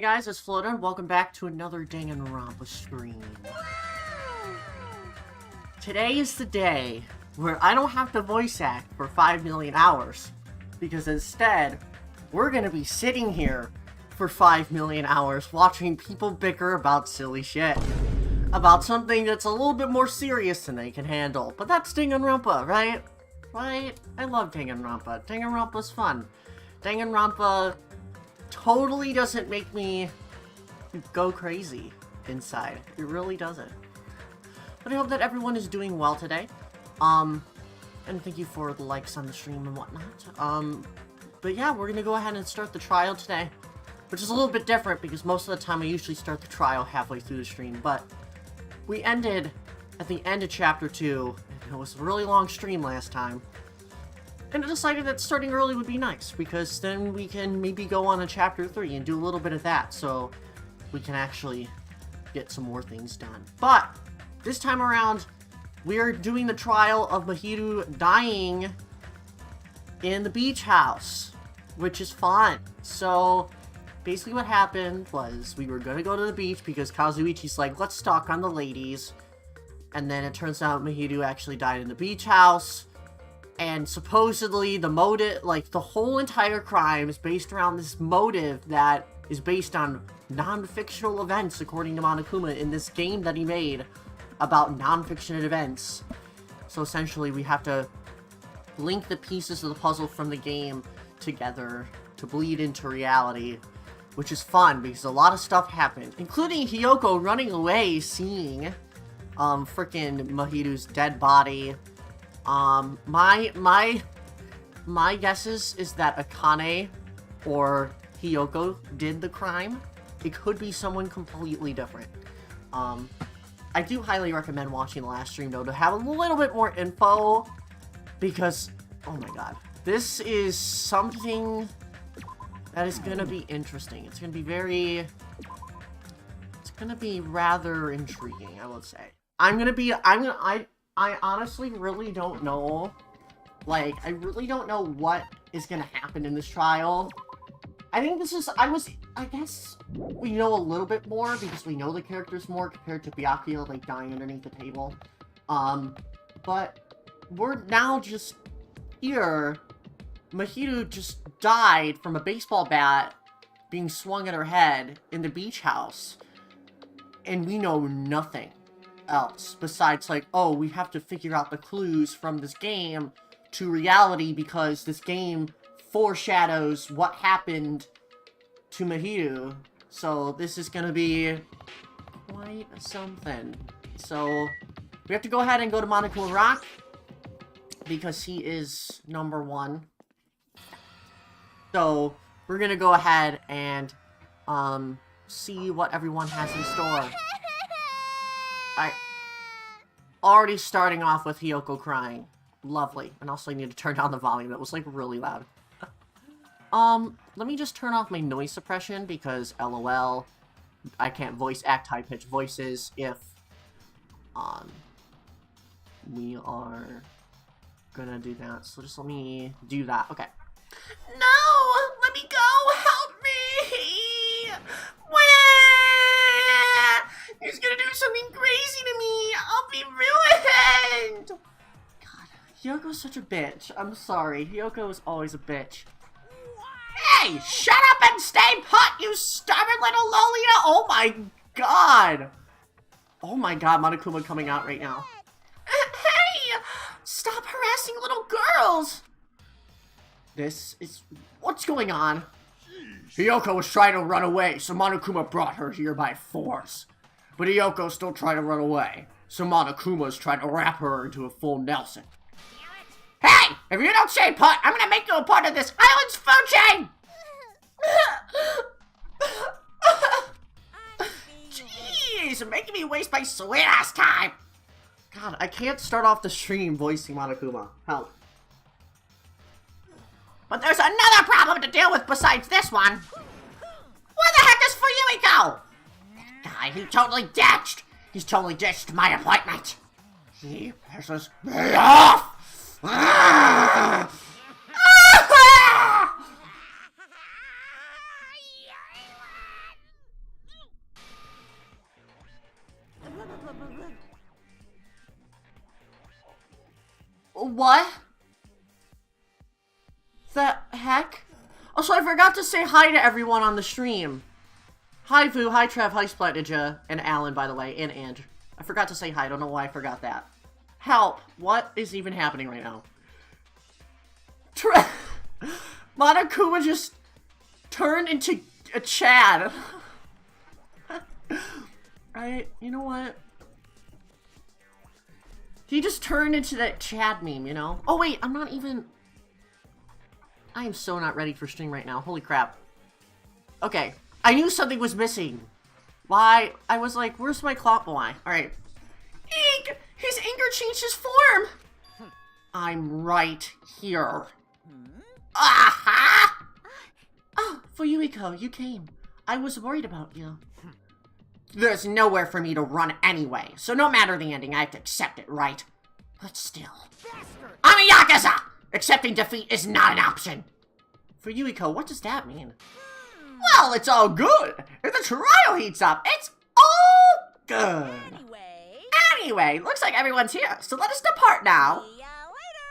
guys, it's Floater. Welcome back to another Danganronpa stream. Today is the day where I don't have to voice act for 5 million hours, because instead, we're gonna be sitting here for 5 million hours watching people bicker about silly shit. About something that's a little bit more serious than they can handle. But that's Danganronpa, right? Right? I love Danganronpa. Danganronpa's fun. Danganronpa totally doesn't make me go crazy inside. It really doesn't. But I hope that everyone is doing well today. And thank you for the likes on the stream and whatnot. But yeah, we're gonna go ahead and start the trial today. Which is a little bit different because most of the time I usually start the trial halfway through the stream. But we ended at the end of chapter 2. And it was a really long stream last time. And I decided that starting early would be nice, because then we can maybe go on to chapter 3 and do a little bit of that, so we can actually get some more things done. But this time around, we are doing the trial of Mahiru dying in the beach house, which is fun. So basically what happened was we were gonna go to the beach because Kazuichi's like, let's stalk on the ladies. And then it turns out Mahiru actually died in the beach house. And supposedly the motive, like the whole entire crime is based around this motive that is based on non-fictional events, according to Monokuma, in this game that he made about non-fiction events. So essentially we have to link the pieces of the puzzle from the game together to bleed into reality, which is fun because a lot of stuff happened, including Hiyoko running away, seeing frickin' Mahiru's dead body. My guesses is that Akane or Hiyoko did the crime. It could be someone completely different. I do highly recommend watching the last stream, though, to have a little bit more info, because, oh my god, this is something that is gonna be interesting. It's gonna be rather intriguing, I would say. I honestly really don't know, like, I really don't know what is gonna happen in this trial. I think this is, I guess we know a little bit more because we know the characters more compared to Byakuya, like, dying underneath the table. But we're now just here. Mahiru just died from a baseball bat being swung at her head in the beach house. And we know nothing else besides, like, oh, we have to figure out the clues from this game to reality because this game foreshadows what happened to Mahiru. So this is gonna be quite something. So we have to go ahead and go to Monokuma Rock because he is #1. So we're gonna go ahead and see what everyone has in store. Already starting off with Hiyoko crying. Lovely. And also I need to turn down the volume. It was, like, really loud. Let me just turn off my noise suppression because, LOL, I can't voice act high-pitched voices if, we are gonna do that. So just let me do that. Okay. No! Let me go! Help me! He's gonna do something crazy to me! I'll be ruined! God, Hyoko's such a bitch. I'm sorry. Hiyoko is always a bitch. Hey! Shut up and stay put, you stubborn little Lolita! Oh my god! Oh my god, Monokuma coming out right now. Hey! Stop harassing little girls! This is... What's going on? Hiyoko was trying to run away, so Monokuma brought her here by force. But Hiyoko's still trying to run away, so Monokuma's trying to wrap her into a full Nelson. Hey! If you don't stay put, I'm gonna make you a part of this island's food chain! Jeez, you're making me waste my sweet-ass time! God, I can't start off the stream voicing Monokuma. Help. But there's another problem to deal with besides this one! Where the heck is Fuyuhiko? Guy, he totally ditched! He's totally ditched my appointment! He pisses me off! What? The heck? Also, I forgot to say hi to everyone on the stream. Hi, Vu. Hi, Trev. Hi, Splat Ninja. And Alan, by the way. And Andrew. I forgot to say hi. I don't know why I forgot that. Help. What is even happening right now? Monokuma just turned into a Chad. You know what? He just turned into that Chad meme, you know? Oh wait, I'm not even... I am so not ready for stream right now. Holy crap. Okay, I knew something was missing. Why? I was like, where's my clock boy? Alright. Eek! His anger changed his form! I'm right here. Aha! Oh, Fuyuhiko, you came. I was worried about you. There's nowhere for me to run anyway, so no matter the ending, I have to accept it, right? But still. I'm a Yakuza! Accepting defeat is not an option. Fuyuhiko, what does that mean? Well, it's all good. If the trial heats up, it's all good. Anyway, looks like everyone's here, so let us depart now. See ya later.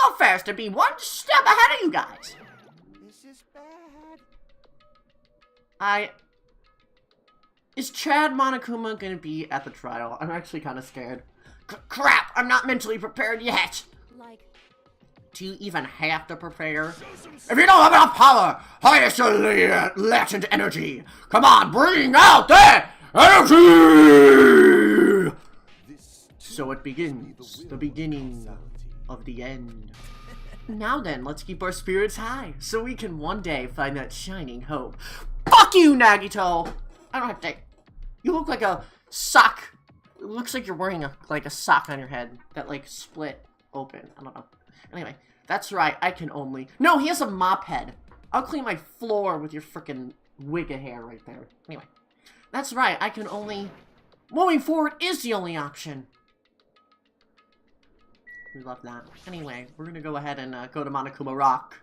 I'll go first to be one step ahead of you guys. This is bad. Is Chad Monokuma gonna be at the trial? I'm actually kind of scared. Crap! I'm not mentally prepared yet! Like... Do you even have to prepare? If you don't have enough power, highest latent energy! Come on, bring out that energy! So it begins. The beginning of the end. Now then, let's keep our spirits high, so we can one day find that shining hope. Fuck you, Nagito! I don't have to... You look like a sock. It looks like you're wearing a sock on your head that, like, split open. I don't know. Anyway, that's right. I can only... No, he has a mop head. I'll clean my floor with your frickin' wig of hair right there. Anyway, that's right. I can only... Moving forward is the only option. We love that. Anyway, we're gonna go ahead and go to Monokuma Rock.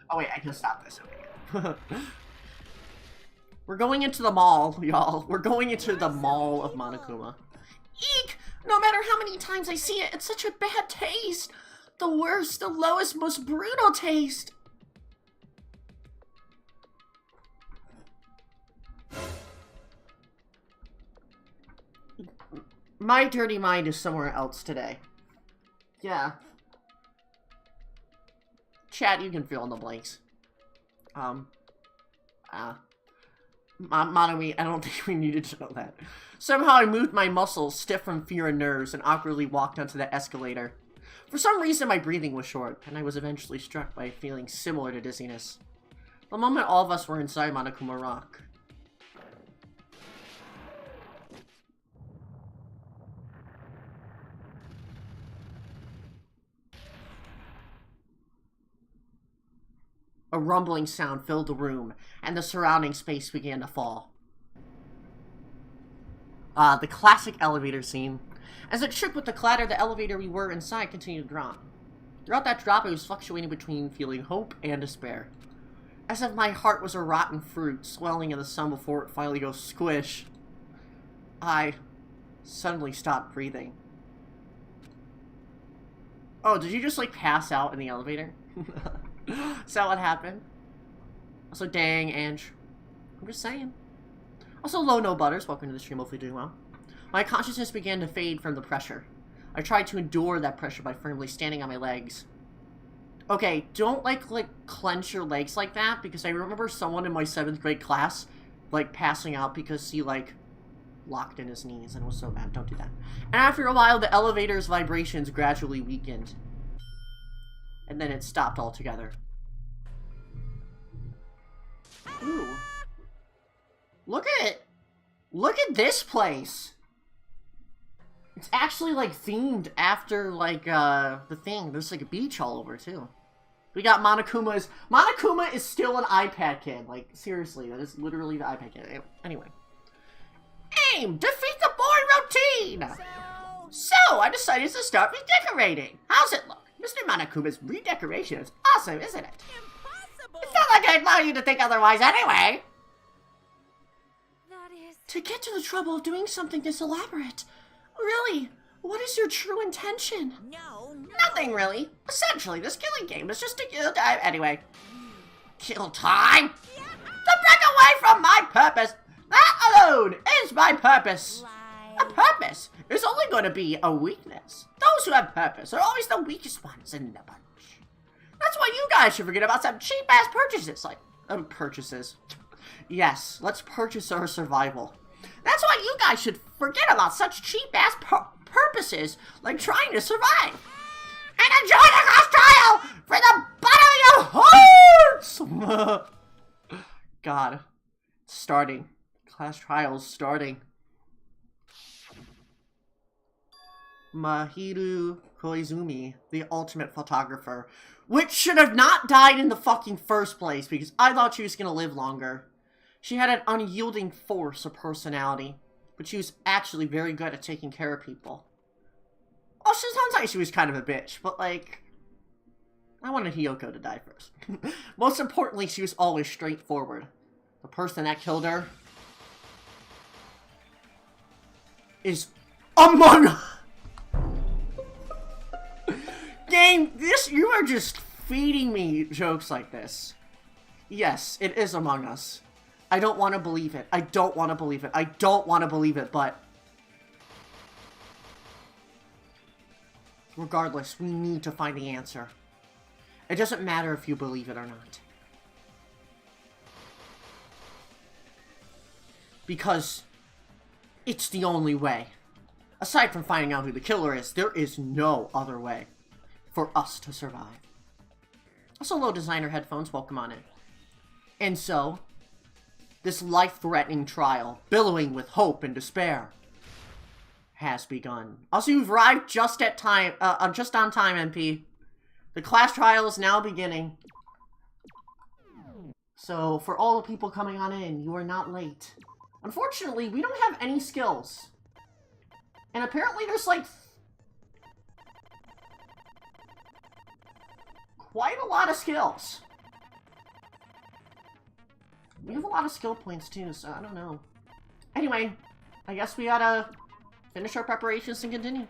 Oh wait, I can stop this. Okay. We're going into the mall, y'all. We're going into the mall of Monokuma. Eek! No matter how many times I see it, it's such a bad taste. The worst, the lowest, most brutal taste. My dirty mind is somewhere else today. Yeah. Chat, you can fill in the blanks. Monomi, I don't think we needed to know that. Somehow I moved my muscles, stiff from fear and nerves, and awkwardly walked onto the escalator. For some reason, my breathing was short, and I was eventually struck by a feeling similar to dizziness. The moment all of us were inside Monokuma Rock. A rumbling sound filled the room, and the surrounding space began to fall. The classic elevator scene. As it shook with the clatter, the elevator we were inside continued to drop. Throughout that drop, I was fluctuating between feeling hope and despair. As if my heart was a rotten fruit, swelling in the sun before it finally goes squish. I suddenly stopped breathing. Oh, did you just, like, pass out in the elevator? Is that what happened? Also, dang, Ange. I'm just saying. Also, No Butters, welcome to the stream, hopefully doing well. My consciousness began to fade from the pressure. I tried to endure that pressure by firmly standing on my legs. Okay, don't, like, clench your legs like that, because I remember someone in my 7th grade class, like, passing out because he, like, locked in his knees, and it was so bad. Don't do that. And after a while, the elevator's vibrations gradually weakened. And then it stopped altogether. Ooh. Look at it! Look at this place! It's actually, like, themed after, like, the thing. There's, like, a beach all over, too. We got Monokuma's... Monokuma is still an iPad kid. Like, seriously, that is literally the iPad kid. Anyway. Aim! Defeat the boring routine! So, I decided to start redecorating. How's it look? Mr. Monokuma's redecoration is awesome, isn't it? It's not like I'd allow you to think otherwise anyway. That is... To get to the trouble of doing something this elaborate. Really? What is your true intention? No. Nothing really. Essentially, this killing game is just to kill time. Anyway. Kill time? Yeah. To break away from my purpose. That alone is my purpose. A purpose is only going to be a weakness. Those who have purpose are always the weakest ones in the bunch. That's why you guys should forget about some cheap-ass purchases. Like, purchases. Yes, let's purchase our survival. That's why you guys should forget about such cheap-ass purposes like trying to survive. And enjoy the class trial for the bottom of your hearts! God. It's starting. Class trial's starting. Mahiru Koizumi, the ultimate photographer, which should have not died in the fucking first place because I thought she was gonna live longer. She had an unyielding force of personality, but she was actually very good at taking care of people. Oh, sometimes she was kind of a bitch, but like, I wanted Hiyoko to die first. Most importantly, she was always straightforward. The person that killed her is among us. Game, you are just feeding me jokes like this. Yes, it is Among Us. I don't want to believe it. I don't want to believe it. I don't want to believe it, but regardless, we need to find the answer. It doesn't matter if you believe it or not. Because it's the only way. Aside from finding out who the killer is, there is no other way for us to survive. Also, low designer headphones, welcome on in. And so, this life-threatening trial, billowing with hope and despair, has begun. Also, you've arrived just on time, MP. The class trial is now beginning. So, for all the people coming on in, you are not late. Unfortunately, we don't have any skills. And apparently there's like quite a lot of skills. We have a lot of skill points too, so I don't know. Anyway, I guess we gotta finish our preparations and continue.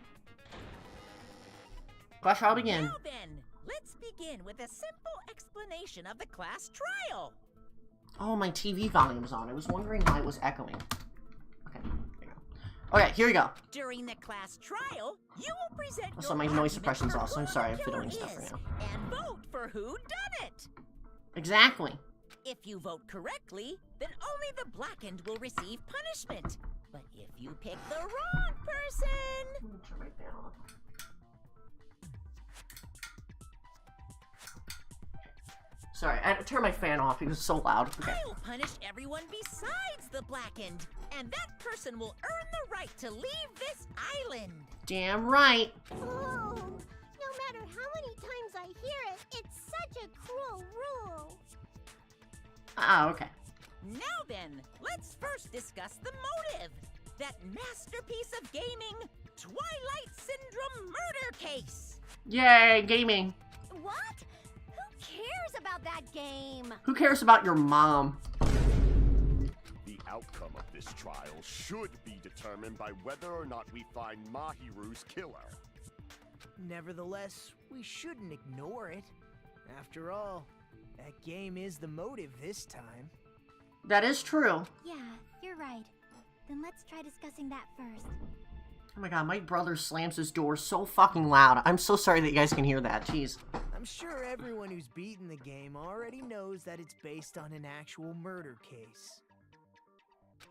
Class trial begin. Now then, let's begin with a simple explanation of the class trial. Oh, my TV volume was on. I was wondering why it was echoing. Okay, there you go. Okay, here we go. During the class trial, you will present Also, your my noise argument suppression's for off, so who I'm sorry the for doing killer stuff right is, now. and vote for who done it. Exactly. If you vote correctly, then only the blackened will receive punishment. But if you pick the wrong person... Turn my fan off. Sorry, I had to turn my fan off because it's so loud. Okay. I'll punish everyone besides the blackened, and that person will earn the right to leave this island. Damn right. Oh, no matter how many times I hear it, it's such a cruel rule. Ah, okay. Now then, let's first discuss the motive. That masterpiece of gaming, Twilight Syndrome murder case. Yay, gaming. What? Who cares about that game? Who cares about your mom? The outcome of this trial should be determined by whether or not we find Mahiru's killer. Nevertheless, we shouldn't ignore it. After all, that game is the motive this time. That is true. Yeah, you're right. Then let's try discussing that first. Oh my god, my brother slams his door so fucking loud. I'm so sorry that you guys can hear that. Jeez. I'm sure everyone who's beaten the game already knows that it's based on an actual murder case.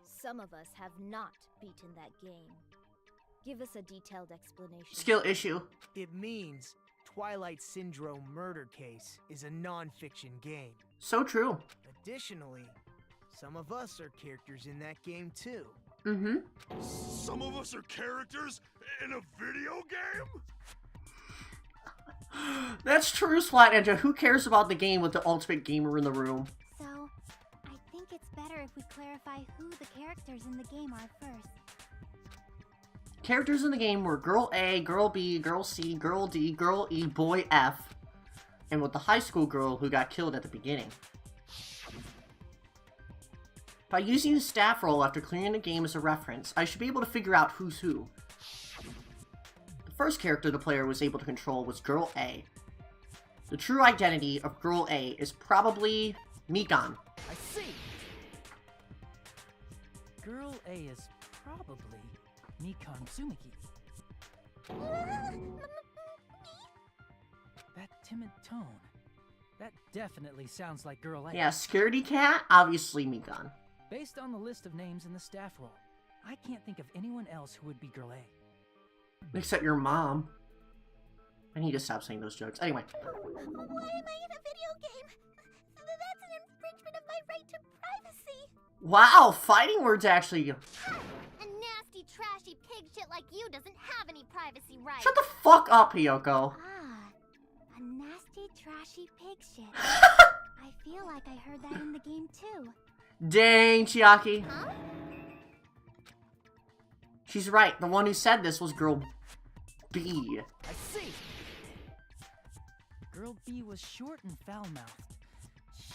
Some of us have not beaten that game. Give us a detailed explanation. Skill issue. It means Twilight Syndrome Murder Case is a non-fiction game. So true. Additionally, some of us are characters in that game too. Mm-hmm. Some of us are characters in a video game? That's true, Splat Ninja. Who cares about the game with the ultimate gamer in the room? So, I think it's better if we clarify who the characters in the game are first. Characters in the game were Girl A, Girl B, Girl C, Girl D, Girl E, Boy F. and with the high school girl who got killed at the beginning. By using the staff roll after clearing the game as a reference, I should be able to figure out who's who. The first character the player was able to control was Girl A. The true identity of Girl A is probably Mikan. I see. Girl A is probably Mikan Tsumiki. That timid tone. That definitely sounds like Girl A. Yeah, Scaredy Cat, obviously Mikan. Based on the list of names in the staff roll, I can't think of anyone else who would be Girl A. Except your mom. I need to stop saying those jokes. Anyway. Why am I in a video game? That's an infringement of my right to privacy. Wow, fighting words actually. A nasty, trashy pig shit like you doesn't have any privacy rights. Shut the fuck up, Fuyuhiko. Ah, a nasty, trashy pig shit. I feel like I heard that in the game too. Dang, Chiaki. Huh? She's right. The one who said this was Girl B. I see. Girl B was short and foul-mouthed.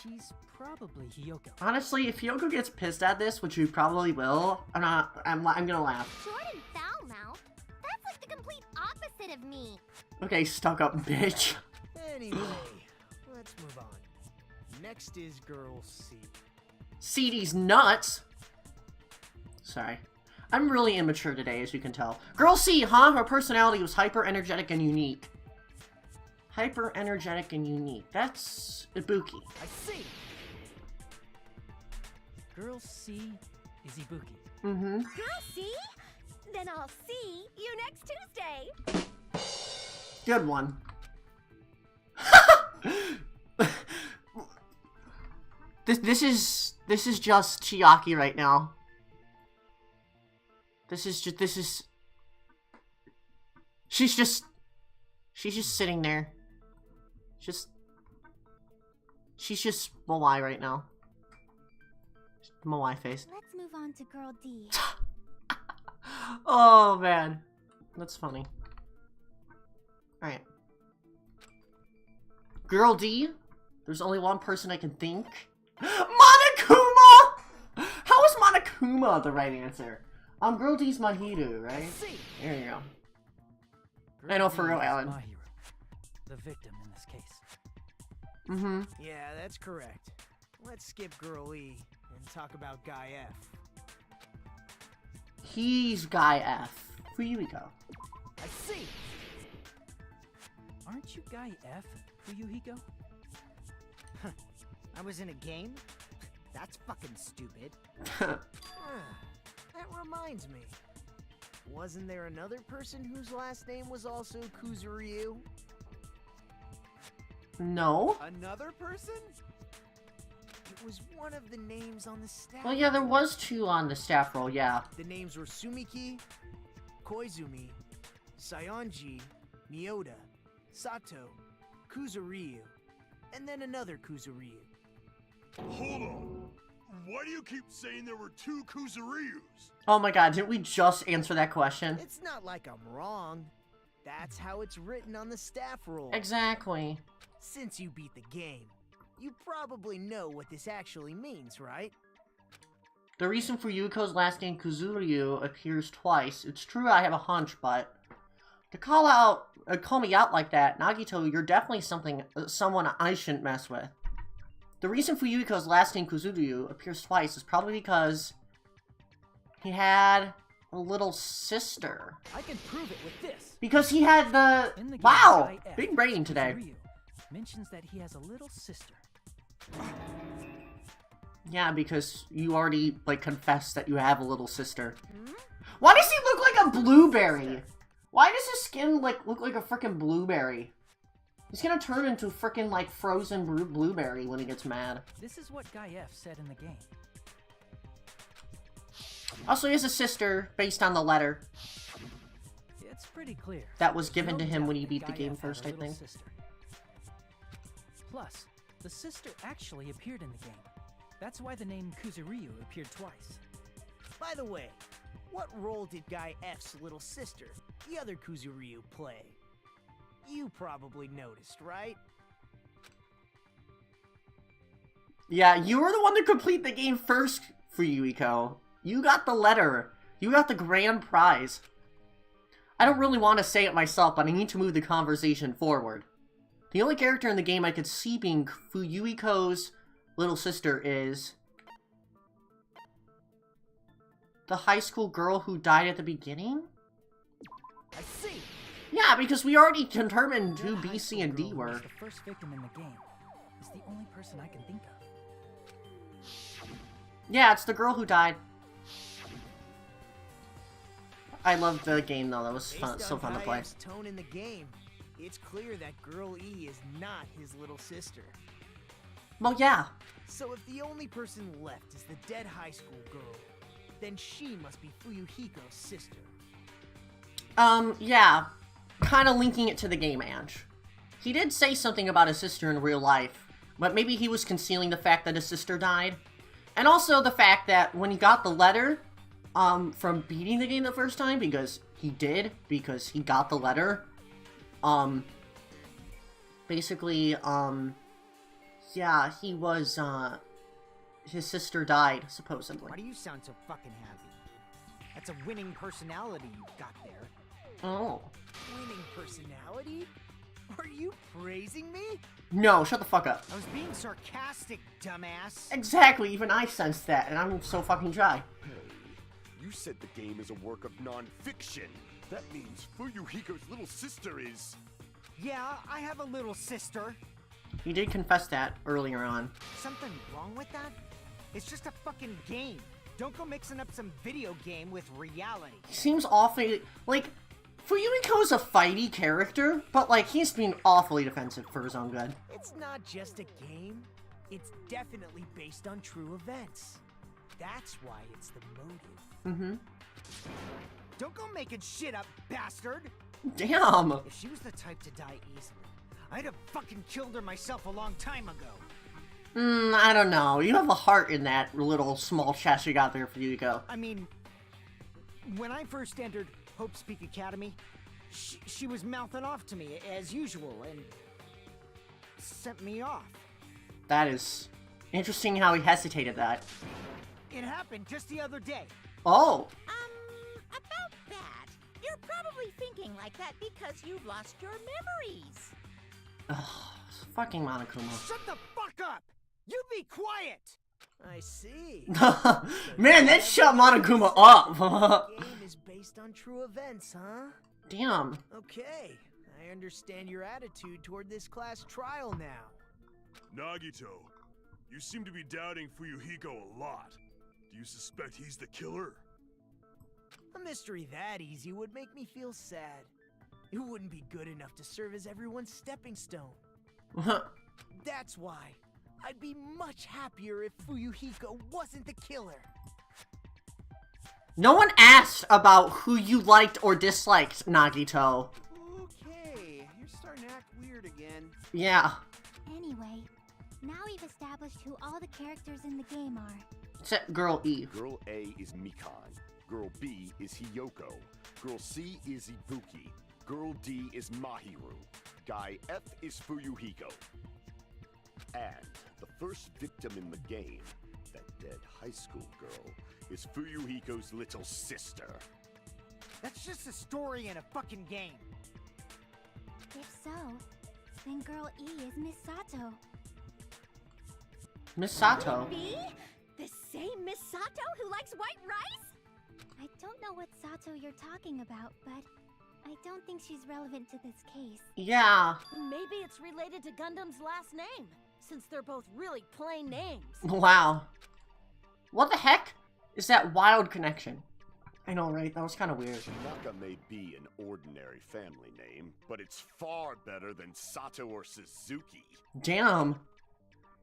She's probably Hiyoko. Honestly, if Fuyuhiko gets pissed at this, which you probably will, I'm gonna laugh. Short and foul-mouthed? That's like the complete opposite of me. Okay, stuck up bitch. Anyway, let's move on. Next is Girl C. CD's nuts. Sorry. I'm really immature today, as you can tell. Girl C, huh? Her personality was hyper-energetic and unique. Hyper-energetic and unique. That's Ibuki. I see. Girl C is Ibuki. Mm-hmm. Girl C? Then I'll see you next Tuesday. Good one. This is just Chiaki right now. She's just sitting there. She's just Moai right now. Moai face. Let's move on to Girl D. Oh man, that's funny. Alright. Girl D, there's only one person I can think. Monokuma! How is Monokuma the right answer? Girl D's Mahiru, right? There you go. I know for real, Alan. Mahiru, the victim in this case. Mm-hmm. Yeah, that's correct. Let's skip Girl E and talk about Guy F. He's Guy F. Fuyuhiko. I see. Aren't you Guy F, Fuyuhiko? I was in a game? That's fucking stupid. That reminds me. Wasn't there another person whose last name was also Kuzuryu? No. Another person? It was one of the names on the staff. Well, yeah, there was two on the staff roll, yeah. The names were Sumiki, Koizumi, Sayonji, Miyoda, Sato, Kuzuryu, and then another Kuzuryu. Hold on. Why do you keep saying there were two Kuzuryus? Oh my god, didn't we just answer that question? It's not like I'm wrong. That's how it's written on the staff roll. Exactly. Since you beat the game, you probably know what this actually means, right? The reason for Yuko's last name Kuzuryu appears twice. It's true I have a hunch, but to call me out like that, Nagito, you're definitely someone I shouldn't mess with. The reason Fuyuhiko's last name Kuzuryu appears twice is probably because he had a little sister. I can prove it with this. Because he had the... In the game, Wow! Guy F, Big brain today. Kuzuryu mentions that he has a little sister. Yeah, because you already, like, confessed that you have a little sister. Why does he look like a blueberry? Why does his skin, like, look like a frickin' blueberry? He's gonna turn into frickin', like, frozen blueberry when he gets mad. This is what Guy F said in the game. Also, he has a sister, based on the letter It's pretty clear. that was given to No him doubt when he that beat the Guy game F had first, a I little think. sister. Plus, the sister actually appeared in the game. That's why the name Kuzuryu appeared twice. By the way, what role did Guy F's little sister, the other Kuzuryu, play? You probably noticed, right? Yeah, you were the one to complete the game first, Fuyuhiko. You got the letter. You got the grand prize. I don't really want to say it myself, but I need to move the conversation forward. The only character in the game I could see being Fuyuhiko's little sister is the high school girl who died at the beginning? I see. Yeah, because we already determined who B, C, and D were. The first victim in the game is the only person I can think of. Yeah, it's the girl who died. I loved the game though. That was fun, so fun to play. Based on tone in the game, it's clear that Girl E is not his little sister. Well, yeah. So if the only person left is the dead high school girl, then she must be Fuyuhiko's sister. Yeah. Kind of linking it to the game, Ange. He did say something about his sister in real life, but maybe he was concealing the fact that his sister died. And also the fact that when he got the letter, from beating the game the first time, because he got the letter, basically, yeah, he was, his sister died, supposedly. Why do you sound so fucking happy? That's a winning personality you've got there. Oh. Winning personality? Are you praising me? No, shut the fuck up. I was being sarcastic, dumbass. Exactly, even I sensed that, and I'm so fucking dry. Hey, you said the game is a work of non-fiction. That means Fuyuhiko's little sister is... Yeah, I have a little sister. He did confess that earlier on. Something wrong with that? It's just a fucking game. Don't go mixing up some video game with reality. He seems awfully, like, Fuyuhiko's a fighty character, but, like, he's being awfully defensive for his own good. It's not just a game. It's definitely based on true events. That's why it's the motive. Don't go making shit up, bastard! Damn! If she was the type to die easily, I'd have fucking killed her myself a long time ago. I don't know. You have a heart in that little small chest you got there, Fuyuhiko. I mean, when I first entered Hope Speak Academy, she was mouthing off to me as usual and sent me off. That is interesting how he hesitated that. It happened just the other day. Oh! About that, you're probably thinking like that because you've lost your memories. Ugh, fucking Monokuma. Shut the fuck up! You be quiet! I see. Man, that shut Monokuma up! The game is based on true events, huh? Damn. Okay, I understand your attitude toward this class trial now. Nagito, you seem to be doubting Fuyuhiko a lot. Do you suspect he's the killer? A mystery that easy would make me feel sad. It wouldn't be good enough to serve as everyone's stepping stone. That's why I'd be much happier if Fuyuhiko wasn't the killer. No one asked about who you liked or disliked, Nagito. Okay, you're starting to act weird again. Yeah. Anyway, now we've established who all the characters in the game are. Except Girl E. Girl A is Mikan. Girl B is Hiyoko. Girl C is Ibuki. Girl D is Mahiru. Guy F is Fuyuhiko. And the first victim in the game, that dead high school girl, is Fuyuhiko's little sister. That's just a story in a fucking game. If so, then Girl E is Miss Sato. Miss Sato. Me? The same Miss Sato who likes white rice? I don't know what Sato you're talking about, but I don't think she's relevant to this case. Yeah. Maybe it's related to Gundam's last name, since they're both really plain names. Wow. What the heck is that wild connection? I know, right? That was kind of weird. Shinaka may be an ordinary family name, but it's far better than Sato or Suzuki. Damn.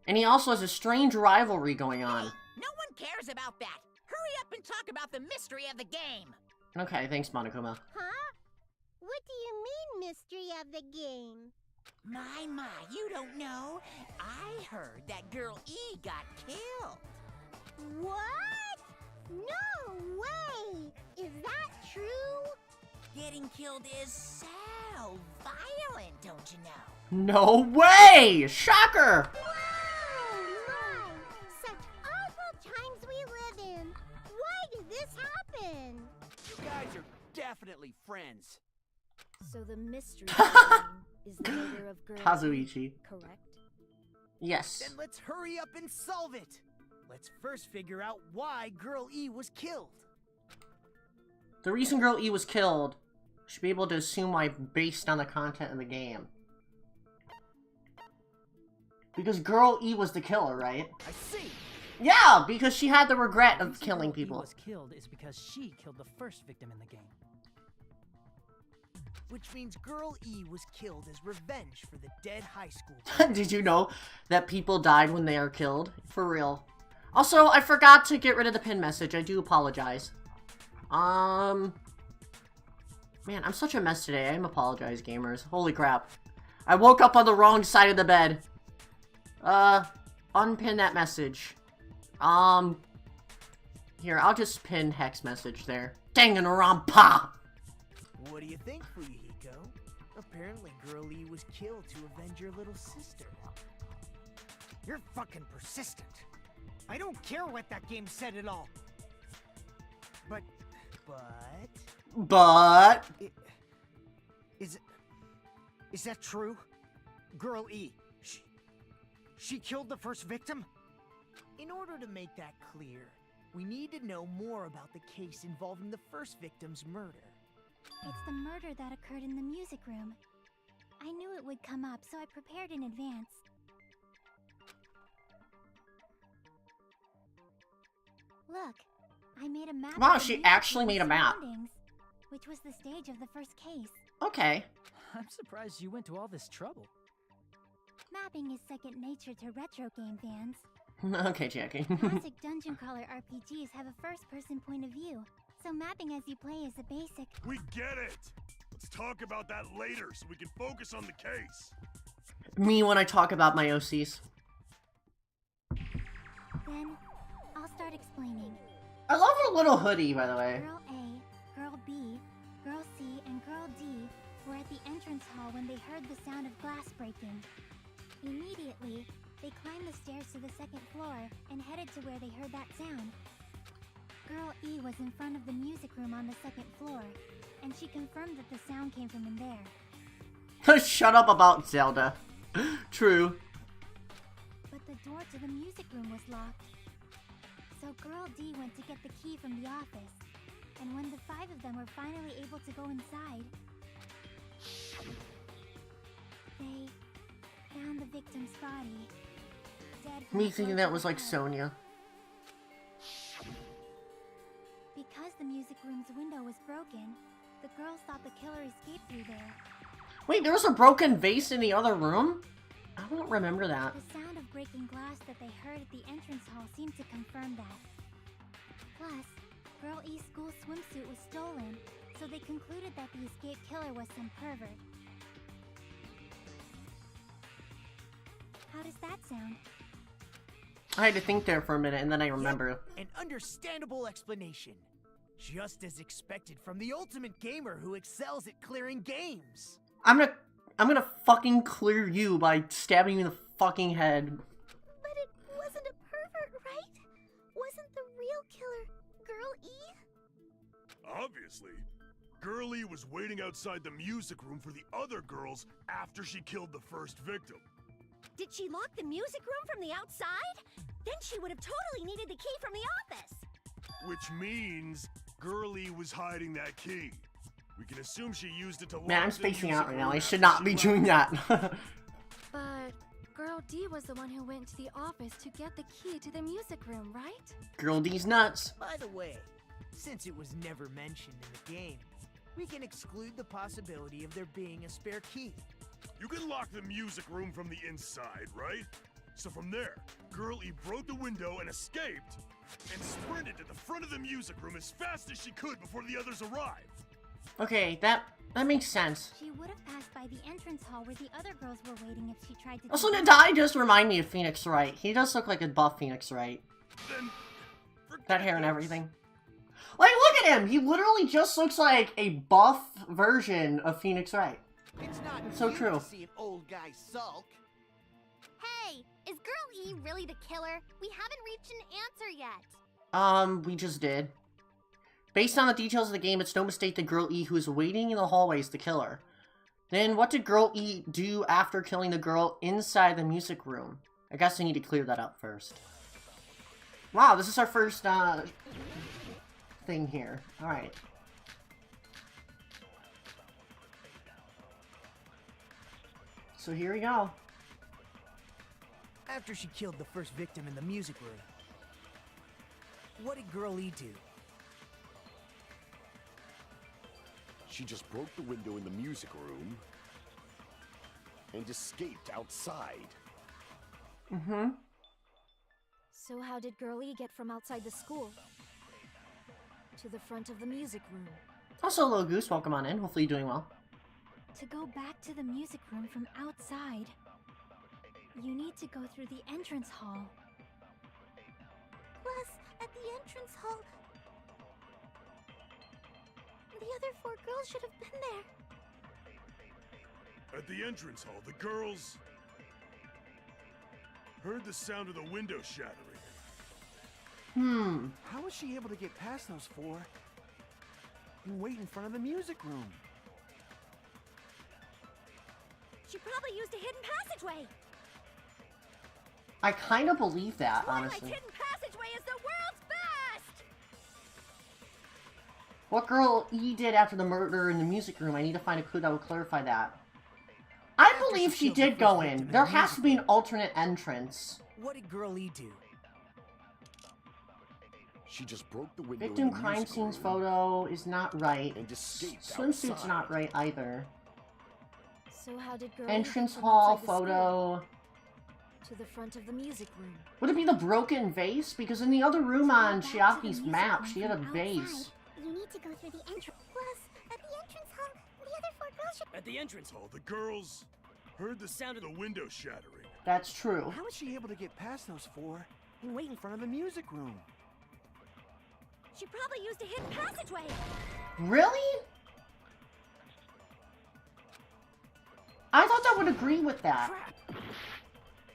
And he also has a strange rivalry going on. No one cares about that. Hurry up and talk about the mystery of the game. Okay, thanks, Monokuma. Huh? What do you mean, mystery of the game? My, you don't know. I heard that Girl E got killed. What? No way! Is that true? Getting killed is so violent, don't you know? No way! Shocker! Oh my! guys are definitely friends. So the mystery of is the murder of girl Kazuichi. correct? Yes. Then let's hurry up and solve it. Let's first figure out why Girl E was killed. The reason Girl E was killed, should be able to assume why based on the content of the game. Because Girl E was the killer, right? I see. Yeah, because she had the regret The of reason killing Girl E people. was killed is because she killed the first victim in the game. Which means Girl E was killed as revenge for the dead high school. Did you know that people died when they are killed? For real. Also, I forgot to get rid of the pin message. I do apologize. Man, I'm such a mess today. I apologize, gamers. Holy crap. I woke up on the wrong side of the bed. Unpin that message. Here, I'll just pin Hex message there. Danganronpa! What do you think, Fuyuhiko? Apparently Girl E was killed to avenge your little sister. You're fucking persistent. I don't care what that game said at all. But But... is that true? Girl E, she killed the first victim? In order to make that clear, we need to know more about the case involving the first victim's murder. It's the murder that occurred in the music room. I knew it would come up, so I prepared in advance. Look, I made a map. Wow, of the she music actually room's made a map. surroundings, which was the stage of the first case. Okay. I'm surprised you went to all this trouble. Mapping is second nature to retro game fans. Okay, Jackie. Classic dungeon crawler RPGs have a first-person point of view, so mapping as you play is a basic. We get it! Let's talk about that later so we can focus on the case. Me when I talk about my OCs. Then, I'll start explaining. I love her little hoodie, by the way. Girl A, Girl B, Girl C, and Girl D were at the entrance hall when they heard the sound of glass breaking. Immediately, they climbed the stairs to the second floor and headed to where they heard that sound. Girl E was in front of the music room on the second floor, and she confirmed that the sound came from in there. Shut up about Zelda. True. But the door to the music room was locked. So Girl D went to get the key from the office, and when the 5 of them were finally able to go inside, they found the victim's body. Dead from Me a thinking blow that to was the like head. Sonya. Because the music room's window was broken, the girls thought the killer escaped through there. Wait, there was a broken vase in the other room? I don't remember that. The sound of breaking glass that they heard at the entrance hall seemed to confirm that. Plus, Girl E's school swimsuit was stolen, so they concluded that the escaped killer was some pervert. How does that sound? I had to think there for a minute and then I remember. An understandable explanation. Just as expected from the ultimate gamer who excels at clearing games. I'm gonna fucking clear you by stabbing you in the fucking head. But it wasn't a pervert, right? Wasn't the real killer Girl E? Obviously. Girl E was waiting outside the music room for the other girls after she killed the first victim. Did she lock the music room from the outside? Then she would have totally needed the key from the office. Which means Girl E was hiding that key. We can assume she used it to Man, I'm lock the spacing music out right now. room I should after not be she doing left. that. But Girl D was the one who went to the office to get the key to the music room, right? Girl D's nuts. By the way, since it was never mentioned in the game, we can exclude the possibility of there being a spare key. You can lock the music room from the inside, right? So from there, Girl E broke the window and escaped, and sprinted to the front of the music room as fast as she could before the others arrived. Okay, that makes sense. She would have passed by the entrance hall where the other girls were waiting if she tried to. Also, Nadai does remind me of Phoenix Wright. He does look like a buff Phoenix Wright. Then, That hair and everything. Like, look at him! He literally just looks like a buff version of Phoenix Wright. It's not It's so cute true. to see an old guy sulk. Hey, is Girl E really the killer? We haven't reached an answer yet. We just did. Based on the details of the game, it's no mistake that Girl E, who is waiting in the hallway, is the killer. Then what did Girl E do after killing the girl inside the music room? I guess I need to clear that up first. Wow, this is our first thing here. Alright. So here we go. After she killed the first victim in the music room, what did Girl E do? She just broke the window in the music room and escaped outside. Mm-hmm. So how did Girl E get from outside the school to the front of the music room? Also, Little Goose, welcome on in. Hopefully you're doing well. To go back to the music room from outside, you need to go through the entrance hall. Plus, at the entrance hall, the other 4 girls should have been there. At the entrance hall, the girls heard the sound of the window shattering. How was she able to get past those 4 and wait in front of the music room? She probably used a hidden passageway. I kind of believe that, Twilight's honestly. hidden passageway is the world's best! What Girl E did after the murder in the music room, I need to find a clue that will clarify that. I believe she did go in. There has to be an alternate entrance. What did Girl E do? She just broke the window. Victim crime scenes photo is not right. And escaped Swimsuit's outside. not right either. So how did Girl E Entrance get from hall outside the photo. school to the front of the music room? Would it be the broken vase? Because in the other room on Chiaki's map, she had a vase. You need to go through the entrance. Plus, at the entrance hall, the other 4 girls should... At the entrance hall, the girls heard the sound of the window shattering. That's true. How was she able to get past those 4 and wait in front of the music room? She probably used a hidden passageway. Really? I thought that would agree with that. Crap!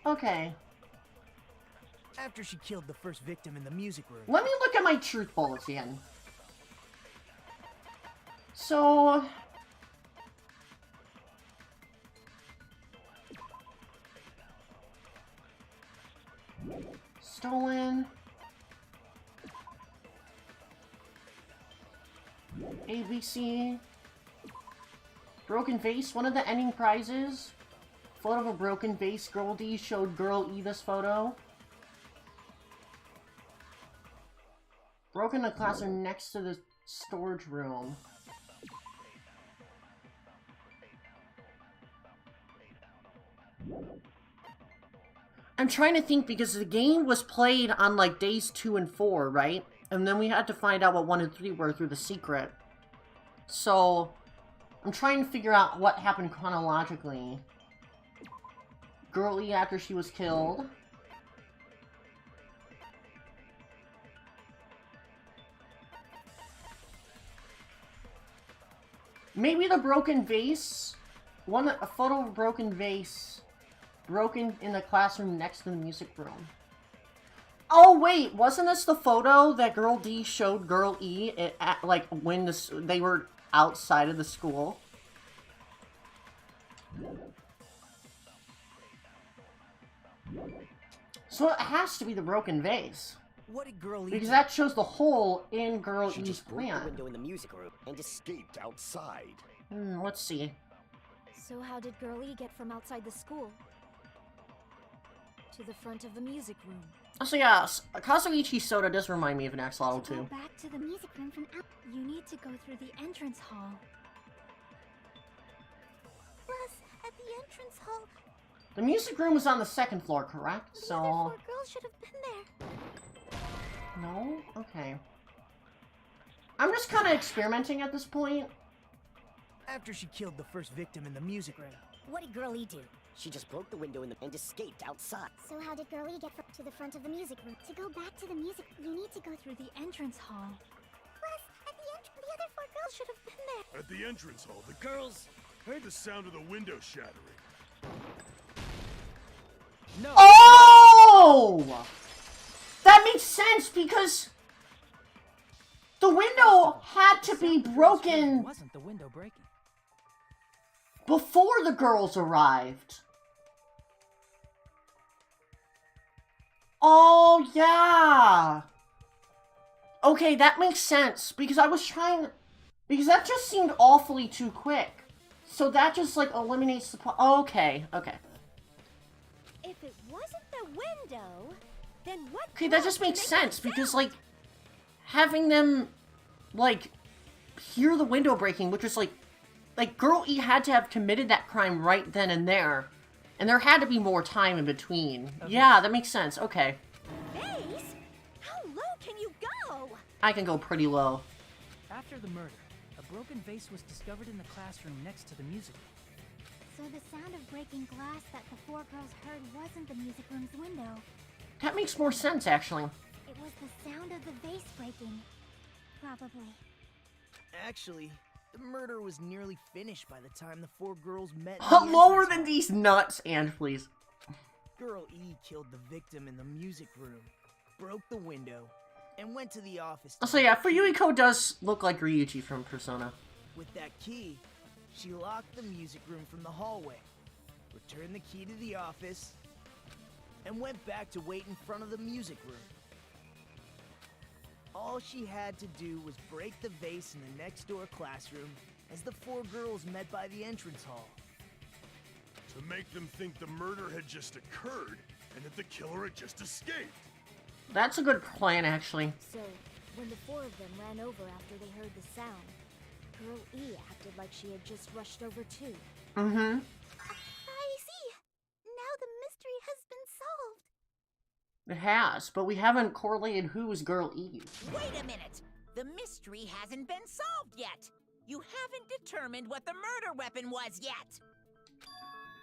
Okay. After she killed the first victim in the music room. Let me look at my truth bullets again. So... Stolen. ABC. Broken vase, one of the ending prizes. Photo of a broken vase. Girl D showed Girl E this photo. Broken in the classroom next to the storage room. I'm trying to think because the game was played on like days 2 and 4, right? And then we had to find out what 1 and 3 were through the secret. So, I'm trying to figure out what happened chronologically. Girl E after she was killed. Maybe the broken vase? A photo of a broken vase. Broken in the classroom next to the music room. Oh wait, wasn't this the photo that Girl D showed Girl E like when they were outside of the school? So it has to be the broken vase. What did Girl E because do? that shows the hole in Girl She E's just broke the plan. window in the music room and escaped outside. Let's see. So how did Girl E get from outside the school to the front of the music room? So yes, Kazuichi Soda does remind me of an axolotl To go too. back to the music room from out... You need to go through the entrance hall. Plus, at the entrance hall, The music room was on the 2nd floor, correct? the other 4 girls should have been there. No? Okay. I'm just kind of experimenting at this point. After she killed the first victim in the music room. What did Girl E do? She just broke the window and escaped outside. So how did Girl E get to the front of the music room? To go back to the music, You need to go through the entrance hall. plus, at the the other 4 girls should have been there. At the entrance hall, the girls heard the sound of the window shattering. No! Oh! That makes sense because the window window had to be broken Wasn't the window breaking? before the girls arrived. Oh, yeah. Okay, that makes sense, because I was trying... Because that just seemed awfully too quick. So that just, like, eliminates the... Okay, okay. If it wasn't the window, then what? Okay, that just makes sense, because, like, having them, like, hear the window breaking, which was, like, Girl E had to have committed that crime right then and there. And there had to be more time in between. Okay. Yeah, that makes sense. Okay. Vase? How low can you go? I can go pretty low. After the murder, a broken vase was discovered in the classroom next to the music room. So the sound of breaking glass that the four girls heard wasn't the music room's window. That makes more sense, actually. It was the sound of the vase breaking. Probably. Actually, the murder was nearly finished by the time the four girls met. Lower than these nuts, and please. Girl E killed the victim in the music room, broke the window, and went to the office. So yeah, Fuyuhiko does look like Ryuji from Persona. With that key, she locked the music room from the hallway, returned the key to the office, and went back to wait in front of the music room. All she had to do was break the vase in the next door classroom as the four girls met by the entrance hall. To make them think the murder had just occurred and that the killer had just escaped. That's a good plan, actually. So, when the four of them ran over after they heard the sound, Girl E acted like she had just rushed over too. Mm-hmm. I see. Now the mystery has been solved. It has, but we haven't correlated who is Girl E. Wait a minute! The mystery hasn't been solved yet! You haven't determined what the murder weapon was yet!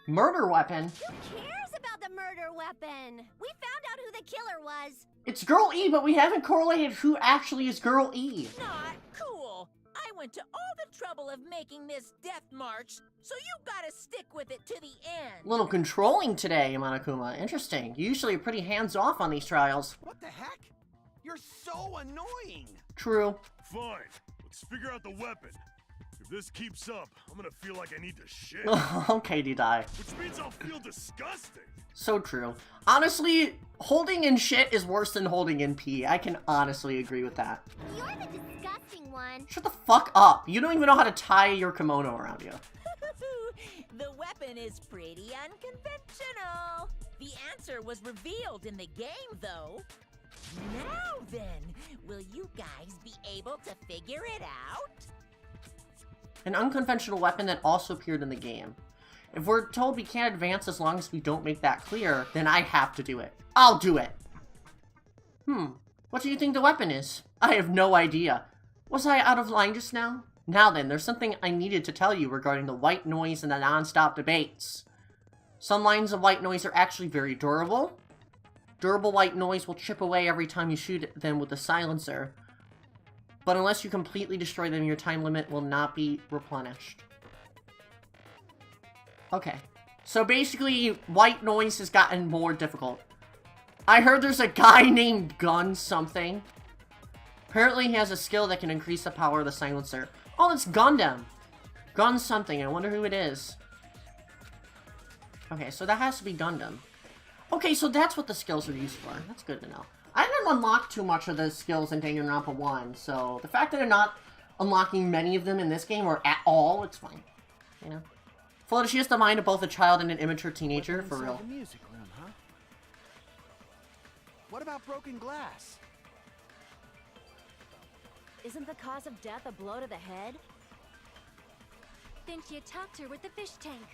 Murder weapon? Who cares about the murder weapon? We found out who the killer was. It's Girl E, but we haven't correlated who actually is Girl E. Not cool! I went to all the trouble of making this death march, so you gotta stick with it to the end. A little controlling today, Monokuma. Interesting. You usually are pretty hands-off on these trials. What the heck? You're so annoying! True. Fine. Let's figure out the weapon. If this keeps up, I'm gonna feel like I need to shit. Okay, Didai. Which means I'll feel disgusting. So true. Honestly, holding in shit is worse than holding in pee. I can honestly agree with that. You're the disgusting one. Shut the fuck up. You don't even know how to tie your kimono around you. The weapon is pretty unconventional. The answer was revealed in the game, though. Now then, will you guys be able to figure it out? An unconventional weapon that also appeared in the game. If we're told we can't advance as long as we don't make that clear, then I have to do it. I'll do it! What do you think the weapon is? I have no idea. Was I out of line just now? Now then, there's something I needed to tell you regarding the white noise and the non-stop debates. Some lines of white noise are actually very durable. Durable white noise will chip away every time you shoot them with a silencer. But unless you completely destroy them, your time limit will not be replenished. Okay. So basically, white noise has gotten more difficult. I heard there's a guy named Gun something. Apparently he has a skill that can increase the power of the silencer. Oh, that's Gundam. Gun something. I wonder who it is. Okay, so that has to be Gundam. Okay, so that's what the skills are used for. That's good to know. I didn't unlock too much of the skills in Danganronpa 1, so the fact that they're not unlocking many of them in this game, or at all, it's fine. You know? Full she has the mind of both a child and an immature teenager, for real. The music room, huh? What about broken glass? Isn't the cause of death a blow to the head? Then she attacked her with the fish tank.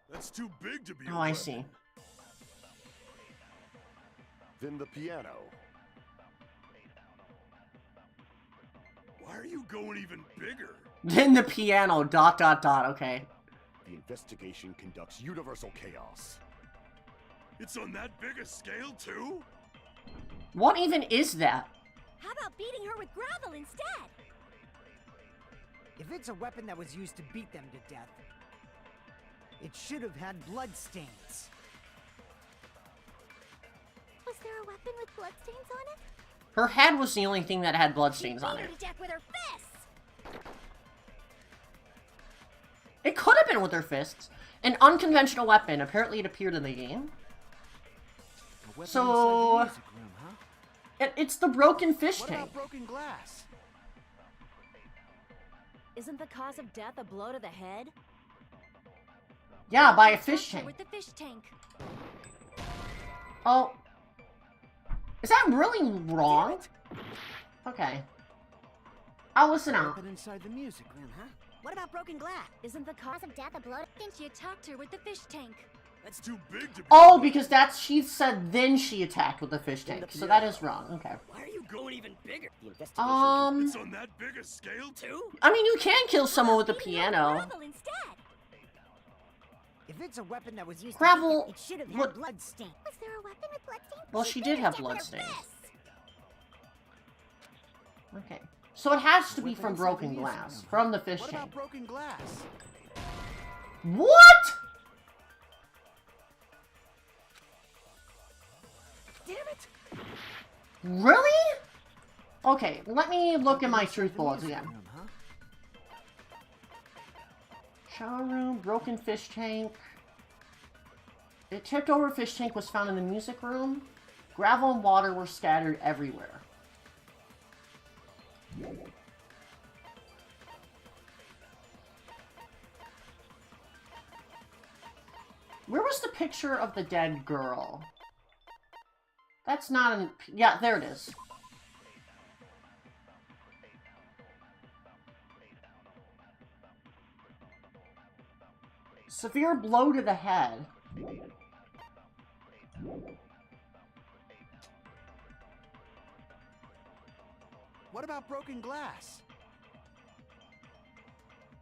That's too big to be. Oh, I see. Then the piano. Why are you going even bigger? Then the piano, ... okay. The investigation conducts universal chaos. It's on that big a scale, too? What even is that? How about beating her with gravel instead? If it's a weapon that was used to beat them to death, it should have had blood stains. Was there a weapon with bloodstains on it? Her head was the only thing that had bloodstains on it. To death with her fists. It could have been with her fists. An unconventional weapon. Apparently it appeared in the game. So... It's the broken fish What tank. about broken glass? Isn't the cause of death a blow to the head? Yeah, by a fish tank. With the fish tank. Oh. Is that really wrong? Okay. I'll listen out. But inside the music room, huh? What about broken glass? Isn't the cause of death a blow? Think you attacked her with the fish tank. That's too big to be. Oh, because that's, she said then she attacked with the fish tank. So that is wrong. Okay. Why are you going even bigger? The investigation. It's on that big a scale too? I mean, you can kill someone with a piano. If it's a weapon that was used Gravel, to it should have what- had blood stain. Was there a weapon with bloodstains? Well, she did have bloodstains. Okay. So it has to be from broken glass. From the fish What tank. about broken glass? What?! Damn it! Really? Okay, let me look at my truth bullets again. Shower room, broken fish tank. A tipped over fish tank was found in the music room. Gravel and water were scattered everywhere. Where was the picture of the dead girl? That's not an... Yeah, there it is. Severe blow to the head. What about broken glass?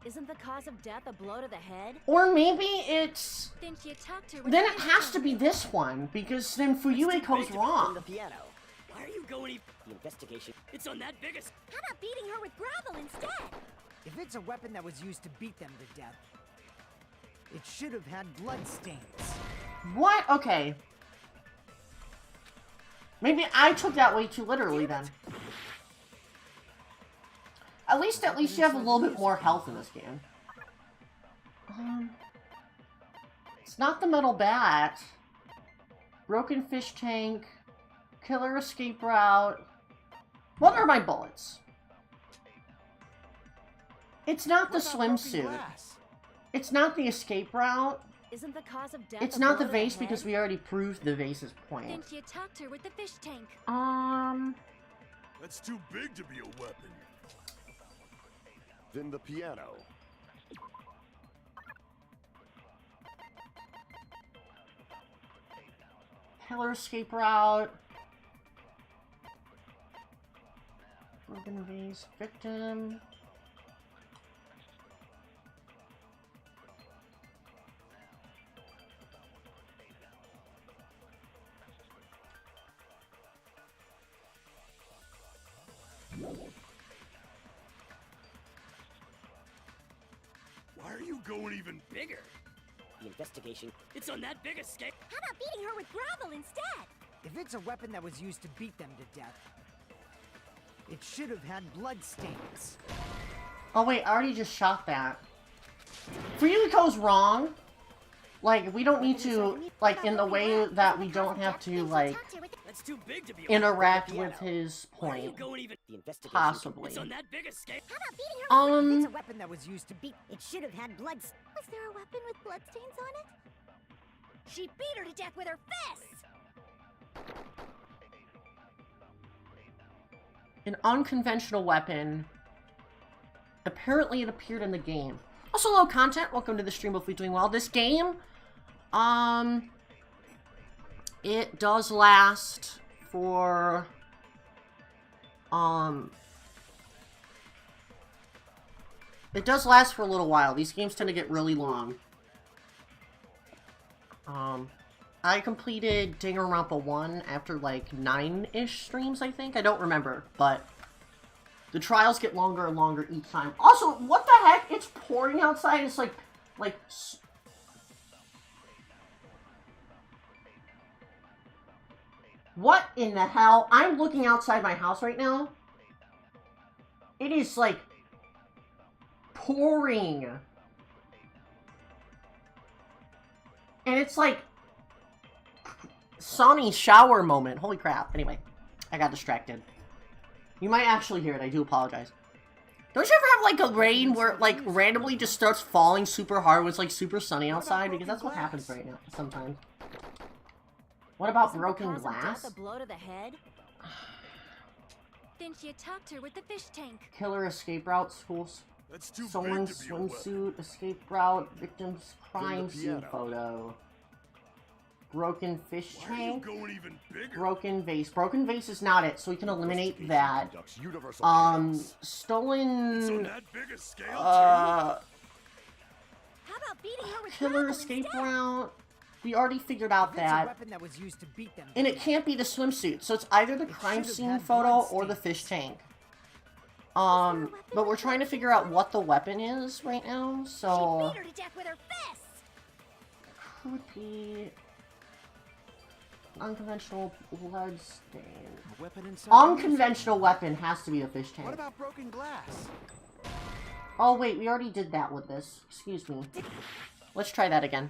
Isn't the cause of death a blow to the head? Or maybe it's... Then she attacked her with Then the it fish has to tank. be this one, because then Fuyuhiko's wrong. The piano. Why are you going The investigation. It's on that biggest. How about beating her with gravel instead? If it's a weapon that was used to beat them to death, it should have had blood stains. What? Okay. Maybe I took that way too literally then. At least you have a little bit more health in this game. It's not the metal bat. Broken fish tank. Killer escape route. What are my bullets? It's not the swimsuit. It's not the escape route. Isn't the cause of death It's a not blow the to vase head? because we already proved the vase's point. Then she attacked her with the fish tank. That's too big to be a weapon. Then the piano. Killer escape route. Broken vase victim. Why are you going even Bigger. The investigation. It's on that big a scale. How about beating her with gravel instead? If it's a weapon that was used to beat them to death, it should have had blood stains. Oh wait, I already just shot that. Fuyuhiko's wrong. Like, we don't need to, like, in the way that we don't have to, like, That's too big to be. interact with his Why are you point. going even? The investigation. Possibly. It's on that big a scale. How about beating her with If it's a weapon that was used to beat, it should have had blood. Was there a weapon with bloodstains on it? She beat her to death with her fists! An unconventional weapon. Apparently it appeared in the game. Also, hello content. Welcome to the stream. Hopefully doing well. This game, it does last for, it does last for a little while. These games tend to get really long. I completed Danganronpa 1 after like 9-ish streams, I think. I don't remember, but the trials get longer and longer each time. Also, what the heck? It's pouring outside. It's like... What in the hell? I'm looking outside my house right now. It is like pouring. And it's like sunny shower moment. Holy crap. Anyway, I got distracted. You might actually hear it. I do apologize. Don't you ever have like a rain where it like randomly just starts falling super hard when it's like super sunny outside? Because that's what happens right now sometimes. What about broken glass? A blow to the head? Then she attacked her with the fish tank. Killer escape route, someone's swimsuit, escape route, victim's crime scene photo. Broken fish tank. Broken vase. Broken vase is not it, so we can eliminate that. Stolen. How about beating her with Killer escape route. We already figured out that. And it can't be the swimsuit, so it's either the crime scene photo or the fish tank. But we're trying to figure out what the weapon is right now, so... She beat her to death with her fists. Could be... Unconventional blood stain. Unconventional weapon has to be a fish tank. What about broken glass? Oh wait, we already did that with this. Excuse me. Let's try that again.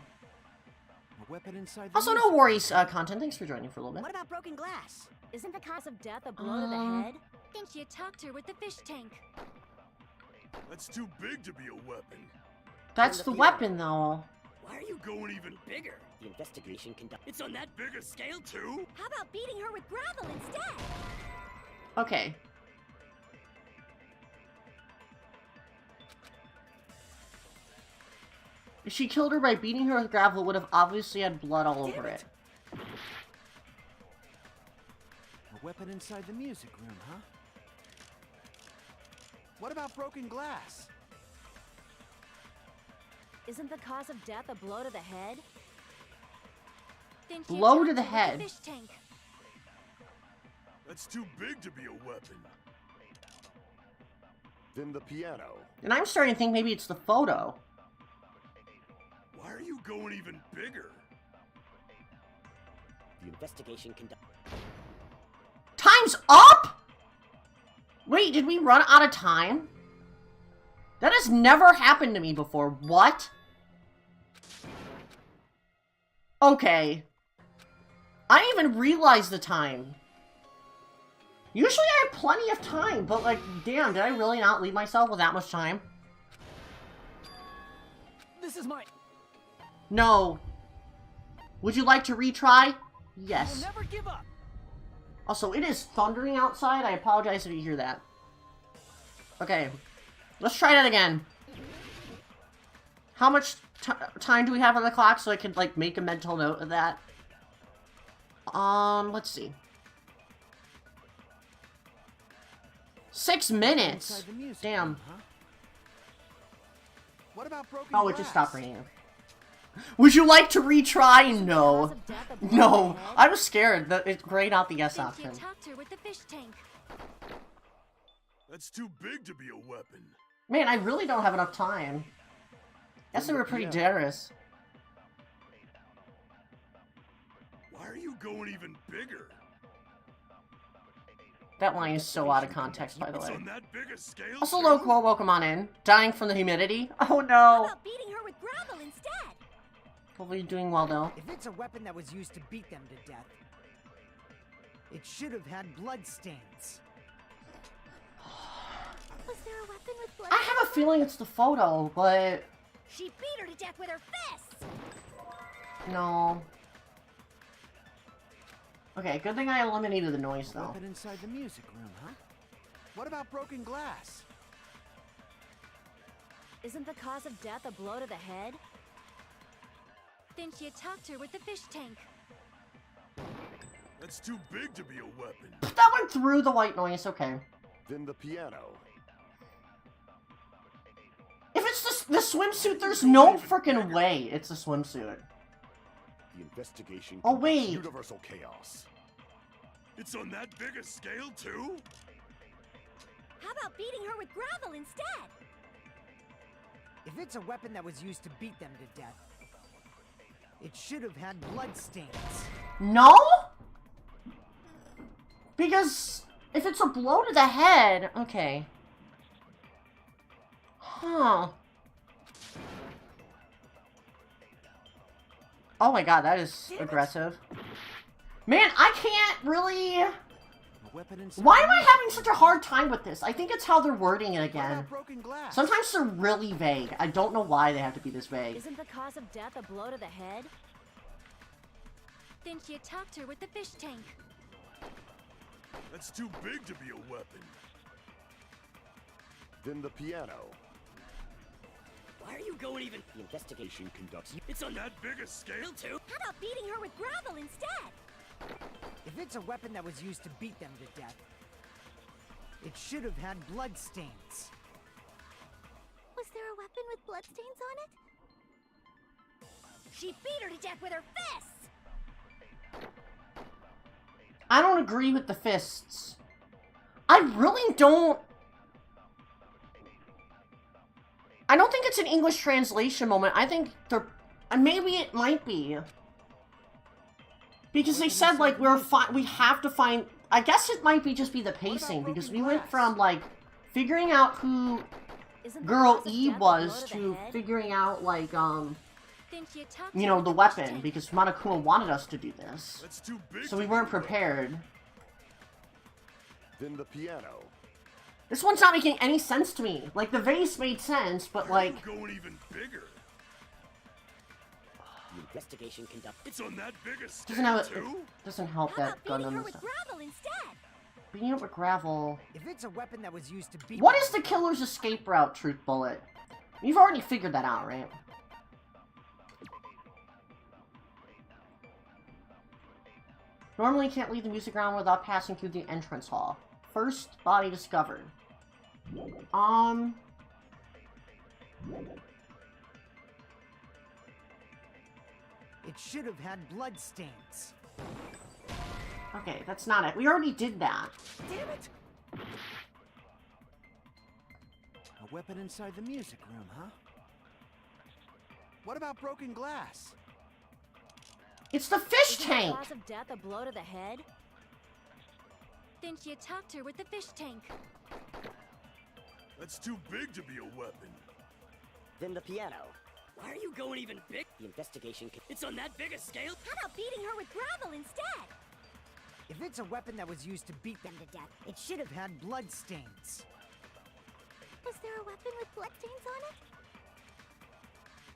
A weapon inside the Also, no worries, content. Thanks for joining for a little bit. What about broken glass? Isn't the cause of death a blow to the head? Then she attacked her with the fish tank. That's too big to be a weapon. That's the weapon, though. Why are you going even bigger? The investigation conduct. It's on that big a scale too? How about beating her with gravel instead? Okay. If she killed her by beating her with gravel, it would have obviously had blood all over it. A weapon inside the music room, huh? What about broken glass? Isn't the cause of death a blow to the head? Then she Blow to attacked the her with head. fish tank. That's too big to be a weapon. Then the piano. And I'm starting to think maybe it's the photo. Why are you going even bigger? The investigation conduct. Time's up?! Wait, did we run out of time? That has never happened to me before. What? Okay. I didn't even realize the time. Usually I have plenty of time, but like, damn, did I really not leave myself with that much time? This is my... No. Would you like to retry? Yes. We'll never give up. Also, it is thundering outside. I apologize if you hear that. Okay. Let's try that again. How much time do we have on the clock so I can, like, make a mental note of that? Let's see. 6 minutes! Damn. What about broken Oh, glass? it just stopped raining. Would you like to retry? No. No. I was scared that it grayed out the yes Then she option. attacked her with the fish tank. That's too big to be a weapon. Man, I really don't have enough time. Guess they were pretty generous. Why are you going even bigger? That line is so out of context, by the It's way. on that big a scale Also, too? Loquo, welcome on in. Dying from the humidity? Oh How no! about beating her with gravel instead? Hopefully you're doing well, though. If it's a weapon that was used to beat them to death, it should have had blood stains. Was there a weapon with blood? I have a feeling it's the photo, but... She beat her to death with her fists. no. Okay, good thing I eliminated the noise, though. Weapon inside the music room, huh? What about broken glass? Isn't the cause of death a blow to the head? Then she attacked her with the fish tank. That's too big to be a weapon. That went through the white noise, okay. Then the piano. If it's the swimsuit, there's no freaking way it's a swimsuit. The investigation Oh, conducts wait. universal chaos. It's on that big a scale too? How about beating her with gravel instead? If it's a weapon that was used to beat them to death, it should have had blood stains. No? Because if it's a blow to the head, okay. Huh. Oh my god, that is aggressive. Man, I can't really... Why am I having such a hard time with this? I think it's how they're wording it again. Sometimes they're really vague. I don't know why they have to be this vague. Isn't the cause of death a blow to the head? Then she attacked her with the fish tank. That's too big to be a weapon. Then the piano. Why are you going even? The investigation conducts. It's on that big a scale too? How about beating her with gravel instead? If it's a weapon that was used to beat them to death, it should have had blood stains. Was there a weapon with bloodstains on it? She beat her to death with her fists! I don't agree with the fists. I really don't... I don't think it's an English translation moment. I think they're... Maybe it might be. Because they said, like, we have to find... I guess it might be just be the pacing, because we went from, like, figuring out who Girl E was to figuring out, like, you know, the weapon, because Monokuma wanted us to do this. So we weren't prepared. Then the piano. This one's not making any sense to me. Like, the vase made sense, but, like... Going even bigger. The investigation conduct. It's on that big a scale doesn't help that Gundam is... Beating her with gravel... If it's a weapon that was used to beat... What is the killer's escape route, Truth Bullet? You've already figured that out, right? Normally can't leave the music ground without passing through the entrance hall. First body discovered. It should have had blood stains. Okay, that's not it. We already did that. Damn it! A weapon inside the music room, huh? What about broken glass? It's the fish Isn't tank! the cause of death a blow to the head? Then she attacked her with the fish tank. That's too big to be a weapon. Then the piano. Why are you going even big? The investigation. It's on that big a scale. How about beating her with gravel instead? If it's a weapon that was used to beat them to death, it should have had blood stains. Was there a weapon with bloodstains on it?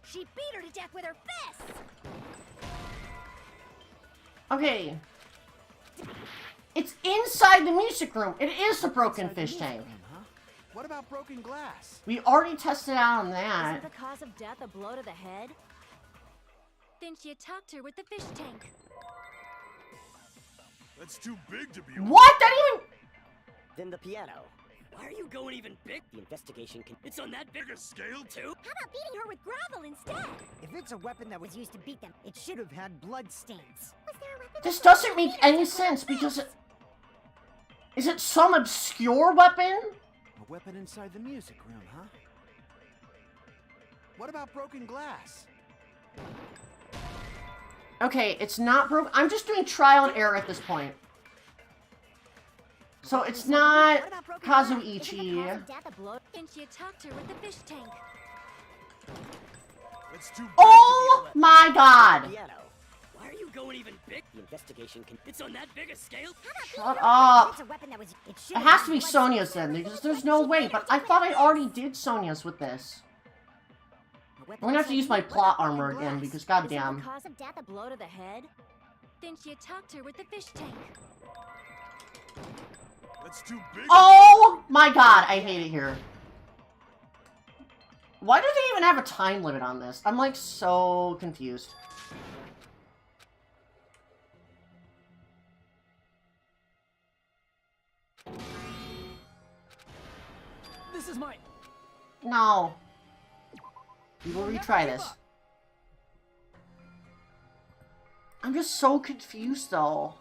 She beat her to death with her fists! Okay. It's inside the music room. It is the broken fish tank. What about broken glass? We already tested out on that. Isn't the cause of death a blow to the head? Then she attacked her with the fish tank. That's too big to be a What? That even... Then the piano. Why are you going even big? The investigation. It's on that big a scale too. How about beating her with gravel instead? If it's a weapon that was used to beat them, it should have had blood stains. Was there a weapon? This doesn't make any sense because it... Is it some obscure weapon? A weapon inside the music room, huh? What about broken glass? Okay, it's not broken. I'm just doing trial and error at this point. So it's not Kazuichi. Then she attacked her with the fish tank. That's too big Oh my god! Piano. Why are you going even big? The investigation. It's on that big a scale. Shut up! It has to be Sonya's then, because there's no way, but I thought I already did Sonya's with this. I'm gonna have to use my plot armor again, because goddamn. Isn't the cause of death a blow to the head? Then she attacked her with the fish tank. That's too big. Oh my god, I hate it here. Why do they even have a time limit on this? I'm like so confused. This is mine. No. We will retry this. I'm just so confused though.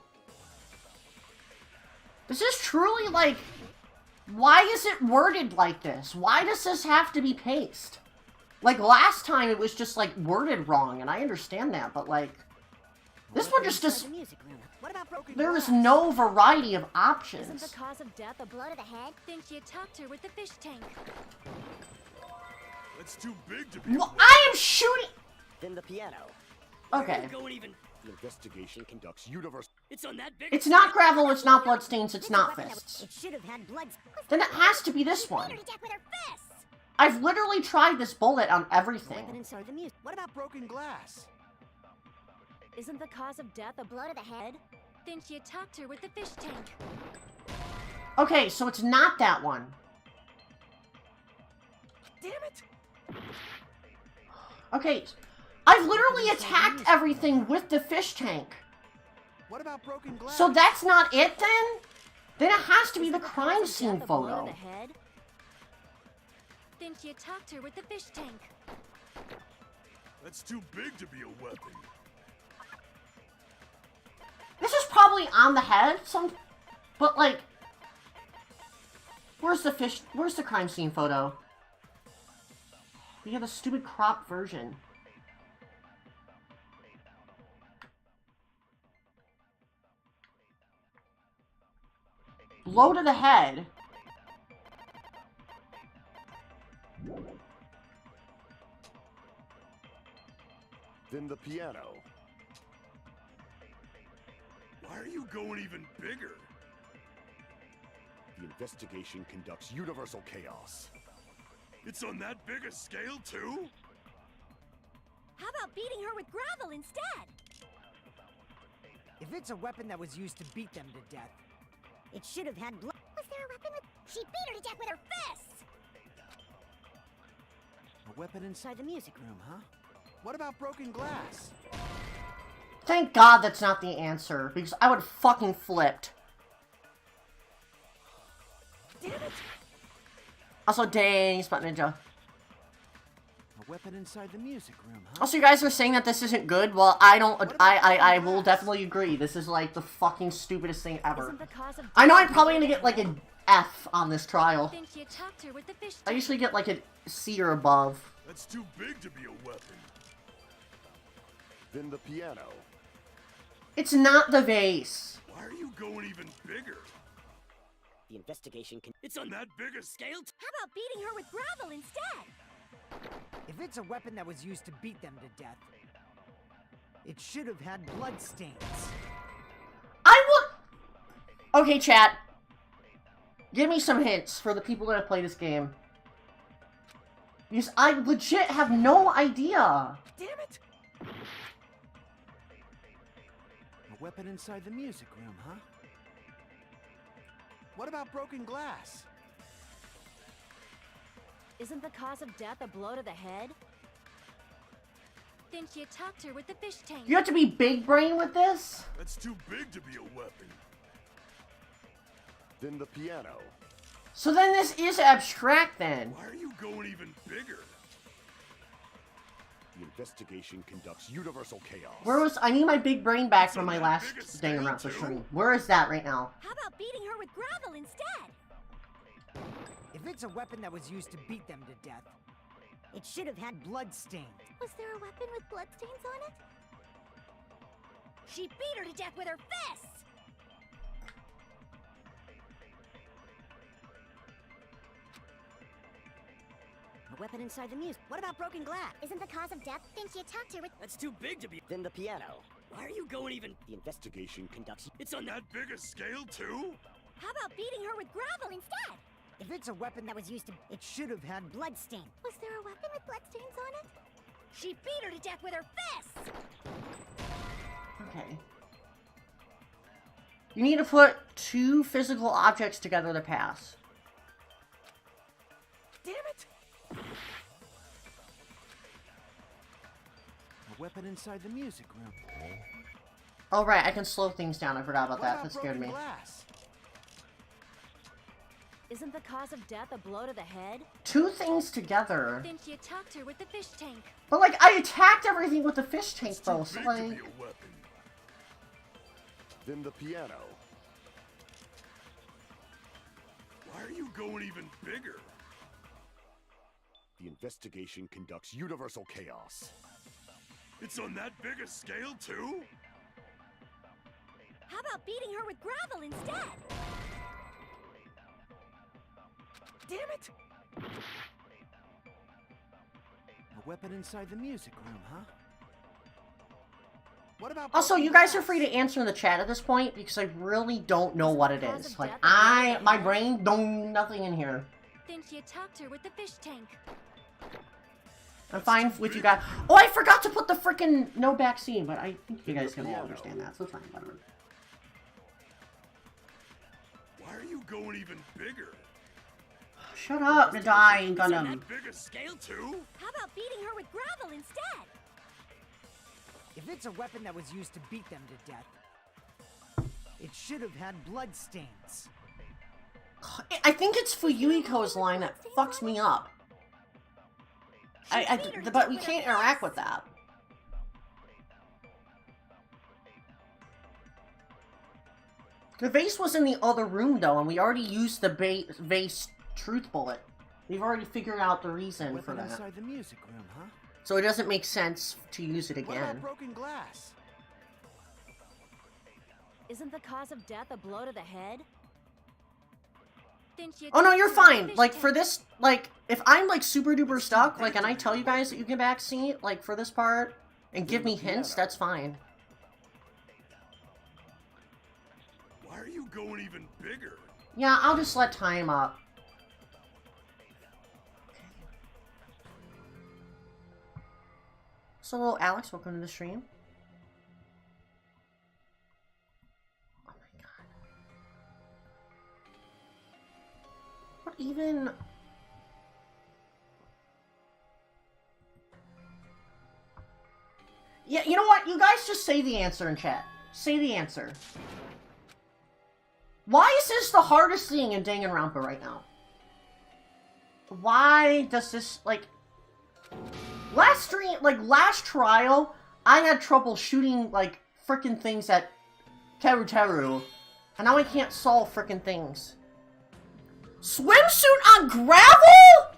This is truly like, why is it worded like this? Why does this have to be paced? Like last time it was just like worded wrong and I understand that, but like, This one just Inside the music room. What about broken there is glass? no variety of Isn't options. the cause of death a blow to the head? Then she attacked her with the fish tank. That's too big to be. Well, I am shooting. Then the piano. Okay. Going even. The investigation conducts universe. It's on that big. It's not gravel, it's not bloodstains, it's not Weapon that fists. It should have had blood. Then it has to be this She beat one. her to death with her fists. I've literally tried this bullet on Weapon everything. inside the music. What about broken glass? Isn't the cause of death a blow to the head? Then she attacked her with the fish tank. Okay, so it's not that one. Damn it! Okay, I've literally attacked everything with the fish tank. What about broken glass? So that's not it then? Then it has to be the Isn't crime cause of scene death a blow to photo. the head? Then she attacked her with the fish tank. That's too big to be a weapon. This is probably on the head, but like, where's the crime scene photo? We have a stupid crop version. Blow to the head. Then the piano. Why are you going even bigger? The investigation conducts universal chaos. It's on that big a scale too? How about beating her with gravel instead? If it's a weapon that was used to beat them to death, It should have had blood. Was there a weapon with... She beat her to death with her fists! A weapon inside Inside the music room, huh? What about broken glass? Thank God that's not the answer, because I would have fucking flipped. Damn it! Also, dang, Spot Ninja. A weapon inside the music room, huh? Also, you guys are saying that this isn't good? Well, I will definitely agree. This is like the fucking stupidest thing ever. Isn't the cause of I know death I'm probably a blow gonna to get like the an head? F on this trial. Then she attacked her with the fish I tank. usually get like a C or above. That's too big to be a weapon. Then the piano. It's not the vase. Why are you going even bigger? The investigation can. It's on that big a scale. How about beating her with gravel instead? if it's a weapon that was used to beat them to death, it should have had blood stains. Okay, chat. Give me some hints for the people that play this game. Because I legit have no idea. Damn it! A weapon inside the music room, huh? What about broken glass? Isn't the cause of death a blow to the head? Then she attacked her with the fish tank. You have to be big brain with this? That's too big to be a weapon. Then the piano. So then this is abstract then. Why are you going even bigger? The investigation conducts universal chaos. Where was I need my big brain back from my last dang around for stream. Where is that right now? How about beating her with gravel instead? If it's a weapon that was used to beat them to death, It should have had blood stains. Was there a weapon with bloodstains on it? She beat her to death with her fists! A weapon inside the music. What about broken glass? Isn't the cause of death? Then she attacked her with... That's too big to be. Then the piano. Why are you going even? The investigation conducts. It's on That big a scale too? How about beating her with gravel instead? If it's a weapon that was used to, it should have had blood. Bloodstain. Was there a weapon with bloodstains on it? She beat her to death with her fists! Okay. You need to put two physical objects together to pass. Damn it! A weapon inside the music room. Oh right, I can slow things down. I forgot about What that. about That scared broken me. glass? Isn't the cause of death a blow to the head? Two things together. Then she attacked her with the fish tank. But like, I attacked everything with the fish tank though, so Big to like... be a weapon. Then the piano. Why are you going even bigger? The investigation conducts universal chaos. It's on that big a scale too? How about beating her with gravel instead? Damn it! A weapon inside the music room, huh? What about Also, broken you guys are glass? free to answer in the chat at this point because I really don't know Isn't what the it cause is. of Like, death a my blow? brain, nothing in here. Then she attacked her with the fish tank. I'm fine with you guys. Oh, I forgot to put the freaking no backseat, but I think you guys can all understand that, so it's fine, whatever. Why are you going even bigger? Shut up, Nadai, Is that Gundam. big a scale too? How about beating her with gravel instead? If it's a weapon that was used to beat them to death, it should have had blood stains. I think it's Fuyuhiko's line that fucks me up. But we can't interact with that. The vase was in the other room, though, and we already used the vase truth bullet. We've already figured out the reason for Weapon that. inside the music room, huh? So it doesn't make sense to use it What about again. broken glass? Isn't the cause of death a blow to the head? Then she Oh no, attacked you're her with the fine. fish Like, tank. for this, like, if I'm, like, super duper stuck, like, and I tell you guys that you can backseat, like, for this part, and give me hints, that's fine. Why are you going even bigger? Yeah, I'll just let time up. So, Alex, welcome to the stream. Oh my god. What even... Yeah, you know what? You guys just say the answer in chat. Say the answer. Why is this the hardest thing in Danganronpa right now? Why does this, like... Last trial, I had trouble shooting, like, frickin' things at Teru. And now I can't solve frickin' things. Swimsuit on gravel?!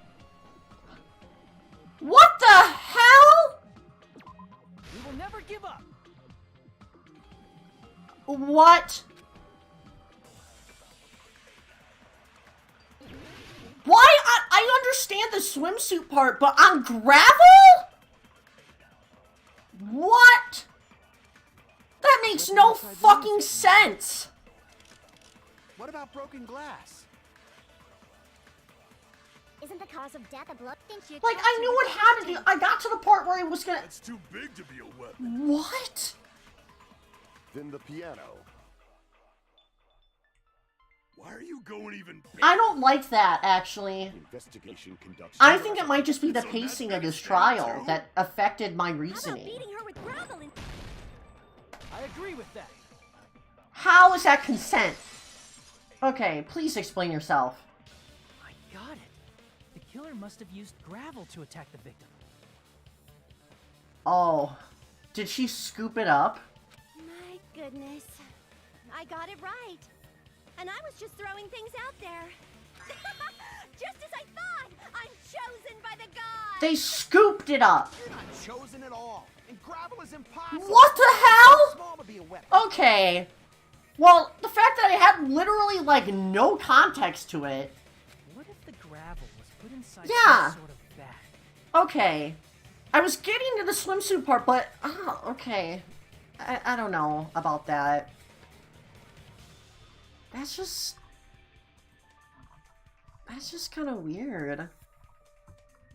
What the hell?! We will never give up. What? Why? I understand the swimsuit part, but on gravel? What? That makes no fucking sense. What about broken glass? Isn't the cause of death a blow? Then she Like, attacked I her knew with what the had to fish do. tank. I got to the part where I was gonna... That's too big to be a weapon. What? Then the piano. Why are you going even bigger? I don't like that, actually. Investigation conducts. I think it might just be the So that pacing of big this a scale, trial too? that affected my How about reasoning. beating her with gravel instead? I agree with that. How is that consent? Okay, please explain yourself. I got it. The killer must have used gravel to attack the victim. Oh. Did she scoop it up? My goodness. I got it right. And I was just throwing things out there. Just as I thought! I'm chosen by the gods! They scooped it up! You're not chosen at all, and gravel is impossible. What the hell? Small to be a weapon. Okay. Well, the fact that I had literally, like, no context to it. What if the gravel was put inside Yeah. some sort of bag? Okay. I was getting to the swimsuit part, but... Oh, okay. I don't know about that. That's just kind of weird.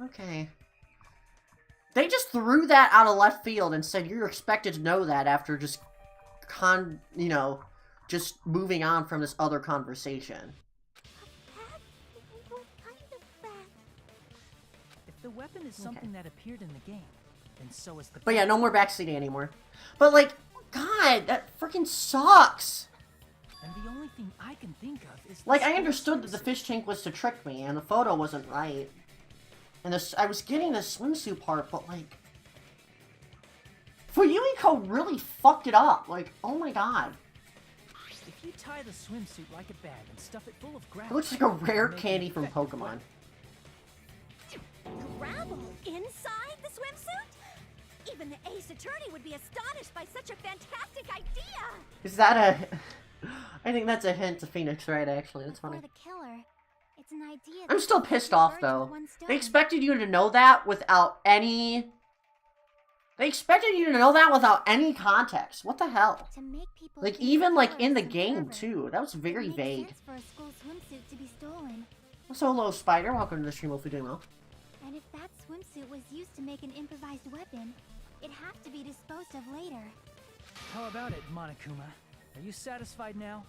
Okay. They just threw that out of left field and said you're expected to know that after just just moving on from this other conversation. What kind of bat? If the weapon is something that appeared in the game, then so is the. But yeah, no more backseat anymore. But like, God, that freaking sucks. And the only thing I can think of is. Like, I understood that the fish tank was to trick me, and the photo wasn't right. And I was getting the swimsuit part, but like... Fuyuhiko really fucked it up. Like, oh my god. If you tie the swimsuit like a bag and stuff it full of It gravel, looks like a rare make an candy from effective Pokemon. weapon. Gravel inside the swimsuit? Even the Ace Attorney would be astonished by such a fantastic idea! Is that a... I think that's a hint to Phoenix Wright, actually. That's funny. For the killer, it's an idea I'm that still kills pissed two off, birds though. with one stone. They expected you to know that without any... They expected you to know that without any context. What the hell? To make people Like, think even, the like, killer in the is some game, pervert. too. That was very It makes vague. sense for a school swimsuit to be stolen. Also, hello, Spider. Welcome to the stream. Hope you're doing well. And if that swimsuit was used to make an improvised weapon, it'd have to be disposed of later. How about it, Monokuma? Are you satisfied now?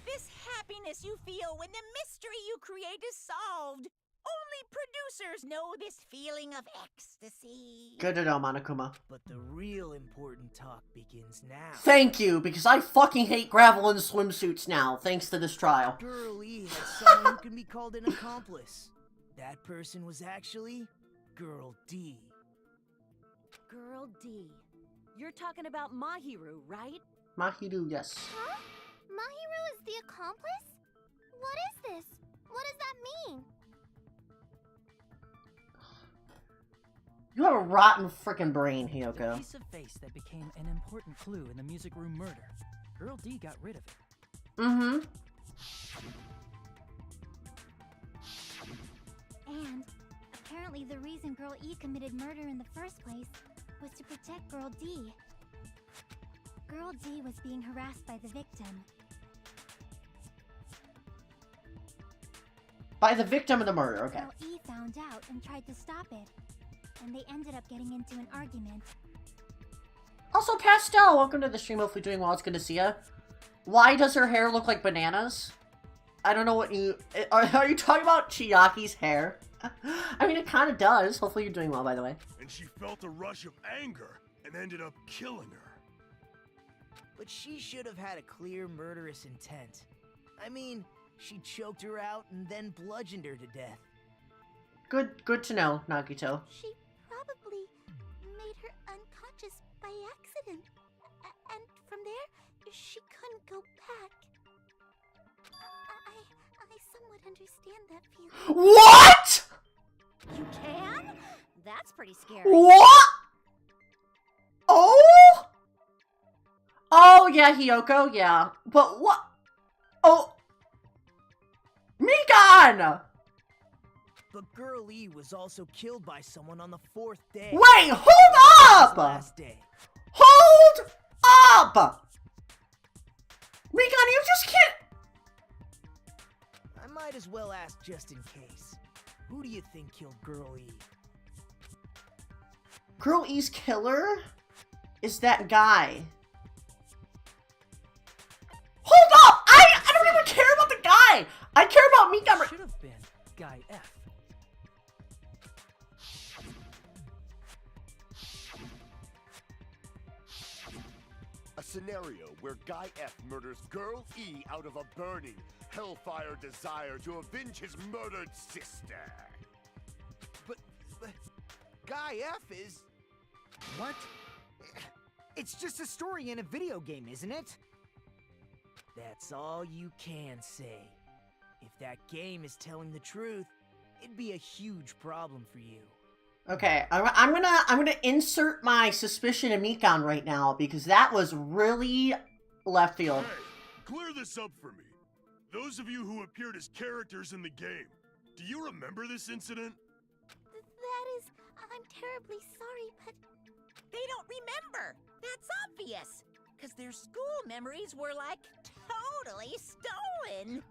This happiness you feel when the mystery you create is solved. Only producers know this feeling of ecstasy. Good to know, Monokuma. But the real important talk begins now. Thank you, because I fucking hate gravel and swimsuits now, thanks to this trial. Girl E had someone who can be called an accomplice. That person was actually Girl D. Girl D. You're talking about Mahiru, right? Mahiru, yes. Huh? Mahiru is the accomplice? What is this? What does that mean? You have a rotten frickin' brain, The Hiyoko. piece of face that became an important clue in the music room murder. Girl D got rid of it. Mm-hmm. And apparently the reason Girl E committed murder in the first place was to protect Girl D. Girl D was being harassed by the victim. By the victim of the murder, okay. Girl E found out and tried to stop it. And they ended up getting into an argument. Also, Pastel, welcome to the stream. Hopefully doing well. It's good to see ya. Why does her hair look like bananas? I don't know what you... Are you talking about Chiaki's hair? I mean, it kind of does. Hopefully you're doing well, by the way. And she felt a rush of anger and ended up killing her. But she should have had a clear murderous intent. I mean, she choked her out and then bludgeoned her to death. Good to know, Nagito. She probably made her unconscious by accident. And from there, she couldn't go back. I somewhat understand that feeling. What?! You can? That's pretty scary. What?! Oh?! Oh, yeah, Hiyoko, yeah. But what? Oh! Mikan! But Girl E was also killed by someone on the 4th day. Wait, hold up! Last day. Hold up! Mikan, you just can't... I might as well ask just in case. Who do you think killed Girl E? Girl E's killer is that guy. Hold up! I don't even care about the guy! I care about Mikan. Should have been Guy F. A scenario where Guy F murders Girl E out of a burning, hellfire desire to avenge his murdered sister. But Guy F is... What? It's just a story in a video game, isn't it? That's all you can say. If that game is telling the truth, it'd be a huge problem for you. Okay, I'm gonna insert my suspicion of Mikan right now because that was really left field. Hey, clear this up for me. Those of you who appeared as characters in the game, do you remember this incident? That is... I'm terribly sorry, but... They don't remember. That's obvious. Because their school memories were, like, totally stolen.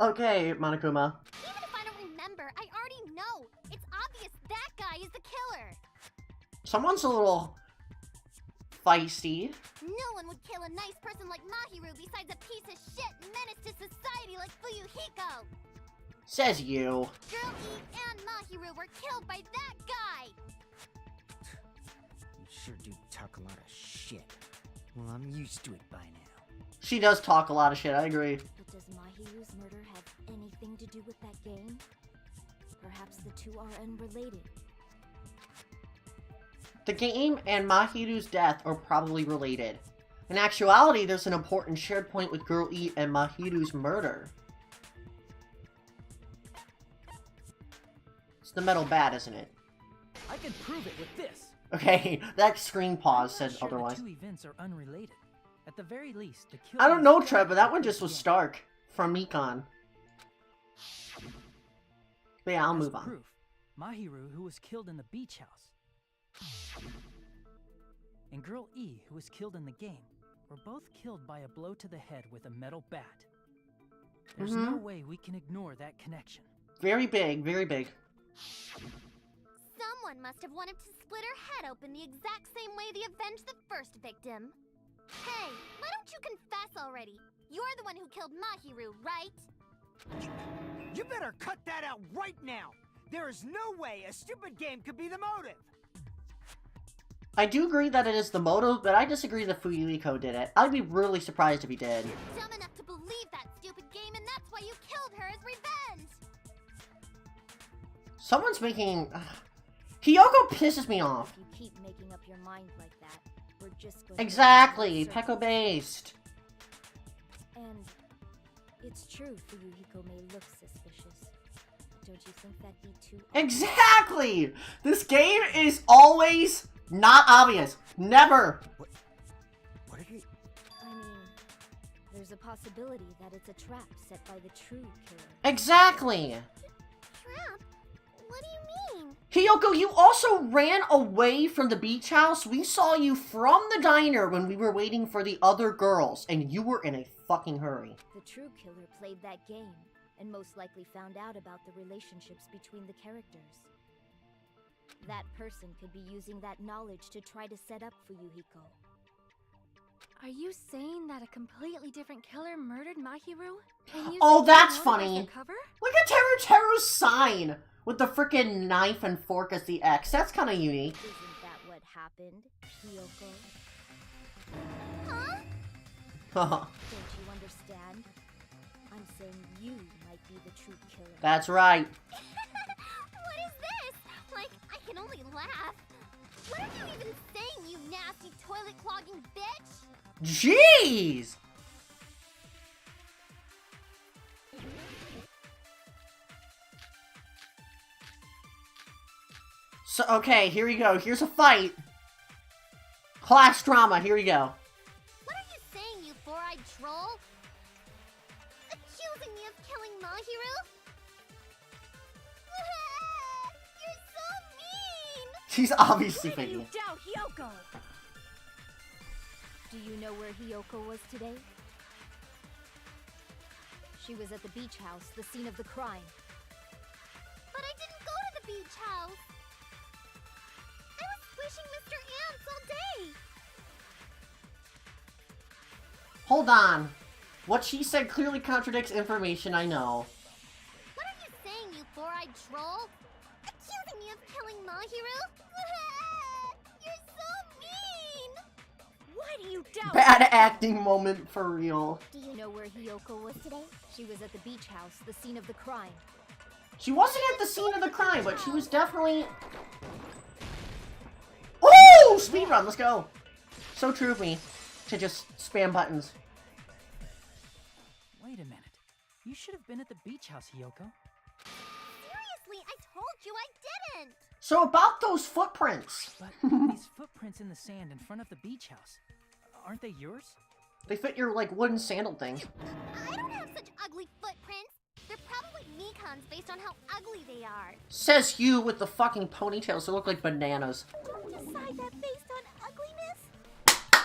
Okay, Monokuma. Even if I don't remember, I already know. It's obvious that guy is the killer. Someone's a little feisty. No one would kill a nice person like Mahiru besides a piece of shit menace to society like Fuyuhiko. Says you. Girl E and Mahiru were killed by that guy. You sure do talk a lot of shit. Well, I'm used to it by now. She does talk a lot of shit, I agree. But does Mahiru's murder have anything to do with that game? Perhaps the two are unrelated. The game and Mahiru's death are probably related. In actuality, there's an important shared point with Girl E and Mahiru's murder. It's the metal bat, isn't it? I can prove it with this. Okay, that screen pause said Sure, otherwise. the two events are unrelated. At the very least, the kill. I don't know, Trev, but that one just was Stark from Econ. But yeah, I'll move on. Proof, Mahiru, who was killed in the beach house, and Girl E, who was killed in the game, were both killed by a blow to the head with a metal bat. There's no way we can ignore that connection. Very big, very big. Someone must have wanted to split her head open the exact same way they avenged the first victim. Hey, why don't you confess already? You're the one who killed Mahiru, right? You better cut that out right now! There is no way a stupid game could be the motive! I do agree that it is the motive, but I disagree that Fuyuhiko did it. I'd be really surprised if he did. You're dumb enough to believe that stupid game, and that's why you killed her as revenge! Someone's making... Hiyoko pisses me off. If you keep making up your mind like that, we're just going Exactly, Peko based. And it's true Fuyuhiko may look suspicious. Don't you think that'd be too Exactly! This game is always not obvious. Never. What did he... I mean, there's a possibility that it's a trap set by the true killer. Exactly. Trap? What do you mean? Hiyoko, you also ran away from the beach house. We saw you from the diner when we were waiting for the other girls, and you were in a fucking hurry. The true killer played that game, and most likely found out about the relationships between the characters. That person could be using that knowledge to try to set up Fuyuhiko. Are you saying that a completely different killer murdered Mahiru? Oh, that's funny. Cover? Look at Teru's sign with the frickin' knife and fork as the X. That's kind of unique. Isn't that what happened, Hiyoko? Huh? Haha. Don't you understand? I'm saying you might be the true killer. That's right. What is this? Like, I can only laugh. What are you even saying, you nasty toilet-clogging bitch? Jeez! So, okay, here we go. Here's a fight. Class drama, here we go. What are you saying, you four-eyed troll? Accusing me of killing Mahiru? You're so mean! She's obviously Why do you faking it. doubt Hiyoko? Do you know where Hiyoko was today? She was at the beach house, the scene of the crime. But I didn't go to the beach house! I was squishing Mr. Ants all day! Hold on. What she said clearly contradicts information I know. What are you saying, you four-eyed troll? Accusing me of killing Mahiru? You're so mean! Why do you doubt? Bad acting moment for real. Do you know where Hiyoko was today? She was at the beach house, the scene of the crime. She wasn't at the scene of the crime, but she was definitely... Oh! Speedrun, let's go! So true of me to just spam buttons. Wait a minute. You should have been at the beach house, Hiyoko. Seriously, I told you I didn't! So about those footprints. But these footprints in the sand in front of the beach house, aren't they yours? They fit your, like, wooden sandal thing. I don't have such ugly footprints. They're probably Mikan's based on how ugly they are. Says you with the fucking ponytails that look like bananas. Don't decide that based on ugliness.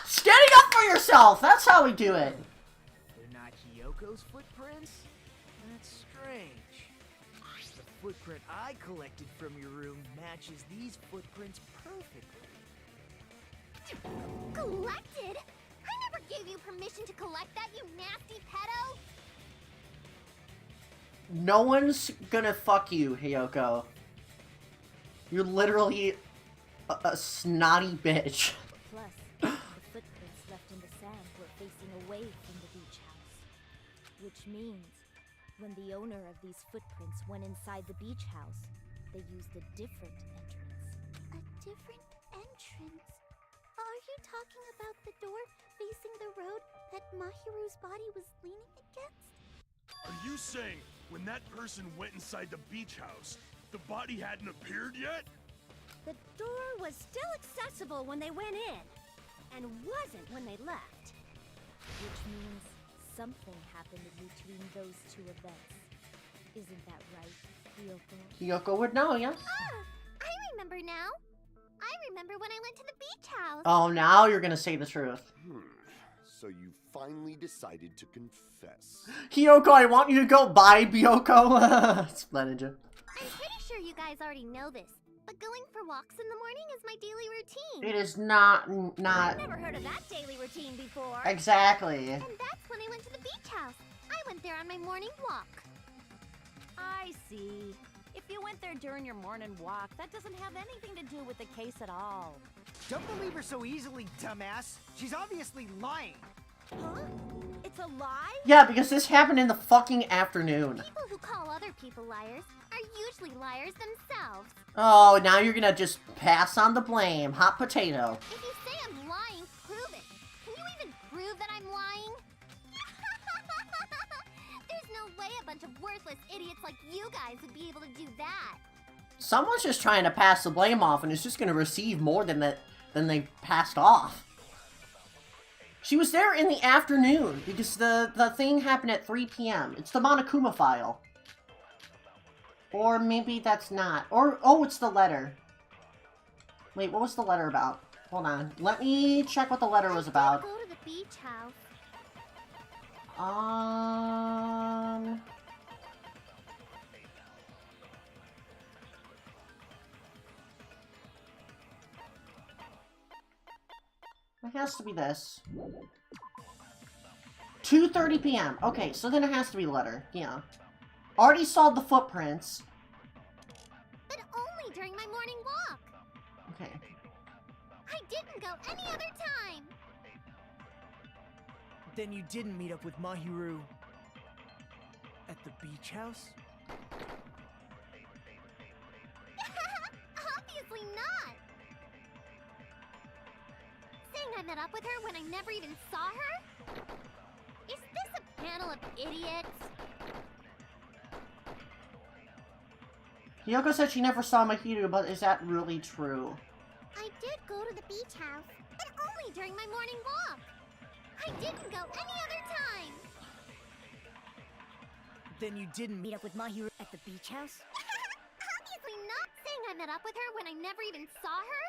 Standing up for yourself! That's how we do it. They're not Hiyoko's footprints? That's strange. The footprint I collected from your room matches these footprints perfectly. Collected? I never gave you permission to collect that, you nasty pedo! No one's gonna fuck you, Hiyoko. You're literally a snotty bitch. Plus, the footprints left in the sand were facing away from the beach house. Which means, when the owner of these footprints went inside the beach house, they used a different entrance. A different entrance? Are you talking about the door facing the road that Mahiru's body was leaning against? Are you saying when that person went inside the beach house, the body hadn't appeared yet? The door was still accessible when they went in, and wasn't when they left. Which means something happened in between those two events. Isn't that right, Fuyuhiko? Hiyoko would know, yes? Ah, I remember now. I remember when I went to the beach house. Oh, now you're gonna say the truth. So you finally decided to confess. Hiyoko, I want you to go. Bye, Byoko. Splendid. I'm pretty sure you guys already know this, but going for walks in the morning is my daily routine. It is not. I've never heard of that daily routine before. Exactly. And that's when I went to the beach house. I went there on my morning walk. I see. If you went there during your morning walk, that doesn't have anything to do with the case at all. Don't believe her so easily, dumbass. She's obviously lying. Huh? It's a lie? Yeah, because this happened in the fucking afternoon. People who call other people liars are usually liars themselves. Oh, now you're gonna just pass on the blame. Hot potato. If you say I'm lying, prove it. Can you even prove that I'm lying? There's no way a bunch of worthless idiots like you guys would be able to do that. Someone's just trying to pass the blame off and is just gonna receive more than they passed off. She was there in the afternoon because the thing happened at 3 p.m. It's the Monokuma file. Or maybe that's not. Or, oh, it's the letter. Wait, what was the letter about? Hold on. Let me check what the letter was about. Go to the beach house. It has to be this. 2:30 p.m. Okay, so then it has to be the letter. Yeah. Already saw the footprints. But only during my morning walk. Okay. I didn't go any other time. Then you didn't meet up with Mahiru at the beach house? Obviously not. Saying I met up with her when I never even saw her? Is this a panel of idiots? Hiyoko said she never saw Mahiru, but is that really true? I did go to the beach house, but only during my morning walk. I didn't go any other time. Then you didn't meet up with Mahiru at the beach house? Obviously not. Saying I met up with her when I never even saw her?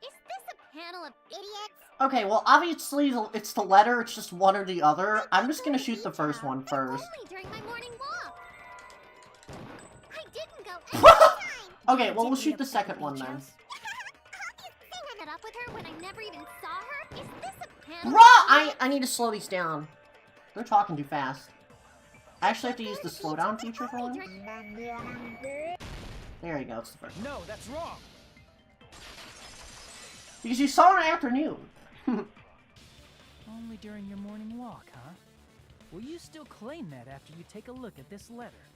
Is this a panel of idiots? Okay, well, obviously it's the letter, it's just one or the other. I'm just gonna shoot the first one first. Only during my morning walk. I didn't go any other time. Okay, well, we'll shoot the second one then. Saying I met up with her when I never even saw her? Is this a panel? Bruh! I need to slow these down. They're talking too fast. I actually have to use the slowdown feature for once. There you go, it's the first one. No, that's wrong. Because you saw her in the afternoon. Only during your morning walk, huh? Will you still claim that after you take a look at this letter?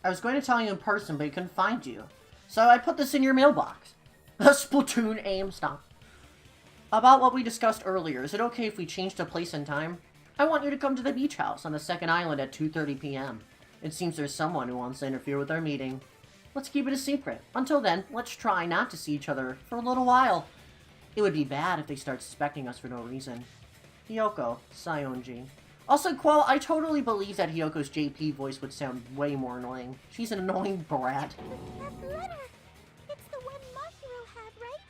I was going to tell you in person, but I couldn't find you. So I put this in your mailbox. A Splatoon aim stop. About what we discussed earlier, is it okay if we change the place and time? I want you to come to the beach house on the second island at 2:30 p.m. It seems there's someone who wants to interfere with our meeting. Let's keep it a secret. Until then, let's try not to see each other for a little while. It would be bad if they start suspecting us for no reason. Hiyoko, Sayonji. Also, Quell, I totally believe that Hiyoko's JP voice would sound way more annoying. She's an annoying brat. That letter. It's the one Mahiru had, right?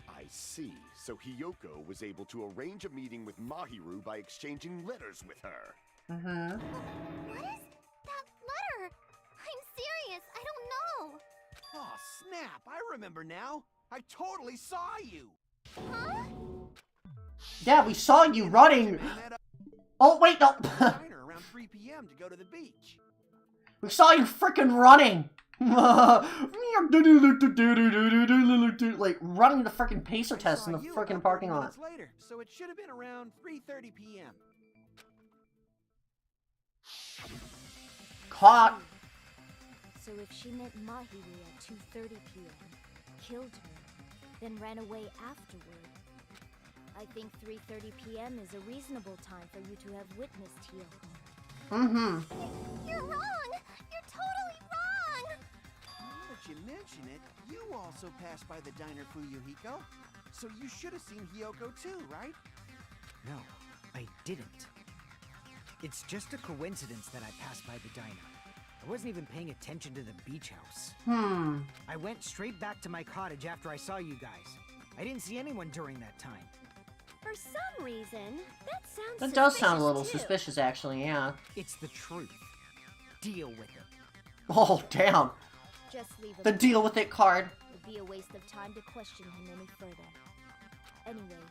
I see. So Hiyoko was able to arrange a meeting with Mahiru by exchanging letters with her. Mm-hmm. What is that letter? I'm serious. I don't know. Oh, snap. I remember now. I totally saw you. Huh? Yeah, we saw you running. Oh, wait, no. Around 3 p.m. to go to the beach. We saw you freaking running. Like, running the freaking pacer test in the freaking parking lot. Later, so it should have been around 3:30 p.m. Caught. So if she met Mahiru at 2:30 p.m., killed her, then ran away afterward, I think 3:30 p.m. is a reasonable time for you to have witnessed Hiyoko. Mm-hmm. You're wrong! You're totally wrong! But you mentioned also passed by the diner Fuyuhiko, so you should have seen Hiyoko too, right? No, I didn't. It's just a coincidence that I passed by the diner. I wasn't even paying attention to the beach house. I went straight back to my cottage after I saw you guys. I didn't see anyone during that time. For some reason, that sounds That does sound a suspicious, little too. suspicious, actually, yeah. It's the truth. Deal with it. Oh, damn. Just leave him. The deal with it card. It would be a waste of time to question him any further. Anyway,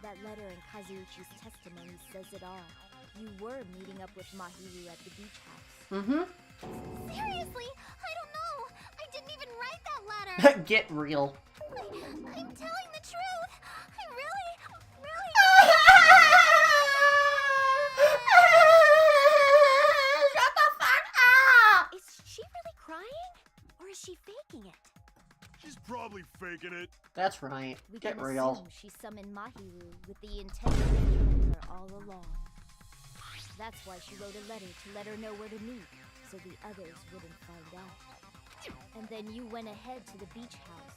that letter in Kazuichi's testimony says it all. You were meeting up with Mahiru at the beach house. Mm-hmm. Seriously, I don't know. I didn't even write that letter. Get real. I'm telling the truth. I really Shut the fuck up! Is she really crying? Or is she faking it? She's probably faking it. That's right. We Get can real. assume she summoned Mahiru with the intent of killing her all along. That's why she wrote a letter to let her know where to meet, so the others wouldn't find out. And then you went ahead to the beach house,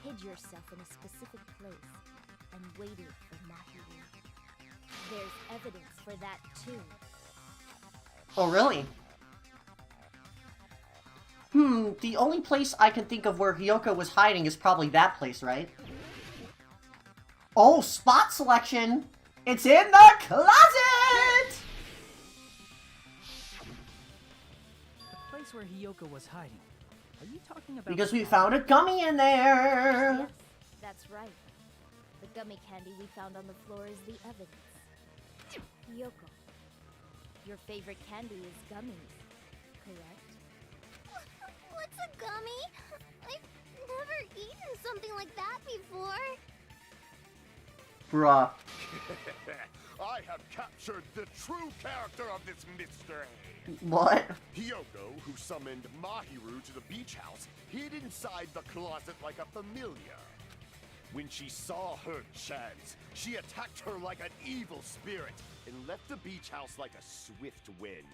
hid yourself in a specific place, and waited for Mahiru. There's evidence for that too. Oh, really? The only place I can think of where Hiyoko was hiding is probably that place, right? Oh, spot selection! It's in the closet! The place where Hiyoko was hiding. Are you talking about... Because we found a gummy in there! Yes, that's right. The gummy candy we found on the floor is the evidence. Hiyoko, your favorite candy is gummies, correct? What's a gummy? I've never eaten something like that before. Bruh. I have captured the true character of this mystery. What? Hiyoko, who summoned Mahiru to the beach house, hid inside the closet like a familiar. When she saw her chance, she attacked her like an evil spirit and left the beach house like a swift wind.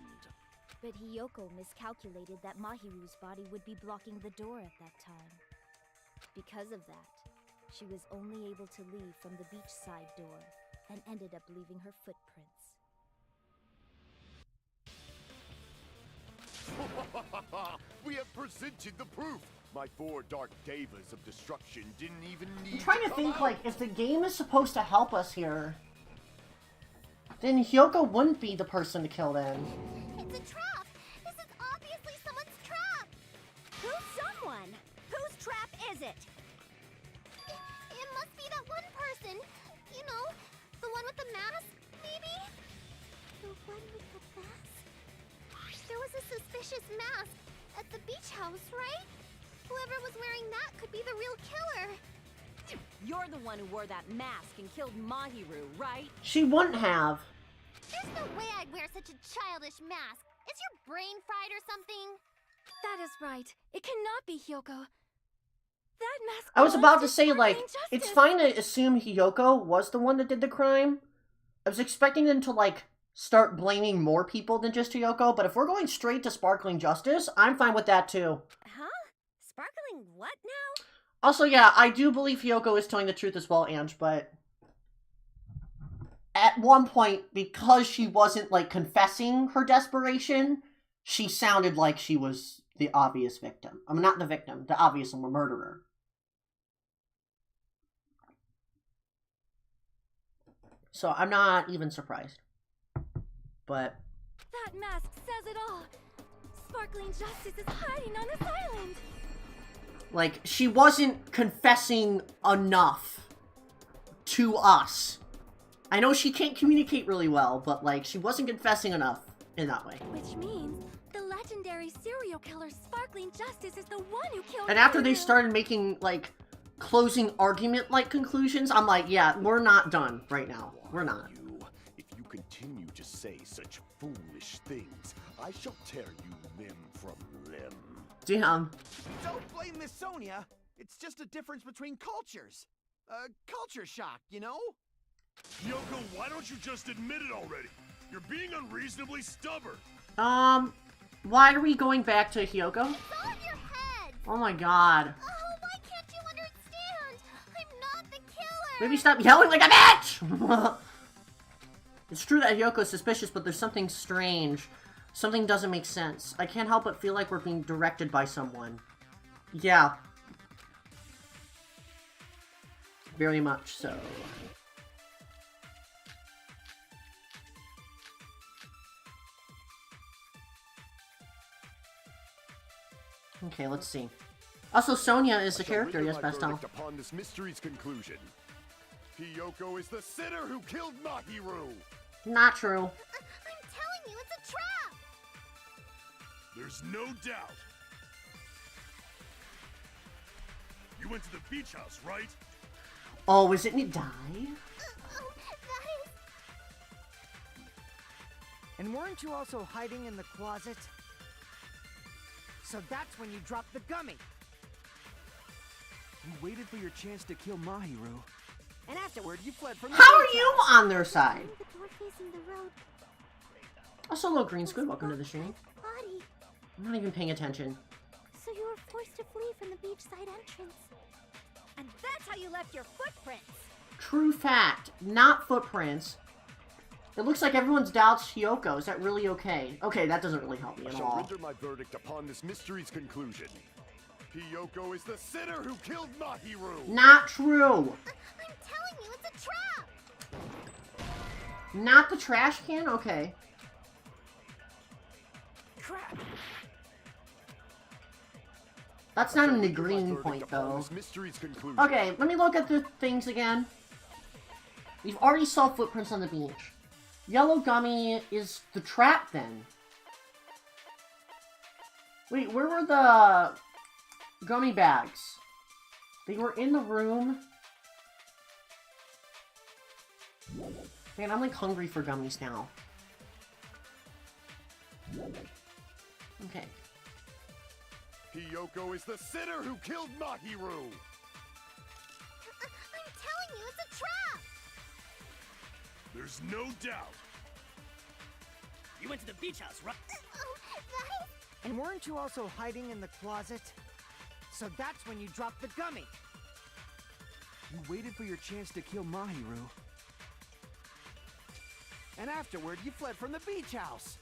But Hiyoko miscalculated that Mahiru's body would be blocking the door at that time. Because of that, she was only able to leave from the beachside door and ended up leaving her footprints. We have presented the proof. My 4 dark devas of destruction didn't even need I'm trying to come think, out. like, if the game is supposed to help us here, then Hiyoko wouldn't be the person to kill then. It's a trap. This is obviously someone's trap. Who's someone? Whose trap is it? It must be that one person. You know, the one with the mask, maybe? The one with the mask? There was a suspicious mask at the beach house, right? Whoever was wearing that could be the real killer. You're the one who wore that mask and killed Mahiru, right? She wouldn't have. There's no way I'd wear such a childish mask. Is your brain fried or something? That is right. It cannot be Hiyoko. That mask. I was belongs about to to say, like, Sparkling it's Justice. fine to assume Hiyoko was the one that did the crime. I was expecting them to, like, start blaming more people than just Hiyoko, but if we're going straight to Sparkling Justice, I'm fine with that too. Huh? Sparkling what now? Also, yeah, I do believe Hiyoko is telling the truth as well, Ange, but at one point, because she wasn't, like, confessing her desperation, she sounded like she was the obvious victim. I mean, not the victim, the obvious murderer. So I'm not even surprised. But That mask says it all. Sparkling Justice is hiding on this island. like, she wasn't confessing enough to us. I know she can't communicate really well, but, like, she wasn't confessing enough in that way. Which means the legendary serial killer Sparkling Justice is the one who killed And after they Mahiru. started making, like, closing argument-like conclusions, I'm like, yeah, we're not done right now. We're not. If you continue to say such foolish things, I shall tear you limb from limb. Damn. Don't blame Miss Sonia. It's just a difference between cultures. Culture shock, you know? Yoko, why don't you just admit it already? You're being unreasonably stubborn. Why are we going back to Hiyoko? It's all in your head. Oh my god. Oh, why can't you Maybe stop yelling like a bitch! It's true that Hyoko's suspicious, but there's something strange. Something doesn't make sense. I can't help but feel like we're being directed by someone. Yeah. Very much so. Okay, let's see. Also, Sonia is the character, yes, Pastel. Upon this mystery's conclusion, Fuyuhiko is the sinner who killed Mahiru. Not true. I'm telling you, it's a trap! There's no doubt. You went to the beach house, right? Oh, is it Nidai? Oh, that is... And weren't you also hiding in the closet? So that's when you dropped the gummy. You waited for your chance to kill Mahiru. And afterward, you fled from the How are you on their side? The door facing the road. Also, hello, Green Squid. Welcome to the stream. Body. I'm not even paying attention. So you were forced to flee from the beachside entrance. And that's how you left your footprints. True fact. Not footprints. It looks like everyone's doubts Hyoka. Is that really okay? Okay, that doesn't really help me I at shall all. render my verdict upon this mystery's conclusion. Fuyuhiko is the sinner who killed Mahiru. Not true. I'm telling you, it's a trap! Not the trash can? Okay. Crap! That's not an agreeing point, though. This mystery's conclusion. Okay, let me look at the things again. We've already saw footprints on the beach. Yellow gummy is the trap, then. Wait, where were the gummy bags? They were in the room. Man, I'm like hungry for gummies now. Okay. Fuyuhiko is the sinner who killed Mahiru. I'm telling you, it's a trap! There's no doubt. You went to the beach house, right? Oh, that is... And weren't you also hiding in the closet? So that's when you dropped the gummy. You waited for your chance to kill Mahiru. And afterward, you fled from the beach house.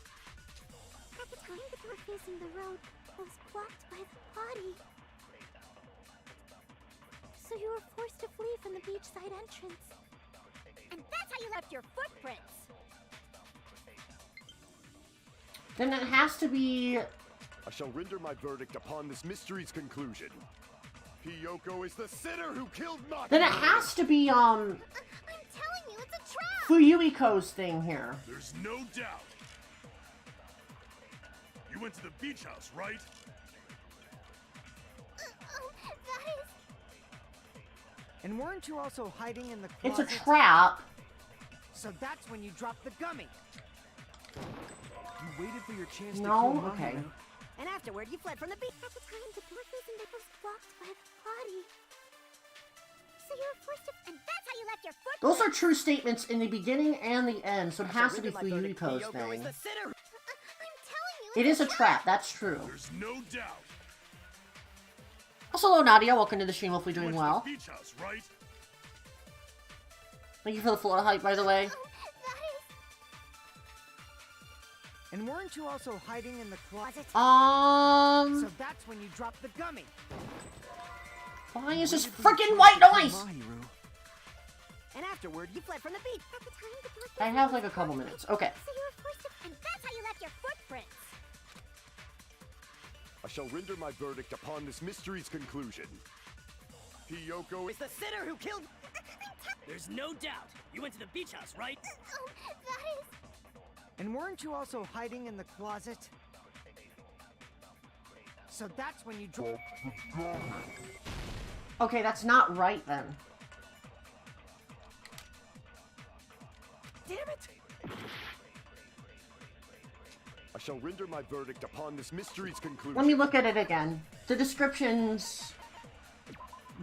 At the time the door facing the road was blocked by the body. So you were forced to flee from the beachside entrance. And that's how you left your footprints. Then it has to be... I shall render my verdict upon this mystery's conclusion. Fuyuhiko is the sinner who killed Mahiru. Then it has to be, I'm telling you, it's a trap! Fuyuhiko's thing here. There's no doubt. You went to the beach house, right? Oh, that is... And weren't you also hiding in the It's closet? a trap. So that's when you dropped the gummy. You waited for your chance to No? kill Mahiru. Okay. And afterward, you fled from the beach. At the time the door facing the was blocked by the body. So you were forced to... And that's how you left your footprints. Those are true statements in the beginning and the end, so it has to be Fuyuhiko's Fuyuhiko thing. is the sinner. I'm telling you, It is a trap, that's true. There's no doubt. Also, hello Nadia, welcome to the stream, hopefully doing You well. went to the beach house, right? Thank you for the floor hype, by the way. that is... And weren't you also hiding in the closet? So that's when you dropped the gummy. Why is this freaking white noise? Mahiru. And afterward, you fled from the beach. At the time the door I have like a couple minutes. Okay. So you were forced to... And that's how you left your footprints. I shall render my verdict upon this mystery's conclusion. Fuyuhiko Is the sinner who killed... There's no doubt. You went to the beach house, right? Oh, that is... And weren't you also hiding in the closet? So that's when you dropped... Okay, that's not right then. Damn it! I shall render my verdict upon this mystery's conclusion. Let me look at it again. The descriptions...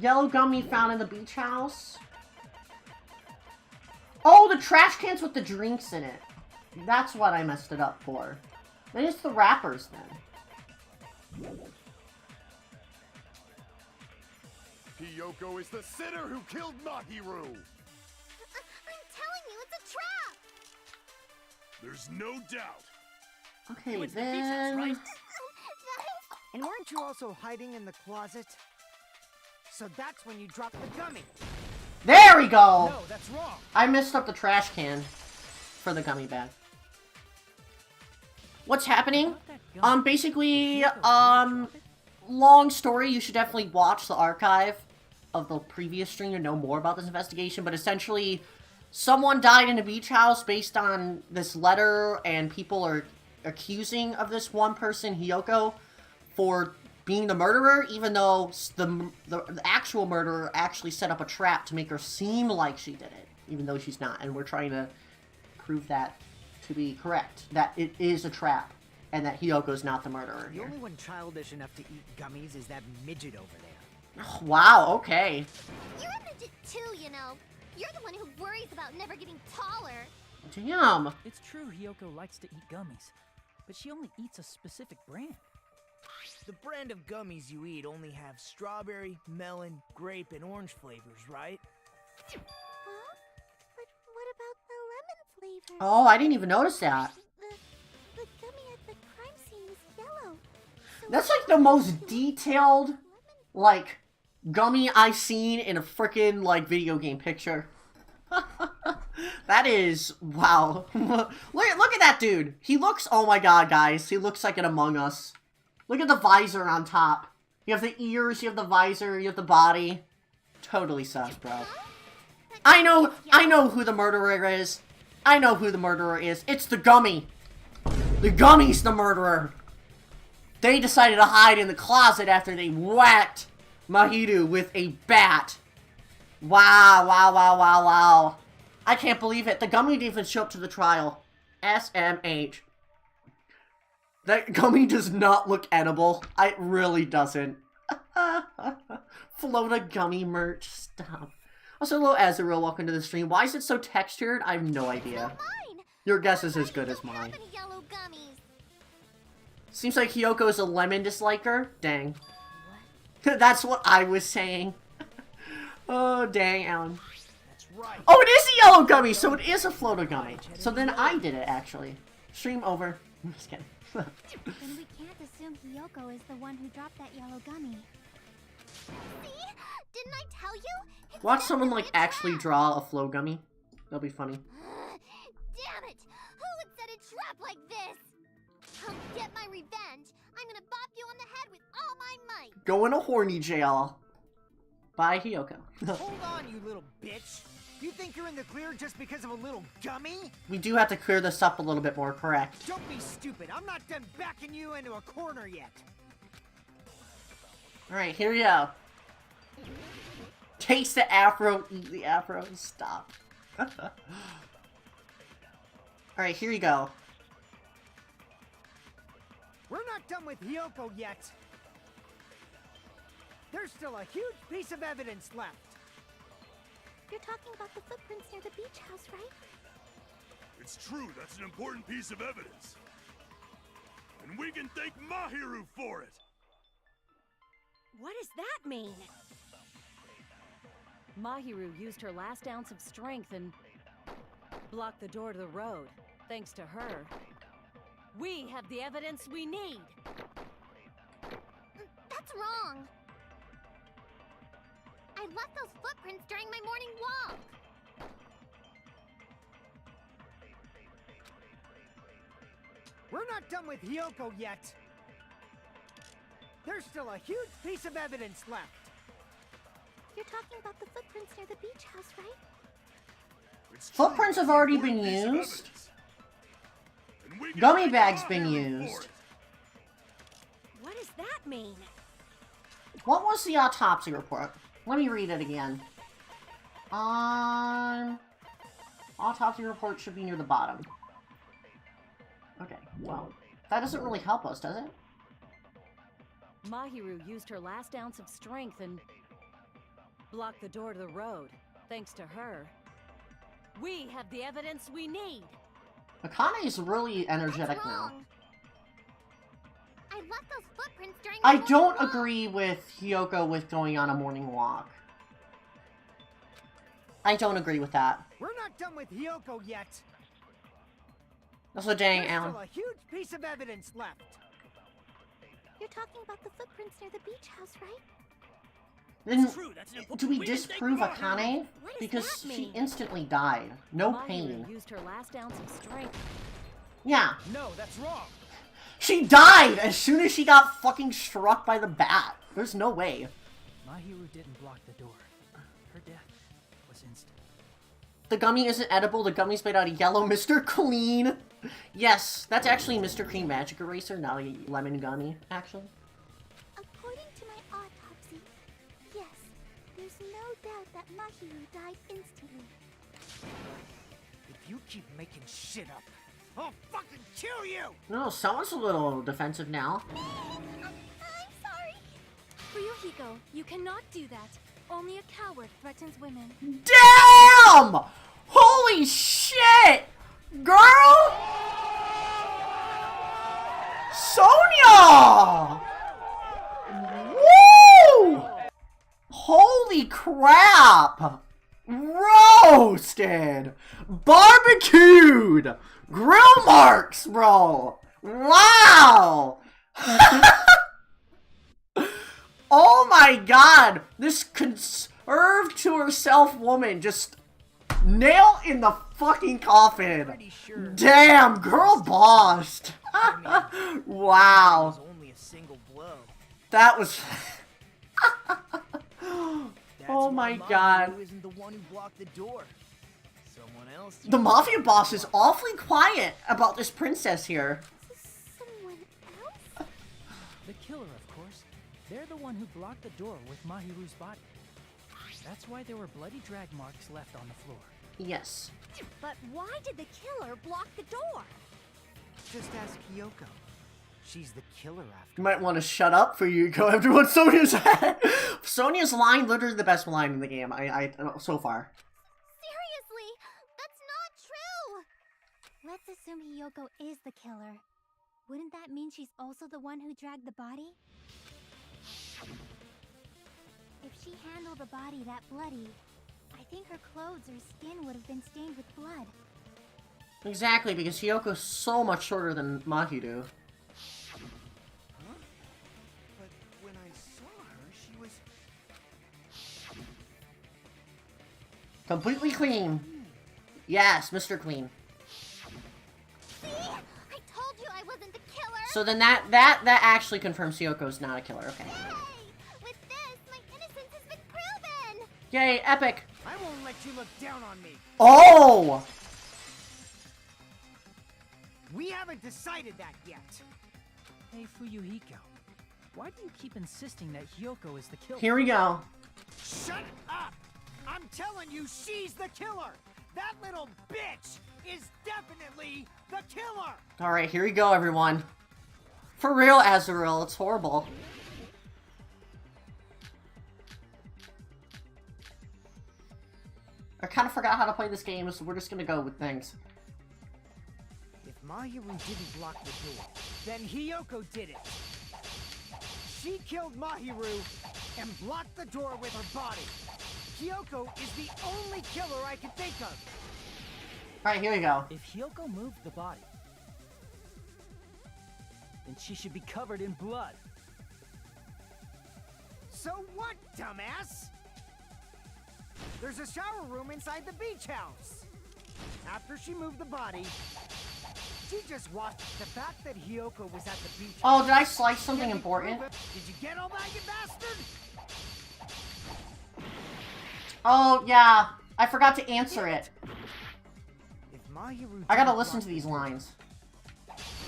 Yellow gummy found in the beach house. Oh, the trash cans with the drinks in it. That's what I messed it up for. Maybe it's the wrappers then. Hiyoko is the sinner who killed Mahiru! I'm telling you, it's a trap! There's no doubt. Okay, then... And weren't you also hiding in the closet? So that's when you dropped the gummy. There we go! No, that's wrong. I messed up the trash can for the gummy bag. What's happening? Basically, long story, you should definitely watch the archive of the previous stream to know more about this investigation, but essentially, someone died in a beach house based on this letter, and people are accusing of this one person, Hiyoko, for being the murderer, even though the actual murderer actually set up a trap to make her seem like she did it, even though she's not, and we're trying to prove that to be correct, that it is a trap, and that Hiyoko's not the murderer The here. only one childish enough to eat gummies is that midget over there. Oh, wow, okay. You're a midget too, you know. You're the one who worries about never getting taller. Damn. It's true Hiyoko likes to eat gummies, but she only eats a specific brand. The brand of gummies you eat only have strawberry, melon, grape, and orange flavors, right? Huh? But what about the lemon flavor? Oh, I didn't even notice that. The gummy at the crime scene is yellow. So That's like the most detailed, like, gummy I've seen in a frickin', like, video game picture. That is, wow. look at that dude. He looks, oh my god, guys. He looks like an Among Us. Look at the visor on top. You have the ears, you have the visor, you have the body. Totally sus, bro. I know who the murderer is. I know who the murderer is. It's the gummy. The gummy's the murderer. They decided to hide in the closet after they whacked Mahiru with a bat. Wow, wow, wow, wow, wow. I can't believe it. The gummy didn't even show up to the trial. SMH. That gummy does not look edible. It really doesn't. Float a gummy merch. Stop. Also, hello, Azaril. Welcome to the stream. Why is it so textured? I have no idea. Your guess is as good as mine. yellow gummies. Seems like Hiyoko's a lemon disliker. Dang. That's what I was saying. Oh, dang, Alan. That's right. Oh, it is a yellow gummy, so it is a floater gummy. So then I did it, actually. Stream over. I'm just kidding. Then we can't assume Hiyoko is the one who dropped that yellow gummy. See? Didn't I tell you? It's Watch someone, definitely like, a actually trap. draw a flow gummy. That'll be funny. Damn it! Who would set a trap like this? I'll get my revenge. I'm gonna bop you on the head with all my might. Go in a horny jail. Bye, Hiyoko. Hold on, you little bitch. You think you're in the clear just because of a little gummy? We do have to clear this up a little bit more, correct? Don't be stupid. I'm not done backing you into a corner yet. Alright, here we go. Taste the afro, eat the afro, stop. Alright, here you go. We're not done with Hiyoko yet. There's still a huge piece of evidence left. You're talking about the footprints near the beach house, right? It's true, that's an important piece of evidence. And we can thank Mahiru for it! What does that mean? Mahiru used her last ounce of strength and blocked the door to the road. Thanks to her, we have the evidence we need. That's wrong. I left those footprints during my morning walk. We're not done with Hiyoko yet. There's still a huge piece of evidence left. You're talking about the footprints near the beach house, right? It's true, Footprints have that's an already important been piece of used. evidence. And we can Gummy thank bag's been Mahiru used. for it. What does that mean? What was the autopsy report? Let me read it again. Autopsy report should be near the bottom. Okay, well, that doesn't really help us, does it? Mahiru used her last ounce of strength and blocked the door to the road. Thanks to her, we have the evidence we need. Akane is really energetic That's now. wrong. I left those footprints during I don't agree with Hiyoko with going on a morning walk. I don't agree with that. We're not done with Hiyoko yet. Also, dang, There's Alan. still a huge piece of evidence left. You're talking about the footprints near the beach house, right? Then, True, that's an important do we witness. disprove Thank you. Akane? What does Because that she mean? instantly died. No Mahiru pain. used her last ounce of strength. Yeah. No, that's wrong. She died as soon as she got fucking struck by the bat. There's no way. Mahiru didn't block the door. Her death was instant. The gummy isn't edible. The gummy's made out of yellow Mr. Clean. Yes, that's actually Mr. Clean Magic Eraser, not a lemon gummy, actually. According to my autopsy, yes, there's no doubt that Mahiru died instantly. If you keep making shit up, I'll fucking kill you! No, someone's a little defensive now. I'm sorry. Fuyuhiko, you cannot do that. Only a coward threatens women. Damn! Holy shit! Girl! Sonia! Woo! Holy crap! Roasted! Barbecued! Grill marks, bro! Wow! Oh my god! This conserved to herself woman just nail in the fucking coffin. Sure. Damn, girl bossed. Wow. It was only a single blow. That was That's oh why my Mahiru god. isn't the one who blocked the door. Someone else. The mafia boss is awfully quiet about this princess here. Someone else? The killer, of course. They're the one who blocked the door with Mahiru's body. That's why there were bloody drag marks left on the floor. Yes. But why did the killer block the door? Just ask Hiyoko. She's the killer after. You might want to shut up for you go after what Sonia's had. Sonia's line, literally the best line in the game. I so far. Seriously, that's not true. Let's assume Hiyoko is the killer. Wouldn't that mean she's also the one who dragged the body? If she handled the body that bloody, I think her clothes or skin would have been stained with blood. Exactly, because Hiyoko's so much shorter than Mahiru. Huh? But when I saw her, she was... Completely clean. Yes, Mr. Clean. See? I told you I wasn't the killer! So then that actually confirms Hiyoko's not a killer, okay. Yay! With this, my innocence has been proven! Yay, epic! I won't let you look down on me. Oh! We haven't decided that yet. Hey, Fuyuhiko. Why do you keep insisting that Hiyoko is the killer? Here we go. Shut up! I'm telling you, she's the killer! That little bitch is definitely the killer! Alright, here we go, everyone. For real, Azrael, it's horrible. I kind of forgot how to play this game, so we're just gonna go with things. If Mahiru didn't block the door, then Hiyoko did it. She killed Mahiru and blocked the door with her body. Hiyoko is the only killer I can think of. Alright, here we go. If Hiyoko moved the body, then she should be covered in blood. So what, dumbass? There's a shower room inside the beach house. After she moved the body, she just washed the fact that Hiyoko was at the beach. Oh, did I slice something important? Did you get all that, you bastard? Oh, yeah. I forgot to answer it. If Mahiru I gotta didn't listen block to these the door, lines.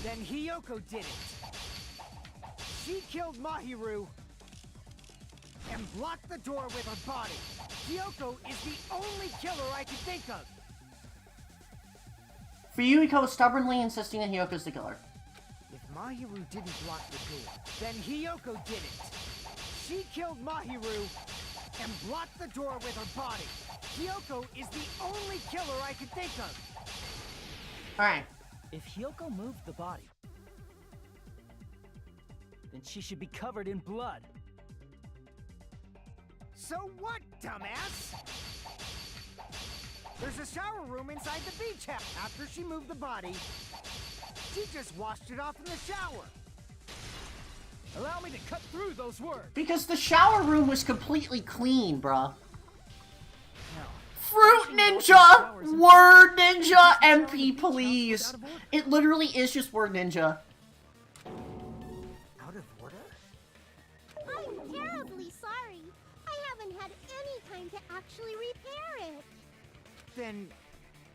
Then Hiyoko did it. She killed Mahiru and blocked the door with her body. Hiyoko is the only killer I can think of. Fuyuhiko is stubbornly insisting that Hiyoko's the killer. If Mahiru didn't block the door, then Hiyoko did it. She killed Mahiru and blocked the door with her body. Hiyoko is the only killer I can think of. Alright. If Hiyoko moved the body, then she should be covered in blood. So what, dumbass? There's a shower room inside the beach house. After she moved the body, she just washed it off in the shower. Allow me to cut through those words. Because the shower room was completely clean, bruh. Fruit Ninja! Word Ninja! MP, please. It literally is just Word Ninja. Out of order? I'm terribly sorry. I haven't had any time to actually repair it. Then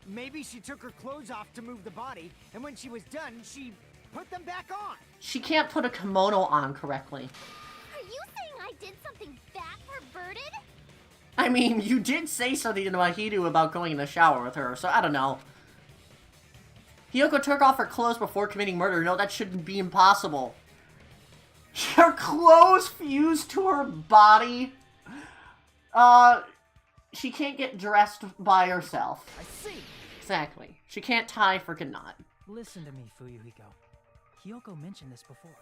maybe she took her clothes off to move the body, and when she was done, she put them back on. She can't put a kimono on correctly. Are you saying I did something that perverted? I mean, you did say something to Mahiru about going in the shower with her, so I don't know. Hiyoko took off her clothes before committing murder. No, that shouldn't be impossible. Her clothes fused to her body. She can't get dressed by herself. I see. Exactly. She can't tie a freaking knot. Listen to me, Fuyuhiko. Hiyoko mentioned this before.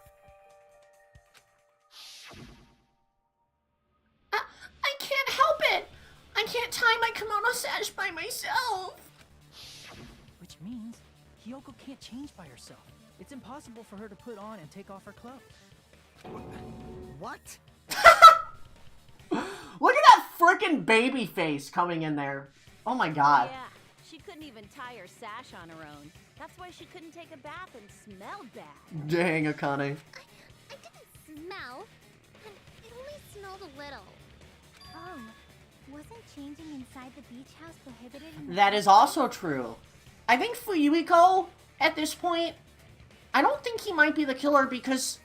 I can't help it! I can't tie my kimono sash by myself! Which means Hiyoko can't change by herself. It's impossible for her to put on and take off her clothes. What? Look at that frickin' baby face coming in there. Oh my god. Yeah, she couldn't even tie her sash on her own. That's why she couldn't take a bath and smelled bad. Dang, Akane. I didn't smell. It only smelled a little. Oh, wasn't changing inside the beach house prohibited? In That is also true. I think Fuyuhiko, at this point, I don't think he might be the killer because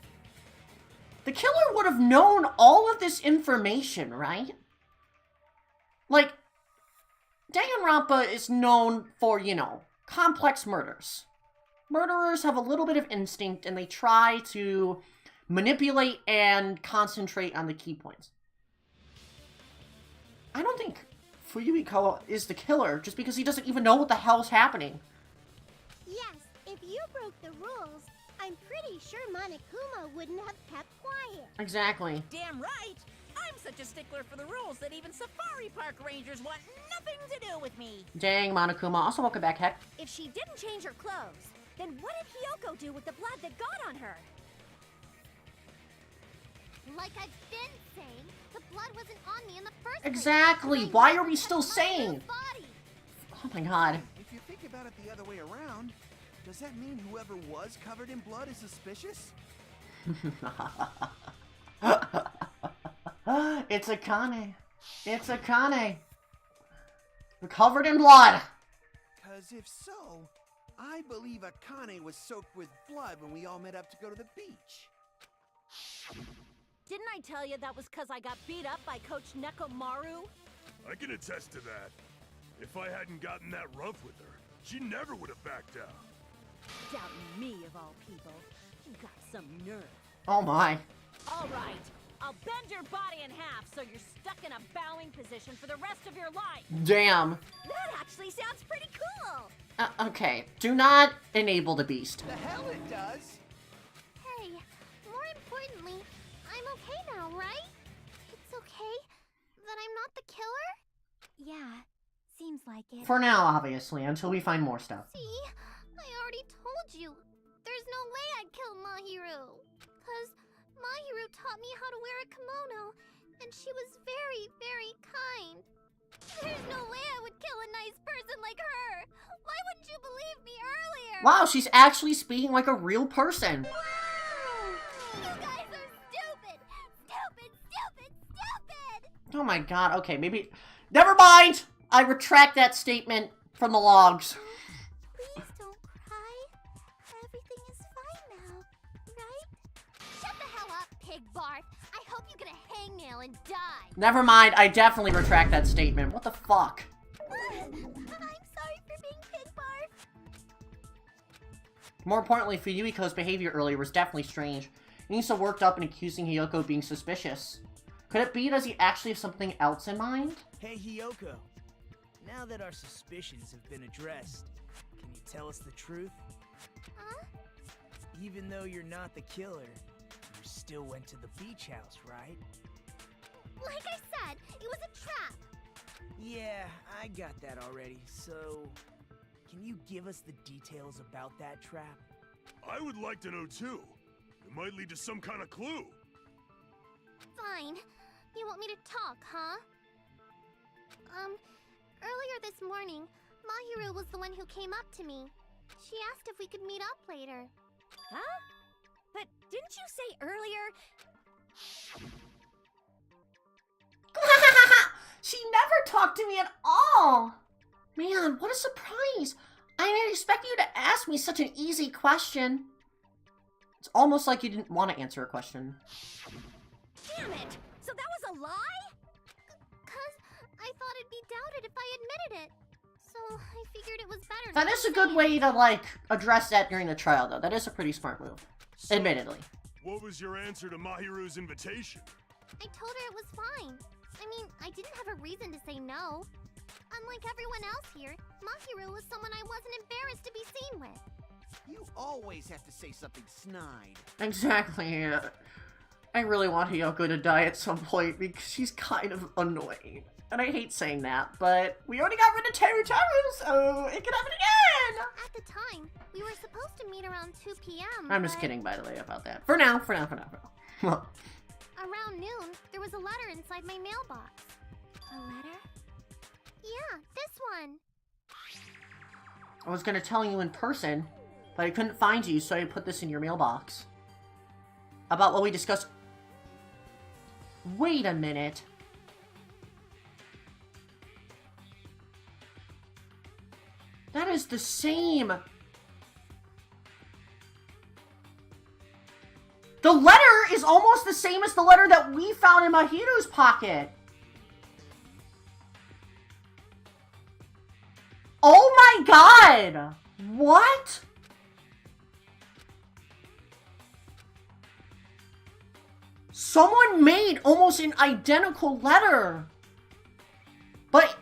the killer would have known all of this information, right? Like, Danganronpa is known for, you know, complex murders. Murderers have a little bit of instinct and they try to manipulate and concentrate on the key points. I don't think Fuyuhiko is the killer just because he doesn't even know what the hell's happening. Yes, if you broke the rules, I'm pretty sure Monokuma wouldn't have kept quiet. Exactly. Damn right! I'm such a stickler for the rules that even safari park rangers want nothing to do with me. Dang, Monokuma. Also, welcome back, Heck. If she didn't change her clothes, then what did Hiyoko do with the blood that got on her? Like I've been saying, the blood wasn't on me in the first Exactly. place. Why are we still saying? Oh my god. If you think about it the other way around, does that mean whoever was covered in blood is suspicious? It's Akane. It's Akane. We're covered in blood. Because if so, I believe Akane was soaked with blood when we all met up to go to the beach. Didn't I tell you that was because I got beat up by Coach Nekomaru? I can attest to that. If I hadn't gotten that rough with her, she never would have backed out. Doubting me, of all people. You got some nerve. Oh my. All right. I'll bend your body in half so you're stuck in a bowing position for the rest of your life. Damn. That actually sounds pretty cool. Okay. Do not enable the beast. The hell it does! Hey, more importantly, I'm okay now, right? It's okay that I'm not the killer? Yeah, seems like it. For now, obviously, until we find more stuff. See? I already told you. There's no way I'd kill Mahiru. Because Mahiru taught me how to wear a kimono, and she was very, very kind. There's no way I would kill a nice person like her. Why wouldn't you believe me earlier? Wow, she's actually speaking like a real person. You guys are stupid! Stupid, stupid, stupid! Oh my god, okay, maybe... Never mind! I retract that statement from the logs. Please don't cry. Everything is fine now, right? Shut the hell up, Pig Barf. I hope you get a hangnail and die. Never mind, I definitely retract that statement. What the fuck? I'm sorry for being Pig Barf. More importantly, Fuyuhiko's behavior earlier was definitely strange. He's so worked up and accusing Hiyoko of being suspicious. Could it be does he actually have something else in mind? Hey, Hiyoko. Now that our suspicions have been addressed, can you tell us the truth? Huh? Even though you're not the killer, you're still went to the beach house, right? Like I said, it was a trap. Yeah, I got that already. So, can you give us the details about that trap? I would like to know too. It might lead to some kind of clue. Fine. You want me to talk, huh? Earlier this morning, Mahiru was the one who came up to me. She asked if we could meet up later. Huh? But didn't you say earlier? She never talked to me at all! Man, what a surprise! I didn't expect you to ask me such an easy question. It's almost like you didn't want to answer a question. Damn it! So that was a lie? Cause I thought it'd be doubted if I admitted it. So I figured it was better That not is to a good say way to, like, address that during the trial, though. That is a pretty smart move. So, admittedly. What was your answer to Mahiru's invitation? I told her it was fine. I mean, I didn't have a reason to say no. Unlike everyone else here, Mahiru was someone I wasn't embarrassed to be seen with. You always have to say something snide. Exactly. I really want Hiyoko to die at some point because she's kind of annoying. And I hate saying that, but we already got rid of Teru, so it can happen again! At the time, we were supposed to meet around 2 p.m. I'm just but kidding, by the way, about that. For now. Around noon, there was a letter inside my mailbox. A letter? Yeah, this one. I was gonna tell you in person, but I couldn't find you, so I put this in your mailbox. About what we discussed. Wait a minute. That is the same. The letter is almost the same as the letter that we found in Mahiru's pocket. Oh my god! What? Someone made almost an identical letter. But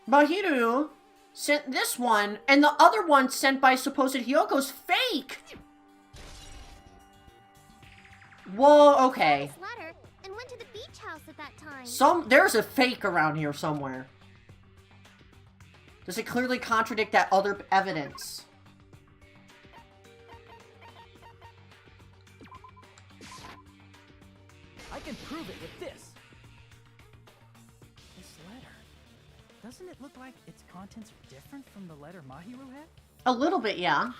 Mahiru sent this one, and the other one sent by supposed Hyoko's fake. Whoa, okay. This letter and went to the beach house at that time. There's a fake around here somewhere. Does it clearly contradict that other evidence? I can prove it with this. This letter. Doesn't it look like its contents are different from the letter Mahiru had? A little bit, yeah.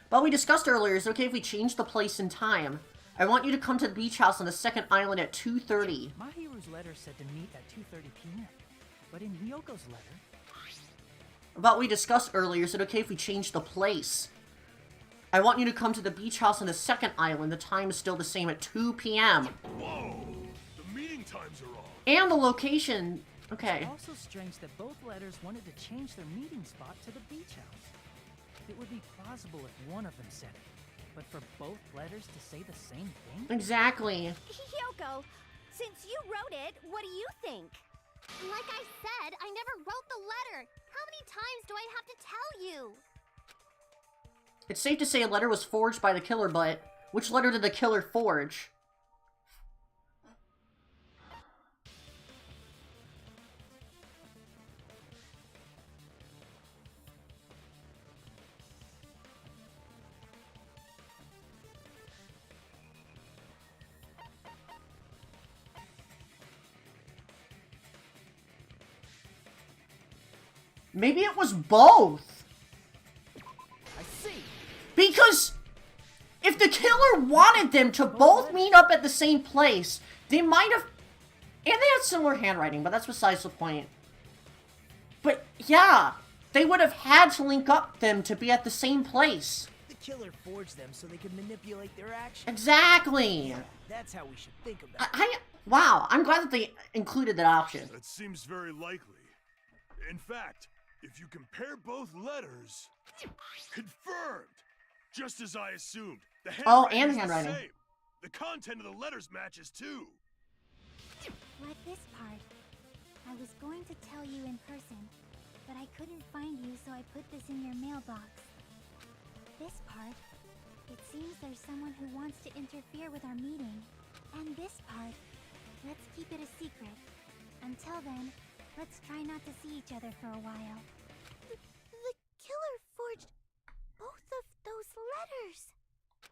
But we discussed earlier, is it okay if we change the place and time? I want you to come to the beach house on the second island at 2:30. Mahiru's letter said to meet at 2:30 p.m. But in Hyoko's letter... But we discussed earlier, is it okay if we change the place? I want you to come to the beach house on the second island. The time is still the same at 2 p.m. Whoa! The meeting times are off. And the location. Okay. It's also strange that both letters wanted to change their meeting spot to the beach house. It would be plausible if one of them said it, but for both letters to say the same thing? Exactly. Hiyoko, since you wrote it, what do you think? Like I said, I never wrote the letter. How many times do I have to tell you? It's safe to say a letter was forged by the killer, but which letter did the killer forge? Maybe it was both. I see. Because if the killer wanted them to both meet up at the same place, they might have... And they had similar handwriting, but that's besides the point. But yeah, they would have had to link up them to be at the same place. The killer forged them so they could manipulate their actions. Exactly. That's how we should think about it. Wow, I'm glad that they included that option. That seems very likely. In fact, if you compare both letters... Confirmed! Just as I assumed. The handwriting and is handwriting. the same. The content of the letters matches too. Like this part. I was going to tell you in person, but I couldn't find you, so I put this in your mailbox. This part. It seems there's someone who wants to interfere with our meeting. And this part, let's keep it a secret. Until then, let's try not to see each other for a while. The killer forged both of those letters.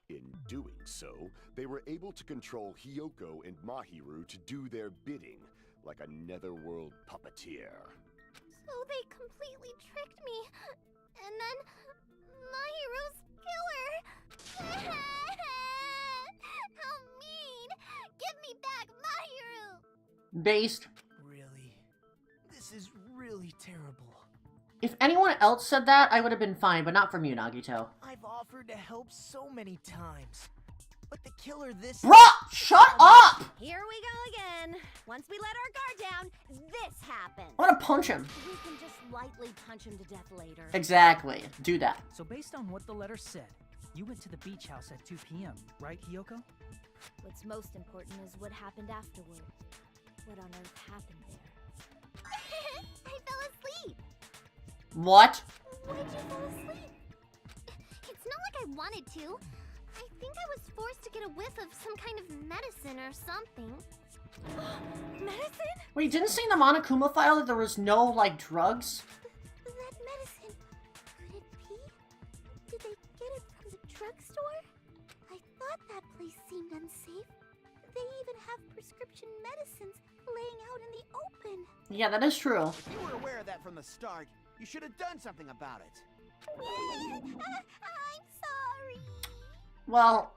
In doing so, they were able to control Hiyoko and Mahiru to do their bidding, like a netherworld puppeteer. So they completely tricked me. And then Mahiru's killer. How mean! Give me back Mahiru! Based. Really? This is really terrible. If anyone else said that, I would have been fine, but not from you, Nagito. I've offered to help so many times. But the killer this Bruh! Shut up! Here we go again. Once we let our guard down, this happens. I want to punch him. We can just lightly punch him to death later. Exactly. Do that. So based on what the letter said, you went to the beach house at 2 p.m., right, Hiyoko? What's most important is what happened afterward. What on earth happened there? I fell asleep. What? Why'd you fall asleep? It's not like I wanted to. I think I was forced to get a whiff of some kind of medicine or something. Medicine? Wait, didn't say in the Monokuma file that there was no, like, drugs? That medicine. Could it be? Did they get it from the drugstore? I thought that place seemed unsafe. They even have prescription medicines laying out in the open. Yeah, that is true. If you were aware of that from the start, you should have done something about it. I'm sorry. Well,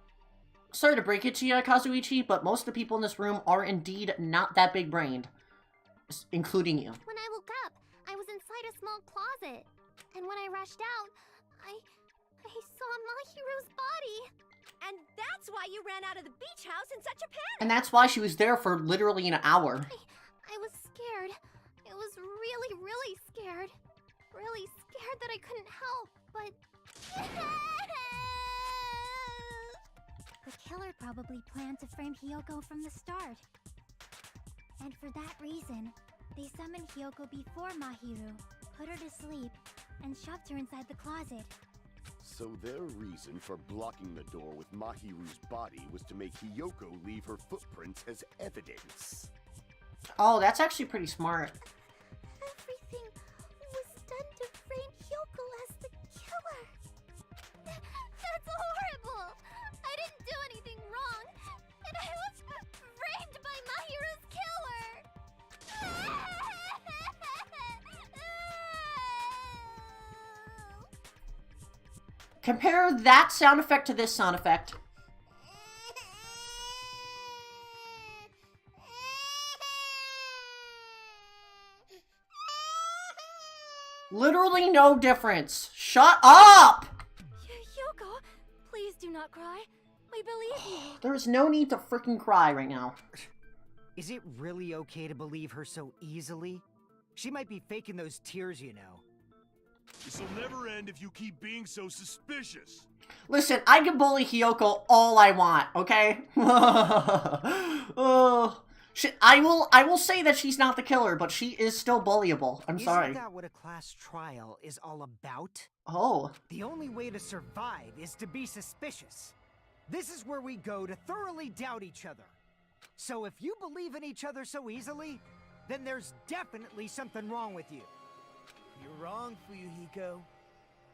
sorry to break it to you, Kazuichi, but most of the people in this room are indeed not that big-brained. Including you. When I woke up, I was inside a small closet. And when I rushed out, I saw Mahiru's body. And that's why you ran out of the beach house in such a panic. And that's why she was there for literally an hour. I was scared. It was really, really scared. Really scared that I couldn't help, but... The killer probably planned to frame Hiyoko from the start. And for that reason, they summoned Hiyoko before Mahiru, put her to sleep, and shoved her inside the closet. So their reason for blocking the door with Mahiru's body was to make Hiyoko leave her footprints as evidence. Oh, that's actually pretty smart. Everything was done to frame Hiyoko as the killer. That's horrible. I didn't do anything wrong, and I was framed by Mahiru's killer. Compare that sound effect to this sound effect. Literally no difference. Shut up! Hiyoko, please do not cry. We believe you. There's no need to freaking cry right now. Is it really okay to believe her so easily? She might be faking those tears, you know. This'll never end if you keep being so suspicious. Listen, I can bully Hiyoko all I want, okay? I will say that she's not the killer, but she is still bullyable. I'm sorry. Isn't that what a class trial is all about? Oh. The only way to survive is to be suspicious. This is where we go to thoroughly doubt each other. So if you believe in each other so easily, then there's definitely something wrong with you. You're wrong, Fuyuhiko.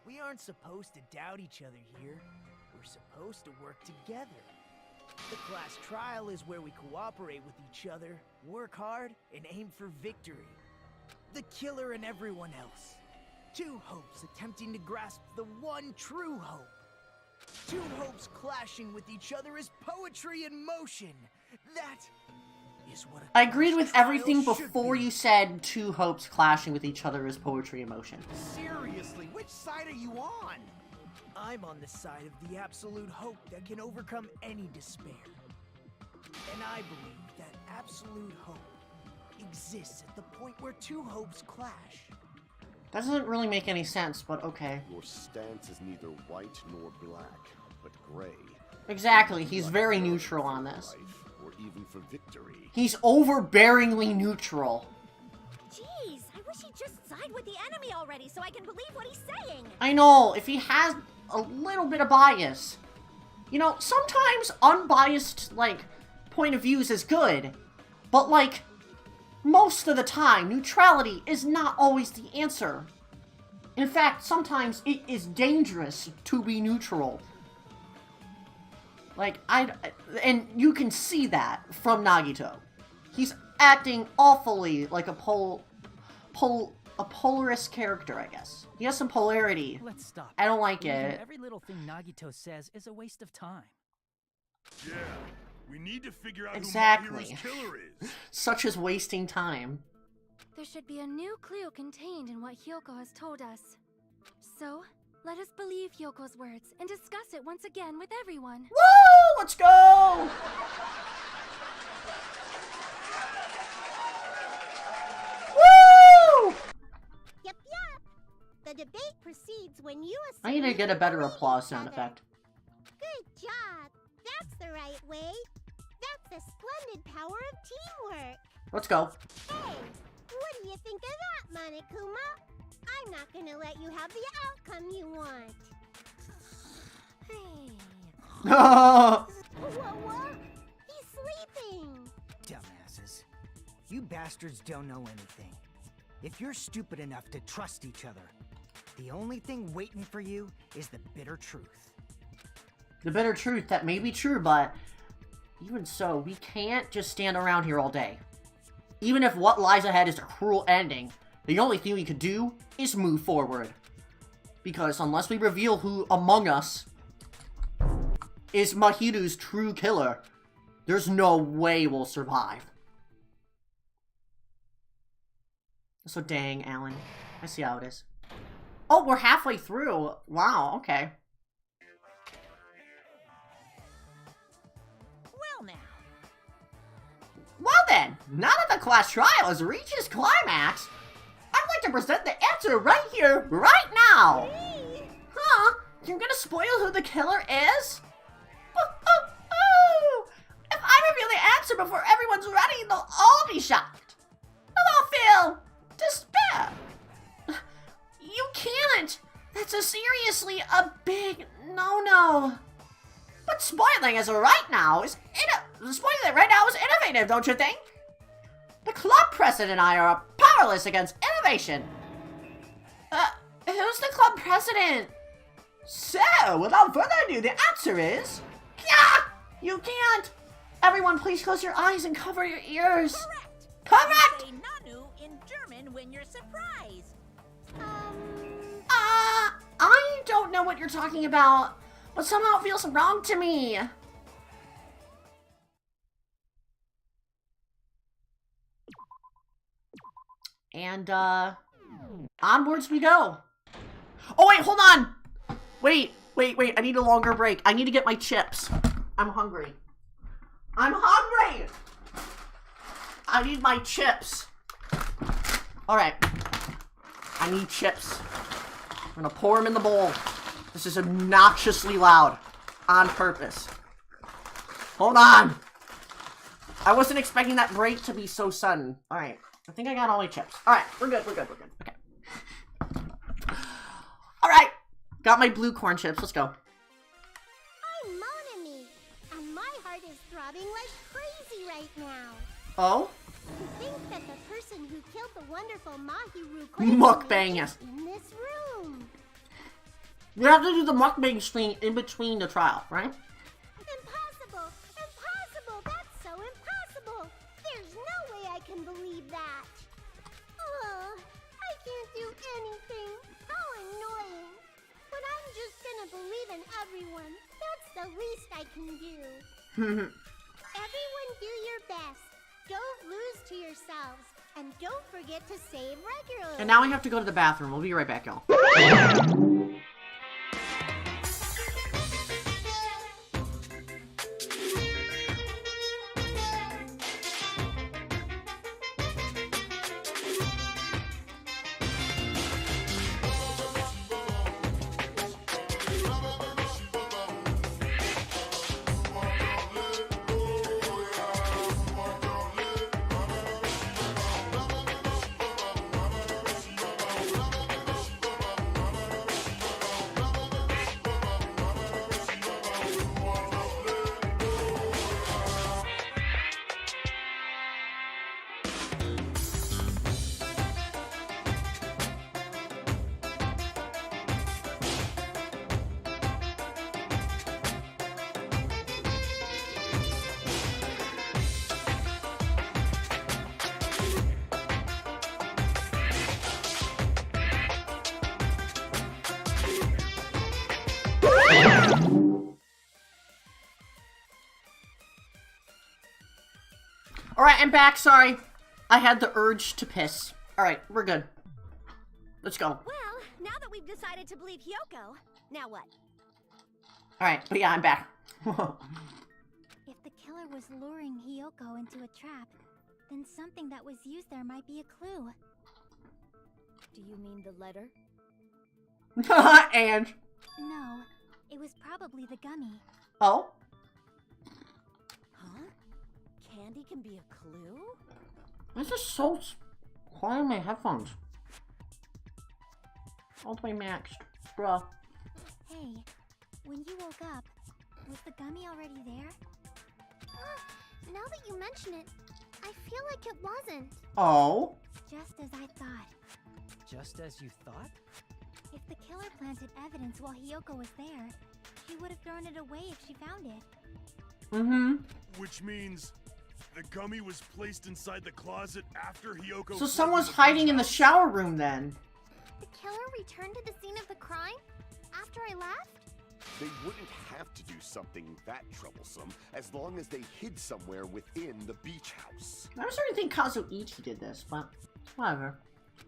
We aren't supposed to doubt each other here. We're supposed to work together. The class trial is where we cooperate with each other, work hard, and aim for victory. The killer and everyone else. Two hopes attempting to grasp the one true hope. Two hopes clashing with each other is poetry in motion. That is what I agreed with everything before you said two hopes clashing with each other is poetry in motion. Seriously, which side are you on? I'm on the side of the absolute hope that can overcome any despair. And I believe that absolute hope exists at the point where two hopes clash. That doesn't really make any sense, but okay. Your stance is neither white nor black, but gray. Exactly, he's very neutral on this. Or even for victory. He's overbearingly neutral. Jeez, I wish he'd just side with the enemy already so I can believe what he's saying. I know, if he has a little bit of bias. You know, sometimes unbiased, like, point of views is good. But, like, most of the time, neutrality is not always the answer. In fact, sometimes it is dangerous to be neutral. Like, and you can see that from Nagito. He's acting awfully like a polarist character, I guess. He has some polarity. Let's stop. I don't like Believing it. Every little thing Nagito says is a waste of time. Yeah, we need to figure out Exactly. who Mahiru's killer is. Such as wasting time. There should be a new clue contained in what Hiyoko has told us. So, let us believe Hyoko's words and discuss it once again with everyone. Woo! Let's go! Woo! Yep, yep. The debate proceeds when you I need to get a better applause sound effect. Good job. That's the right way. That's the splendid power of teamwork. Let's go. Hey, what do you think of that, Monokuma? I'm not gonna let you have the outcome you want. What? He's sleeping. Dumbasses. You bastards don't know anything. If you're stupid enough to trust each other, the only thing waiting for you is the bitter truth. The bitter truth that may be true, but even so, we can't just stand around here all day. Even if what lies ahead is a cruel ending, the only thing we could do is move forward. Because unless we reveal who among us is Mahiru's true killer, there's no way we'll survive. So dang, Alan. I see how it is. Oh, we're halfway through. Wow, okay. Well now. Well then, now that the class trial has reached its climax, I'd like to present the answer right here, right now! Huh? You're gonna spoil who the killer is? If I reveal the answer before everyone's ready, they'll all be shocked. They'll all feel despair. You can't! That's seriously a big no-no. But spoiling it right now is innovative, don't you think? The club president and I are powerless against innovation. Who's the club president? So, without further ado, the answer is... Yeah! You can't! Everyone, please close your eyes and cover your ears. Correct! Say Nanu in German when you're surprised. I don't know what you're talking about, but somehow it feels wrong to me. And, onwards we go. Oh, wait, hold on! Wait, I need a longer break. I need to get my chips. I'm hungry. I'm hungry! I need my chips. Alright. I need chips. I'm gonna pour them in the bowl. This is obnoxiously loud. On purpose. Hold on! I wasn't expecting that break to be so sudden. Alright. I think I got all my chips. Alright, we're good. Okay. Alright. Got my blue corn chips. Let's go. I'm Monami, and my heart is throbbing like crazy right now. Oh? To think that the person who killed the wonderful Mahiru Mukbang, yes. in this room. We have to do the mukbang screen in between the trial, right? Impossible! Impossible! That's so impossible! There's no way I can believe that! I can't do anything! How annoying! But I'm just gonna believe in everyone. That's the least I can do. Everyone do your best. Don't lose to yourselves. And don't forget to save regularly. And now we have to go to the bathroom. We'll be right back, y'all. Alright, I'm back, sorry. I had the urge to piss. Alright, we're good. Let's go. Well, now that we've decided to believe Hiyoko, now what? Alright, but yeah, I'm back. If the killer was luring Hiyoko into a trap, then something that was used there might be a clue. Do you mean the letter? And? No, it was probably the gummy. Oh? Huh? Candy can be a clue? This is so quiet in my headphones. All the way maxed. Bruh. Hey, when you woke up, was the gummy already there? Now that you mention it, I feel like it wasn't. Oh? Just as I thought. Just as you thought? If the killer planted evidence while Hiyoko was there, she would have thrown it away if she found it. Mm-hmm. Which means the gummy was placed inside the closet after Hiyoko... So someone's hiding in the shower room then. The killer returned to the scene of the crime after I left? They wouldn't have to do something that troublesome as long as they hid somewhere within the beach house. I was starting to think Kazuichi did this, but whatever.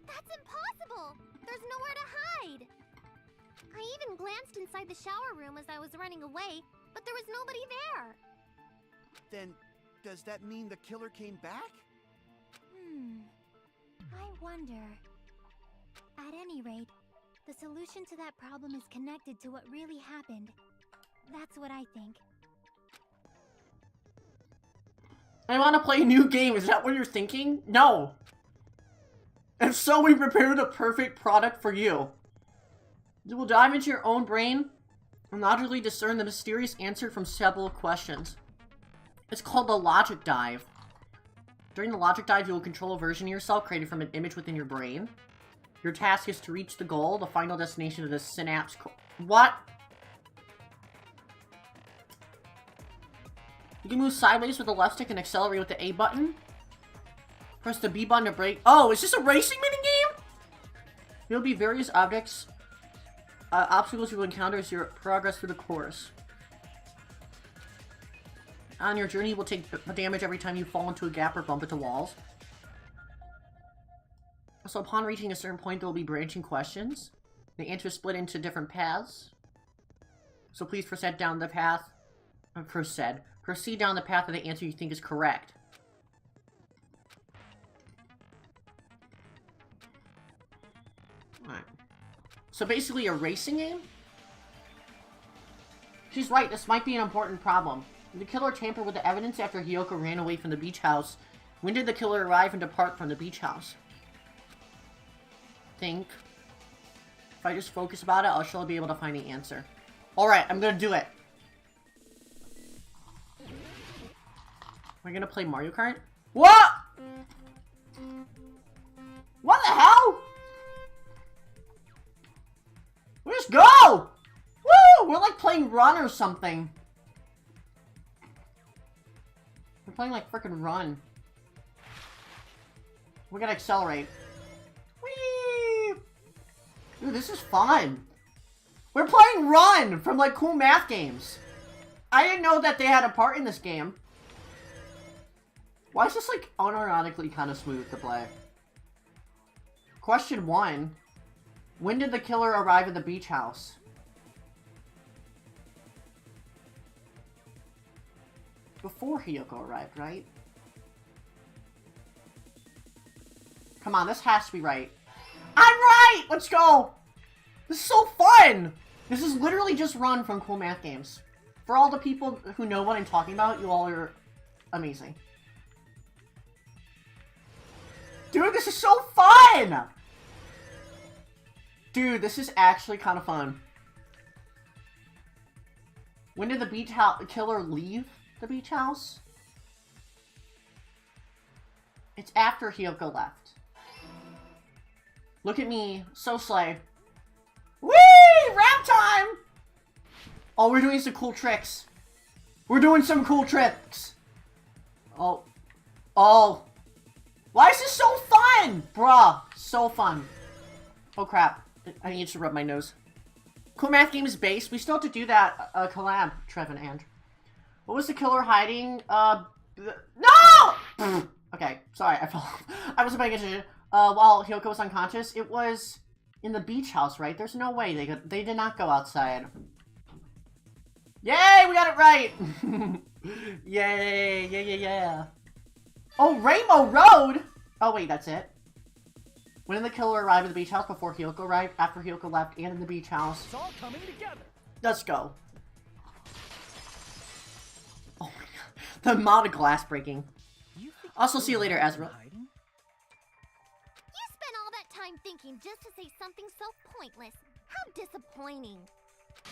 That's impossible! There's nowhere to hide! I even glanced inside the shower room as I was running away, but there was nobody there. Then, does that mean the killer came back? I wonder. At any rate, the solution to that problem is connected to what really happened. That's what I think. I want to play a new game. Is that what you're thinking? No. If so, we prepared the perfect product for you. You will dive into your own brain and logically discern the mysterious answer from several questions. It's called the Logic Dive. During the Logic Dive, you will control a version of yourself created from an image within your brain. Your task is to reach the goal, the final destination of the synapse. What? You can move sideways with the left stick and accelerate with the A button. Press the B button to brake. Oh, is this a racing minigame? There will be various obstacles you will encounter as you progress through the course. On your journey, you will take damage every time you fall into a gap or bump into walls. So upon reaching a certain point, there will be branching questions. The answers split into different paths. So please proceed down the path. Proceed down the path of the answer you think is correct. Alright. So basically a racing game? She's right, this might be an important problem. The killer tampered with the evidence after Hiyoko ran away from the beach house. When did the killer arrive and depart from the beach house? Think. If I just focus about it, I'll surely be able to find the answer. Alright, I'm gonna do it. We're gonna play Mario Kart? What? What the hell? We just go! Woo! We're like playing Run or something. We're playing like frickin' Run. We're gonna accelerate. Whee! Dude, this is fun. We're playing Run from like cool math games. I didn't know that they had a part in this game. Why is this like unironically kind of smooth to play? Question 1. When did the killer arrive at the beach house? Before Hiyoko arrived, right? Come on, this has to be right. I'm right! Let's go! This is so fun! This is literally just Run from cool math games. For all the people who know what I'm talking about, you all are amazing. Dude, this is so fun! Dude, this is actually kind of fun. When did the beach house killer leave the beach house? It's after Hiyoko left. Look at me, so slay. Whee! Rap time! Oh, we're doing some cool tricks. We're doing some cool tricks. Oh. Oh. Why is this so fun? Bruh, so fun. Oh crap. I need to rub my nose. Cool math game is based. We still have to do that collab, Trev and And. What was the killer hiding? No! Okay, sorry, I wasn't paying attention. While Hiyoko was unconscious, it was in the beach house, right? There's no way they did not go outside. Yay, we got it right! Yay, yeah. Oh, Rainbow Road! Oh wait, that's it. When did the killer arrive at the beach house? Before Hiyoko arrived, after Hiyoko left, and in the beach house. It's all coming together. Let's go. Oh my god. The amount of glass breaking. Also, see you later, Ezra. You spent all that time thinking just to say something so pointless. How disappointing.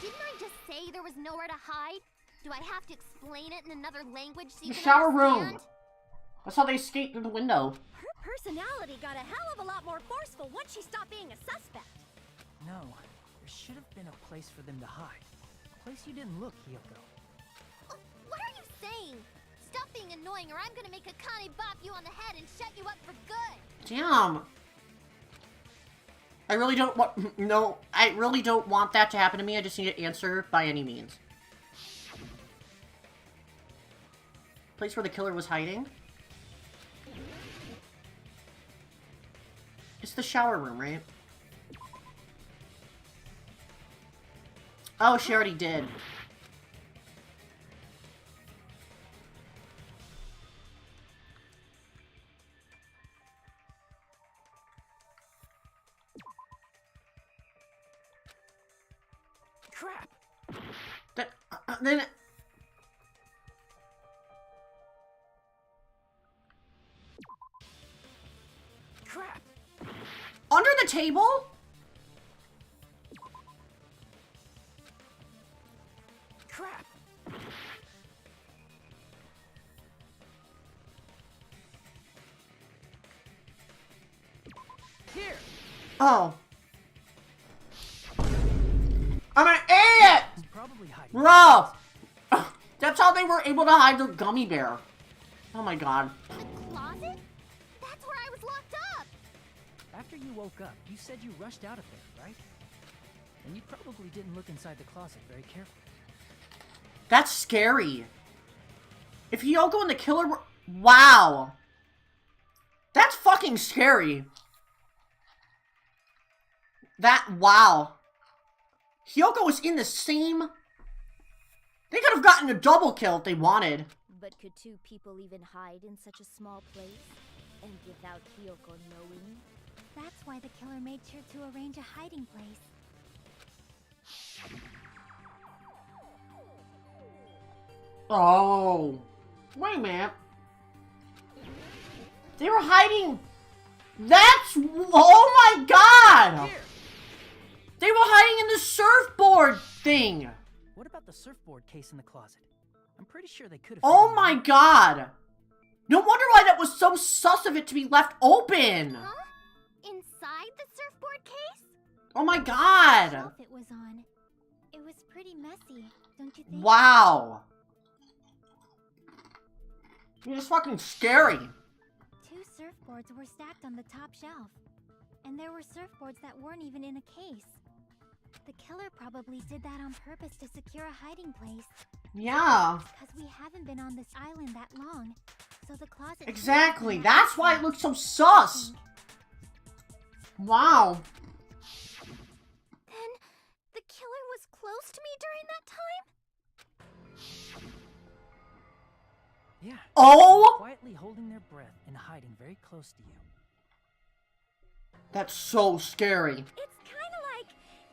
Didn't I just say there was nowhere to hide? Do I have to explain it in another language so you The can shower understand? room. That's how they escaped through the window. Her personality got a hell of a lot more forceful once she stopped being a suspect. No, there should have been a place for them to hide. A place you didn't look, Hiyoko. What are you saying? Stop being annoying or I'm gonna make Akane bop you on the head and shut you up for good. Damn. I really don't want... No, I really don't want that to happen to me. I just need an answer by any means. Place where the killer was hiding? It's the shower room, right? Oh, she already did. Crap! Then... Crap! Under the table? Crap! Here! Oh. I'm an idiot! Probably hiding. Bro! That's how they were able to hide the gummy bear. Oh my god. Closet? That's where I was locked up. After you woke up, you said you rushed out of there, right? And you probably didn't look inside the closet very carefully. That's scary. If Hiyoko and the killer were... Wow. That's fucking scary. Wow. Hiyoko was in the same... They could have gotten a double kill if they wanted. But could two people even hide in such a small place? And without Hiyoko knowing? That's why the killer made sure to arrange a hiding place. Oh. Wait a minute. They were hiding... That's... Oh my god! They were hiding in the surfboard thing! What about the surfboard case in the closet? I'm pretty sure they could have... Oh my god! No wonder why that was so sus of it to be left open! Huh? Inside the surfboard case? Oh my god! Shelf it was on. It was pretty messy, don't you think? Wow! It's fucking scary. Two surfboards were stacked on the top shelf. And there were surfboards that weren't even in a case. The killer probably did that on purpose to secure a hiding place. Yeah. Because we haven't been on this island that long. So the closet... Exactly. That's why it looks so sus. Wow. Then, the killer was close to me during that time? Yeah. Oh! Quietly holding their breath and hiding very close to you. That's so scary. It's kind of like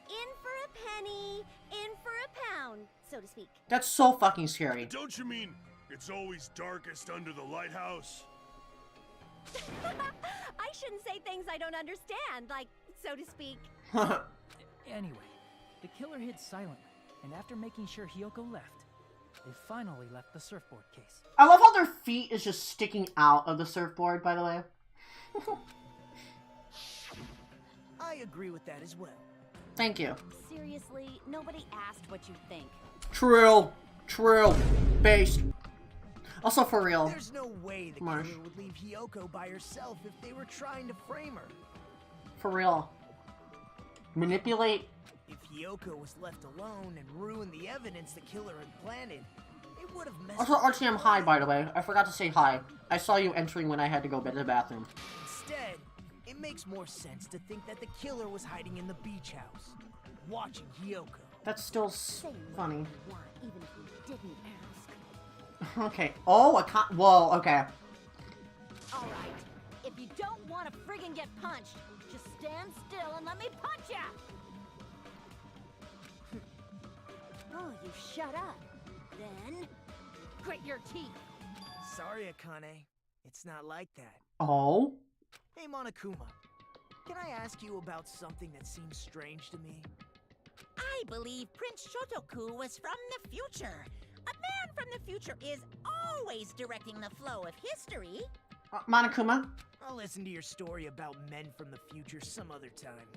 in for a penny, in for a pound, so to speak. That's so fucking scary. Don't you mean it's always darkest under the lighthouse? I shouldn't say things I don't understand, like, so to speak. Anyway, the killer hid silently, and after making sure Hiyoko left, they finally left the surfboard case. I love how their feet is just sticking out of the surfboard, by the way. I agree with that as well. Thank you. Seriously, nobody asked what you think. True. True. Based. Also, for real. There's no way the Marsh. killer would leave Hiyoko by herself if they were trying to frame her. For real. Manipulate. If Hiyoko was left alone and ruined the evidence the killer had planted, it would have messed Also, up. RTM hi, by the way. I forgot to say hi. I saw you entering when I had to go to the bathroom. Instead, it makes more sense to think that the killer was hiding in the beach house, watching Hiyoko. That's still funny. Even if we didn't ask. Okay. Oh, whoa, okay. Alright, if you don't want to friggin' get punched, just stand still and let me punch ya! Oh, you shut up. Then, grit your teeth. Sorry, Akane. It's not like that. Oh? Hey, Monokuma. Can I ask you about something that seems strange to me? I believe Prince Shotoku was from the future. A man from the future is always directing the flow of history. Monokuma? I'll listen to your story about men from the future some other time.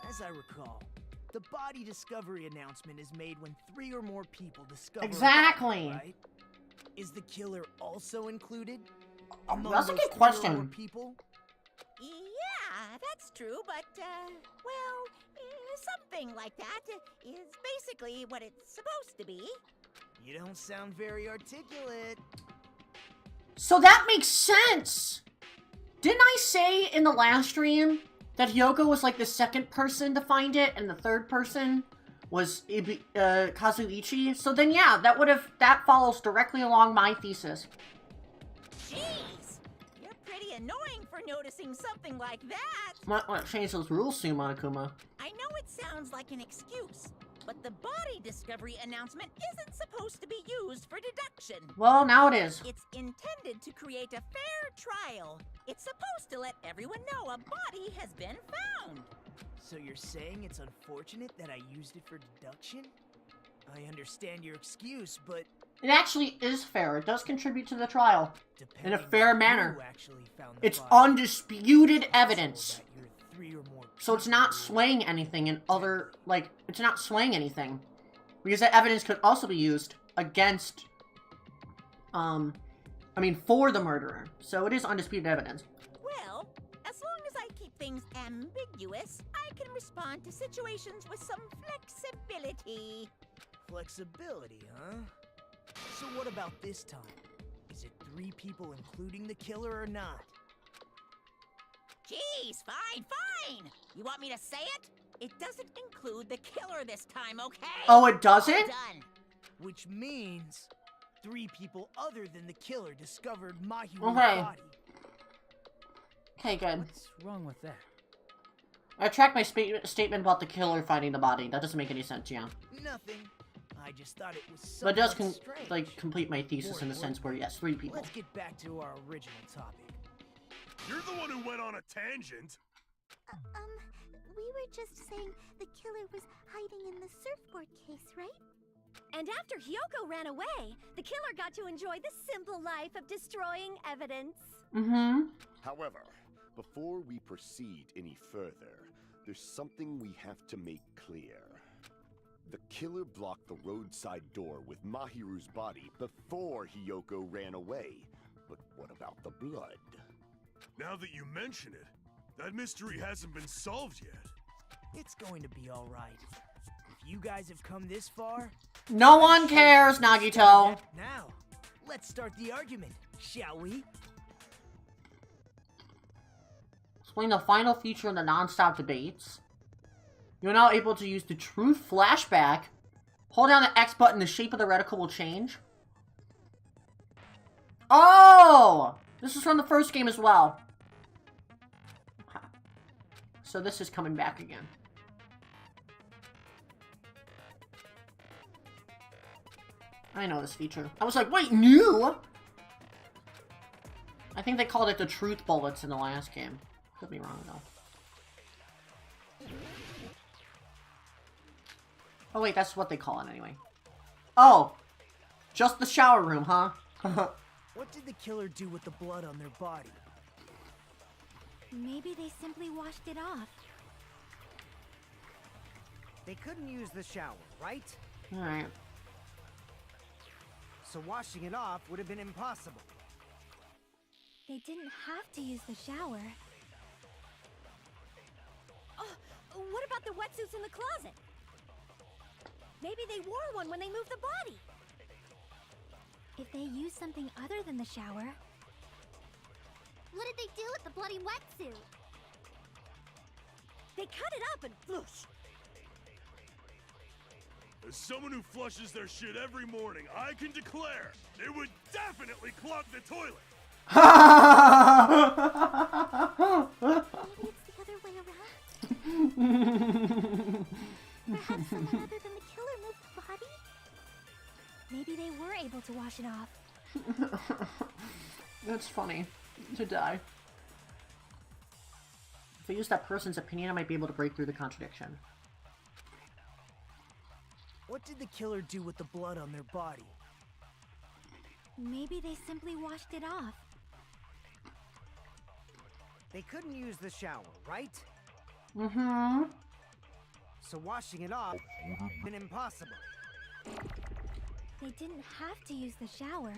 As I recall, the body discovery announcement is made when 3 or more people discover Exactly. a body, right? Is the killer also included? That's a good question. People? Yeah, that's true, but, well, something like that is basically what it's supposed to be. You don't sound very articulate. So that makes sense! Didn't I say in the last stream that Hiyoko was like the second person to find it and the third person was Kazuichi? So then yeah, that follows directly along my thesis. Jeez! You're pretty annoying for noticing something like that! Might want to change those rules soon, Monokuma. I know it sounds like an excuse, but the body discovery announcement isn't supposed to be used for deduction. Well, now it is. It's intended to create a fair trial. It's supposed to let everyone know a body has been found. So you're saying it's unfortunate that I used it for deduction? I understand your excuse, but... It actually is fair. It does contribute to the trial. In a fair manner. It's undisputed evidence. So it's not swaying anything in other... Like, it's not swaying anything. Because that evidence could also be used against... for the murderer. So it is undisputed evidence. Well, as long as I keep things ambiguous, I can respond to situations with some flexibility. Flexibility, huh? So what about this time? Is it 3 people including the killer or not? Jeez, fine. You want me to say it? It doesn't include the killer this time, okay? Oh, it doesn't? Done. Which means 3 people other than the killer discovered Mahiru's Okay. body. Okay, good. What's wrong with that? I retract my statement about the killer finding the body. That doesn't make any sense, yeah. Nothing. I just thought it was so But it does strange. complete my thesis in the sense where, yes, 3 people. Let's get back to our original topic. You're the one who went on a tangent. We were just saying the killer was hiding in the surfboard case, right? And after Hiyoko ran away, the killer got to enjoy the simple life of destroying evidence. Mm-hmm. However, before we proceed any further, there's something we have to make clear. The killer blocked the roadside door with Mahiru's body before Hiyoko ran away. But what about the blood? Now that you mention it, that mystery hasn't been solved yet. It's going to be alright. If you guys have come this far... No one cares, Nagito! Now, let's start the argument, shall we? Explain the final feature in the non-stop debates. You're now able to use the truth flashback. Hold down the X button, the shape of the reticle will change. Oh! This is from the first game as well. Okay. So this is coming back again. I know this feature. I was like, wait, new? I think they called it the truth bullets in the last game. Could be wrong, though. Oh, wait, that's what they call it anyway. Oh! Just the shower room, huh? What did the killer do with the blood on their body? Maybe they simply washed it off. They couldn't use the shower, right? Alright. So washing it off would have been impossible. They didn't have to use the shower. Oh, what about the wetsuits in the closet? Maybe they wore one when they moved the body. If they use something other than the shower... What did they do with the bloody wetsuit? They cut it up and whoosh. As someone who flushes their shit every morning, I can declare it would definitely clog the toilet. Maybe it's the other way around. Perhaps someone other than the killer moved the body? Maybe they were able to wash it off. That's funny. To die. If I use that person's opinion, I might be able to break through the contradiction. What did the killer do with the blood on their body? Maybe they simply washed it off. They couldn't use the shower, right? Mm-hmm. So washing it off would have been impossible. They didn't have to use the shower.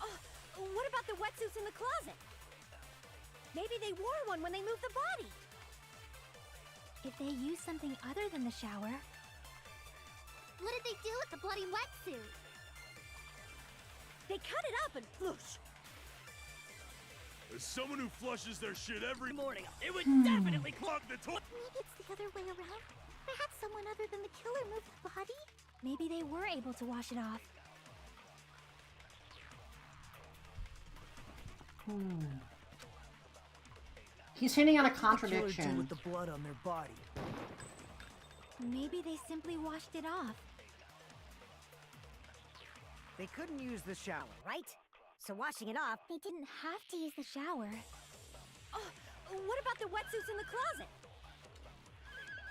Oh, what about the wetsuits in the closet? Maybe they wore one when they moved the body. If they used something other than the shower... What did they do with the bloody wetsuit? They cut it up and whoosh. As someone who flushes their shit every morning, it would definitely clog the toilet. Maybe it's the other way around. Perhaps someone other than the killer moved the body? Maybe they were able to wash it off. He's hinting at a What did the killer do contradiction. with the blood on their body? Maybe they simply washed it off. They couldn't use the shower, right? So washing it off... They didn't have to use the shower. Oh, what about the wetsuits in the closet?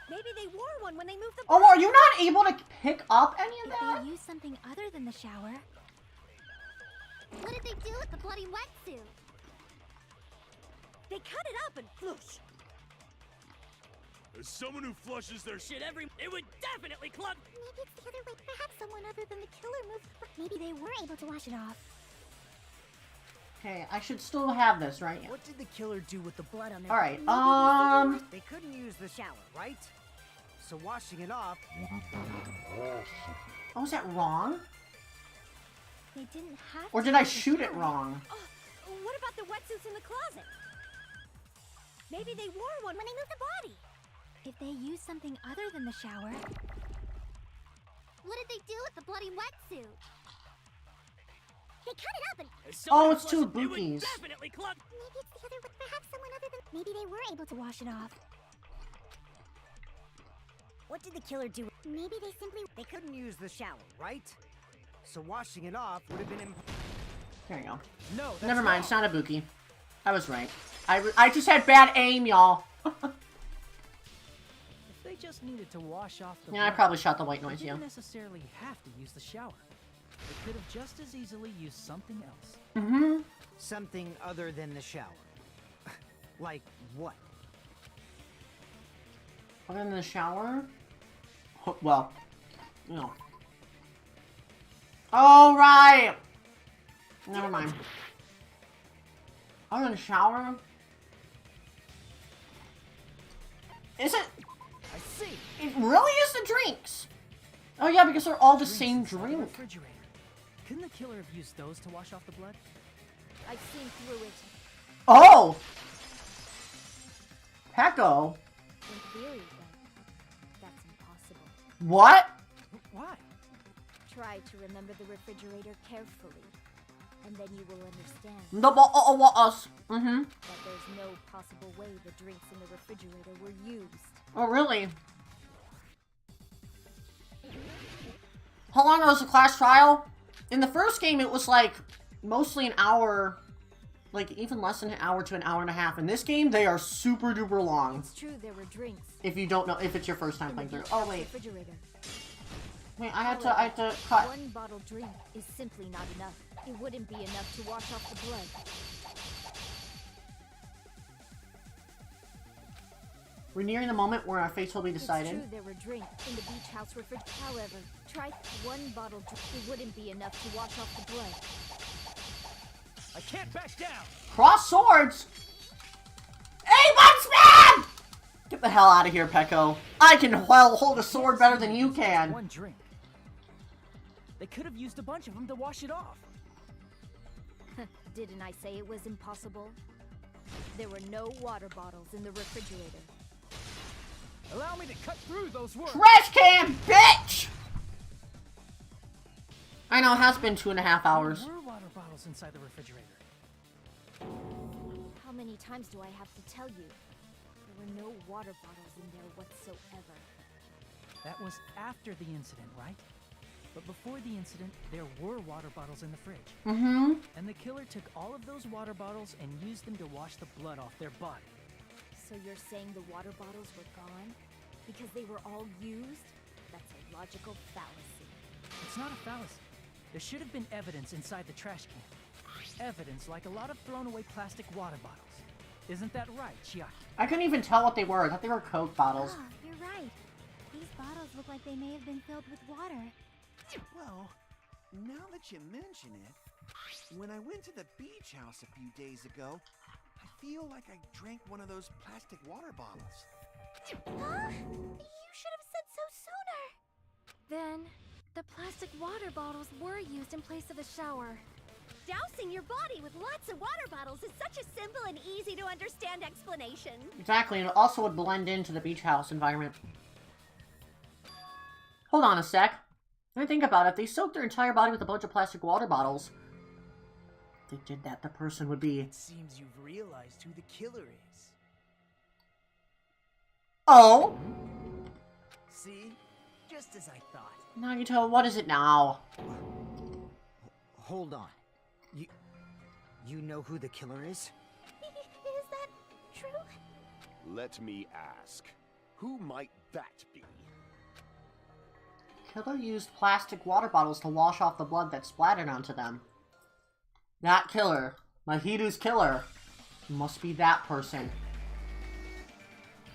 Maybe they wore one when they moved the Oh, body. are you not able to pick up any of If that? they used something other than the shower... What did they do with the bloody wetsuit? They cut it up and whoosh. As someone who flushes their shit every, it would definitely clog. Maybe it's the other way. Perhaps someone other than the killer moved the body. Maybe they were able to wash it off. Okay, I should still have this, right? What did the killer do with the blood on their Alright, They couldn't use the shower, right? So washing it off would have been impossible. Oh, is that wrong? They didn't have Or to did I use the shoot it shower. wrong? Oh, what about the wetsuits in the closet? Maybe they wore one when they moved the body. If they used something other than the shower... What did they do with the bloody wetsuit? They cut it up and... Oh, it's two bookies. Definitely clog. Maybe it's the other way. Perhaps someone other than... Maybe they were able to wash it off. What did the killer do? Maybe they simply... They couldn't use the shower, right? So washing it off would have been impossible. There you go. No, that's Never mind, wrong. it's not a Buki. I was right. I just had bad aim, y'all. If they just needed to wash off the Yeah, I blood, probably shot the white they noise, yeah. didn't necessarily have to use the shower. They could have just as easily used something else. Mm-hmm. Something other than the shower. Like what? Other than the shower? Well, no. Oh, right! Never mind. Other than the shower? Is it? I see. It really is the drinks! Oh yeah, because they're all the Drinks same inside the drink. refrigerator. Couldn't the killer have used those to wash off the blood? I've seen through it. Oh! Peko? In theory, then, that's impossible. What? Why? Try to remember the refrigerator carefully, and then you will understand Us. Mm-hmm. that there's no possible way the drinks in the refrigerator were used. Oh, really? How long was the class trial? In the first game, it was like mostly an hour, like even less than an hour to an hour and a half. In this game, they are super duper long. It's true there were drinks If you don't know, if it's your first time in the playing through. beach Oh house wait, refrigerator. wait, I had to cut. One bottle drink is simply not enough. It wouldn't be enough to wash off the blood. We're nearing the moment where our fates will be It's decided. true there were drinks in the beach house refrigerator. However, try one bottle drink. It wouldn't be enough to wash off the blood. I can't back down. Cross swords. Hey, Bunchman! Get the hell out of here, Peko. I can well hold a sword better than you can. One drink. They could have used a bunch of them to wash it off. Didn't I say it was impossible? There were no water bottles in the refrigerator. Allow me to cut through those words. Trash can, bitch! I know, it has been 2.5 hours. There were water bottles inside the refrigerator. How many times do I have to tell you? There were no water bottles in there whatsoever. That was after the incident, right? But before the incident, there were water bottles in the fridge. Mm-hmm. And the killer took all of those water bottles and used them to wash the blood off their body. So you're saying the water bottles were gone? Because they were all used? That's a logical fallacy. It's not a fallacy. There should have been evidence inside the trash can. Evidence like a lot of thrown away plastic water bottles. Isn't that right, Chiaki? I couldn't even tell what they were. I thought they were Coke bottles. Ah, you're right. These bottles look like they may have been filled with water. Well, now that you mention it, when I went to the beach house a few days ago, I feel like I drank one of those plastic water bottles. Huh? You should have said so sooner. Then, the plastic water bottles were used in place of a shower. Dousing your body with lots of water bottles is such a simple and easy to understand explanation. Exactly, and it also would blend into the beach house environment. Hold on a sec. When I think about it, if they soaked their entire body with a bunch of plastic water bottles, if they did that, the person would be... It seems you've realized who the killer is. Oh! See? Just as I thought. Nagito, what is it now? Hold on. You know who the killer is? Is that true? Let me ask. Who might that be? Killer used plastic water bottles to wash off the blood that splattered onto them. That killer, Mahiru's killer, must be that person.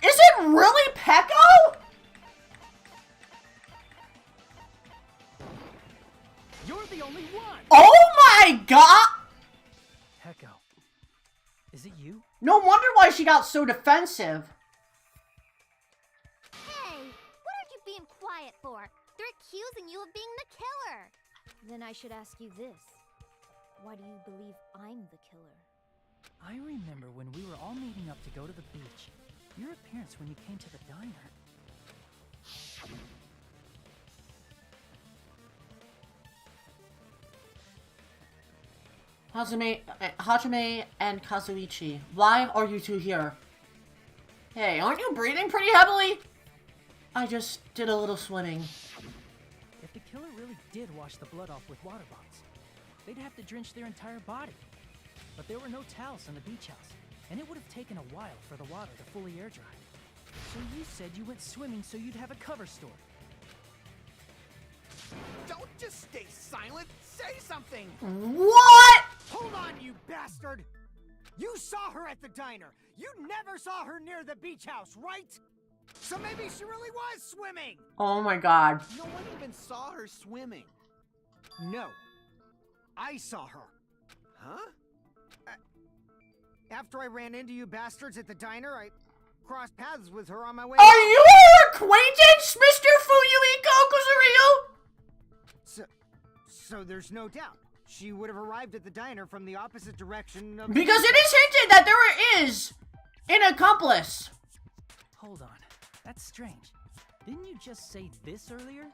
Is it really Peko? You're the only one! Oh my god! Peko, is it you? No wonder why she got so defensive. Hey, what are you being quiet for? They're accusing you of being the killer. Then I should ask you this. Why do you believe I'm the killer? I remember when we were all meeting up to go to the beach. Your appearance when you came to the diner. Hajime and Kazuichi, why are you two here? Hey, aren't you breathing pretty heavily? I just did a little swimming. If the killer really did wash the blood off with water bottles, they'd have to drench their entire body. But there were no towels in the beach house, and it would have taken a while for the water to fully air dry. So you said you went swimming so you'd have a cover story. Don't just stay silent. Say something. What? Hold on, you bastard! You saw her at the diner. You never saw her near the beach house, right? So maybe she really was swimming. Oh my god. No one even saw her swimming. No. I saw her. Huh? After I ran into you bastards at the diner, I crossed paths with her on my way. Are you our acquaintance, Mr. Fuyuhiko Kuzuryu? So there's no doubt. She would have arrived at the diner from the opposite direction of... Because it is hinted that there is an accomplice. Hold on. That's strange. Didn't you just say this earlier?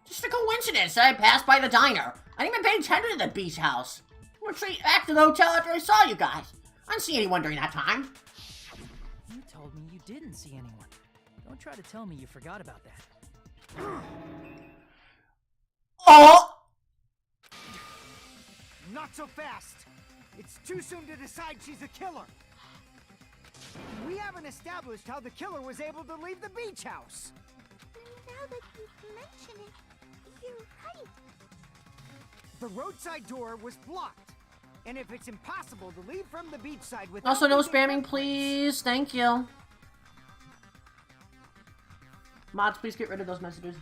Just a coincidence that I passed by the diner. I didn't even pay attention to the beach house. I went straight back to the hotel after I saw you guys. I didn't see anyone during that time. You told me you didn't see anyone. Don't try to tell me you forgot about that. Oh! Not so fast! It's too soon to decide she's a killer! We haven't established how the killer was able to leave the beach house! Now that you mention it, you're right. The roadside door was blocked. And if it's impossible to leave from the beachside without... Also, no leaving spamming, footprints, please. Thank you. Mods, please get rid of those messages.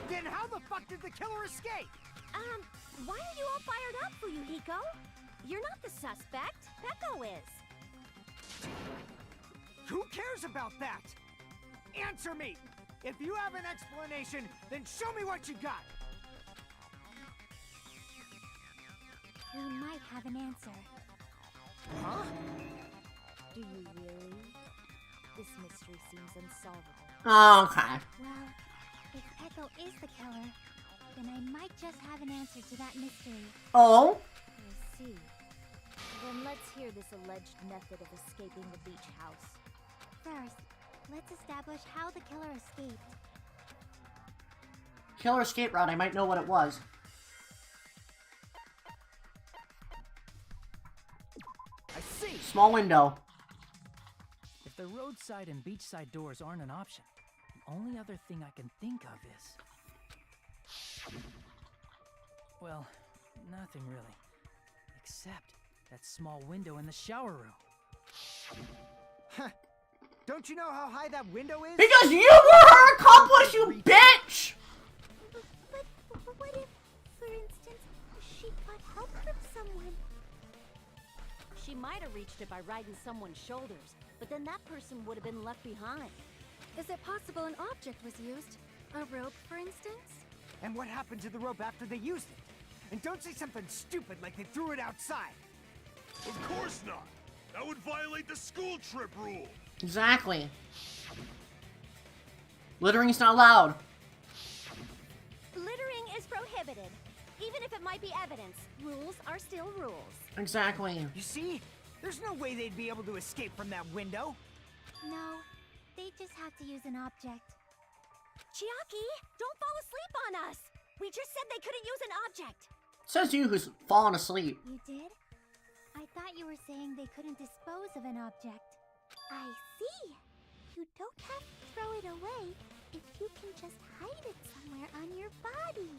Then how the fuck did the killer escape? Why are you all fired up, Fuyuhiko? You're not the suspect. Peko is. Who cares about that? Answer me! If you have an explanation, then show me what you got! We might have an answer. Huh? Do you really? This mystery seems unsolvable. Oh, okay. Well, if Peko is the killer, then I might just have an answer to that mystery. Oh? I see. Then let's hear this alleged method of escaping the beach house. First, let's establish how the killer escaped. Killer escape route, I might know what it was. I see! Small window. If the roadside and beachside doors aren't an option, the only other thing I can think of is... well, nothing really. Except that small window in the shower room. Huh. Don't you know how high that window is? Because you were her accomplice, you bitch! But what if, for instance, she got help from someone? She might have reached it by riding someone's shoulders, but then that person would have been left behind. Is it possible an object was used? A rope, for instance? And what happened to the rope after they used it? And don't say something stupid like they threw it outside. Of course not! That would violate the school trip rule! Exactly. Littering's not allowed. Littering is prohibited. Even if it might be evidence, rules are still rules. Exactly. You see? There's no way they'd be able to escape from that window. No, they just have to use an object. Chiaki, don't fall asleep on us! We just said they couldn't use an object! Says you who's fallen asleep. You did? I thought you were saying they couldn't dispose of an object. I see. You don't have to throw it away if you can just hide it somewhere on your body.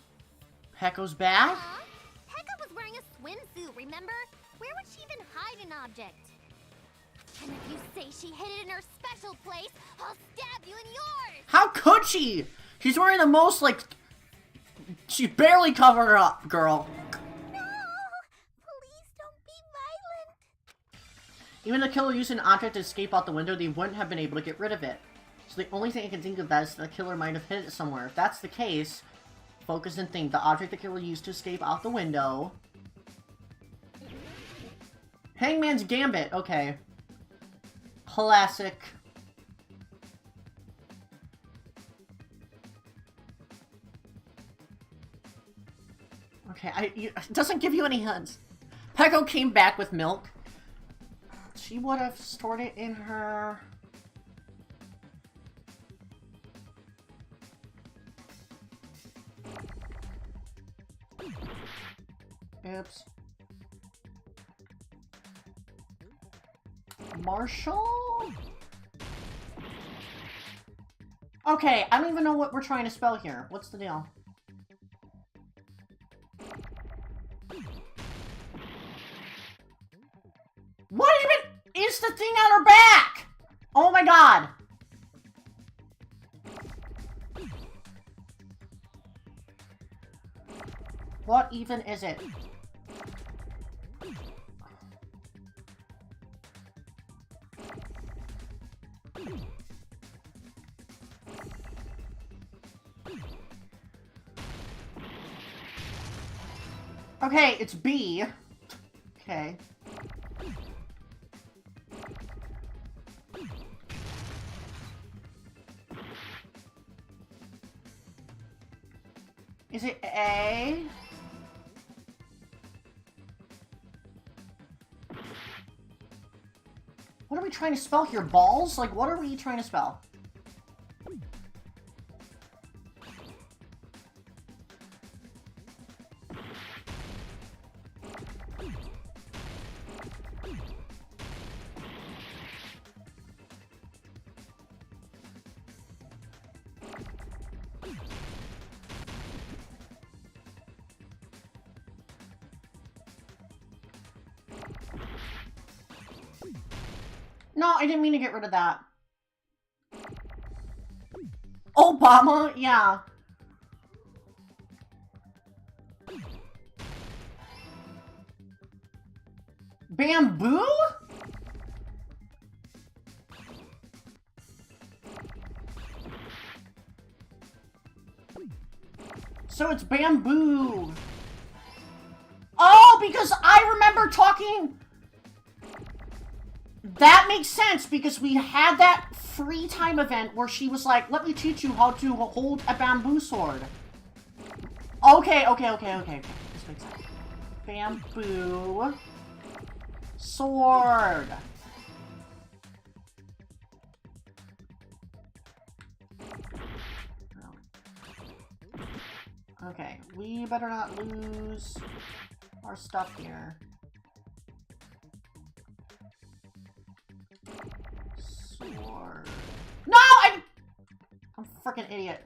Peko's back? Peko was wearing a swimsuit, remember? Where would she even hide an object? And if you say she hid it in her special place, I'll stab you in yours! How could she? She's wearing the most, like... She's barely covered up, girl. No! Please don't be violent! Even if the killer used an object to escape out the window, they wouldn't have been able to get rid of it. So the only thing I can think of is the killer might have hid it somewhere. If that's the case, focus and think. The object the killer used to escape out the window... Hangman's Gambit, okay. Classic. Okay, it doesn't give you any hints. Peko came back with milk. She would have stored it in her... Oops. Marshall? Okay, I don't even know what we're trying to spell here. What's the deal? What even is the thing on her back? Oh my god! What even is it? Okay, it's B. Okay. Is it A? What are we trying to spell here? Balls? Like, what are we trying to spell? No, I didn't mean to get rid of that. Obama? Yeah. Bamboo? So it's bamboo. Oh, because I remember talking... That makes sense, because we had that free time event where she was like, let me teach you how to hold a bamboo sword. Okay. This makes sense. Bamboo sword. Okay, we better not lose our stuff here. Sword. No! I'm a freaking idiot.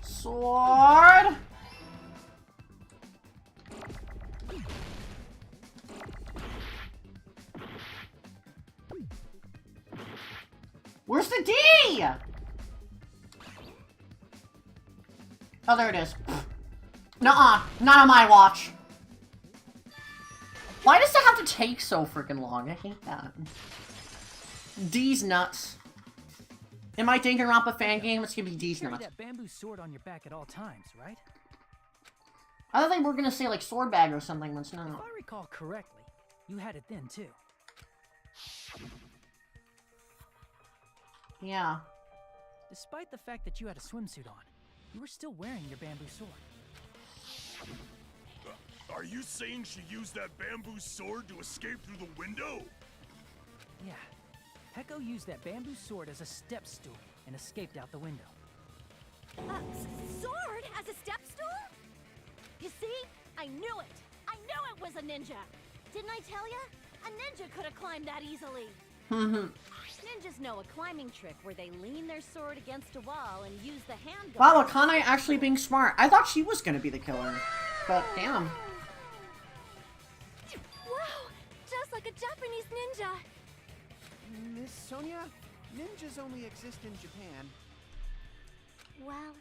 Sword. Where's the D? Oh, there it is. Nuh-uh. Not on my watch. Why does it have to take so freaking long? I hate that. D's nuts. In my Danganronpa fan game, it's gonna be D's nuts. Carry that bamboo sword on your back at all times, right? I thought they were gonna say like sword bag or something, but it's not. If I recall correctly, you had it then too. Yeah. Despite the fact that you had a swimsuit on, you were still wearing your bamboo sword. Are you saying she used that bamboo sword to escape through the window? Yeah. Peko used that bamboo sword as a step stool and escaped out the window. Sword as a step stool? You see? I knew it! I knew it was a ninja! Didn't I tell ya? A ninja could have climbed that easily! Ninjas know a climbing trick where they lean their sword against a wall and use the handle. Wow, Akane actually being smart. I thought she was gonna be the killer. But damn. Wow! Just like a Japanese ninja! Miss Sonia, ninjas only exist in Japan. Well,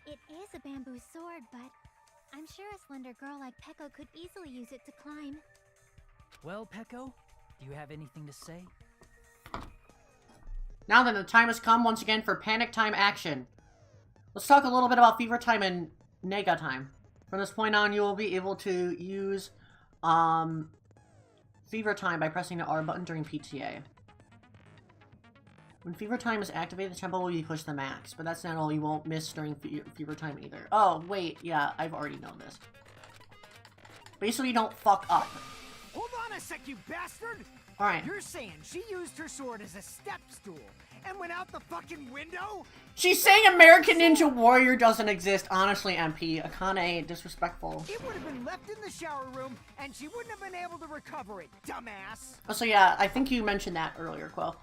it is a bamboo sword, but I'm sure a slender girl like Peko could easily use it to climb. Well, Peko, do you have anything to say? Now then, the time has come once again for panic time action. Let's talk a little bit about fever time and nega time. From this point on, you will be able to use fever time by pressing the R button during PTA. When fever time is activated, the tempo will be pushed to max, but that's not all. You won't miss during fever time either. Oh, wait, yeah, I've already known this. Basically, don't fuck up. Hold on a sec, you bastard! Alright. You're saying she used her sword as a step stool and went out the fucking window? She's saying American Ninja Warrior doesn't exist. Honestly, MP. Akane, disrespectful. It would have been left in the shower room, and she wouldn't have been able to recover it, dumbass! Oh, so yeah, I think you mentioned that earlier, Quill.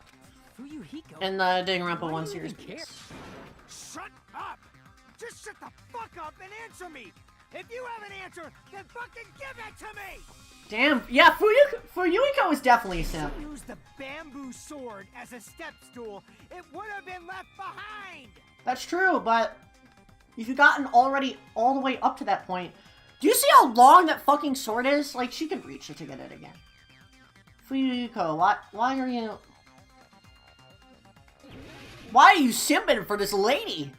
Fuyuhiko? In the Danganronpa 1 series. Shut up! Just shut the fuck up and answer me! If you have an answer, then fucking give it to me! Damn, yeah, Fuyuhiko is definitely a simp. If she used the bamboo sword as a step stool, it would have been left behind! That's true, but if you've gotten already all the way up to that point, do you see how long that fucking sword is? Like, she could reach it to get it again. Fuyuhiko, why are you... Why are you simping for this lady?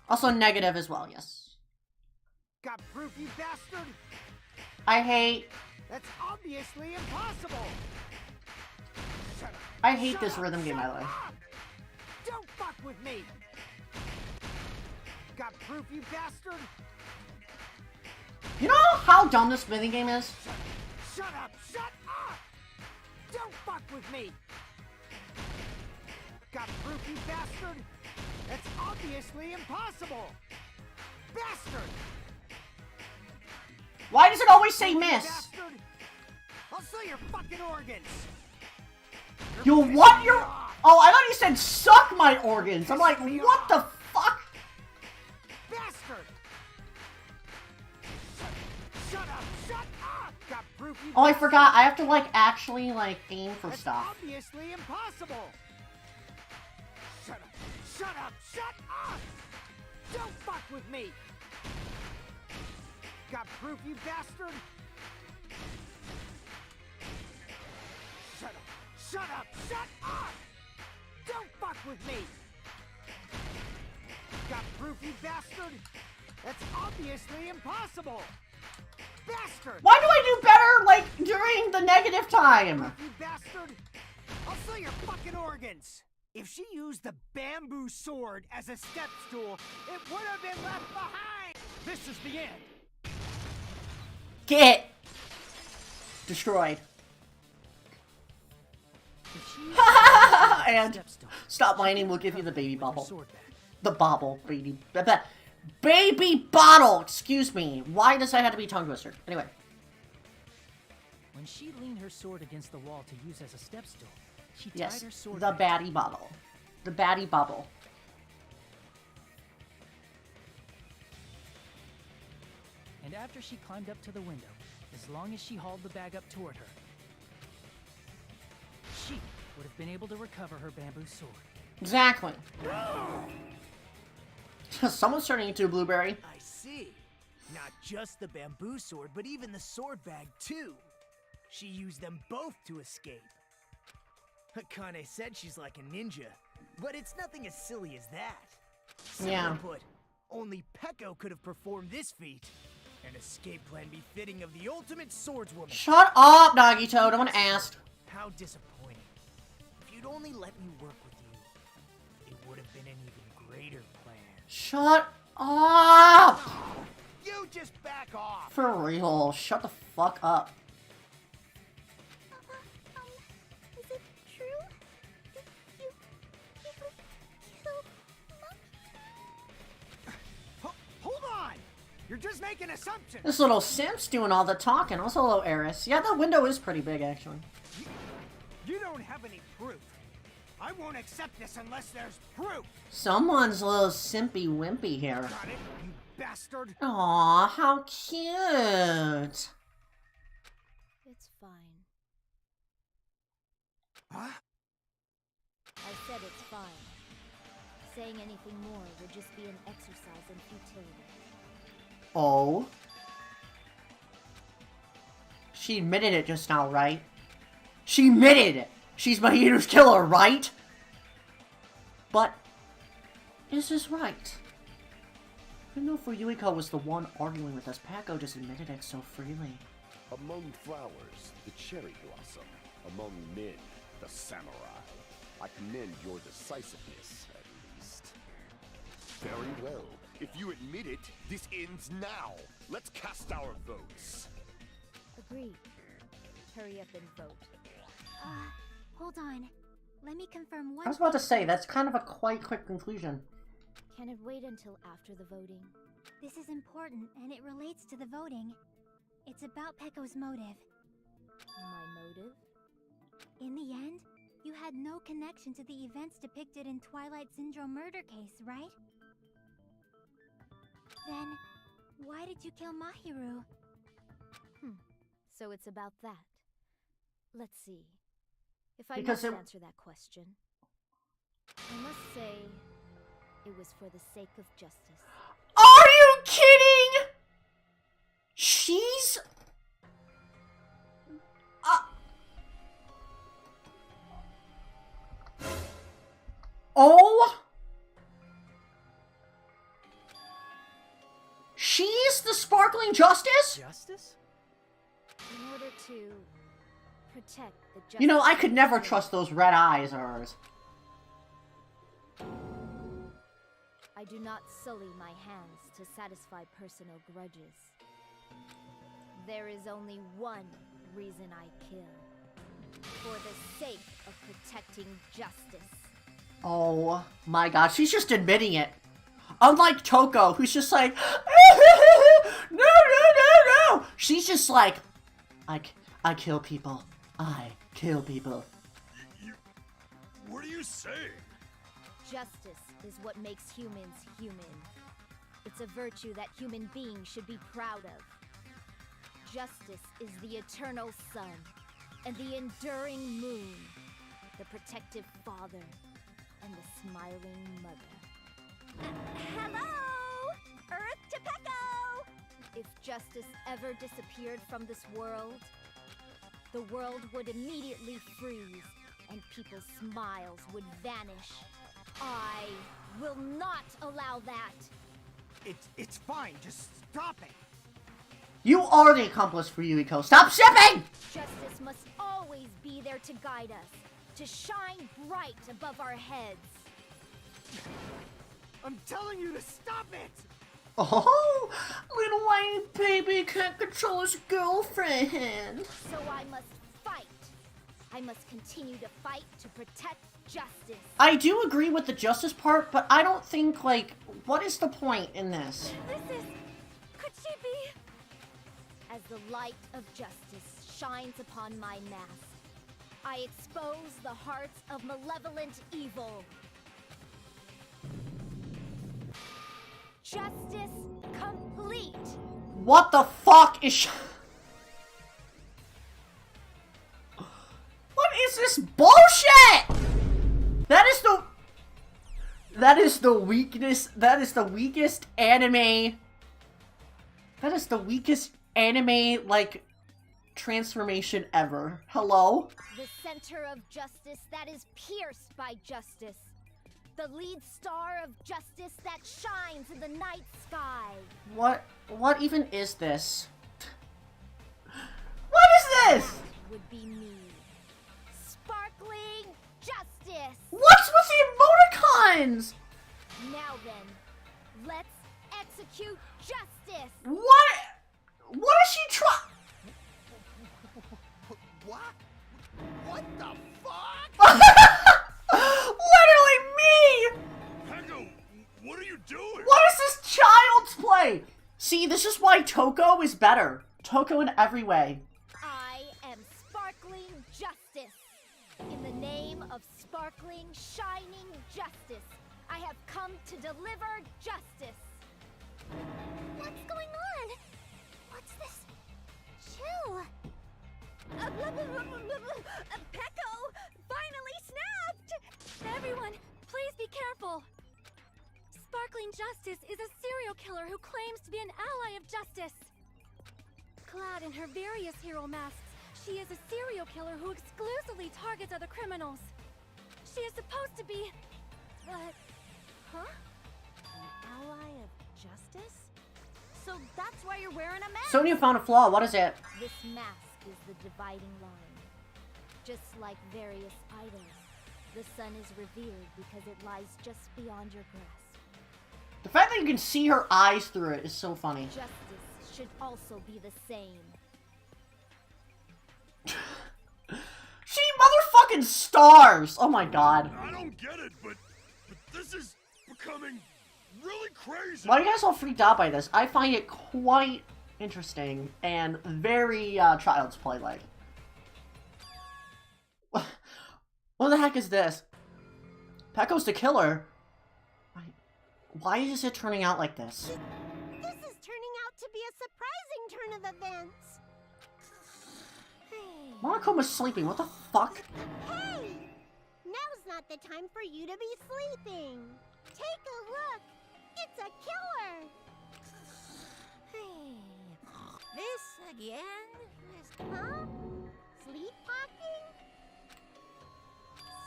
Also negative as well, yes. Got proof, you bastard? I hate... That's obviously impossible! I hate this rhythm game, by the way. Don't fuck with me! Got proof, you bastard? You know how dumb this smithing game is? Shut up! Shut up! Don't fuck with me! Got proof, you bastard? That's obviously impossible! Bastard! Why does it always say miss? Bastard! I'll sell your fucking organs! You'll what your... Oh, I thought you said suck my organs. I'm like, what the fuck? Bastard! Shut up! Shut up! Got proof, proof you Oh, I forgot. I have to, like, actually, like, aim for stuff. Obviously impossible. Shut up. Shut up. Shut up. Don't fuck with me. Got proof, you bastard? Shut up. Shut up. Shut up. Don't fuck with me. Got proof, you bastard? That's obviously impossible. Bastard! Why do I do better, like, during the negative time? You bastard! I'll sell your fucking organs! If she used the bamboo sword as a step stool, it would have been left behind! This is the end! Get destroyed. And stop whining, we'll give you the baby bobble. The bobble, baby. Baby bottle! Excuse me. Why does that have to be tongue twister? Anyway. When she leaned her sword against the wall to use as a step stool, she tied Yes, her sword the back. baddie bottle. The baddie bubble. And after she climbed up to the window, as long as she hauled the bag up toward her, she would have been able to recover her bamboo sword. Exactly. Someone's turning into a blueberry. I see. Not just the bamboo sword, but even the sword bag, too. She used them both to escape. Akane said she's like a ninja, but it's nothing as silly as that. Simply put, only Peko could have performed this feat. An escape plan befitting of the ultimate swordswoman. Shut up, Nagito. No one asked. How disappointing. If you'd only let me work with you, it would have been an even greater plan. Shut up! You just back off! For real, shut the fuck up. Is it true? Did you kill Mom? Hold on! You're just making assumptions! This little simp's doing all the talking. Also, hello, Eris. Yeah, that window is pretty big, actually. You don't have any proof. I won't accept this unless there's proof! Someone's a little simpy wimpy here. Got it, you bastard! Aw, how cute! It's fine. Huh? I said it's fine. Saying anything more would just be an exercise in futility. Oh? She admitted it just now, right? She admitted it! She's Mahiru's killer, right? But, is this right? I know Fuyuhiko was the one arguing with us. Peko just admitted it so freely. Among flowers, the cherry blossom. Among men, the samurai. I commend your decisiveness, at least. Very well. If you admit it, this ends now. Let's cast our votes. Agreed. Hurry up and vote. Hold on. Let me confirm one. I was about to say, that's kind of a quite quick conclusion. Can it wait until after the voting? This is important, and it relates to the voting. It's about Peko's motive. My motive? In the end, you had no connection to the events depicted in Twilight Syndrome murder case, right? Then, why did you kill Mahiru? So it's about that. Let's see. If I Because must answer that question, I must say it was for the sake of justice. Are you kidding? She's... Oh? She's the sparkling justice? Justice? In order to protect the justice. You know, I could never trust those red eyes of hers. I do not sully my hands to satisfy personal grudges. There is only one reason I kill. For the sake of protecting justice. Oh my god, she's just admitting it. Unlike Toko, who's just like, no, no, no, no. She's just like, I kill people. I kill people. What are you saying? Justice is what makes humans human. It's a virtue that human beings should be proud of. Justice is the eternal sun, and the enduring moon, the protective father, and the smiling mother. Hello! Earth to Peko! If justice ever disappeared from this world, the world would immediately freeze, and people's smiles would vanish. I will not allow that! It's fine, just stop it! You are the accomplice, Fuyuhiko. Stop shipping! Justice must always be there to guide us, to shine bright above our heads. I'm telling you to stop it! Oh, little white baby can't control his girlfriend. So I must fight. I must continue to fight to protect justice. I do agree with the justice part, but I don't think, like, what is the point in this? This is... could she be? As the light of justice shines upon my mask, I expose the hearts of malevolent evil. Justice complete! What the fuck is What is this bullshit? That is the weakest anime. That is the weakest anime, like, transformation ever. Hello? The center of justice that is pierced by justice. The lead star of justice that shines in the night sky. What even is this? What is this? That would be me. Sparkling justice. What's with the emoticons? Now then, let's execute justice. What is she trying? What? What the fuck? Literally me! Peko, what are you doing? What is this child's play? See, this is why Toko is better. Toko in every way. I am sparkling justice. In the name of sparkling, shining justice, I have come to deliver justice. What's going on? What's this? Chill. Peko finally snapped! Everyone, please be careful. Sparkling Justice is a serial killer who claims to be an ally of justice. Clad in her various hero masks, she is a serial killer who exclusively targets other criminals. She is supposed to be... huh? An ally of justice? So that's why you're wearing a mask? Sonia found a flaw. What is it? This mask is the dividing line. Just like various idols, the sun is revered because it lies just beyond your grasp. The fact that you can see her eyes through it is so funny. Justice should also be the same. She motherfucking stars! Oh my god. I don't get it, but this is becoming really crazy. Why are you guys all freaked out by this? I find it quite interesting and very child's play like. What the heck is this? Peko's the killer. Why is it turning out like this? This is turning out to be a surprising turn of events. Monokoma's sleeping. What the fuck? Hey! Now's not the time for you to be sleeping. Take a look. It's a killer. This again? Huh? Sleepwalking?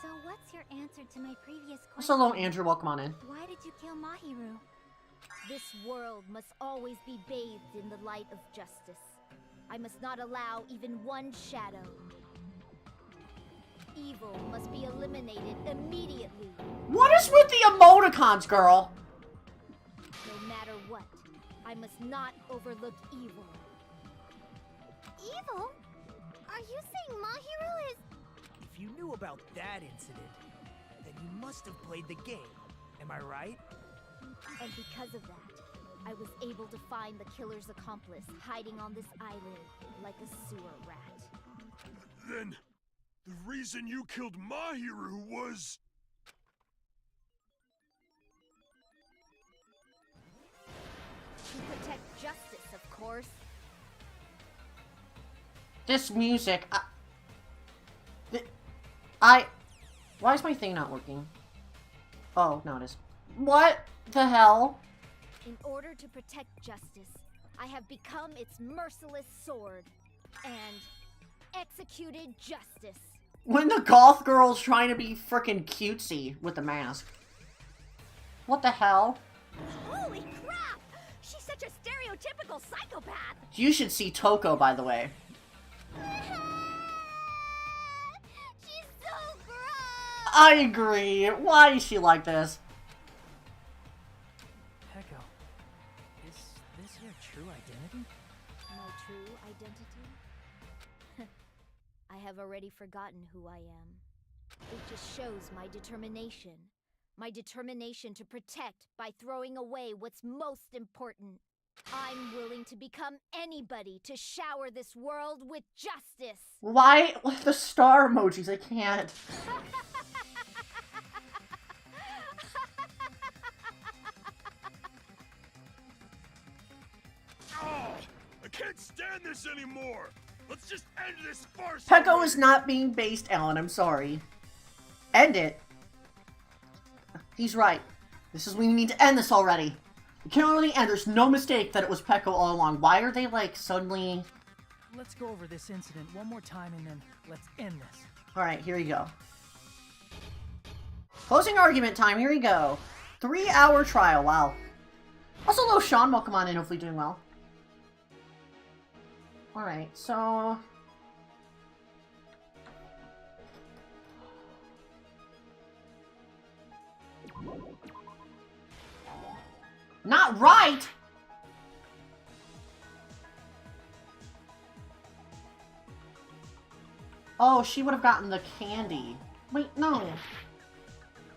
So what's your answer to my previous question? Hello, Andrew. Welcome on in. Why did you kill Mahiru? This world must always be bathed in the light of justice. I must not allow even one shadow. Evil must be eliminated immediately. What is with the emoticons, girl? No matter what, I must not overlook evil. Evil? Are you saying Mahiru is... If you knew about that incident, then you must have played the game. Am I right? And because of that, I was able to find the killer's accomplice hiding on this island like a sewer rat. Then, the reason you killed Mahiru was... To protect justice, of course. This music, why is my thing not working? Oh, no it is. What the hell? In order to protect justice, I have become its merciless sword and executed justice. When the goth girl's trying to be frickin' cutesy with the mask. What the hell? Holy crap! She's such a stereotypical psychopath! You should see Toko, by the way. She's so gross! I agree. Why is she like this? Peko, is this your true identity? My true identity? I have already forgotten who I am. It just shows my determination. My determination to protect by throwing away what's most important. I'm willing to become anybody to shower this world with justice. Why the star emojis? I can't. Oh, I can't stand this anymore. Let's just end this farce. Peko is not being based, Alan. I'm sorry. End it. He's right. This is when we need to end this already. We can't really end. There's no mistake that it was Peko all along. Why are they like suddenly? Let's go over this incident one more time and then let's end this. Alright, here you go. Closing argument time, here we go. 3-hour trial, wow. Also, hello Sean, welcome on in, hopefully doing well. Alright, so... Not right! Oh, she would have gotten the candy. Wait, no.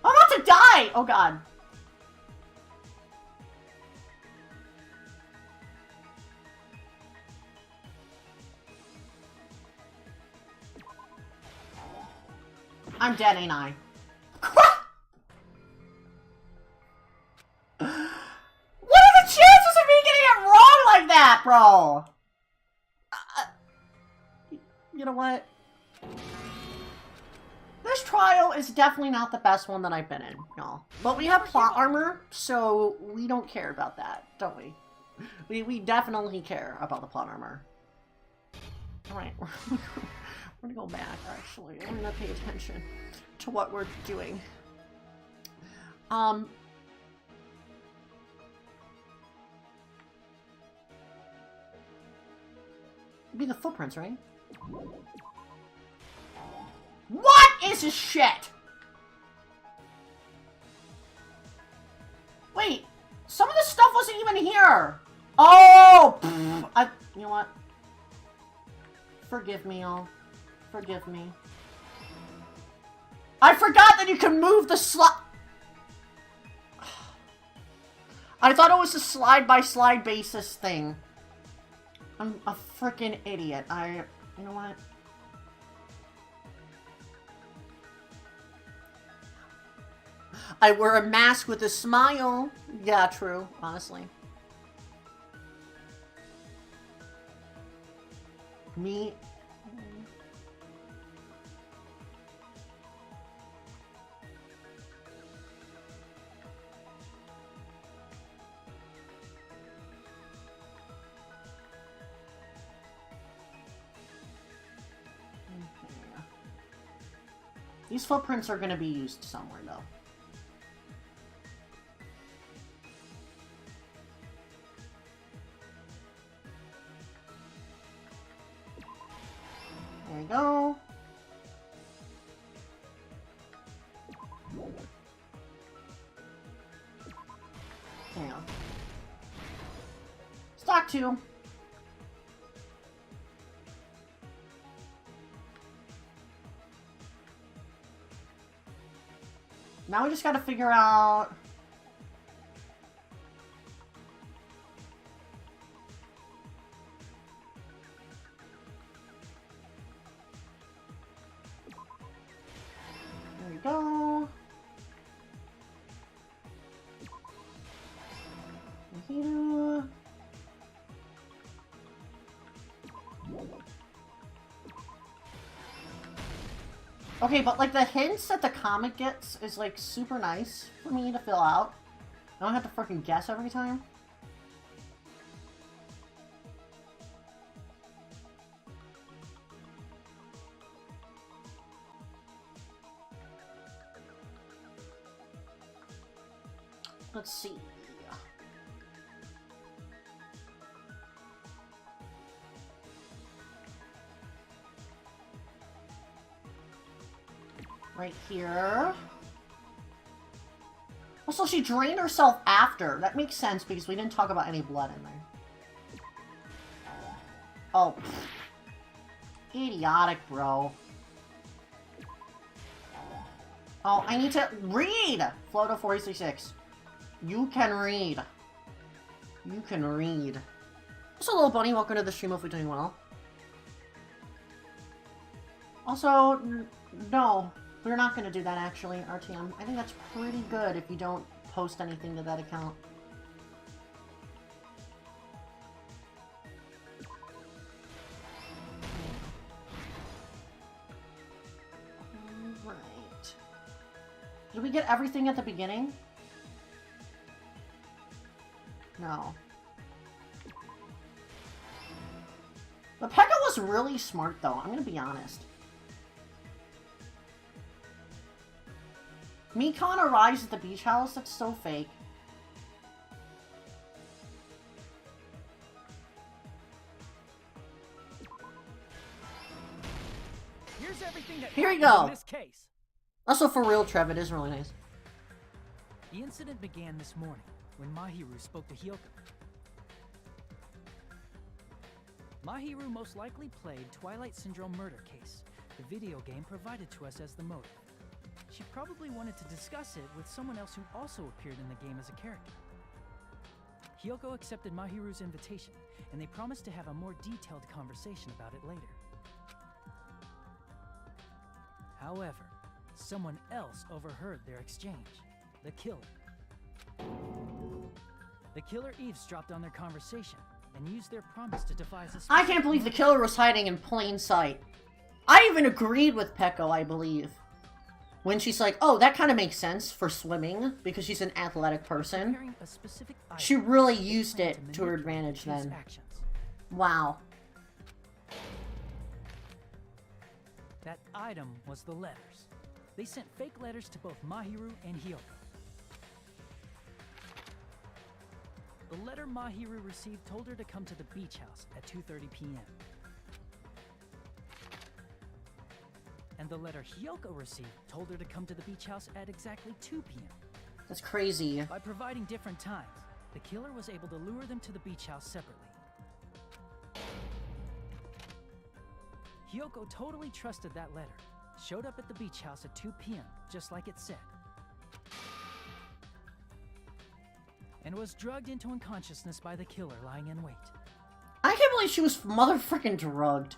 I'm about to die! Oh god. I'm dead, ain't I? What are the chances of me getting it wrong like that, bro? You know what? This trial is definitely not the best one that I've been in, y'all. But we have plot armor, so we don't care about that, don't we? We definitely care about the plot armor. Alright, we're gonna go back, actually. We're gonna pay attention to what we're doing. Be the footprints, right? What is this shit? Wait, some of the stuff wasn't even here. Oh, you know what? Forgive me, y'all. Forgive me. I forgot that you can move the slide. I thought it was a slide-by-slide basis thing. I'm a freaking idiot. You know what? I wear a mask with a smile. Yeah, true, honestly. Me. These footprints are going to be used somewhere, though. There we go. There we go. Stock 2. Now we just gotta figure out... There we go. Here. Okay, but like the hints that the comic gets is like super nice for me to fill out. I don't have to freaking guess every time. Let's see. Right here. Also, she drained herself after. That makes sense because we didn't talk about any blood in there. Oh. Idiotic, bro. Oh, I need to read! Floto 466. You can read. You can read. Also, little bunny, welcome to the stream. Hopefully doing well. Also, no. We're not going to do that, actually, RTM. I think that's pretty good if you don't post anything to that account. Alright. Did we get everything at the beginning? No. But Peko was really smart, though. I'm going to be honest. Mikon arrives at the beach house? That's so fake. Here's everything that Here we go. in this case. Also, for real, Trev, it is really nice. The incident began this morning when Mahiru spoke to Hiyoko. Mahiru most likely played Twilight Syndrome Murder Case, the video game provided to us as the motive. She probably wanted to discuss it with someone else who also appeared in the game as a character. Hiyoko accepted Mahiru's invitation, and they promised to have a more detailed conversation about it later. However, someone else overheard their exchange. The killer. The killer eavesdropped on their conversation and used their promise to devise a... I can't believe the killer was hiding in plain sight. I even agreed with Peko, I believe. When she's like, oh, that kind of makes sense for swimming, because she's an athletic person. She really used it to her advantage then. Wow. That item was the letters. They sent fake letters to both Mahiru and Hiyoko. The letter Mahiru received told her to come to the beach house at 2:30 p.m. And the letter Hiyoko received told her to come to the beach house at exactly 2 p.m. That's crazy. By providing different times, the killer was able to lure them to the beach house separately. Hiyoko totally trusted that letter, showed up at the beach house at 2 p.m., just like it said, and was drugged into unconsciousness by the killer lying in wait. I can't believe she was motherfucking drugged.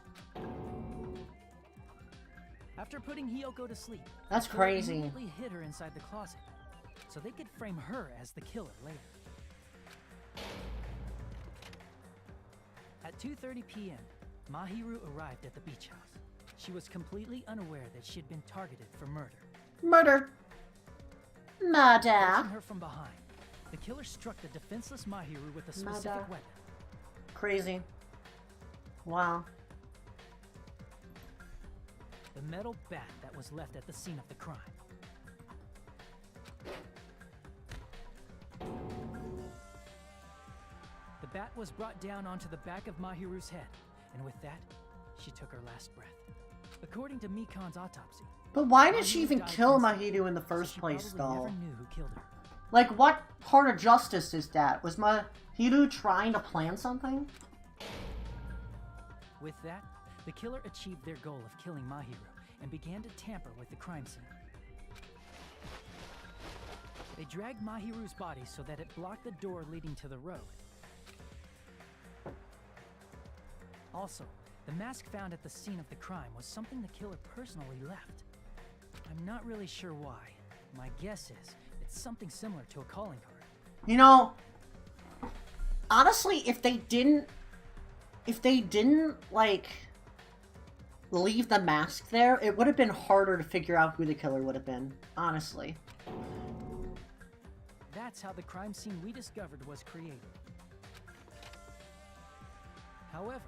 After putting Hiyoko to sleep, that's the killer crazy. immediately hid her inside the closet, so they could frame her as the killer later. At 2:30 p.m., Mahiru arrived at the beach house. She was completely unaware that she had been targeted for murder. Murder. Murder. Approaching her from behind, the killer struck the defenseless Mahiru with a specific weapon. Crazy. Wow. The metal bat that was left at the scene of the crime. The bat was brought down onto the back of Mahiru's head, and with that, she took her last breath. According to Mikon's autopsy. But why did she even kill Mahiru in the first place, though? Never knew who killed her. Like, what part of justice is that? Was Mahiru trying to plan something? With that, the killer achieved their goal of killing Mahiru and began to tamper with the crime scene. They dragged Mahiru's body so that it blocked the door leading to the road. Also, the mask found at the scene of the crime was something the killer personally left. I'm not really sure why. My guess is it's something similar to a calling card. You know, honestly, if they didn't, like, leave the mask there, it would have been harder to figure out who the killer would have been, honestly. That's how the crime scene we discovered was created. However,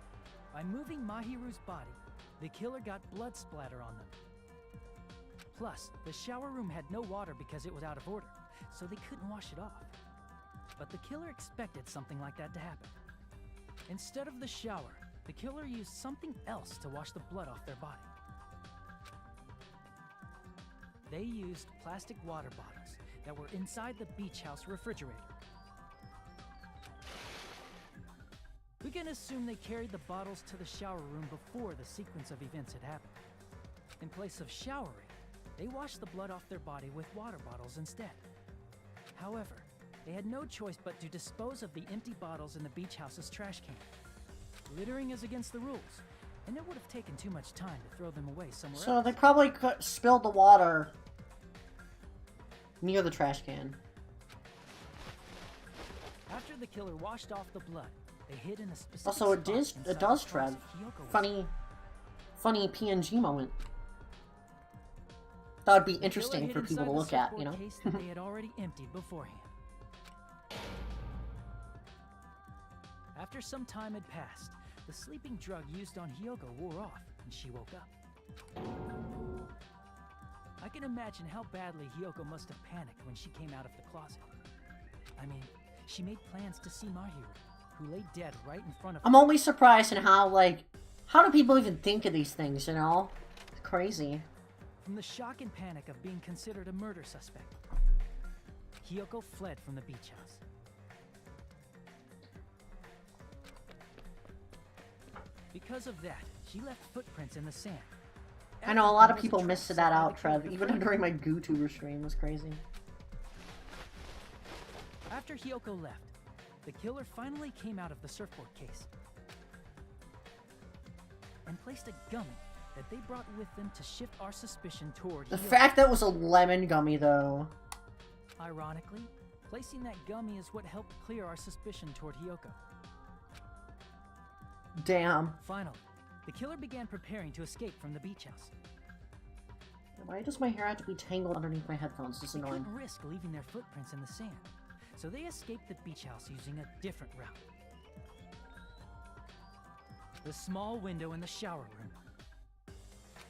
by moving Mahiru's body, the killer got blood splatter on them. Plus, the shower room had no water because it was out of order, so they couldn't wash it off. But the killer expected something like that to happen. Instead of the shower, the killer used something else to wash the blood off their body. They used plastic water bottles that were inside the beach house refrigerator. We can assume they carried the bottles to the shower room before the sequence of events had happened. In place of showering, they washed the blood off their body with water bottles instead. However, they had no choice but to dispose of the empty bottles in the beach house's trash can. Littering is against the rules, and it would have taken too much time to throw them away somewhere else. So they probably spilled the water near the trash can. After the killer washed off the blood, they hid in a specific Also, it spot does inside the Trev. closet Hiyoko was Funny PNG moment. That would be The interesting killer for hid people to inside the look at, you surfboard know? case that they had already emptied beforehand. After some time had passed, the sleeping drug used on Hiyoko wore off, and she woke up. I can imagine how badly Hiyoko must have panicked when she came out of the closet. I mean, she made plans to see Mahiru, who lay dead right in front of her. I'm only surprised in how, like, how do people even think of these things, you know? It's crazy. From the shock and panic of being considered a murder suspect, Hiyoko fled from the beach house. Because of that, she left footprints in the sand. I know a lot of people missed that out, Trev. Even during my GooTuber stream, it was crazy. After Hiyoko left, the killer finally came out of the surfboard case and placed a gummy that they brought with them to shift our suspicion toward The Hiyoko. fact that it was a lemon gummy, though. Ironically, placing that gummy is what helped clear our suspicion toward Hiyoko. Damn. Finally, the killer began preparing to escape from the beach house. Why does my hair have to be tangled underneath my headphones? This is They annoying. couldn't risk leaving their footprints in the sand, so they escaped the beach house using a different route. The small window in the shower room.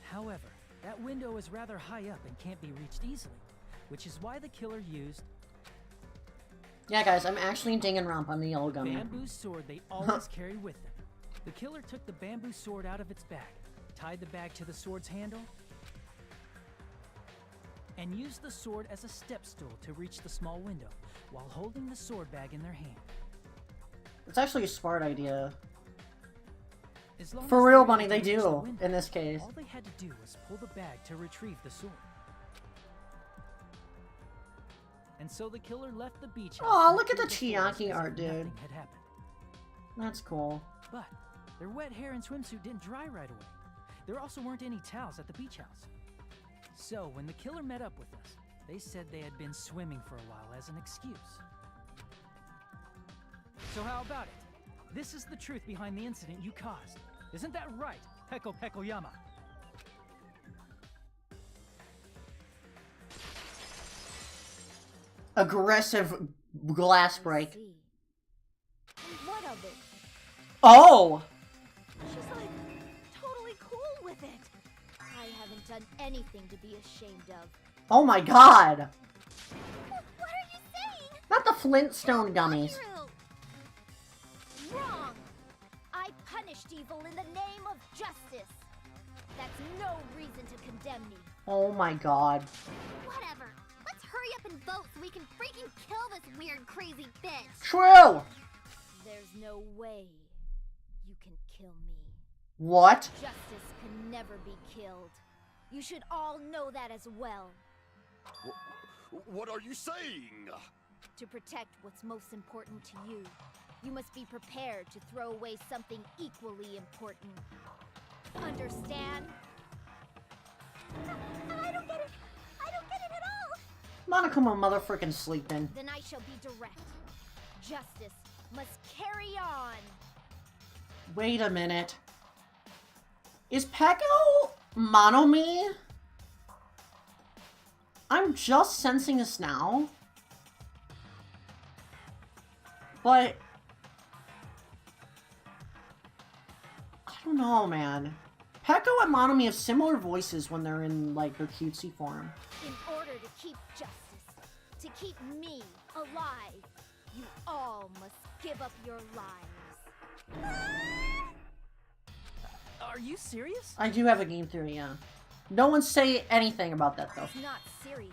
However, that window is rather high up and can't be reached easily, which is why the killer used Yeah, guys, I'm actually Danganronpa. I'm the yellow the gummy. bamboo sword they always carry with them. The killer took the bamboo sword out of its bag, tied the bag to the sword's handle, and used the sword as a step stool to reach the small window while holding the sword bag in their hand. It's actually a smart idea. As long For as real, were Bunny, able they to reach the do, window, in this case. All they had to do was pull the bag to retrieve the sword. And so the killer left the beach house. Aw, and look at the appeared before us Chiaki as if art, dude. nothing had happened. That's cool. But their wet hair and swimsuit didn't dry right away. There also weren't any towels at the beach house. So when the killer met up with us, they said they had been swimming for a while as an excuse. So how about it? This is the truth behind the incident you caused. Isn't that right, Peko Pekoyama? Aggressive glass break. What of it? Oh! She's like totally cool with it. I haven't done anything to be ashamed of. Oh my god! What are you saying? Not the Flintstone gummies. Wrong! I punished evil in the name of justice. That's no reason to condemn me. Oh my god. Whatever. Let's hurry up and vote so we can freaking kill this weird, crazy bitch. True! There's no way you can kill me. What? Justice can never be killed. You should all know that as well. What are you saying? To protect what's most important to you, you must be prepared to throw away something equally important. Understand? I don't get it. I don't get it at all. Monokuma motherfucking sleeping. Then I shall be direct. Justice must carry on. Wait a minute. Is Peko Monomi? I'm just sensing this now. But I don't know, man. Peko and Monomi have similar voices when they're in, like, their cutesy form. In order to keep justice, to keep me alive, you all must give up your lives. Are you serious? I do have a game theory, yeah. No one say anything about that, though. It's not serious.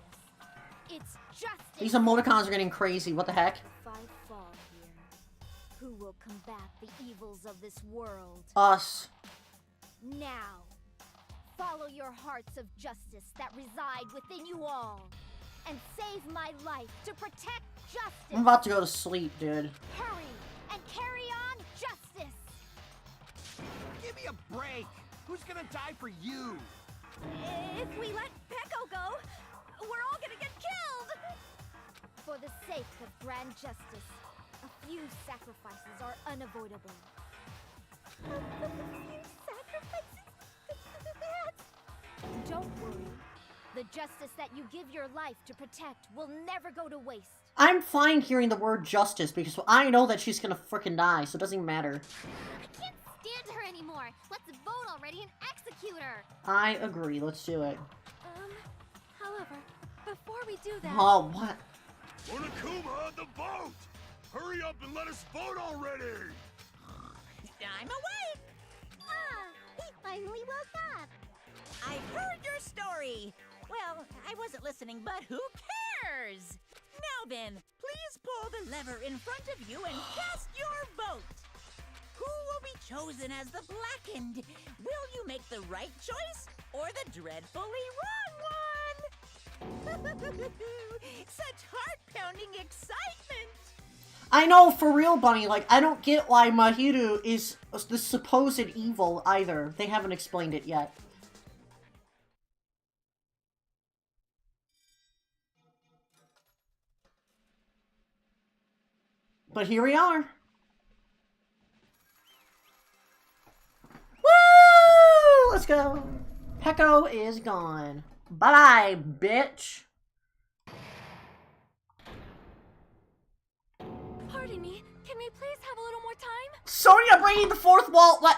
It's justice. These emoticons are getting crazy. What the heck? If I fall here, who will combat the evils of this world? Us. Now, follow your hearts of justice that reside within you all, and save my life to protect justice. I'm about to go to sleep, dude. Hurry and carry on justice. Give me a break. Who's gonna die for you? If we let Peko go, we're all gonna get killed! For the sake of grand justice, a few sacrifices are unavoidable. Don't worry. The justice that you give your life to protect will never go to waste. I'm fine hearing the word justice because I know that she's gonna frickin' die, so it doesn't even matter. I can't stand her anymore. Let's vote already and execute her. I agree. Let's do it. However, before we do that... Oh, what? Monokuma, the boat! Hurry up and let us vote already! I'm awake! He finally woke up. I heard your story. Well, I wasn't listening, but who cares? Now then, please pull the lever in front of you and cast your vote. Who will be chosen as the blackened? Will you make the right choice or the dreadfully wrong one? Such heart-pounding excitement! I know, for real, Bunny, like, I don't get why Mahiru is the supposed evil either. They haven't explained it yet. But here we are. Woo! Let's go. Peko is gone. Bye, bitch. Pardon me, can we please have a little more time? Sonia breaking the fourth wall. What?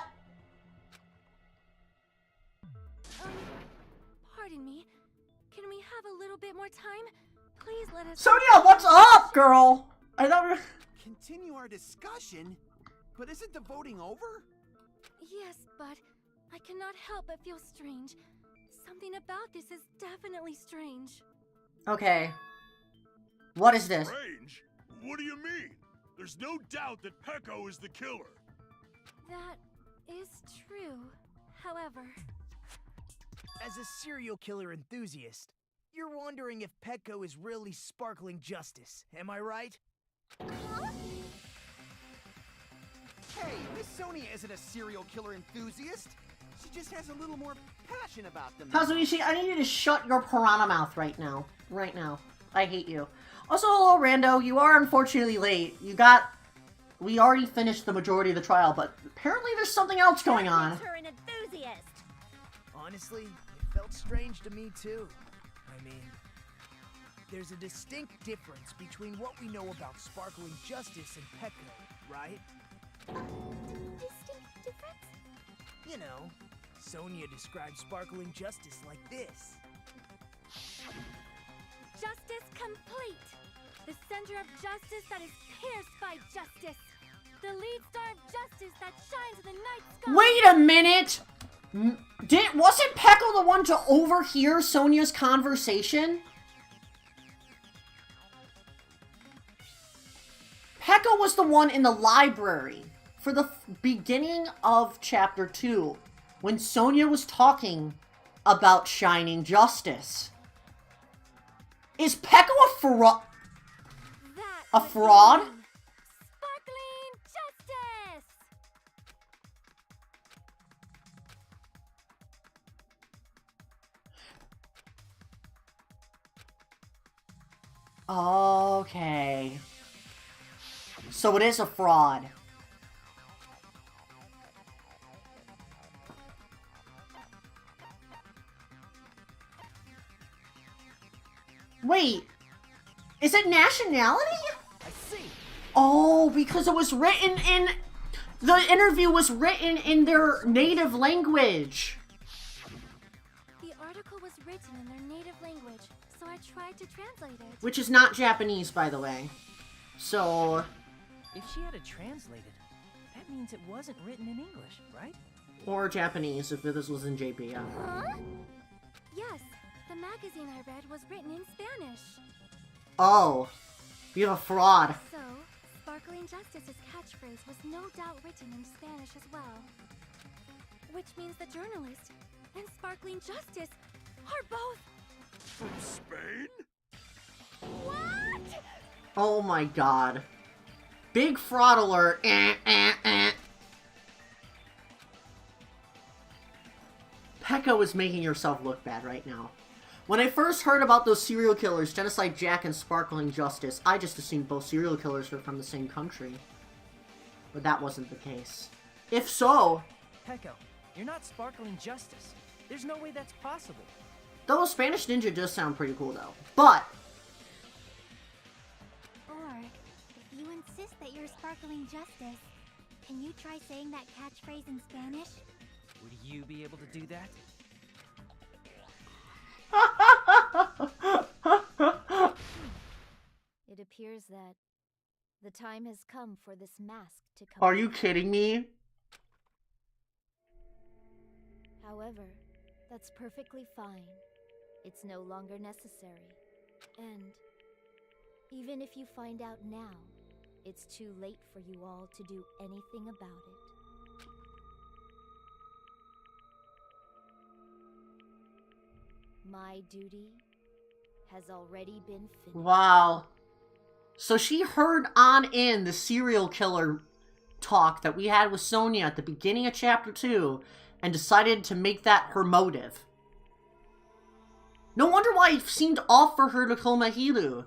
Pardon me, can we have a little bit more time? Please let us... Sonia, what's up, girl? I thought we were... Continue our discussion? But isn't the voting over? Yes, but I cannot help but feel strange. Something about this is definitely strange. Okay. What is this? Strange? What do you mean? There's no doubt that Peko is the killer. That is true. However... As a serial killer enthusiast, you're wondering if Peko is really sparkling justice, am I right? Hey, Miss Sonia isn't a serial killer enthusiast. She just has a little more passion about them. Kazuishi, I need you to shut your piranha mouth right now. Right now. I hate you. Also, hello, Rando. You are unfortunately late. We already finished the majority of the trial, but apparently there's something else going on. Her an enthusiast. Honestly, it felt strange to me too. I mean, there's a distinct difference between what we know about sparkling justice and Peko, right? Distinct difference? You know, Sonia describes sparkling justice like this. Justice complete! The center of justice that is pierced by justice! The lead star of justice that shines in the night sky! Wait a minute! Wasn't Peko the one to overhear Sonia's conversation? Peko was the one in the library for the beginning of Chapter 2 when Sonia was talking about shining justice. Is Peko a fraud? A fraud? Sparkling justice! Okay. So it is a fraud. Wait, is it nationality? I see. Oh, because it was written in... The interview was written in their native language. The article was written in their native language, so I tried to translate it. Which is not Japanese, by the way. So... If she had it translated, that means it wasn't written in English, right? Or Japanese, if this was in JP, yeah. Huh? Yes, the magazine I read was written in Spanish. Oh. You're a fraud. So, Sparkling Justice's catchphrase was no doubt written in Spanish as well. Which means the journalist and Sparkling Justice are both... From Spain? What? Oh my god. Big fraud alert. Peko is making yourself look bad right now. When I first heard about those serial killers, Genocide Jack and Sparkling Justice, I just assumed both serial killers were from the same country. But that wasn't the case. If so... Peko, you're not Sparkling Justice. There's no way that's possible. Though Spanish Ninja does sound pretty cool though. But... Or, if you insist that you're Sparkling Justice, can you try saying that catchphrase in Spanish? Would you be able to do that? It appears that the time has come for this mask to come. Are you kidding me? However, that's perfectly fine. It's no longer necessary. And even if you find out now, it's too late for you all to do anything about it. My duty has already been finished. Wow. So she heard on in the serial killer talk that we had with Sonia at the beginning of Chapter 2 and decided to make that her motive. No wonder why it seemed off for her to kill Mahiru.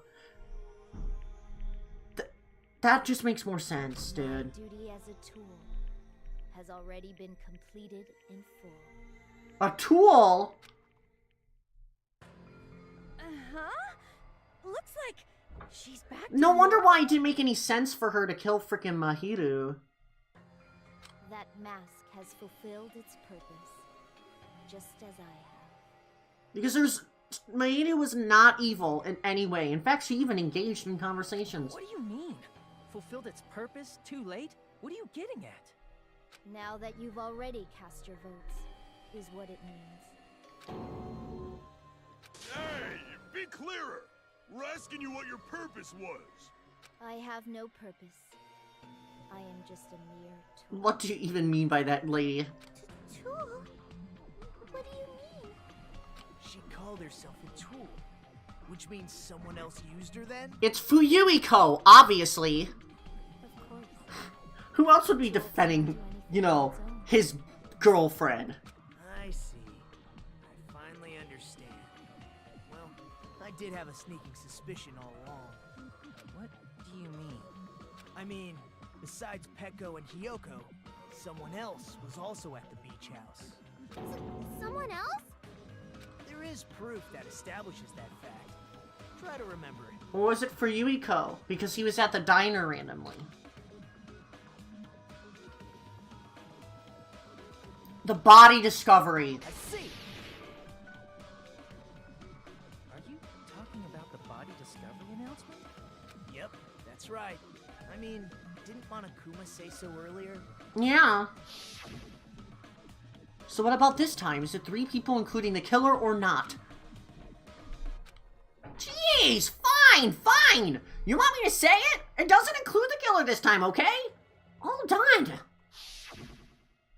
That just makes more sense, dude. My duty as a tool has already been completed in full. A tool? Looks like she's back. No wonder why it didn't make any sense for her to kill frickin' Mahiru. That mask has fulfilled its purpose, just as I have. Because Mahiru was not evil in any way. In fact, she even engaged in conversations. What do you mean? Fulfilled its purpose? Too late? What are you getting at? Now that you've already cast your votes, is what it means. Hey, be clearer! We're asking you what your purpose was. I have no purpose. I am just a mere tool. What do you even mean by that, lady? Tool? What do you mean? She called herself a tool, which means someone else used her then? It's Fuyuhiko, obviously. Of course. Who else would be defending, you know, his girlfriend? I see. I finally understand. Well, I did have a sneaking suspicion all along. What do you mean? I mean, besides Peko and Hiyoko, someone else was also at the beach house. Someone else? There is proof that establishes that fact. Try to remember it. Or was it Fuyuhiko? Because he was at the diner randomly. The body discovery. I see. Are you talking about the body discovery announcement? Yep, that's right. I mean, didn't Monokuma say so earlier? Yeah. So what about this time? Is it 3 people including the killer or not? Jeez, fine! You want me to say it? It doesn't include the killer this time, okay? All done.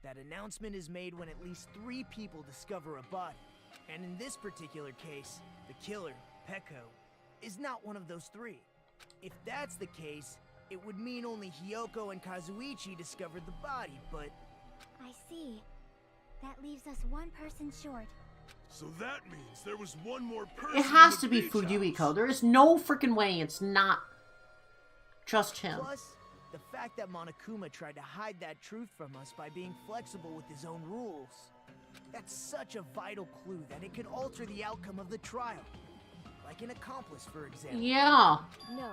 That announcement is made when at least 3 people discover a body. And in this particular case, the killer, Peko, is not one of those 3. If that's the case, it would mean only Hiyoko and Kazuichi discovered the body, but... I see. That leaves us 1 person short. So that means there was one more person. It has in to the be beach Fuyuhiko. house. There is no freaking way it's not just him. Plus, the fact that Monokuma tried to hide that truth from us by being flexible with his own rules. That's such a vital clue that it could alter the outcome of the trial. Like an Accomplice, for example. Yeah. No,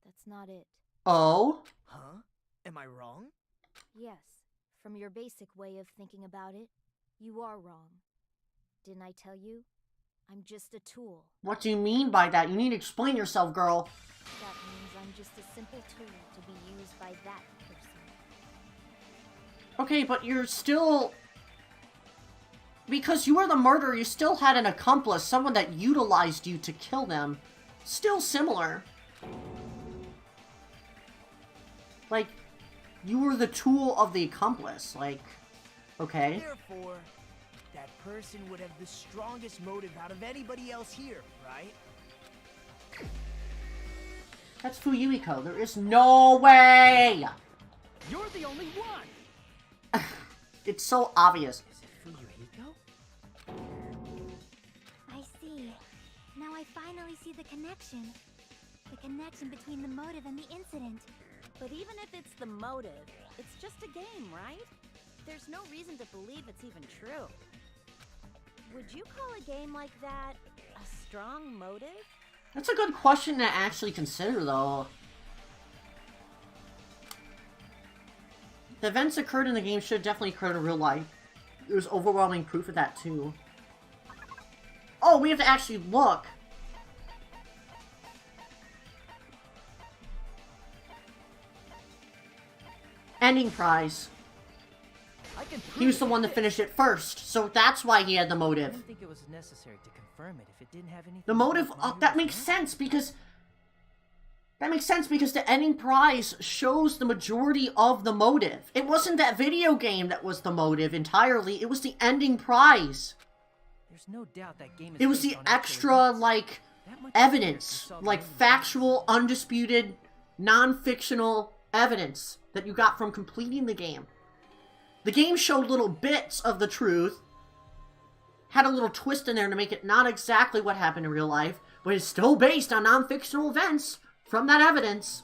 that's not it. Oh? Huh? Am I wrong? Yes, from your basic way of thinking about it, you are wrong. Didn't I tell you? I'm just a tool. What do you mean by that? You need to explain yourself, girl. That means I'm just a simple tool to be used by that person. Okay, but you're still... Because you were the murderer, you still had an accomplice, someone that utilized you to kill them. Still similar. Like, you were the tool of the accomplice, like, okay. Therefore, that person would have the strongest motive out of anybody else here, right? That's Fuyuhiko. There is no way! You're the only one! It's so obvious. Is it Fuyuhiko? I see. Now I finally see the connection. The connection between the motive and the incident. But even if it's the motive, it's just a game, right? There's no reason to believe it's even true. Would you call a game like that a strong motive? That's a good question to actually consider, though. The events occurred in the game should have definitely occurred in real life. There's overwhelming proof of that, too. Oh, we have to actually look. Ending prize. He was the one to finish it first, so that's why he had the I motive. didn't think it was necessary to confirm it if it didn't have anything. The motive, that makes sense because... That makes sense because the ending prize shows the majority of the motive. It wasn't that video game that was the motive entirely, it was the ending prize. There's no doubt that game is It was based the on actual extra, events. like, That much evidence. easier to solve Like, the ending factual, undisputed, non-fictional evidence that you got from completing the game. The game showed little bits of the truth, had a little twist in there to make it not exactly what happened in real life, but it's still based on non-fictional events from that evidence.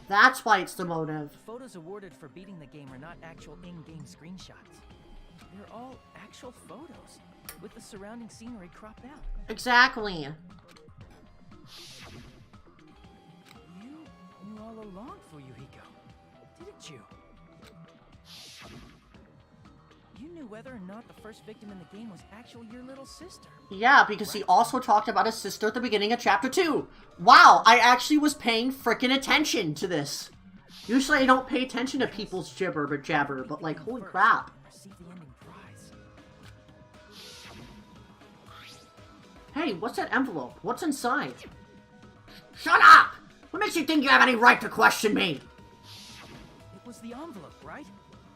That's why it's the motive. The photos awarded for beating the game are not actual in-game screenshots. They're all actual photos, with the surrounding scenery cropped out. Exactly. You knew all along, Fuyuhiko, didn't you? You knew whether or not the first victim in the game was actually your little sister. Yeah, because he also talked about his sister at the beginning of Chapter 2. Wow, I actually was paying frickin' attention to this. Usually I don't pay attention to people's jabber, but like, holy crap. Receive the ending prize. Hey, what's that envelope? What's inside? Shut up! What makes you think you have any right to question me? It was the envelope, right?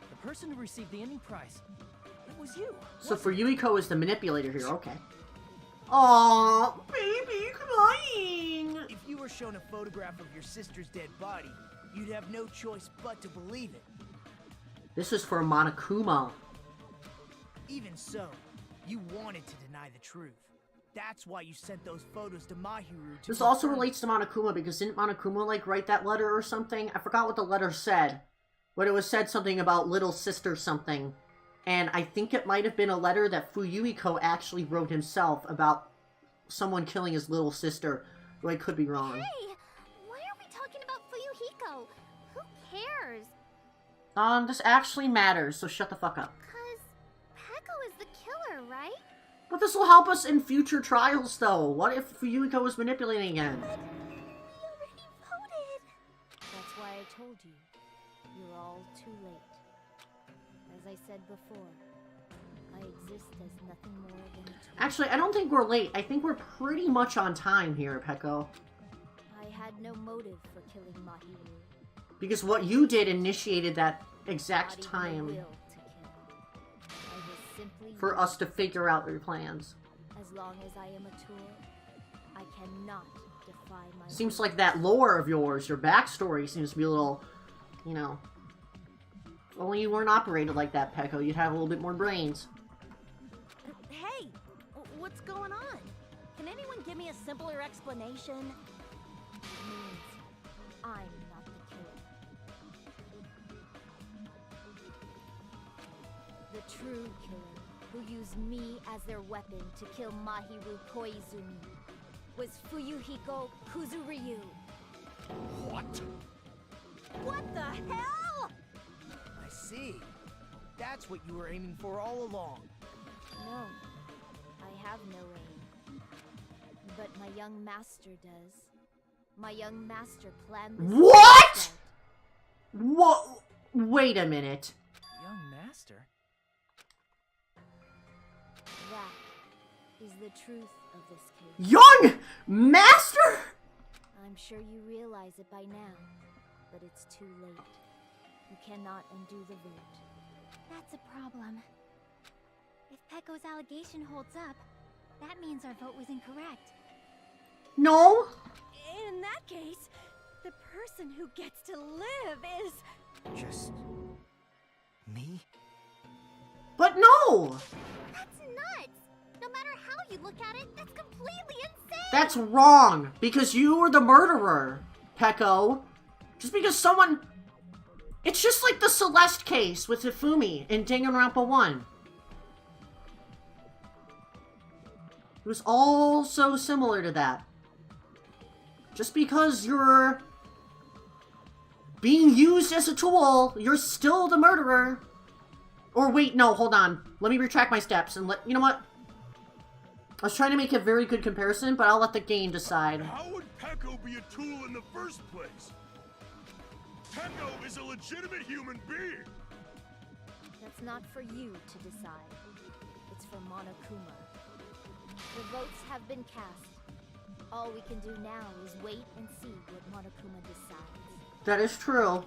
The person who received the ending prize. It was you. So Fuyuhiko is the manipulator here, okay. Aww, baby, crying! If you were shown a photograph of your sister's dead body, you'd have no choice but to believe it. This is for Monokuma. Even so, you wanted to deny the truth. That's why you sent those photos to Mahiru to This also confirm. relates to Monokuma, because didn't Monokuma, like, write that letter or something? I forgot what the letter said. But it was said something about little sister something. And I think it might have been a letter that Fuyuhiko actually wrote himself about someone killing his little sister. Though I could be wrong. Hey! Why are we talking about Fuyuhiko? Who cares? This actually matters, so shut the fuck up. Cause Peko is the killer, right? But this will help us in future trials, though. What if Fuyuhiko was manipulating again? But we already voted. That's why I told you. You're all too late. As I said before, I exist as nothing more than a tool. Actually, I don't think we're late. I think we're pretty much on time here, Peko. I had no motive for killing Mahiru. Because what you did initiated that exact Not even time the will to kill. I was simply for us to figure out your plans. As long as I am a tool, I cannot defy my Seems will. like that lore of yours, your backstory seems to be a little, you know... If only you weren't operated like that, Peko, you'd have a little bit more brains. Hey, what's going on? Can anyone give me a simpler explanation? It means I'm not the killer. The true killer who used me as their weapon to kill Mahiru Koizumi. was Fuyuhiko Kuzuryu. What? What the hell? I see. That's what you were aiming for all along. No, I have no aim. But my young master does. My young master planned this. What? What? Wait a minute. Young master? That is the truth of this case. Young master? I'm sure you realize it by now, but it's too late. You cannot undo the vote. That's a problem. If Peko's allegation holds up, that means our vote was incorrect. No. In that case, the person who gets to live is... Just... me? But no! That's nuts! No matter how you look at it, that's completely insane! That's wrong, because you were the murderer, Peko. Just because someone... It's just like the Celeste case with Hifumi in Danganronpa 1. It was all so similar to that. Just because you're being used as a tool, you're still the murderer. Or wait, no, hold on. Let me retract my steps and you know what? I was trying to make a very good comparison, but I'll let the game decide. How would Peko be a tool in the first place? Peko is a legitimate human being! That's not for you to decide. It's for Monokuma. The votes have been cast. All we can do now is wait and see what Monokuma decides. That is true.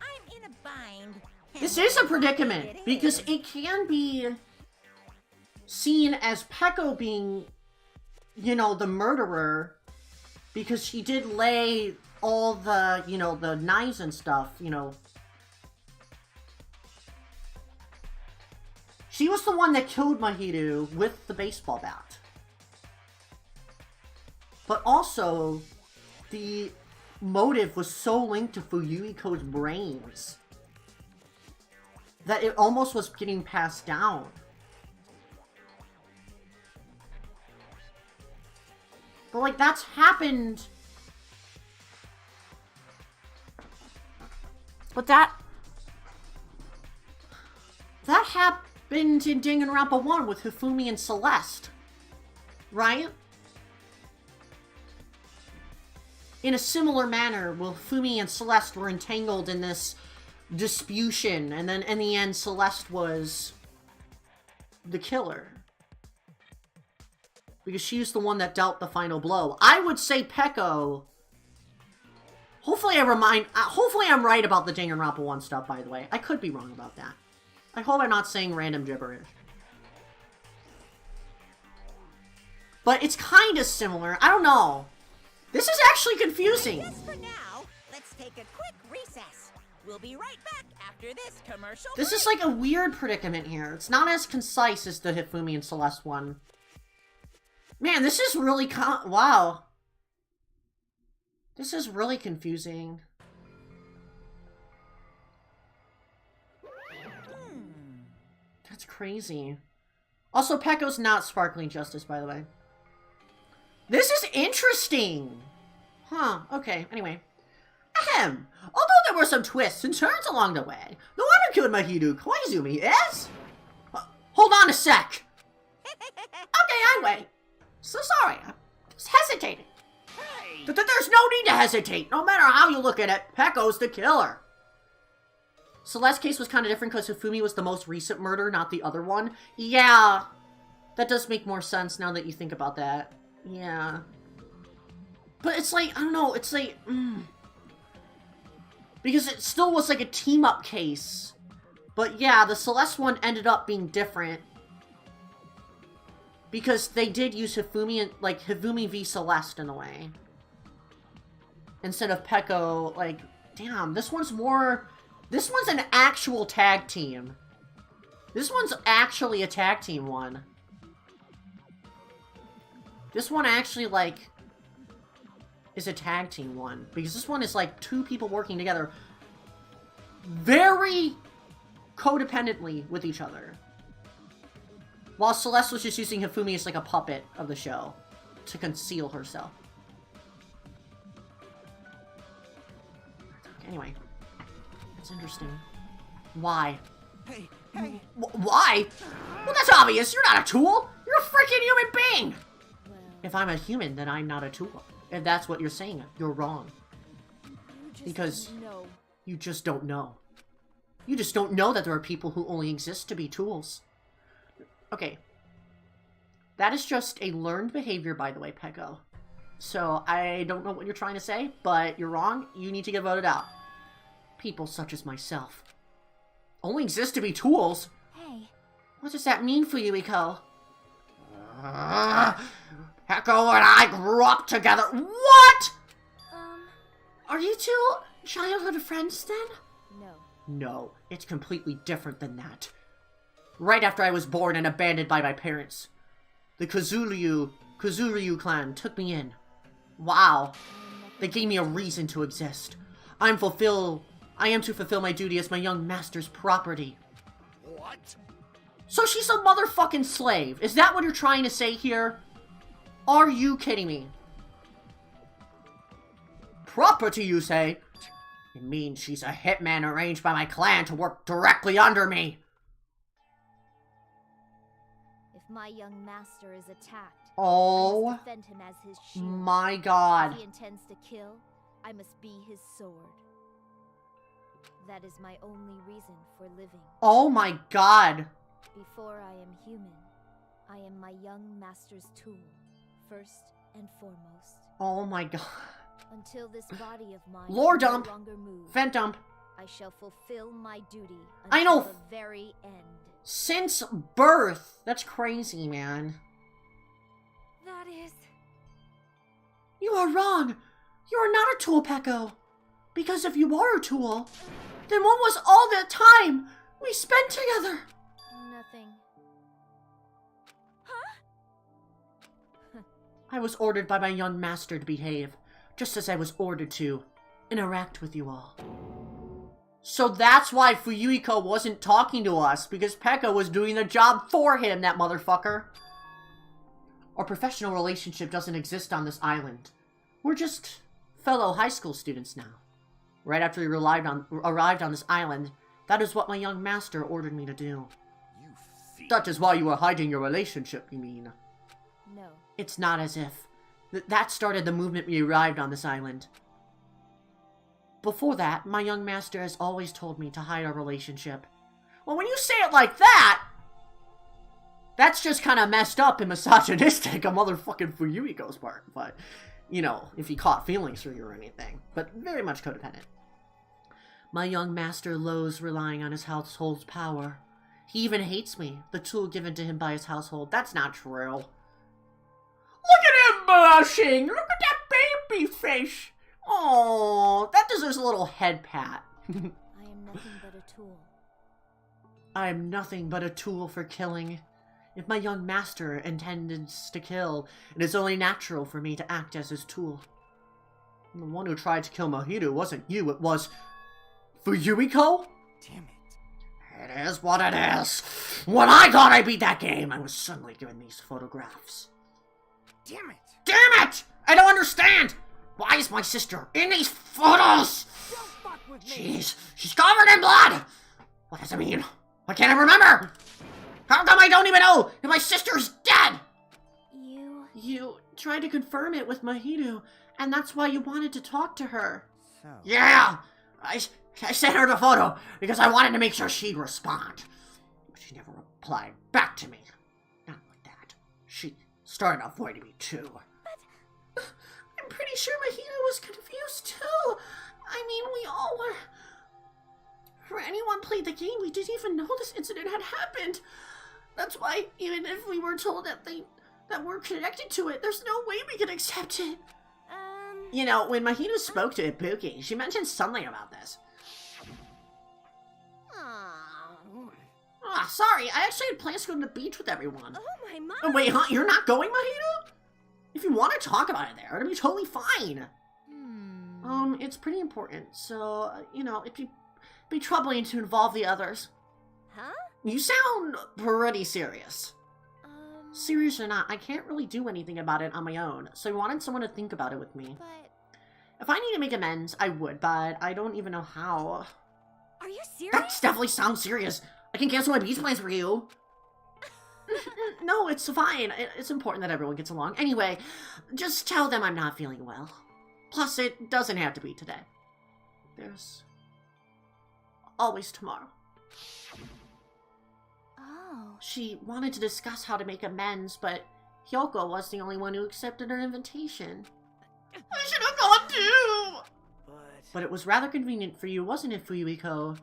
I'm in a bind. This is a predicament, because it can be seen as Peko being, you know, the murderer, because she did lay all the, you know, the knives and stuff, you know. She was the one that killed Mahiru with the baseball bat. But also, the motive was so linked to Fuyuhiko's brains that it almost was getting passed down. But like, that's happened. But that happened in Danganronpa 1 with Hifumi and Celeste, right? In a similar manner, Hifumi and Celeste were entangled in this disputation, and then in the end, Celeste was the killer. Because she was the one that dealt the final blow. I would say Peko... Hopefully I'm right about the Danganronpa 1 stuff, by the way. I could be wrong about that. I hope I'm not saying random gibberish. But it's kind of similar. I don't know. This is actually confusing. I guess for now, let's take a quick recess. We'll be right back after this commercial This is like a weird predicament here. It's not as concise as the Hifumi and Celeste one. Man, this is really wow. This is really confusing. That's crazy. Also, Peko's not Sparkling Justice, by the way. This is interesting! Huh, okay, anyway. Ahem! Although there were some twists and turns along the way, the one who killed Mahiru Koizumi is... hold on a sec! Okay, I wait. So sorry, I'm just hesitating. Hey. There's no need to hesitate. No matter how you look at it, Peko's the killer. Celeste's case was kind of different because Hifumi was the most recent murder, not the other one. Yeah, that does make more sense now that you think about that. Yeah. But it's like, I don't know, it's like... Because it still was like a team-up case. But yeah, the Celeste one ended up being different. Because they did use Hifumi, like, Hifumi v Celeste in a way. Instead of Peko, like, damn, this one's more This one's an actual tag team. This one's actually a tag team one. This one actually, like, is a tag team one. Because this one is, like, 2 people working together very codependently with each other. While Celeste was just using Hifumi as, like, a puppet of the show to conceal herself. Anyway. That's interesting. Why? Hey! Why? Well, that's obvious. You're not a tool. You're a freaking human being. Well, If I'm a human, then I'm not a tool. If that's what you're saying, you're wrong. Because you just don't know. You just don't know that there are people who only exist to be tools. Okay. That is just a learned behavior, by the way, Peko. So, I don't know what you're trying to say, but you're wrong. You need to get voted out. People such as myself only exist to be tools? Hey. What does that mean for you, Iko? Peko and I grew up together. What? Are you 2 childhood friends then? No. No, it's completely different than that. Right after I was born and abandoned by my parents, the Kazuryu clan took me in. Wow. They gave me a reason to exist. I am to fulfill my duty as my young master's property. What? So she's a motherfucking slave. Is that what you're trying to say here? Are you kidding me? Property, you say? It means she's a hitman arranged by my clan to work directly under me. If my young master is attacked, Oh, I must defend him as his shield. my God. If he intends to kill, I must be his sword. That is my only reason for living. Oh my God. Before I am human, I am my young master's tool, first and foremost. Oh my God. Until this body of mine Lore no dump. longer moves, Vent dump. I shall fulfill my duty I until know. the very end. Since birth. That's crazy, man. That is... You are wrong. You are not a tool, Peko. Because if you are a tool, then what was all that time we spent together? Nothing. I was ordered by my young master to behave, just as I was ordered to interact with you all. So that's why Fuyuhiko wasn't talking to us, because Peko was doing the job for him, that motherfucker. Our professional relationship doesn't exist on this island. We're just fellow high school students now. Right after we arrived on this island, that is what my young master ordered me to do. That is why you were hiding your relationship, you mean? No. It's not as if. That started the movement we arrived on this island. Before that, my young master has always told me to hide our relationship. Well, when you say it like that, that's just kind of messed up and misogynistic on motherfucking Fuyuhiko's part. But, you know, if he caught feelings for you or anything. But very much codependent. My young master loathes relying on his household's power. He even hates me, the tool given to him by his household. That's not true. Look at him blushing! Look at that baby face! Oh, that deserves a little head pat. I am nothing but a tool. I am nothing but a tool for killing. If my young master intends to kill, it is only natural for me to act as his tool. The one who tried to kill Mahiru wasn't you, it was... Fuyuhiko? Damn it. It is what it is. When I thought I beat that game, I was suddenly given these photographs. Damn it! Damn it! I don't understand! Why is my sister in these photos? Don't fuck with me! Jeez, she's covered in blood! What does it mean? Why can't I remember? How come I don't even know if my sister's dead? You tried to confirm it with Mahiru, and that's why you wanted to talk to her. So... Yeah! I sent her the photo because I wanted to make sure she'd respond. But she never replied back to me. Not like that. She started avoiding me too. But I'm pretty sure Mahiru was confused too. I mean, we all were... For anyone played the game, we didn't even know this incident had happened. That's why, even if we were told that we're connected to it, there's no way we could accept it. You know, when Mahiru spoke to Ibuki, she mentioned something about this. sorry. I actually had plans to go to the beach with everyone. Oh my mom! Oh, wait, huh? You're not going, Mahito? If you want to talk about it there, it'll be totally fine. It's pretty important, so, you know, it'd be troubling to involve the others. Huh? You sound pretty serious. Serious or not, I can't really do anything about it on my own, so I wanted someone to think about it with me. But... If I need to make amends, I would, but I don't even know how. Are you serious? That definitely sounds serious. I can cancel my beach plans for you. No, it's fine. It's important that everyone gets along. Anyway, just tell them I'm not feeling well. Plus, it doesn't have to be today. There's always tomorrow. Oh. She wanted to discuss how to make amends, but Hyoko was the only one who accepted her invitation. I should have gone too! But it was rather convenient for you, wasn't it, Fuyuhiko?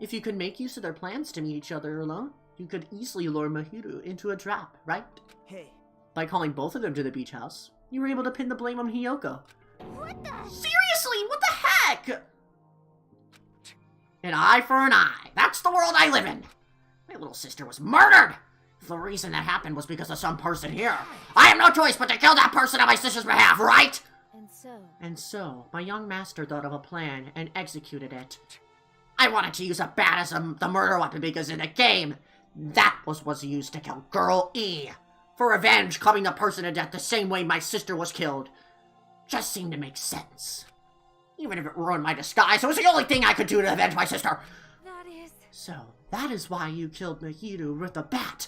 If you could make use of their plans to meet each other alone, you could easily lure Mahiro into a trap, right? Hey. By calling both of them to the beach house, you were able to pin the blame on Hyoko. What the? Seriously, what the heck? An eye for an eye. That's the world I live in. My little sister was murdered. The reason that happened was because of some person here. I have no choice but to kill that person on my sister's behalf, right? And so, my young master thought of a plan and executed it. I wanted to use a bat as the murder weapon because in the game, that was used to kill Girl E. For revenge, clubbing the person to death the same way my sister was killed. Just seemed to make sense. Even if it ruined my disguise, it was the only thing I could do to avenge my sister. That is... So, that is why you killed Mahiro with a bat.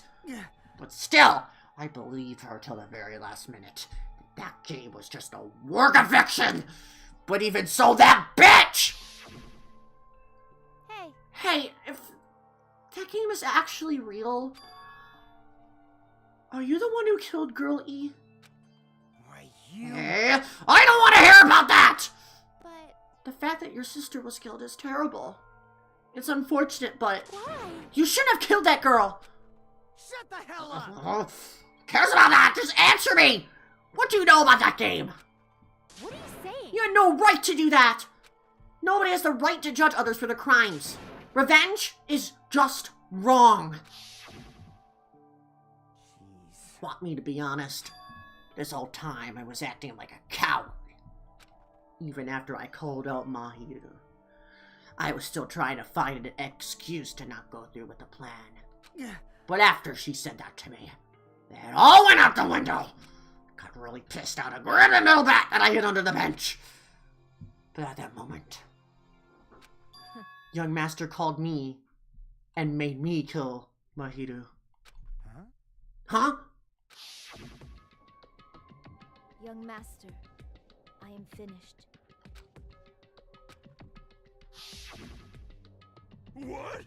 But still, I believed her till the very last minute. That game was just a work of fiction. But even so, that bitch! Hey, if that game is actually real, are you the one who killed Girl E? Hey, I don't want to hear about that! But... The fact that your sister was killed is terrible. It's unfortunate, but... Why? You shouldn't have killed that girl! Shut the hell up! Cares about that? Just answer me! What do you know about that game? What are you saying? You had no right to do that! Nobody has the right to judge others for their crimes. Revenge is just wrong. Want me to be honest? This whole time I was acting like a coward. Even after I called out Mahiro, I was still trying to find an excuse to not go through with the plan. But after she said that to me, that all went out the window. Got really pissed out and grabbed the metal bat that I hid under the bench. But at that moment, young master called me and made me kill Mahiro. Huh? Young master, I am finished. What?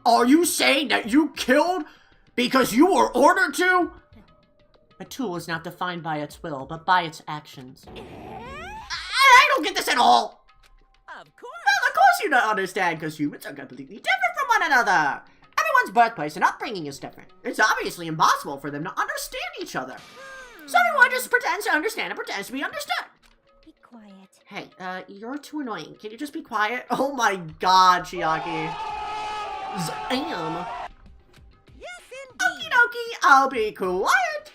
Are you saying that you killed because you were ordered to? A tool is not defined by its will, but by its actions. I don't get this at all. Of course. Well, of course you don't understand, because humans are completely different from one another. Everyone's birthplace and upbringing is different. It's obviously impossible for them to understand each other. So everyone just pretends to understand and pretends to be understood. Be quiet. Hey, you're too annoying. Can you just be quiet? Oh my god, Chiaki. Zam. Yes, indeed. Okie dokie, I'll be quiet.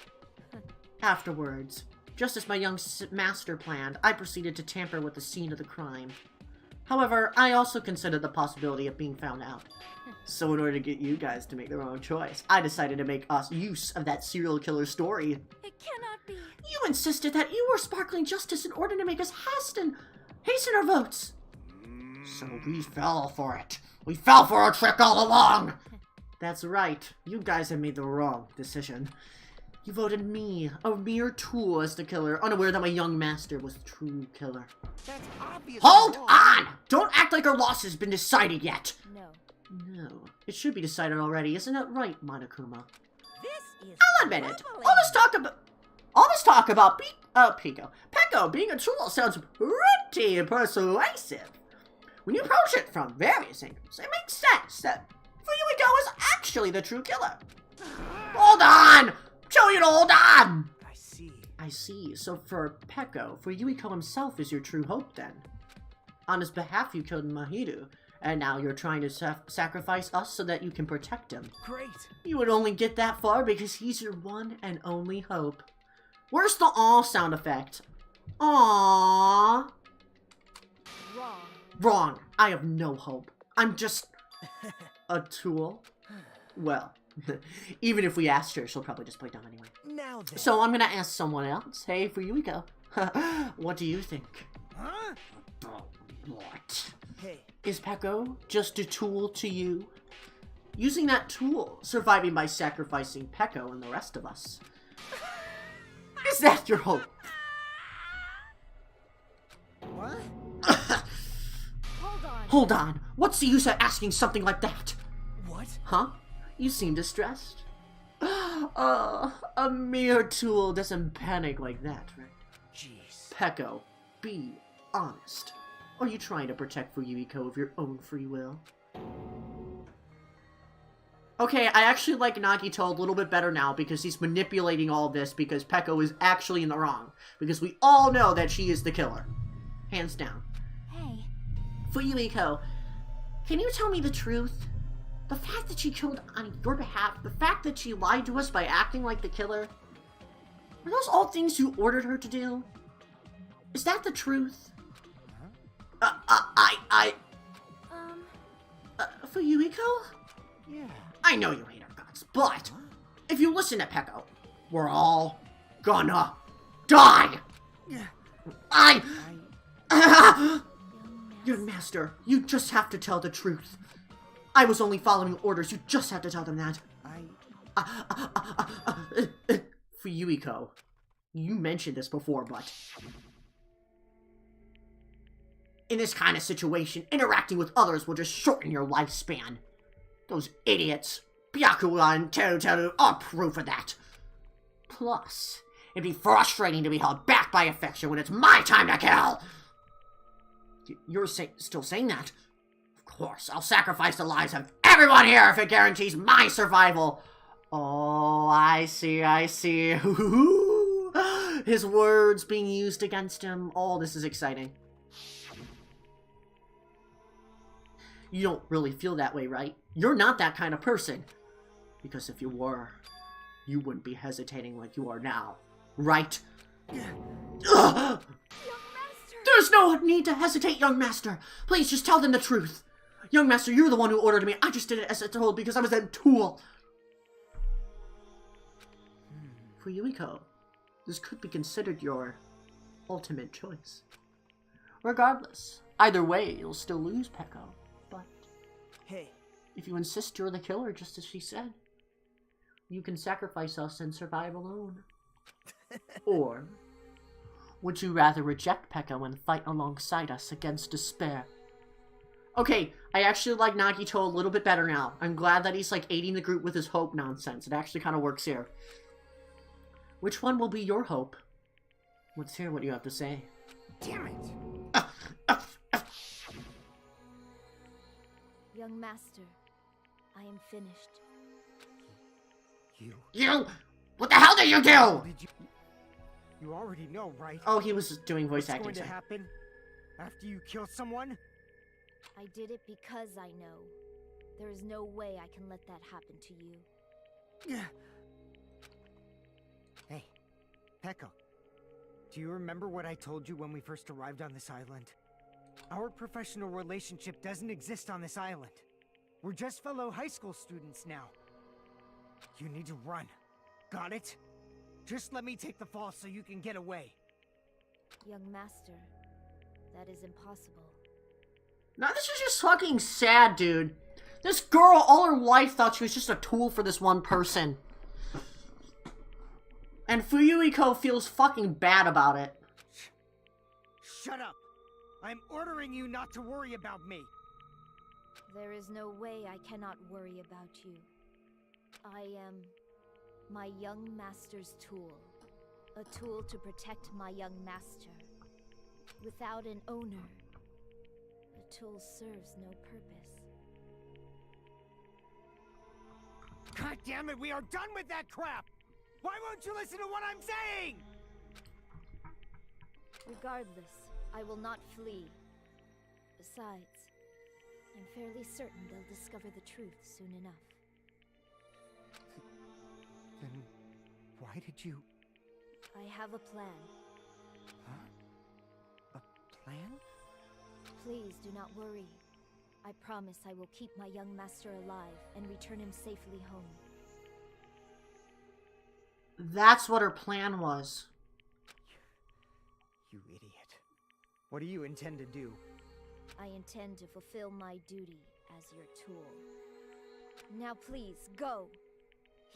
Afterwards, just as my young master planned, I proceeded to tamper with the scene of the crime. However, I also considered the possibility of being found out. So in order to get you guys to make their own choice, I decided to make us use of that serial killer story. It cannot be. You insisted that you were sparkling justice in order to make us hasten our votes. So we fell for it. We fell for a trick all along. That's right. You guys have made the wrong decision. You voted me, a mere tool, as the killer, unaware that my young master was the true killer. That's obviously Hold wrong. on! Don't act like our loss has been decided yet. No. No, it should be decided already, isn't it right, Monokuma? This is I'll admit it. All this talk about Peko being a tool sounds pretty persuasive. When you approach it from various angles, it makes sense that Fuyuhiko is actually the true killer. Hold on! Tell you to hold on! I see. So for Peko, Fuyuhiko himself is your true hope then. On his behalf you killed Mahiro, And now you're trying to sacrifice us so that you can protect him. Great. You would only get that far because he's your one and only hope. Where's the aw sound effect? Aww. Wrong. Wrong. I have no hope. I'm just a tool. Well, even if we asked her, she'll probably just play dumb anyway. Now then. So I'm gonna ask someone else. Hey, Fuyuhiko. What do you think? Huh? What? Hey. Is Peko just a tool to you? Using that tool, surviving by sacrificing Peko and the rest of us. Is that your hope? What? Hold on. Hold on. What's the use of asking something like that? What? Huh? You seem distressed. A mere tool doesn't panic like that, right? Jeez. Peko, be honest. Are you trying to protect Fuyuhiko of your own free will? Okay, I actually like Nagito a little bit better now because he's manipulating all of this because Peko is actually in the wrong. Because we all know that she is the killer. Hands down. Hey. Fuyuhiko, can you tell me the truth? The fact that she killed on your behalf, the fact that she lied to us by acting like the killer, are those all things you ordered her to do? Is that the truth? Fuyuhiko? Yeah. I know you hate our guts, but if you listen to Peko, we're all gonna die! Young Master, you just have to tell the truth. I was only following orders, you just have to tell them that. Fuyuhiko, you mentioned this before, but in this kind of situation, interacting with others will just shorten your lifespan. Those idiots, Byakuya and Teruteru, are proof of that. Plus, it'd be frustrating to be held back by affection when it's my time to kill. You're still saying that? Of course, I'll sacrifice the lives of everyone here if it guarantees my survival. Oh, I see. His words being used against him. Oh, this is exciting. You don't really feel that way, right? You're not that kind of person. Because if you were, you wouldn't be hesitating like you are now, right? Ugh! There's no need to hesitate, young master. Please, just tell them the truth. Young master, you're the one who ordered me. I just did it as a tool because I was a tool. Fuyuhiko, this could be considered your ultimate choice. Regardless, either way, you'll still lose, Peko. But hey, if you insist you're the killer, just as she said, you can sacrifice us and survive alone. Or would you rather reject Peko and fight alongside us against despair? Okay, I actually like Nagito a little bit better now. I'm glad that he's like aiding the group with his hope nonsense. It actually kind of works here. Which one will be your hope? Let's hear what you have to say. Damn it! Young master, I am finished. You? What the hell did you do? You already know, right? Oh, he was doing voice acting. What's going to happen after you kill someone? I did it because I know. There is no way I can let that happen to you. Hey, Peko. Do you remember what I told you when we first arrived on this island? Our professional relationship doesn't exist on this island. We're just fellow high school students now. You need to run. Got it? Just let me take the fall so you can get away. Young master, that is impossible. Now this is just fucking sad, dude. This girl, all her life, thought she was just a tool for this one person. And Fuyuhiko feels fucking bad about it. Shut up! I'm ordering you not to worry about me. There is no way I cannot worry about you. I am my young master's tool. A tool to protect my young master. Without an owner, the tool serves no purpose. God damn it, we are done with that crap! Why won't you listen to what I'm saying? Regardless, I will not flee. Besides, I'm fairly certain they'll discover the truth soon enough. Then why did you... I have a plan. Huh? A plan? Please do not worry. I promise I will keep my young master alive and return him safely home. That's what her plan was. You idiot. What do you intend to do? I intend to fulfill my duty as your tool. Now please, go.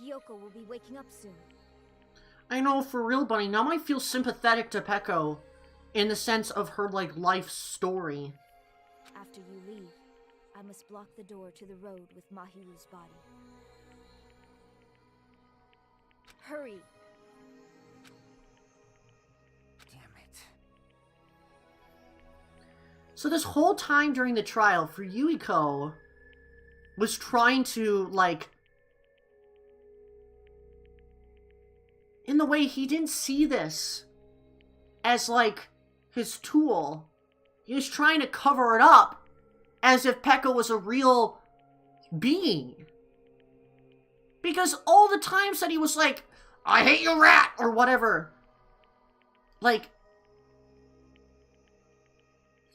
Hiyoko will be waking up soon. I know, for real, Bunny. Now I feel sympathetic to Peko in the sense of her, like, life story. After you leave, I must block the door to the road with Mahiru's body. Hurry! Damn it. So this whole time during the trial, Fuyuhiko was trying to, like... In the way he didn't see this as, like, his tool. He was trying to cover it up as if Peko was a real being. Because all the times that he was like, I hate you, rat, or whatever. Like,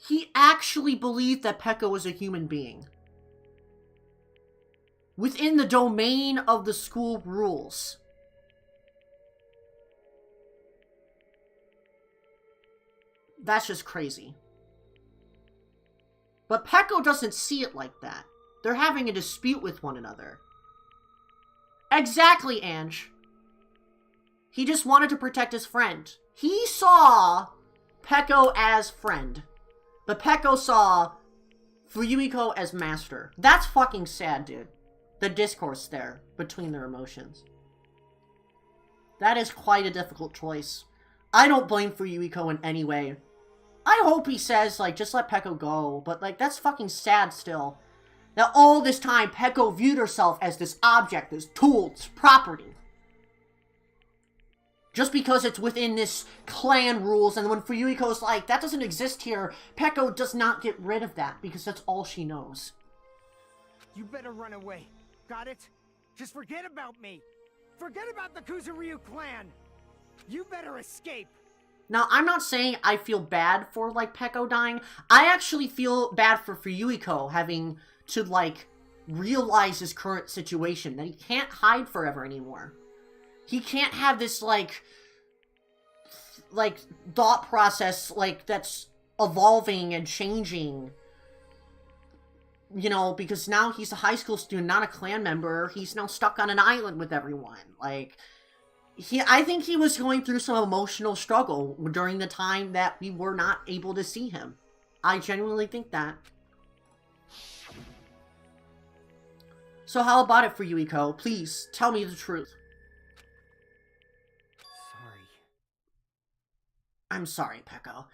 he actually believed that Peko was a human being. Within the domain of the school rules. That's just crazy. But Peko doesn't see it like that. They're having a dispute with one another. Exactly, Ange. He just wanted to protect his friend. He saw Peko as friend. But Peko saw Fuyuhiko as master. That's fucking sad, dude. The discourse there between their emotions. That is quite a difficult choice. I don't blame Fuyuhiko in any way. I hope he says, like, just let Peko go. But, like, that's fucking sad still. That all this time, Peko viewed herself as this object, this tool, this property. Just because it's within this clan rules, and when Fuyuhiko's like, that doesn't exist here, Peko does not get rid of that, because that's all she knows. You better run away. Got it? Just forget about me. Forget about the Kuzuryu clan. You better escape. Now, I'm not saying I feel bad for, like, Peko dying. I actually feel bad for Fuyuhiko having to, like, realize his current situation. That he can't hide forever anymore. He can't have this, like, thought process, like, that's evolving and changing. You know, because now he's a high school student, not a clan member. He's now stuck on an island with everyone. Like... I think he was going through some emotional struggle during the time that we were not able to see him. I genuinely think that. So how about it, Fuyuhiko? Please, tell me the truth. Sorry. I'm sorry, Peko.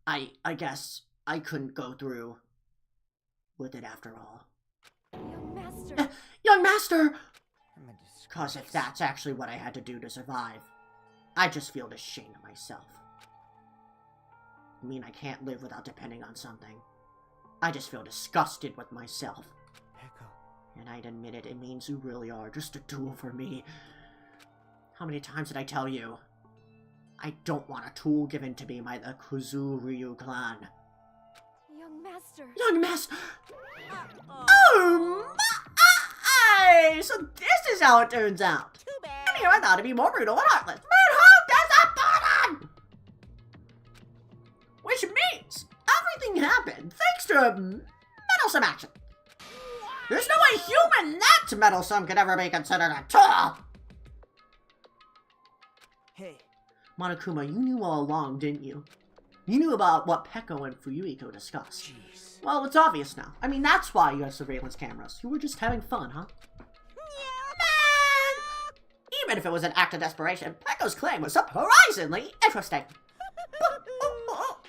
I guess I couldn't go through with it after all. Young master! Young master! Because if that's actually what I had to do to survive, I just feel ashamed of myself. I mean, I can't live without depending on something. I just feel disgusted with myself. Peko. And I'd admit it, it means you really are just a tool for me. How many times did I tell you? I don't want a tool given to me by the Kuzuryu clan. Young master! Young master! Oh my! So this is how it turns out. Too bad. I mean, I thought it'd be more brutal and heartless. But who disappointed? Which means everything happened thanks to meddlesome action. There's no way human that meddlesome could ever be considered a tool. Hey. Monokuma, you knew all along, didn't you? You knew about what Peko and Fuyuhiko discussed. Jeez. Well, it's obvious now. I mean, that's why you have surveillance cameras. You were just having fun, huh? Even if it was an act of desperation, Peko's claim was surprisingly interesting.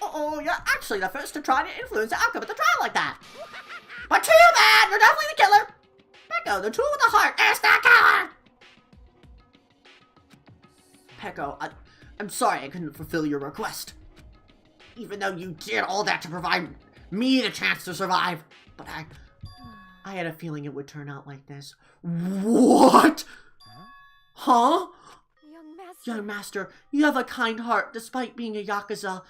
You're actually the first to try to influence the outcome of the trial like that. But too bad, you're definitely the killer. Peko, the tool with the heart, is the killer. Peko, I'm sorry I couldn't fulfill your request. Even though you did all that to provide me the chance to survive. But I had a feeling it would turn out like this. What? Huh? Young Master. Young Master, you have a kind heart despite being a Yakuza.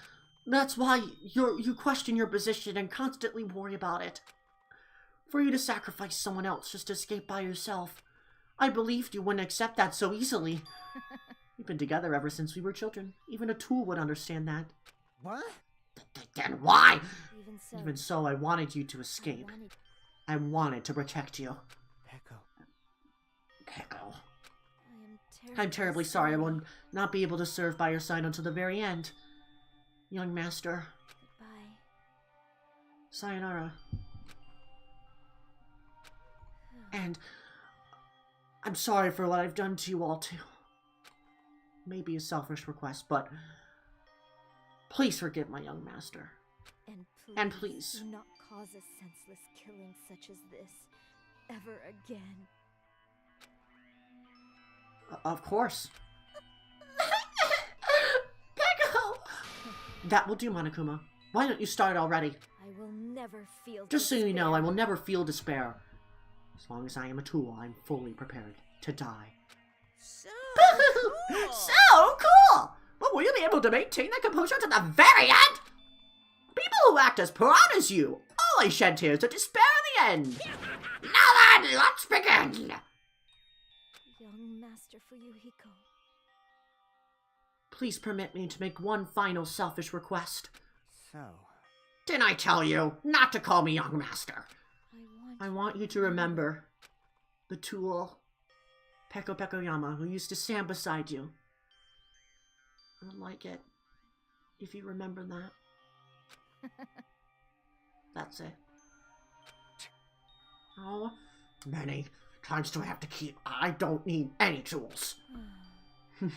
That's why you question your position and constantly worry about it. For you to sacrifice someone else just to escape by yourself. I believed you wouldn't accept that so easily. We've been together ever since we were children. Even a tool would understand that. What? Then why? Even so, I wanted you to escape. I wanted to protect you. Peko. I'm terribly sorry I will not be able to serve by your side until the very end. Young Master. Goodbye. Sayonara. And I'm sorry for what I've done to you all too. Maybe a selfish request, but please forgive my young master. And please, please. do not cause a senseless killing such as this ever again. Of course. Peko! That will do, Monokuma. Why don't you start already? I will never feel Just so despair. you know, I will never feel despair. As long as I am a tool, I'm fully prepared to die. So cool. So cool! But will you be able to maintain that composure to the very end? People who act as piranhas you always shed tears of despair in the end. Now then, let's begin! Young Master Fuyuhiko. Please permit me to make one final selfish request. So? Didn't I tell you not to call me young master? I want you to remember the tool, Peko Pekoyama, who used to stand beside you. I would like it if you remember that. That's it. Oh, many times do I have to keep? I don't need any tools. You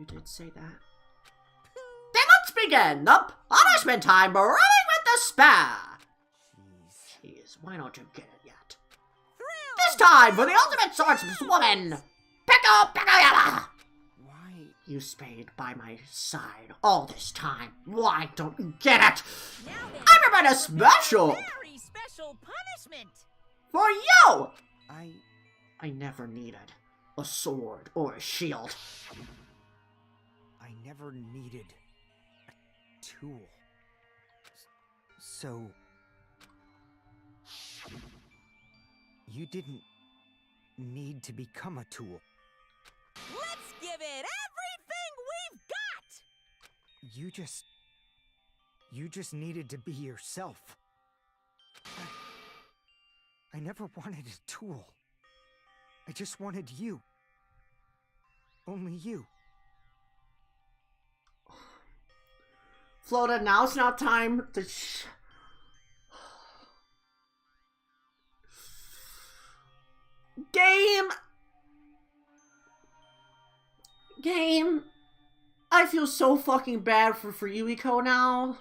did say that. Then let's begin the punishment time, running with despair. Jeez, why don't you get it yet? This time for the ultimate swordswoman, Peko Pekoyama. Why? You stayed by my side all this time. Why don't you get it? I prepared a special Very special punishment. for you. I never needed a sword or a shield. I never needed a tool. So... you didn't need to become a tool. Let's give it everything we've got! You just needed to be yourself. I never wanted a tool. I just wanted you. Only you. Floda, now it's not time to Game. I feel so fucking bad for Fuyuhiko now.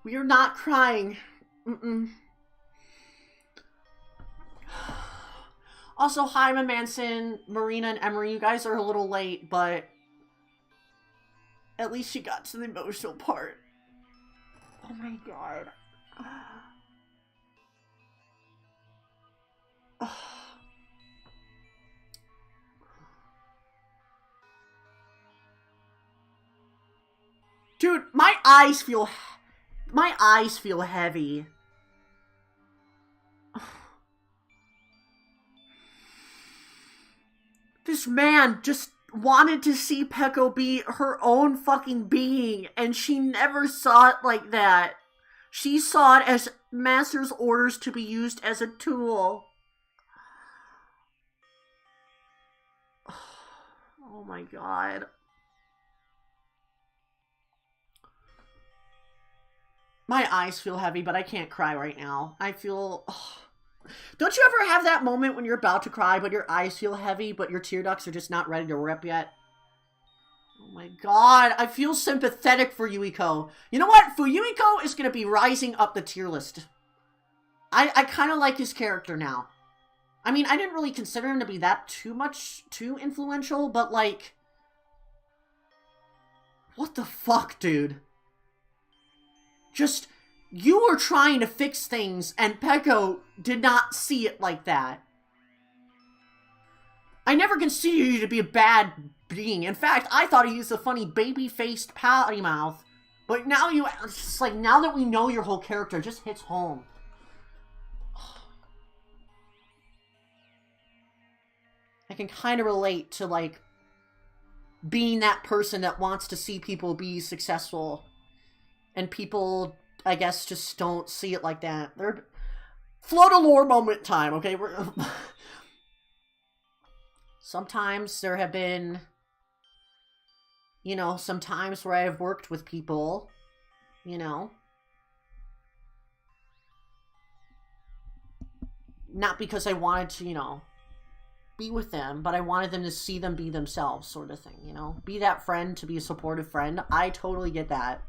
We are not crying. Also, Hyman, Manson, Marina, and Emery, you guys are a little late, but at least she got to the emotional part. Oh my god. Dude, my eyes feel heavy. This man just wanted to see Peko be her own fucking being, and she never saw it like that. She saw it as Master's orders to be used as a tool. Oh my god. My eyes feel heavy, but I can't cry right now. I feel... Don't you ever have that moment when you're about to cry, but your eyes feel heavy, but your tear ducts are just not ready to rip yet? Oh my god, I feel sympathetic for Fuyuhiko. You know what? Fuyuhiko is going to be rising up the tier list. I kind of like his character now. I mean, I didn't really consider him to be that too influential, but like... What the fuck, dude? Just, you were trying to fix things, and Peko did not see it like that. I never considered you to be a bad being. In fact, I thought he was a funny baby-faced potty mouth. But now it's just like, now that we know your whole character, it just hits home. I can kind of relate to, like, being that person that wants to see people be successful. And people, I guess, just don't see it like that. They're... Float a lore moment time, okay? Sometimes there have been, you know, some times where I've worked with people, you know. Not because I wanted to, you know, be with them, but I wanted them to see them be themselves, sort of thing, you know? Be that friend, to be a supportive friend. I totally get that.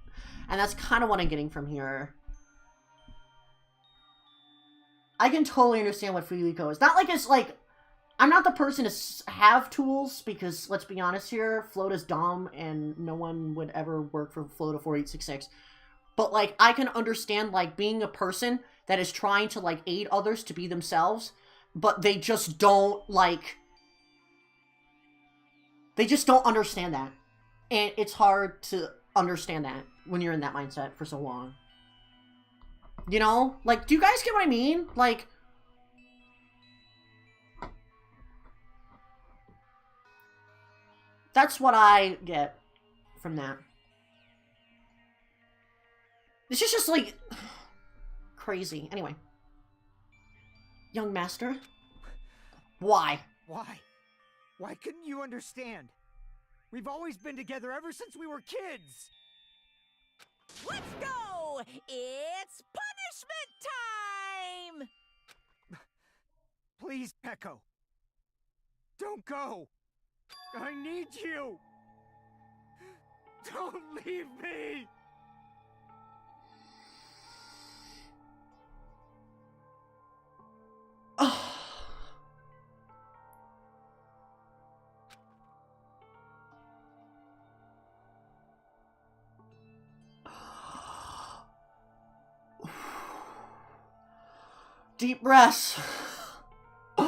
And that's kind of what I'm getting from here. I can totally understand what Fuyuhiko is. Not like it's like, I'm not the person to have tools, because, let's be honest here, Float is dumb, and no one would ever work for Float 4866. But, like, I can understand, like, being a person that is trying to, like, aid others to be themselves, but they just don't, like... They just don't understand that. And it's hard to understand that when you're in that mindset for so long. You know? Like, do you guys get what I mean? Like... That's what I get from that. This is just, like... crazy. Anyway. Young master? Why? Why? Why couldn't you understand? We've always been together ever since we were kids! Let's go! It's punishment time! Please, Peko. Don't go! I need you! Don't leave me! Deep breaths. Young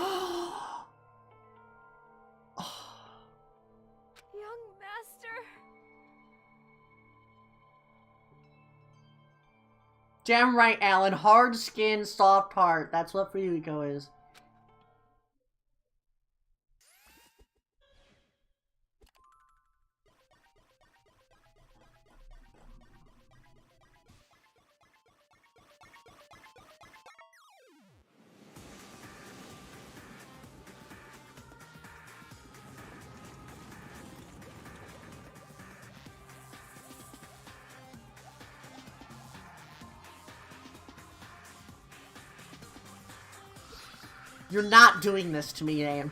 master. Damn right, Alan. Hard skin, soft heart. That's what Fuyuhiko is. You're not doing this to me, Aim.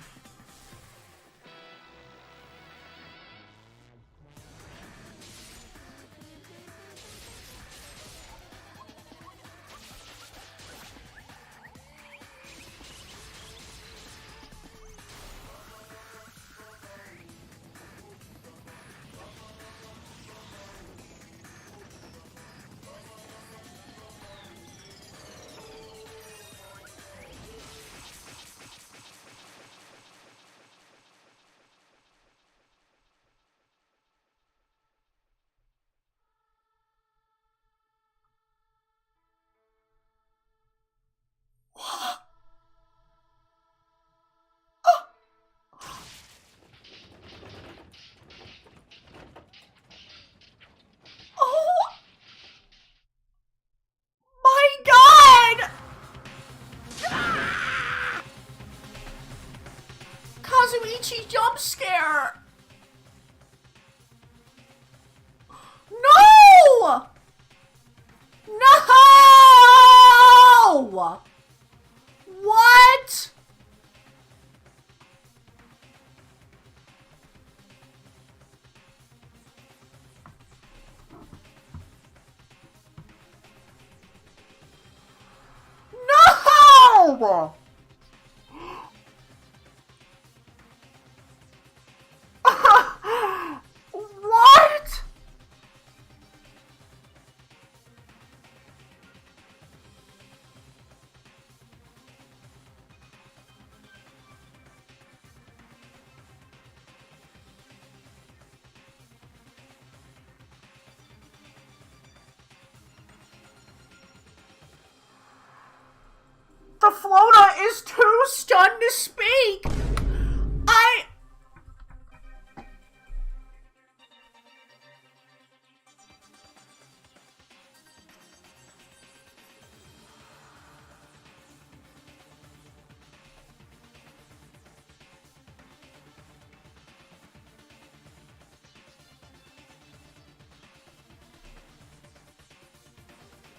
Jump scare! No! No! What? No! What? the Flota is too stunned to speak.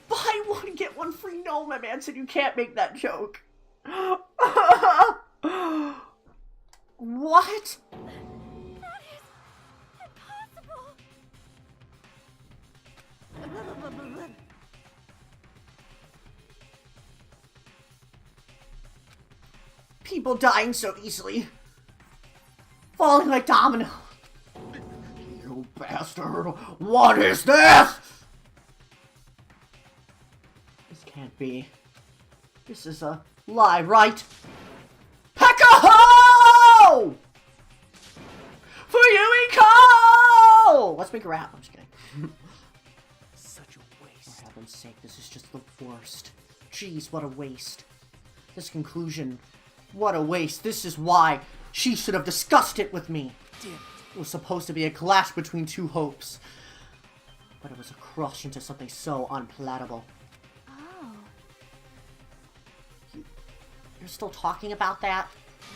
Buy one, get one free. No, my man said you can't make that joke. What? That is impossible. People dying so easily. Falling like dominoes. You bastard. What is this? This can't be. This is a lie, right? Peko! Fuyuhiko! Let's make a rap. I'm just kidding. Such a waste. For heaven's sake, this is just the worst. Jeez, what a waste. This conclusion, what a waste. This is why she should have discussed it with me. Damn it. It was supposed to be a clash between two hopes. But it was a crush into something so unpalatable. Oh. You're still talking about that?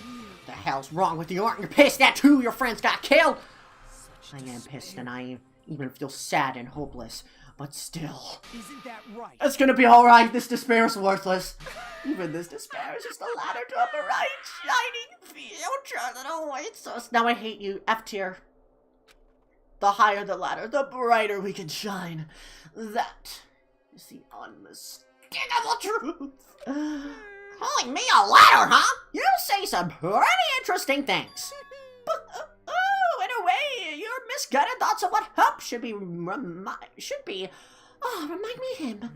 What the hell's wrong with you? Aren't you pissed that two of your friends got killed? I am pissed and I even feel sad and hopeless. But still. Isn't that right? It's gonna be alright. This despair is worthless. Even this despair is just a ladder to a bright, shining future that awaits us. Now I hate you. F tier. The higher the ladder, the brighter we can shine. That is the unmistakable truth. Calling me a ladder, huh? You say some pretty interesting things. But, in a way, your misguided thoughts of what hope should be, remind me of him.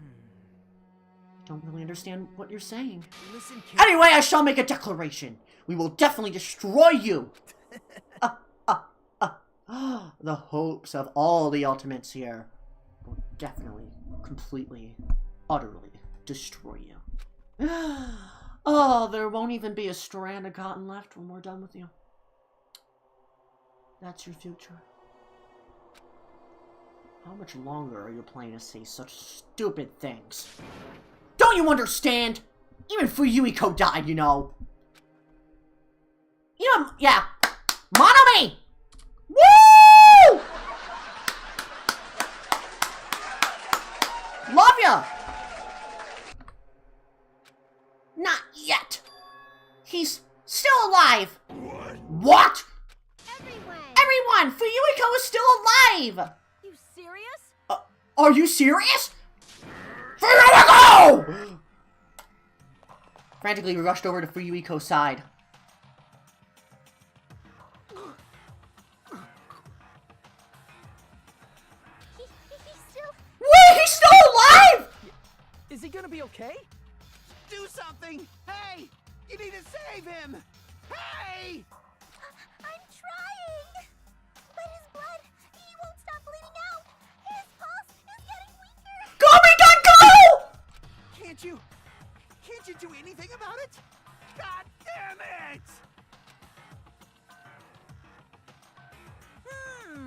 Don't really understand what you're saying. Listen, kid. Anyway, I shall make a declaration. We will definitely destroy you. The hopes of all the ultimates here will definitely, completely, utterly destroy you. Oh, there won't even be a strand of cotton left when we're done with you. That's your future. How much longer are you planning to say such stupid things? Don't you understand? Even Fuyuhiko died, you know. You know, yeah. Monomi! Woo! Love ya! Not yet. He's still alive. What? Everyone! Fuyuhiko is still alive! You serious? Are you serious? Fuyuhiko! Frantically, we rushed over to Fuyuhiko's side. Wait, he's still alive! Is he gonna be okay? Do something! Hey! You need to save him! Hey! I'm trying! But his blood, he won't stop bleeding out! His pulse is getting weaker! Go, Megan, go! Can't you do anything about it? God damn it!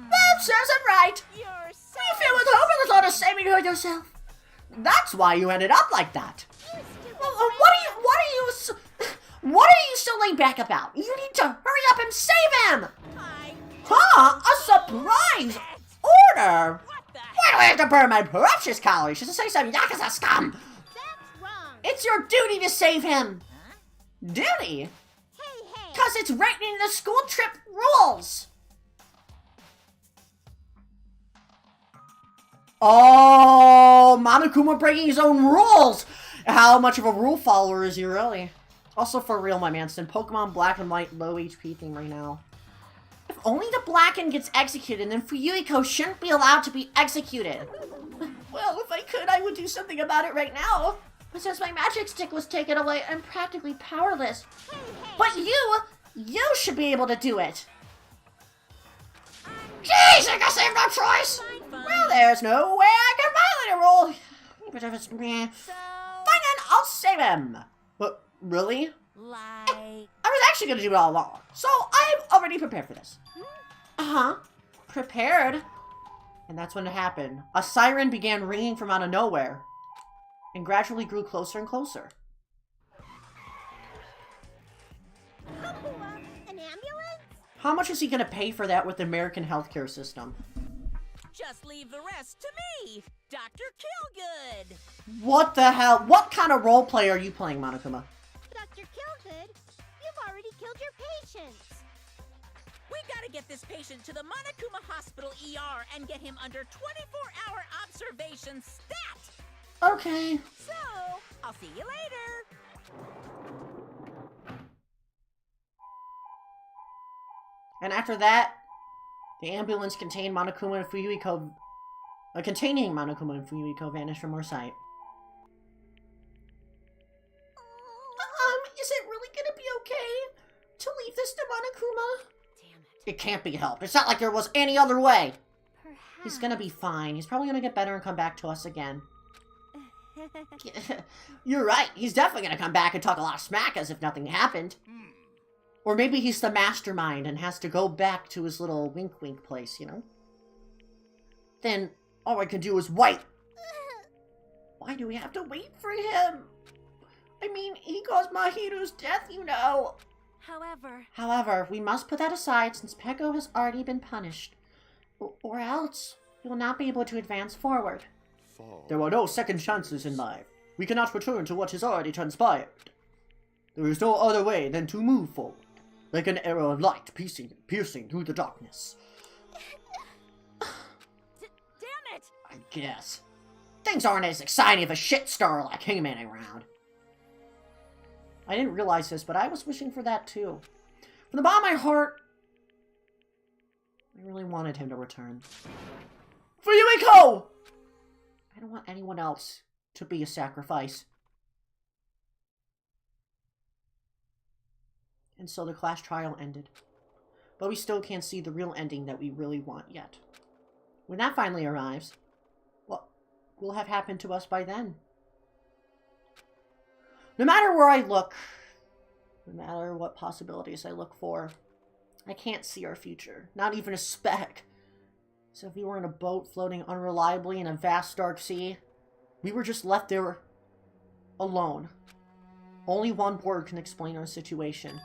That serves it right! You're so You feel with hope and the thought of saving her yourself. That's why you ended up like that. What are you still laying back about? You need to hurry up and save him! Huh? A surprise order? Why do I have to burn my precious calories just to say some Yakuza scum? That's wrong! It's your duty to save him! Duty? Cause it's written in the school trip rules! Oh, Monokuma breaking his own rules! How much of a rule follower is he really? Also, for real, my man, since Pokemon Black and White low HP thing right now. If only the Blacken gets executed, then Fuyuhiko shouldn't be allowed to be executed. Well, if I could, I would do something about it right now. But since my magic stick was taken away, I'm practically powerless. But you should be able to do it. Jeez, I guess I have no choice. Well, there's no way I can violate a rule. But if it's me, fine then, I'll save him. What? Really? Like... I was actually gonna do it all along, so I'm already prepared for this. Uh-huh. Prepared? And that's when it happened. A siren began ringing from out of nowhere, and gradually grew closer and closer. An ambulance? How much is he gonna pay for that with the American healthcare system? Just leave the rest to me, Dr. Killgood. What the hell? What kind of roleplay are you playing, Monokuma? Dr. Killgood, you've already killed your patients. We gotta get this patient to the Monokuma Hospital ER and get him under 24-hour observation stat. Okay. So, I'll see you later. And after that, the ambulance containing Monokuma and Fuyuhiko vanished from our sight. Is it really gonna be okay to leave this to Monokuma? Damn it. It can't be helped. It's not like there was any other way. Perhaps. He's gonna be fine. He's probably gonna get better and come back to us again. You're right. He's definitely gonna come back and talk a lot of smack as if nothing happened. Or maybe he's the mastermind and has to go back to his little wink-wink place, you know? Then all I can do is wait. Why do we have to wait for him? I mean, he caused Mahiru's death, you know. However, we must put that aside since Peko has already been punished. Or else, we will not be able to advance forward. There are no second chances in life. We cannot return to what has already transpired. There is no other way than to move forward, like an arrow of light piercing through the darkness. Damn it! I guess. Things aren't as exciting of a shitstorm like hangman around. I didn't realize this, but I was wishing for that too. From the bottom of my heart, I really wanted him to return. Fuyuhiko! I don't want anyone else to be a sacrifice. And so the class trial ended. But we still can't see the real ending that we really want yet. When that finally arrives, what will have happened to us by then? No matter where I look, no matter what possibilities I look for, I can't see our future. Not even a speck. So if we were in a boat floating unreliably in a vast dark sea, we were just left there alone. Only one word can explain our situation.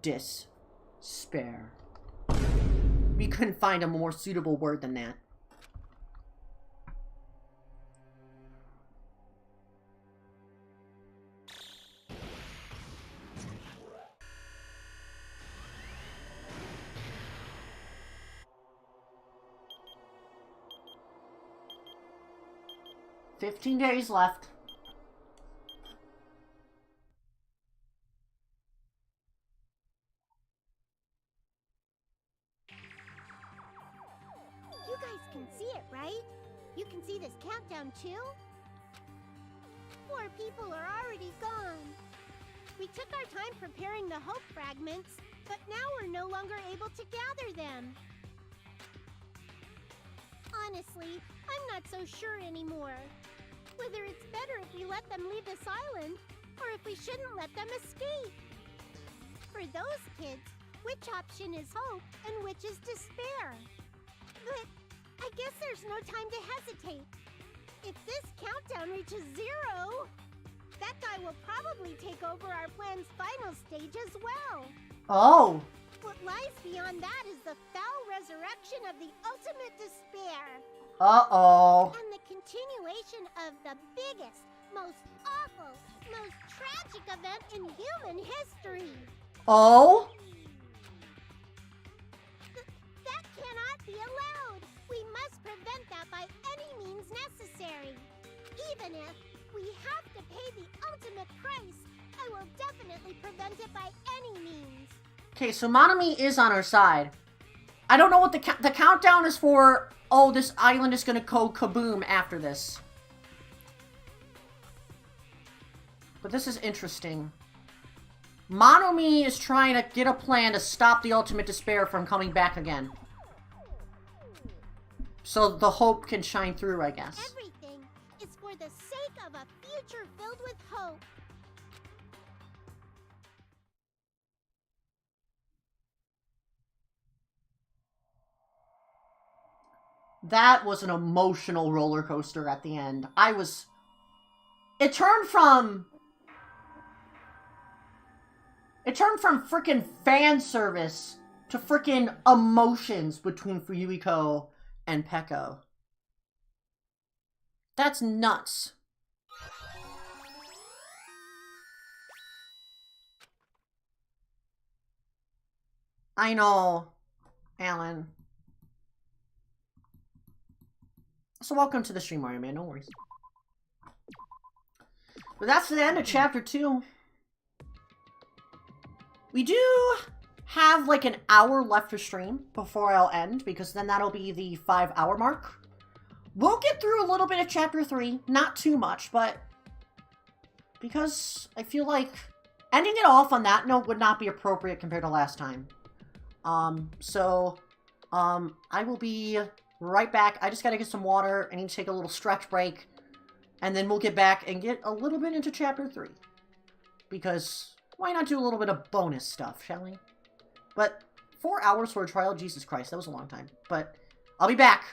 Despair. We couldn't find a more suitable word than that. $15 days left. You guys can see it, right? You can see this countdown too? 4 people are already gone. We took our time preparing the hope fragments, but now we're no longer able to gather them. Honestly, I'm not so sure anymore. Whether it's better if we let them leave this island, or if we shouldn't let them escape. For those kids, which option is hope and which is despair? But I guess there's no time to hesitate. If this countdown reaches 0, that guy will probably take over our plan's final stage as well. Oh. What lies beyond that is the foul resurrection of the ultimate despair. Uh-oh. And the continuation of the biggest, most awful, most tragic event in human history. Oh? That cannot be allowed. We must prevent that by any means necessary. Even if we have to pay the ultimate price, I will definitely prevent it by any means. Okay, so Monami is on our side. I don't know what the countdown is for. Oh, this island is gonna go kaboom after this. But this is interesting. Monomi is trying to get a plan to stop the ultimate despair from coming back again. So the hope can shine through, I guess. Everything is for the sake of a future filled with hope. That was an emotional roller coaster at the end. It turned from freaking fan service to freaking emotions between Fuyuhiko and Peko. That's nuts. I know, Alan. So welcome to the stream, Mario Man, no worries. But that's the end of chapter 2. We do have like an hour left to stream before I'll end, because then that'll be the 5-hour mark. We'll get through a little bit of chapter 3, not too much, but because I feel like ending it off on that note would not be appropriate compared to last time. I will be right back. I just gotta get some water. I need to take a little stretch break. And then we'll get back and get a little bit into chapter 3. Because why not do a little bit of bonus stuff, shall we? But 4 hours for a trial? Jesus Christ, that was a long time. But I'll be back.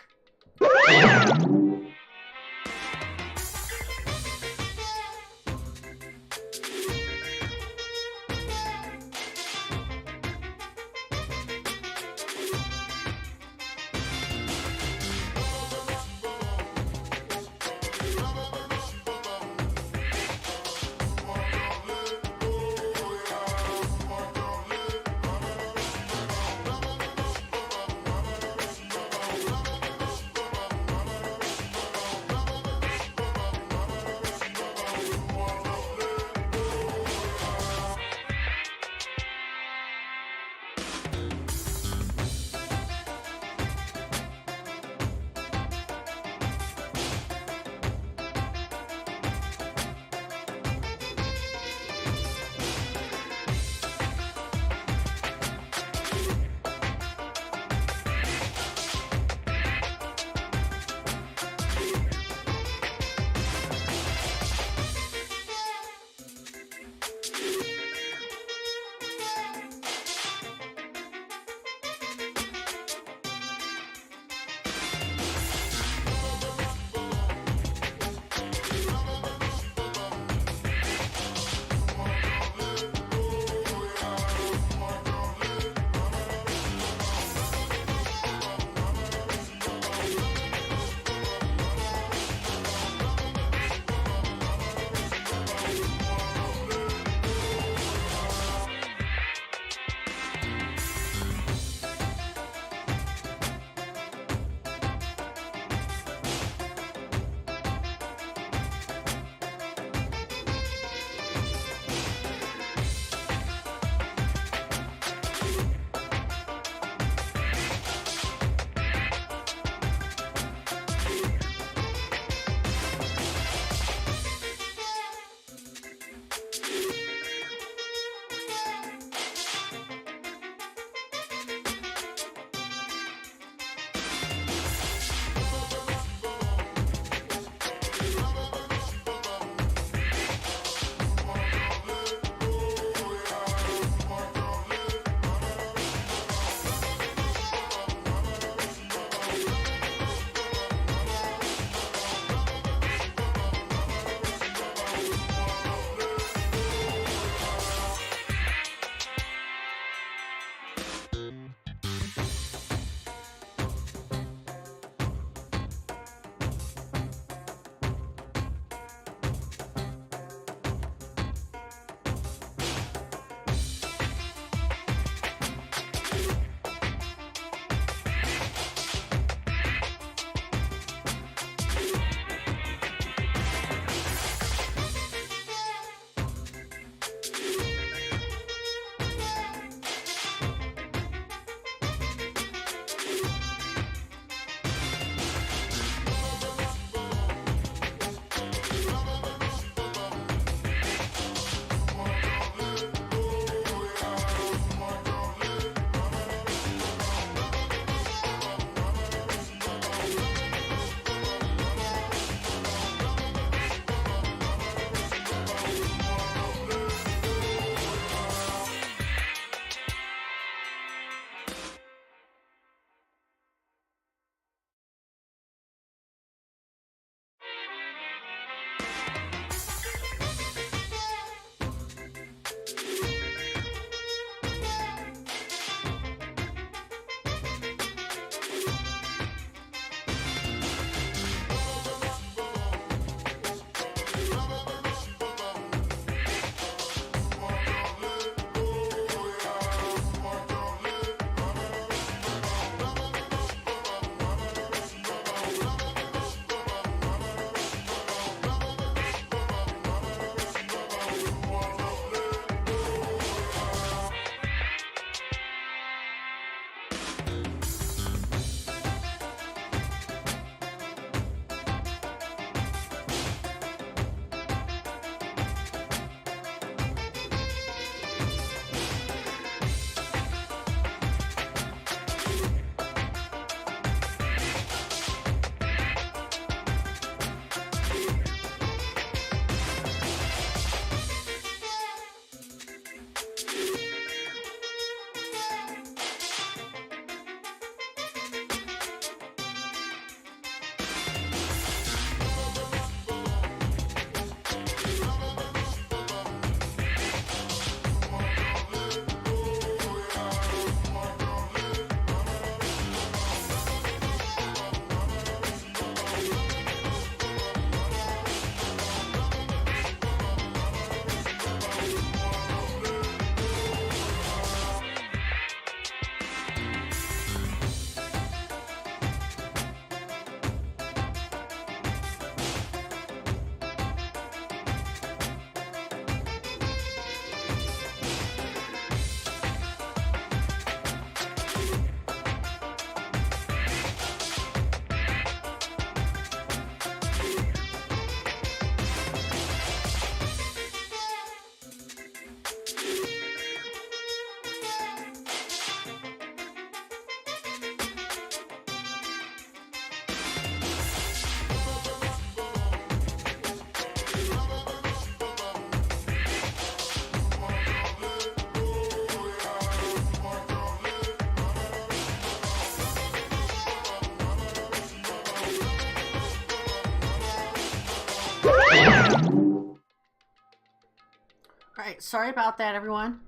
Alright, sorry about that, everyone.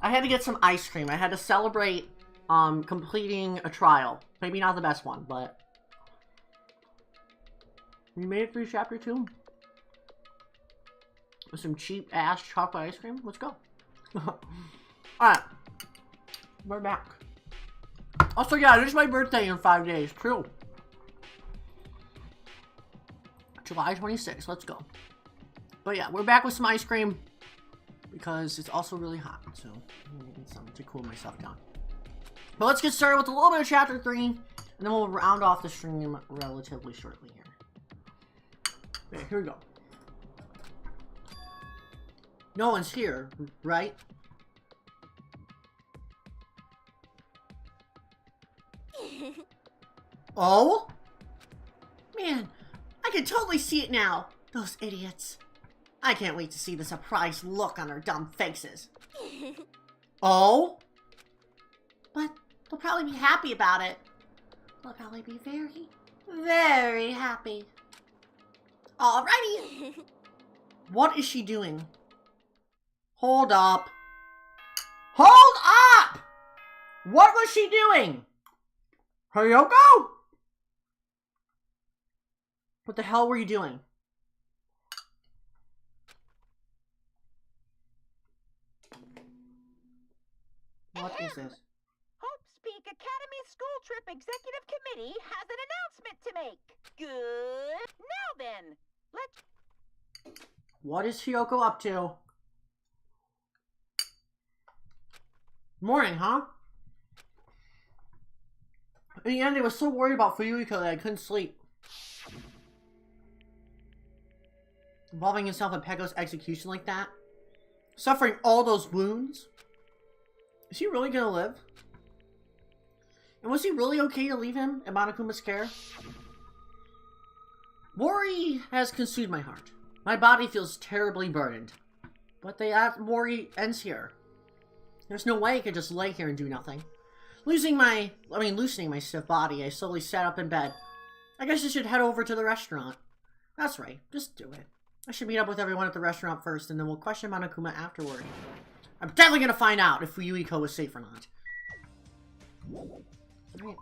I had to get some ice cream. I had to celebrate completing a trial. Maybe not the best one, but we made it through chapter 2 with some cheap ass chocolate ice cream. Let's go. Alright, we're back. Also, yeah, it is my birthday in 5 days. True. July 26th. Let's go. But yeah, we're back with some ice cream because it's also really hot. So I'm gonna get something to cool myself down. But let's get started with a little bit of chapter 3, and then we'll round off the stream relatively shortly here. Okay, here we go. No one's here, right? Oh? Man, I can totally see it now. Those idiots. I can't wait to see the surprised look on their dumb faces. Oh? But they'll probably be happy about it. They'll probably be very, very happy. Alrighty. What is she doing? Hold up. Hold up! What was she doing? Fuyuhiko? What the hell were you doing? What is this? Hope's Peak Academy School Trip Executive Committee has an announcement to make. Good. Now then, let's... What is Fuyuhiko up to? Morning, huh? In the end, I was so worried about Fuyuhiko that I couldn't sleep. Involving himself in Peko's execution like that? Suffering all those wounds? Is he really gonna live? And was he really okay to leave him in Monokuma's care? Worry has consumed my heart. My body feels terribly burdened. But the worry ends here. There's no way I could just lay here and do nothing. Loosening my stiff body, I slowly sat up in bed. I guess I should head over to the restaurant. That's right, just do it. I should meet up with everyone at the restaurant first, and then we'll question Monokuma afterward. I'm definitely gonna find out if Fuyuhiko is safe or not. Right.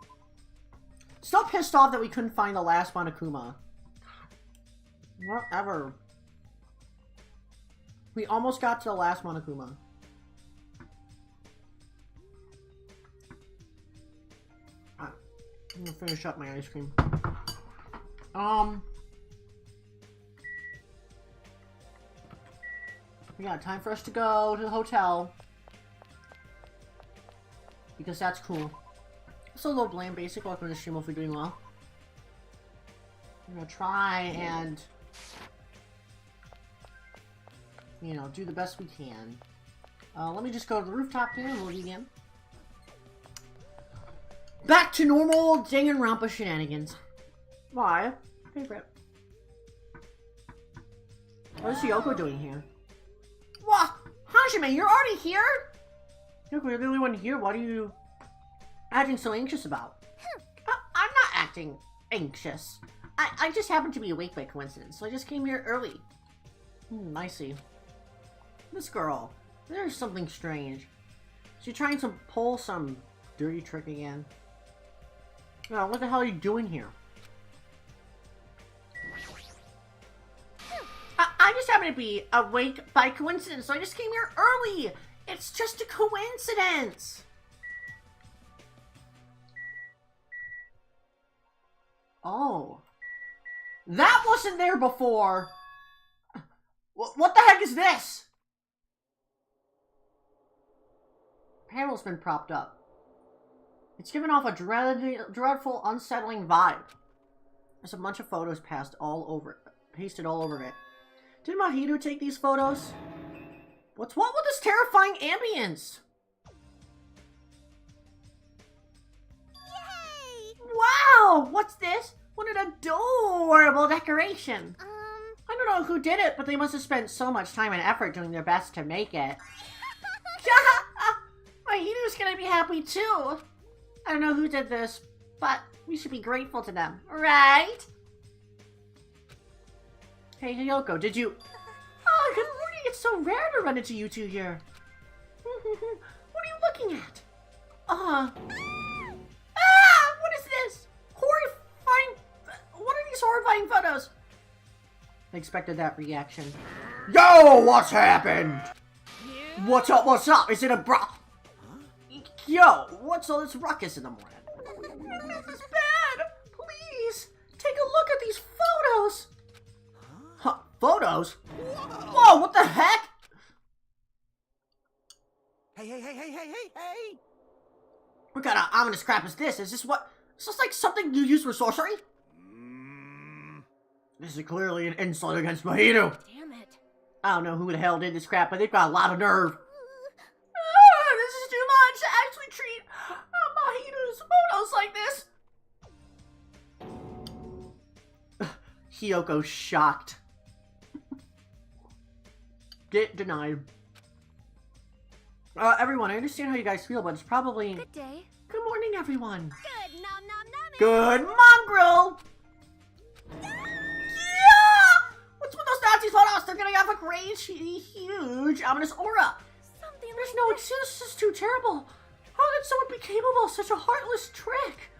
Still pissed off that we couldn't find the last Monokuma. Whatever. We almost got to the last Monokuma. I'm gonna finish up my ice cream. We got time for us to go to the hotel. Because that's cool. It's a little bland basic. Welcome to the stream if we're doing well. I'm gonna try and, you know, do the best we can. Let me just go to the rooftop here and we'll begin. Back to normal Danganronpa shenanigans. Why? Favorite. What is Fuyuhiko doing here? What? Hajime, you're already here? You're the only one here. What are you acting so anxious about? I'm not acting anxious. I just happened to be awake by coincidence, so I just came here early. I see. This girl, there's something strange. She's trying to pull some dirty trick again. No, what the hell are you doing here? I just happen to be awake by coincidence, so I just came here early! It's just a coincidence! Oh. That wasn't there before! What the heck is this? Panel's been propped up. It's giving off a dreadful, unsettling vibe. There's a bunch of photos pasted all over it. Did Mahiru take these photos? What's what with this terrifying ambience? Yay! Wow! What's this? What an adorable decoration! I don't know who did it, but they must have spent so much time and effort doing their best to make it. Mahiru's gonna be happy too! I don't know who did this, but we should be grateful to them, right? Hey, Fuyuhiko, did you... Oh, good morning, it's so rare to run into you two here. What are you looking at? What is this? Horrifying. What are these horrifying photos? I expected that reaction. Yo, what's happened? What's up? What's up? Is it a bra? Yo, what's all this ruckus in the morning? This is bad. Please, take a look at these photos. Huh? Photos? Whoa, what the heck? Hey! What kind of ominous crap is this? Is this like something you use for sorcery? This is clearly an insult against Mahiru. Damn it. I don't know who the hell did this crap, but they've got a lot of nerve. This is too much to actually treat Mahiru's photos like this. Hyoko's shocked. Get denied. Everyone, I understand how you guys feel, but it's probably... Good day. Good morning, everyone. Good nom nom nom. Good mongrel. Yeah! What's with those Nazi photos? They're getting off a great, huge, ominous aura. There's no excuse. This is too terrible. How could someone be capable of such a heartless trick?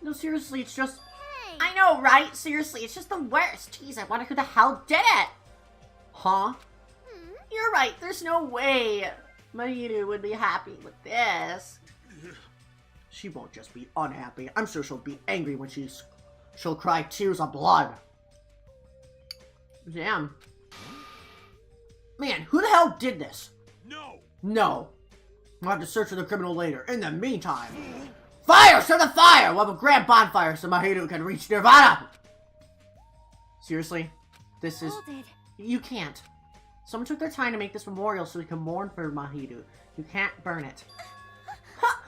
No, seriously, it's just... Hey. I know, right? Seriously, it's just the worst. Jeez, I wonder who the hell did it. Huh? You're right. There's no way Mahiru would be happy with this. She won't just be unhappy. I'm sure she'll be angry when she'll cry tears of blood. Damn. Man, who the hell did this? No. We'll have to search for the criminal later. In the meantime, fire! Set the fire! We'll have a grand bonfire so Mahiru can reach Nirvana! Seriously? This is... Hold it. You can't. Someone took their time to make this memorial so we can mourn for Mahiru. You can't burn it. Ha!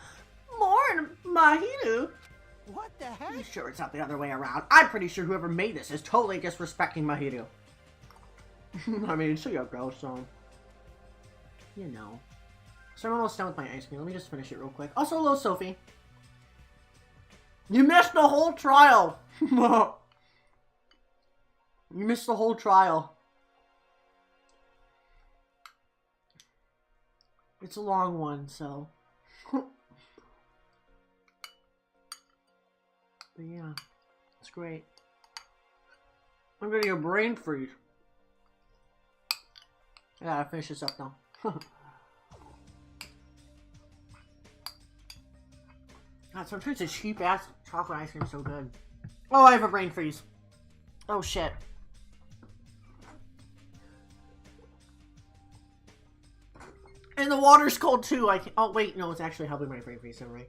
Mourn Mahiru? What the heck? You sure it's not the other way around? I'm pretty sure whoever made this is totally disrespecting Mahiru. I mean, it's Hyogo, so... You know. So I'm almost done with my ice cream. Let me just finish it real quick. Also, hello, Sophie. You missed the whole trial! You missed the whole trial. It's a long one, so... But yeah, it's great. I'm getting a brain freeze. I gotta finish this up now. God, sometimes the cheap ass chocolate ice cream is so good. Oh, I have a brain freeze. Oh shit. And the water's cold too. I can't. Oh wait, no, it's actually helping my brain freeze. Right?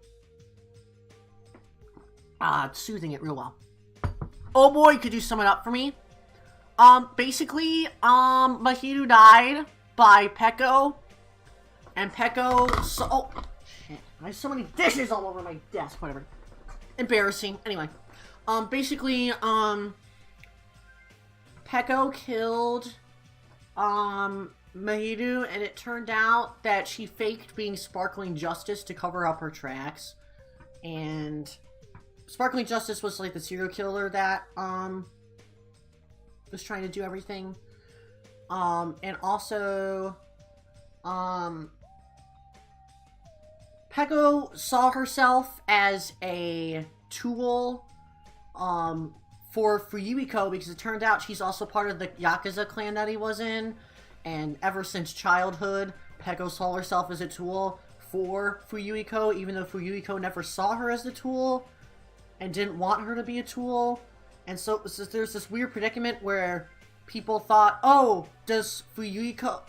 It's soothing it real well. Oh boy, could you sum it up for me? Basically, Mahiru died by Peko, and Peko oh, shit. I have so many dishes all over my desk, whatever. Embarrassing. Anyway, basically, Peko killed, Mahiru, and it turned out that she faked being Sparkling Justice to cover up her tracks, and Sparkling Justice was like the serial killer that, was trying to do everything. And also, Peko saw herself as a tool, for Fuyuhiko, because it turned out she's also part of the Yakuza clan that he was in, and ever since childhood, Peko saw herself as a tool for Fuyuhiko, even though Fuyuhiko never saw her as the tool, and didn't want her to be a tool. And so there's this weird predicament where people thought, oh, does Fuyuhiko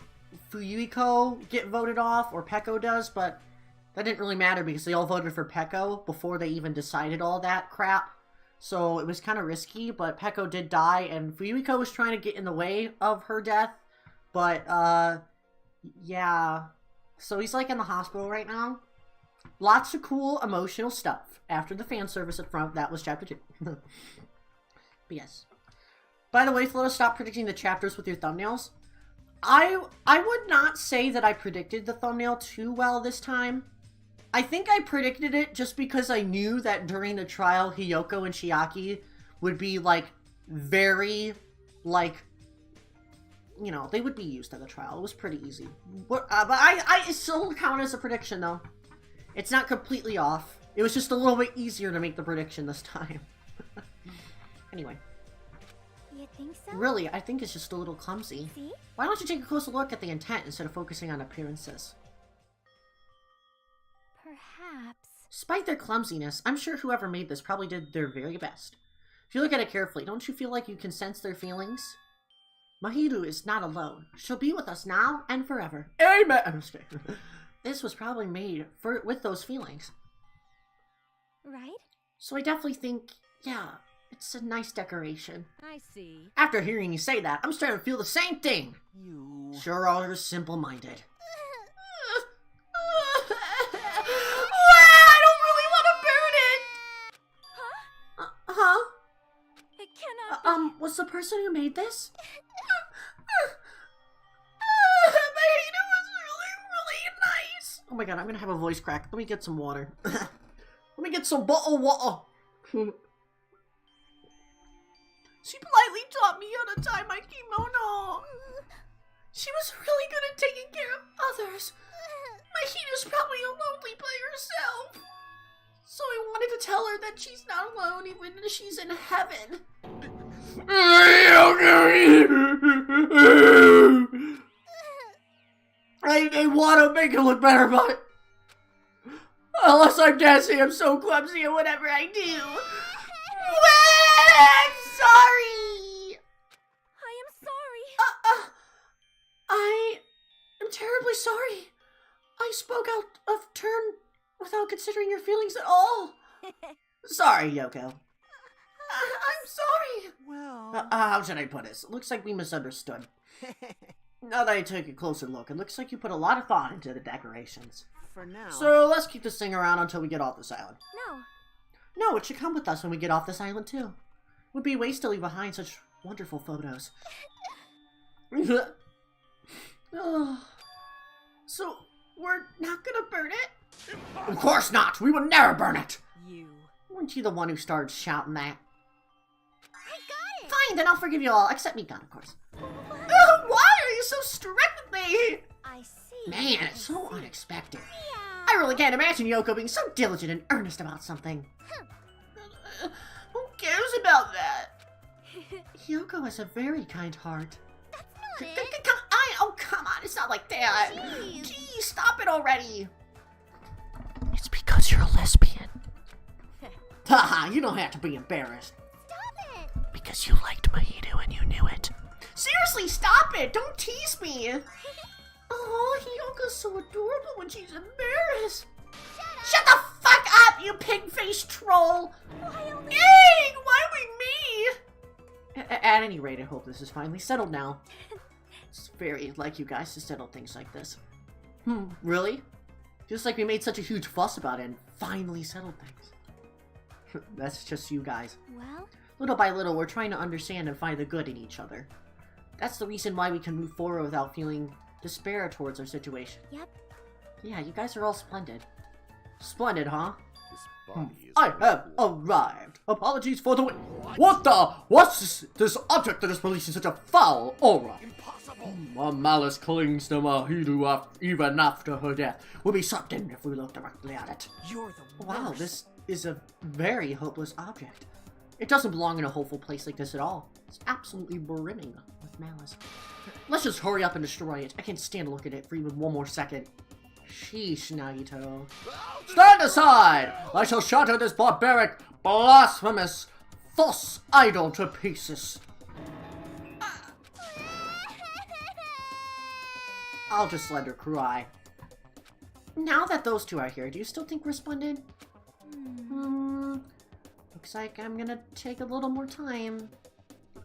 get voted off, or Peko does? But that didn't really matter because they all voted for Peko before they even decided all that crap. So it was kind of risky, but Peko did die, and Fuyuhiko was trying to get in the way of her death. But, yeah. So he's like in the hospital right now. Lots of cool emotional stuff. After the fan service up front, that was chapter 2. But yes. By the way, Flo, stop predicting the chapters with your thumbnails. I would not say that I predicted the thumbnail too well this time. I think I predicted it just because I knew that during the trial, Hiyoko and Chiaki would be, like, very, like, you know, they would be used at the trial. It was pretty easy. But I still count as a prediction, though. It's not completely off. It was just a little bit easier to make the prediction this time. Anyway. You think so? Really, I think it's just a little clumsy. See? Why don't you take a closer look at the intent instead of focusing on appearances? Perhaps. Despite their clumsiness, I'm sure whoever made this probably did their very best. If you look at it carefully, don't you feel like you can sense their feelings? Mahiru is not alone. She'll be with us now and forever. Amen! I'm just kidding. This was probably made with those feelings. Right? So I definitely think, yeah, it's a nice decoration. I see. After hearing you say that, I'm starting to feel the same thing. You... Sure are simple-minded. I don't really want to burn it! Huh? It cannot Was the person who made this? Nice. Oh my god, I'm gonna have a voice crack. Let me get some water. Let me get some bottled water. She politely taught me how to tie my kimono. She was really good at taking care of others. Mahito's probably lonely by herself. So I wanted to tell her that she's not alone even if she's in heaven. I want to make it look better, but unless I'm dancing, I'm so clumsy at whatever I do. I'm sorry. I am sorry. I am terribly sorry. I spoke out of turn without considering your feelings at all. Sorry, Yoko. I'm sorry. Well... how should I put this? It looks like we misunderstood. Now that I took a closer look, it looks like you put a lot of thought into the decorations. For now... So let's keep this thing around until we get off this island. No. No, it should come with us when we get off this island too. It would be a waste to leave behind such wonderful photos. Oh. So, we're not gonna burn it? Of course not! We would never burn it! You. Weren't you the one who started shouting that? I got it! Fine, then I'll forgive you all, except Mikan, of course. Why are you so strict with me? I see. Man, it's so unexpected. I really can't imagine Yoko being so diligent and earnest about something. Who cares about that? Yoko has a very kind heart. That's not it. Oh, come on, it's not like that. Jeez, stop it already. It's because you're a lesbian. Haha, you don't have to be embarrassed. Stop it. Because you liked Mahito and you knew it. Seriously, stop it! Don't tease me! Oh, Hiyoko's so adorable when she's embarrassed. Shut the fuck up, you pig-faced troll! Dang, why me? At any rate, I hope this is finally settled now. It's very like you guys to settle things like this. Really? Just like we made such a huge fuss about it and finally settled things. That's just you guys. Well? Little by little, we're trying to understand and find the good in each other. That's the reason why we can move forward without feeling despair towards our situation. Yep. Yeah, you guys are all splendid. Splendid, huh? This body is I have arrived. Apologies for the wait. What the? What's this object that is releasing such a foul aura? impossible. My malice clings to Mahiru even after her death. We'll be sucked in if we look directly at it. You're the Wow, worst. this is a very hopeless object. It doesn't belong in a hopeful place like this at all. It's absolutely brimming with malice. Let's just hurry up and destroy it. I can't stand to look at it for even one more second. Sheesh, Nagito. Stand aside! I shall shatter this barbaric, blasphemous, false idol to pieces. I'll just let her cry. Now that those two are here, do you still think we're splendid? Looks like I'm gonna take a little more time.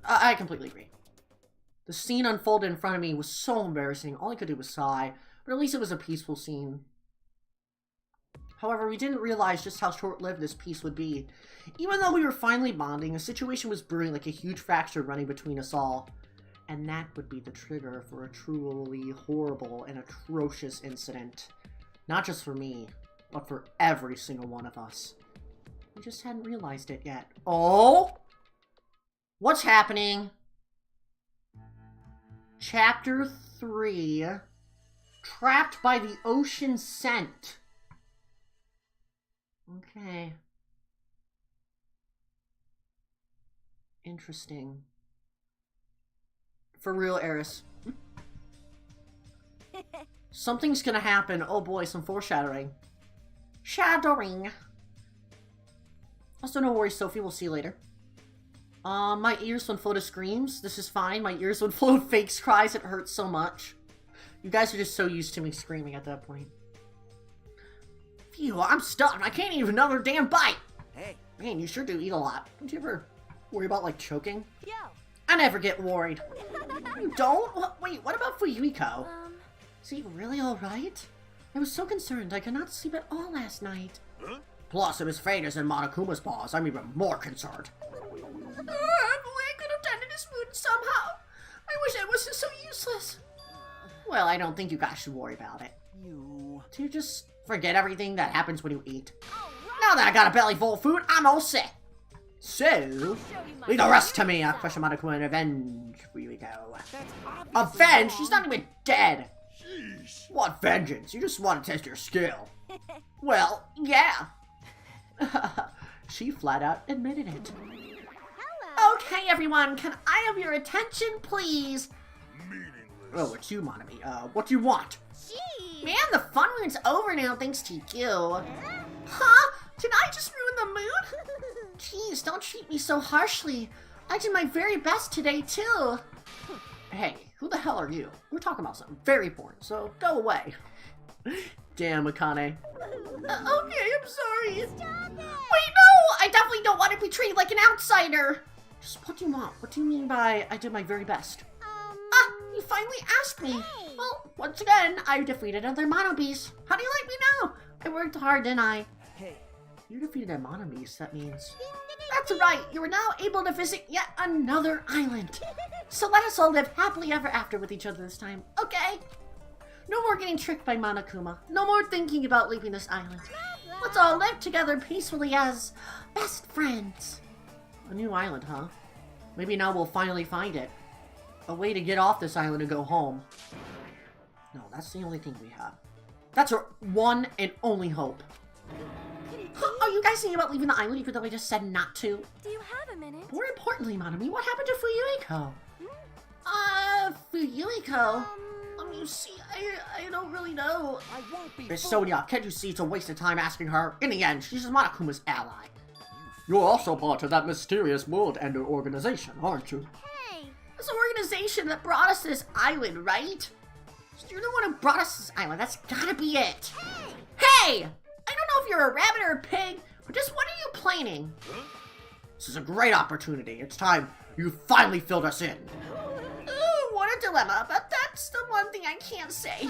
I completely agree. The scene unfolded in front of me was so embarrassing. All I could do was sigh, but at least it was a peaceful scene. However, we didn't realize just how short-lived this peace would be. Even though we were finally bonding, the situation was brewing like a huge fracture running between us all. And that would be the trigger for a truly horrible and atrocious incident. Not just for me, but for every single one of us. We just hadn't realized it yet. Oh? What's happening? Chapter 3. Trapped by the ocean scent. Okay. Interesting. For real, Eris. Something's gonna happen. Oh boy, some foreshadowing. Shadowing. Also, no worries, Sophie. We'll see you later. My ears went full of screams. This is fine. My ears went full of fake cries. It hurts so much. You guys are just so used to me screaming at that point. Phew, I'm stuffed. I can't eat another damn bite. Hey. Man, you sure do eat a lot. Don't you ever worry about, like, choking? Yo. I never get worried. You don't? Wait, what about Fuyuhiko? Is he really alright? I was so concerned I could not sleep at all last night. Huh? Plus, if his fate is in Monokuma's paws, I'm even more concerned. Boy, I could have tended his wound somehow. I wish I wasn't so useless. Well, I don't think you guys should worry about it. You just forget everything that happens when you eat. Now that I got a belly full of food, I'm all set. So, leave the rest to me. I'll question Monokuma and avenge Fuyuhiko. Avenge? She's not even dead. Sheesh. What vengeance? You just want to test your skill. Well, yeah. She flat out admitted it. Hello. Okay, everyone, can I have your attention, please? Meaningless. Oh, it's you, Monami. What do you want? Jeez. Man, the fun rune's over now, thanks to you. Huh? Did I just ruin the mood? Jeez, don't treat me so harshly. I did my very best today, too. Hey, who the hell are you? We're talking about something very important, so go away. Damn, Akane. Okay, I'm sorry. Stop it. Wait, no! I definitely don't want to be treated like an outsider. Just what do you want? What do you mean by I did my very best? You finally asked me. Hey. Well, once again, I defeated another Mono Beast. How do you like me now? I worked hard, didn't I? Hey. You defeated a Mono Beast, that means... That's right, you are now able to visit yet another island. So let us all live happily ever after with each other this time, okay? No more getting tricked by Monokuma. No more thinking about leaving this island. Let's all live together peacefully as best friends. A new island, huh? Maybe now we'll finally find it. A way to get off this island and go home. No, that's the only thing we have. That's our one and only hope. Are you guys thinking about leaving the island even though I just said not to? Do you have a minute? More importantly, Monami, what happened to Fuyuhiko? Fuyuhiko? Let me see, I don't really know. I won't be Miss Sonia, can't you see it's a waste of time asking her? In the end, she's just Monokuma's ally. You're also part of that mysterious world ender organization, aren't you? Hey. It's an organization that brought us to this island, right? You're the one who brought us to this island, that's gotta be it. Hey! I don't know if you're a rabbit or a pig, but just what are you planning? Huh? This is a great opportunity. It's time you finally filled us in. Ooh, what a dilemma, but that's the one thing I can't say.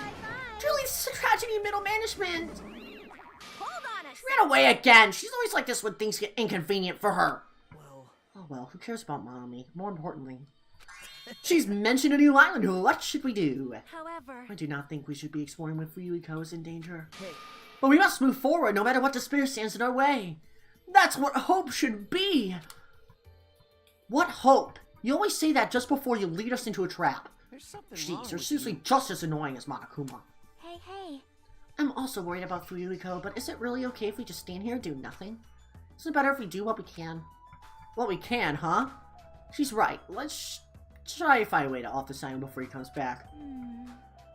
Truly, it's a tragedy in middle management. Hold on a She ran away again. She's always like this when things get inconvenient for her. Well. Oh well, who cares about Mommy? More importantly, she's mentioned a new island. What should we do? However, I do not think we should be exploring when Fuyuhiko is in danger. Hey. But we must move forward no matter what despair stands in our way. That's what hope should be. What hope? You always say that just before you lead us into a trap. There's something Jeez, wrong you're with seriously you. just as annoying as Monokuma. hey. I'm also worried about Fuyuhiko, but is it really okay if we just stand here and do nothing? Isn't it better if we do what we can? What we can, huh? She's right. Let's try to find a way to off this island before he comes back.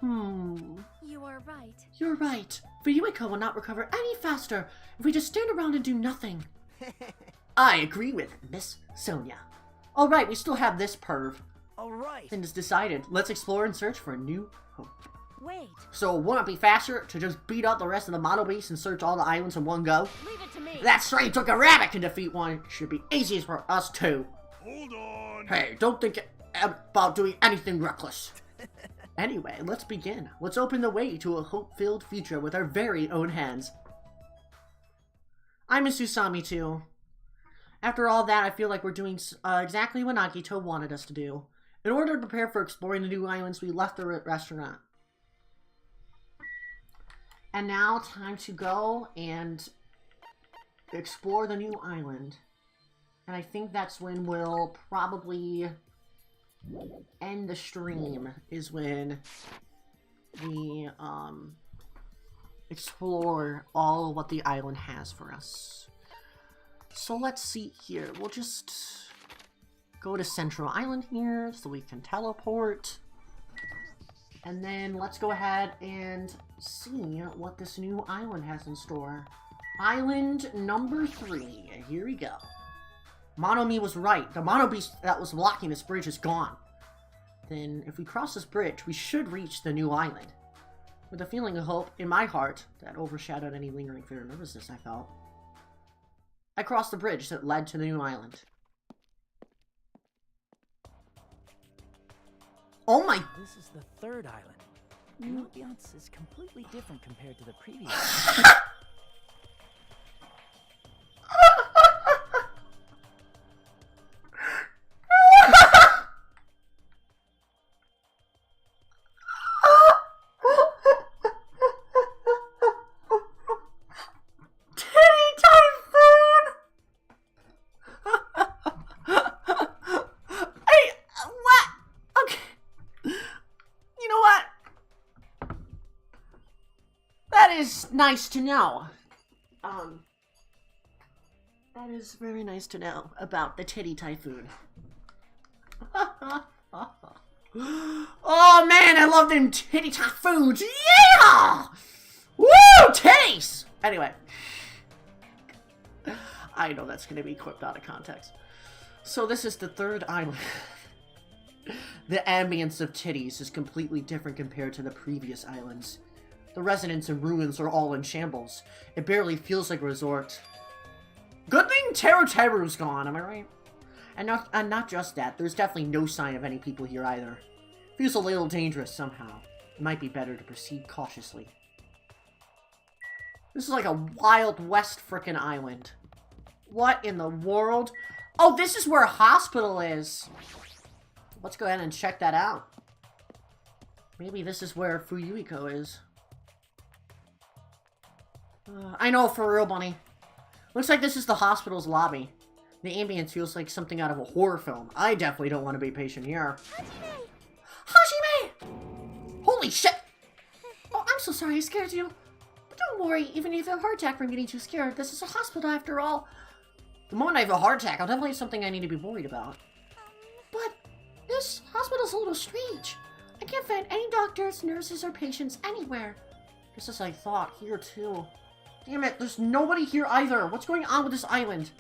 You are right. You're right. Fuyuhiko will not recover any faster if we just stand around and do nothing. I agree with Miss Sonia. Alright, we still have this perv. Alright. Then it's decided. Let's explore and search for a new hope. Wait, So wouldn't it be faster to just beat up the rest of the Mono Beasts and search all the islands in one go? leave it to me. That strange looking rabbit can defeat one. It should be easiest for us too. Hold on. Hey, don't think about doing anything reckless. Anyway, let's begin. Let's open the way to a hope-filled future with our very own hands. I miss Usami too. After all that, I feel like we're doing exactly what Nagito wanted us to do. In order to prepare for exploring the new islands, we left the restaurant. And now, time to go and explore the new island. And I think that's when we'll probably end the stream is when we explore all what the island has for us. So let's see here. We'll just go to Central Island here so we can teleport. And then let's go ahead and see what this new island has in store. Island number 3. Here we go. Monomi was right. The Mono Beast that was blocking this bridge is gone. Then if we cross this bridge, we should reach the new island. With a feeling of hope in my heart that overshadowed any lingering fear and nervousness I felt, I crossed the bridge that led to the new island. Oh my... This is the third island. The ambiance is completely different compared to the previous. Nice to know. That is very nice to know about the titty typhoon. Oh man, I love them titty typhoons. Yeah! Woo! Titties! Anyway. I know that's gonna be clipped out of context. So this is the third island. The ambience of titties is completely different compared to the previous islands. The residents and ruins are all in shambles. It barely feels like a resort. Good thing Teru's gone, am I right? And not just that, there's definitely no sign of any people here either. Feels a little dangerous somehow. It might be better to proceed cautiously. This is like a Wild West frickin' island. What in the world? Oh, this is where a hospital is. Let's go ahead and check that out. Maybe this is where Fuyuhiko is. I know, for real, bunny. Looks like this is the hospital's lobby. The ambience feels like something out of a horror film. I definitely don't want to be a patient here. Hajime! Holy shit! Oh, I'm so sorry I scared you. But don't worry, even if you have a heart attack from getting too scared, this is a hospital after all. The moment I have a heart attack, I'll definitely have something I need to be worried about. But this hospital's a little strange. I can't find any doctors, nurses, or patients anywhere. Just as I thought, here too. Damn it, there's nobody here either. What's going on with this island?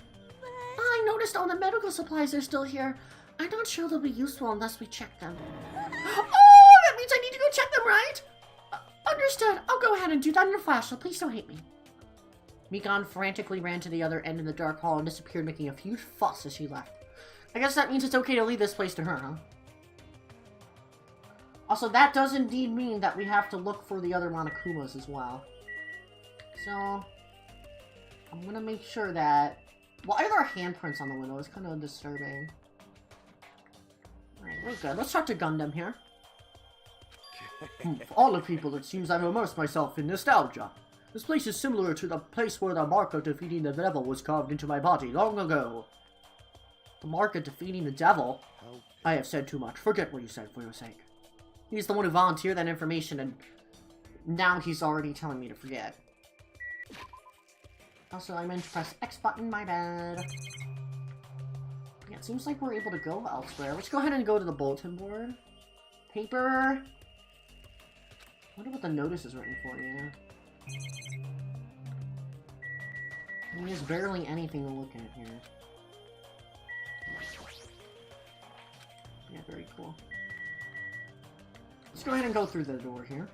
I noticed all the medical supplies are still here. I'm not sure they'll be useful unless we check them. Oh, that means I need to go check them, right? Understood. I'll go ahead and do that in a flash, so please don't hate me. Mikan frantically ran to the other end of the dark hall and disappeared, making a huge fuss as she left. I guess that means it's okay to leave this place to her, huh? Also, that does indeed mean that we have to look for the other Monokumas as well. So, I'm gonna make sure that... Why are there handprints on the window? It's kind of disturbing. Alright, we're good. Let's talk to Gundam here. For all the people, it seems I've immersed myself in nostalgia. This place is similar to the place where the mark of defeating the devil was carved into my body long ago. The mark of defeating the devil? I have said too much. Forget what you said for your sake. He's the one who volunteered that information, and now he's already telling me to forget. Also, I meant to press X button, my bad. Yeah, it seems like we're able to go elsewhere. Let's go ahead and go to the bulletin board. Paper. I wonder what the notice is written for you. I mean, there's barely anything to look at here. Yeah, very cool. Let's go ahead and go through the door here.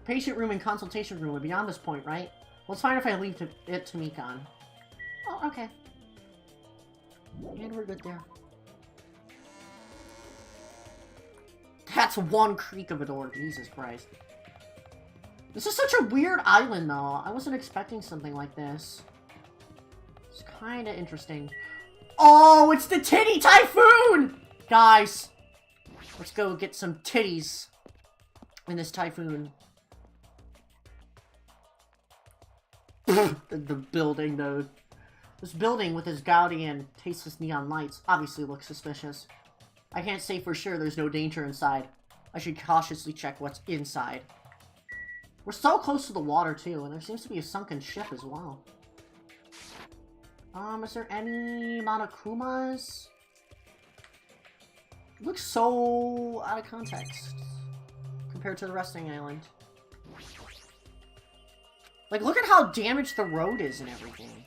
Patient room and consultation room are beyond this point, right? Well, it's fine if I leave it to Mikan. Oh, okay. And we're good there. That's one creak of a door, Jesus Christ. This is such a weird island, though. I wasn't expecting something like this. It's kind of interesting. Oh, it's the Titty Typhoon! Guys, let's go get some titties in this typhoon. the building, though. This building with its gaudy and tasteless neon lights obviously looks suspicious. I can't say for sure there's no danger inside. I should cautiously check what's inside. We're so close to the water, too, and there seems to be a sunken ship as well. Is there any Monokumas? It looks so out of context compared to the resting island. Like, look at how damaged the road is and everything.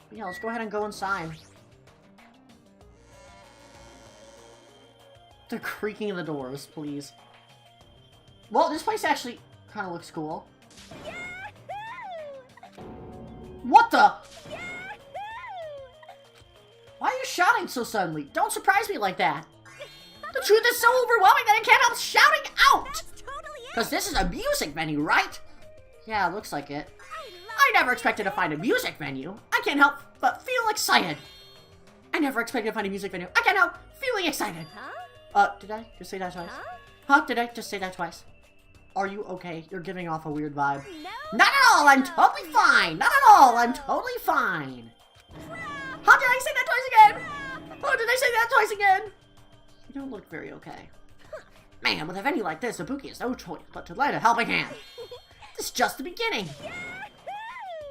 But yeah, let's go ahead and go inside. The creaking of the doors, please. Well, this place actually kind of looks cool. What the? Why are you shouting so suddenly? Don't surprise me like that. The truth is so overwhelming that I can't help shouting out! Because this is a music venue, right? Yeah, looks like it. I never expected to find a music venue. I can't help but feel excited. I never expected to find a music venue. I can't help feeling excited. Did I just say that twice? Huh? Did I just say that twice? Are you okay? You're giving off a weird vibe. No. Not at all! I'm totally fine! Not at all! I'm totally fine! How did I say that twice again? Oh, did I say that twice again? You don't look very okay. Man, with a venue like this, Ibuki has no choice but to lend a helping hand. This is just the beginning.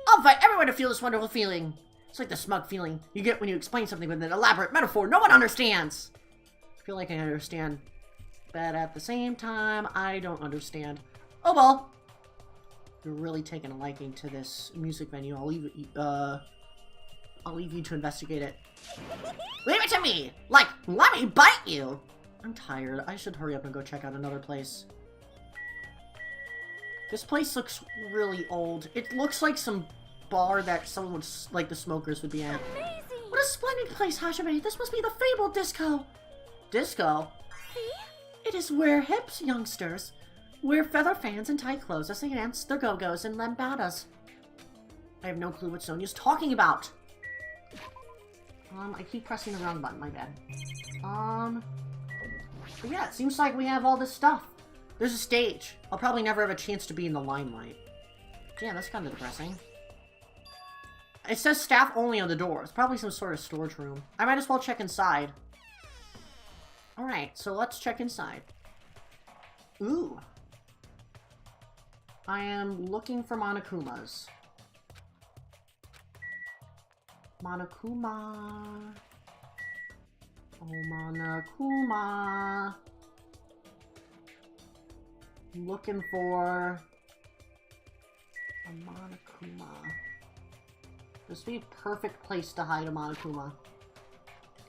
I'll invite everyone to feel this wonderful feeling. It's like the smug feeling you get when you explain something with an elaborate metaphor no one understands. I feel like I understand, but at the same time, I don't understand. Oh well. You're really taking a liking to this music venue. I'll leave you to investigate it. Leave it to me! Like, let me bite you! I'm tired. I should hurry up and go check out another place. This place looks really old. It looks like some bar that someone would, like the smokers would be at. Amazing. What a splendid place, Hajime! This must be the fabled disco! Disco? See? It is where hips youngsters wear feather fans and tight clothes as they dance their go-go's and lambadas. I have no clue what Sonia's talking about. I keep pressing the wrong button, my bad. But yeah, it seems like we have all this stuff. There's a stage. I'll probably never have a chance to be in the limelight. Yeah, that's kind of depressing. It says staff only on the door. It's probably some sort of storage room. I might as well check inside. Alright, so let's check inside. Ooh. I am looking for Monokumas. Monokuma. Oh, Monokuma. I'm looking for a Monokuma. This would be a perfect place to hide a Monokuma.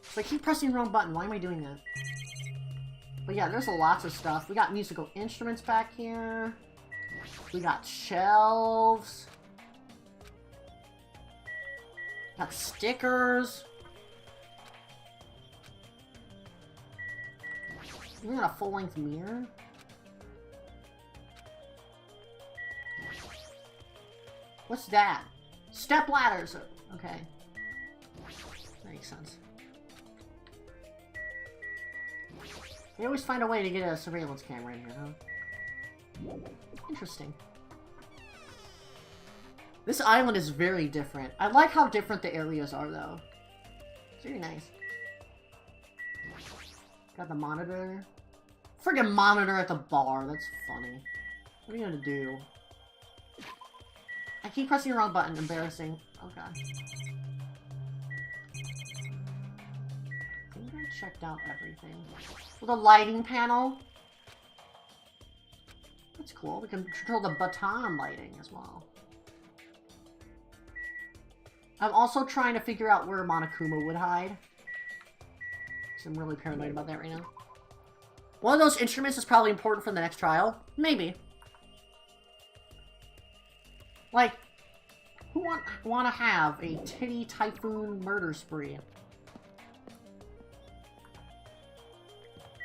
So I keep pressing the wrong button. Why am I doing that? But yeah, there's lots of stuff. We got musical instruments back here. We got shelves. Got stickers. We got a full-length mirror. What's that? Step ladders. Okay. Makes sense. They always find a way to get a surveillance camera in here, huh? Interesting. This island is very different. I like how different the areas are, though. It's very nice. Got the monitor. Friggin' monitor at the bar. That's funny. What are you gonna do? I keep pressing the wrong button. Embarrassing. Oh god. I think I checked out everything. With a lighting panel. That's cool. We can control the baton lighting as well. I'm also trying to figure out where Monokuma would hide. Because I'm really paranoid about that right now. One of those instruments is probably important for the next trial. Maybe. Like, who want to have a titty typhoon murder spree?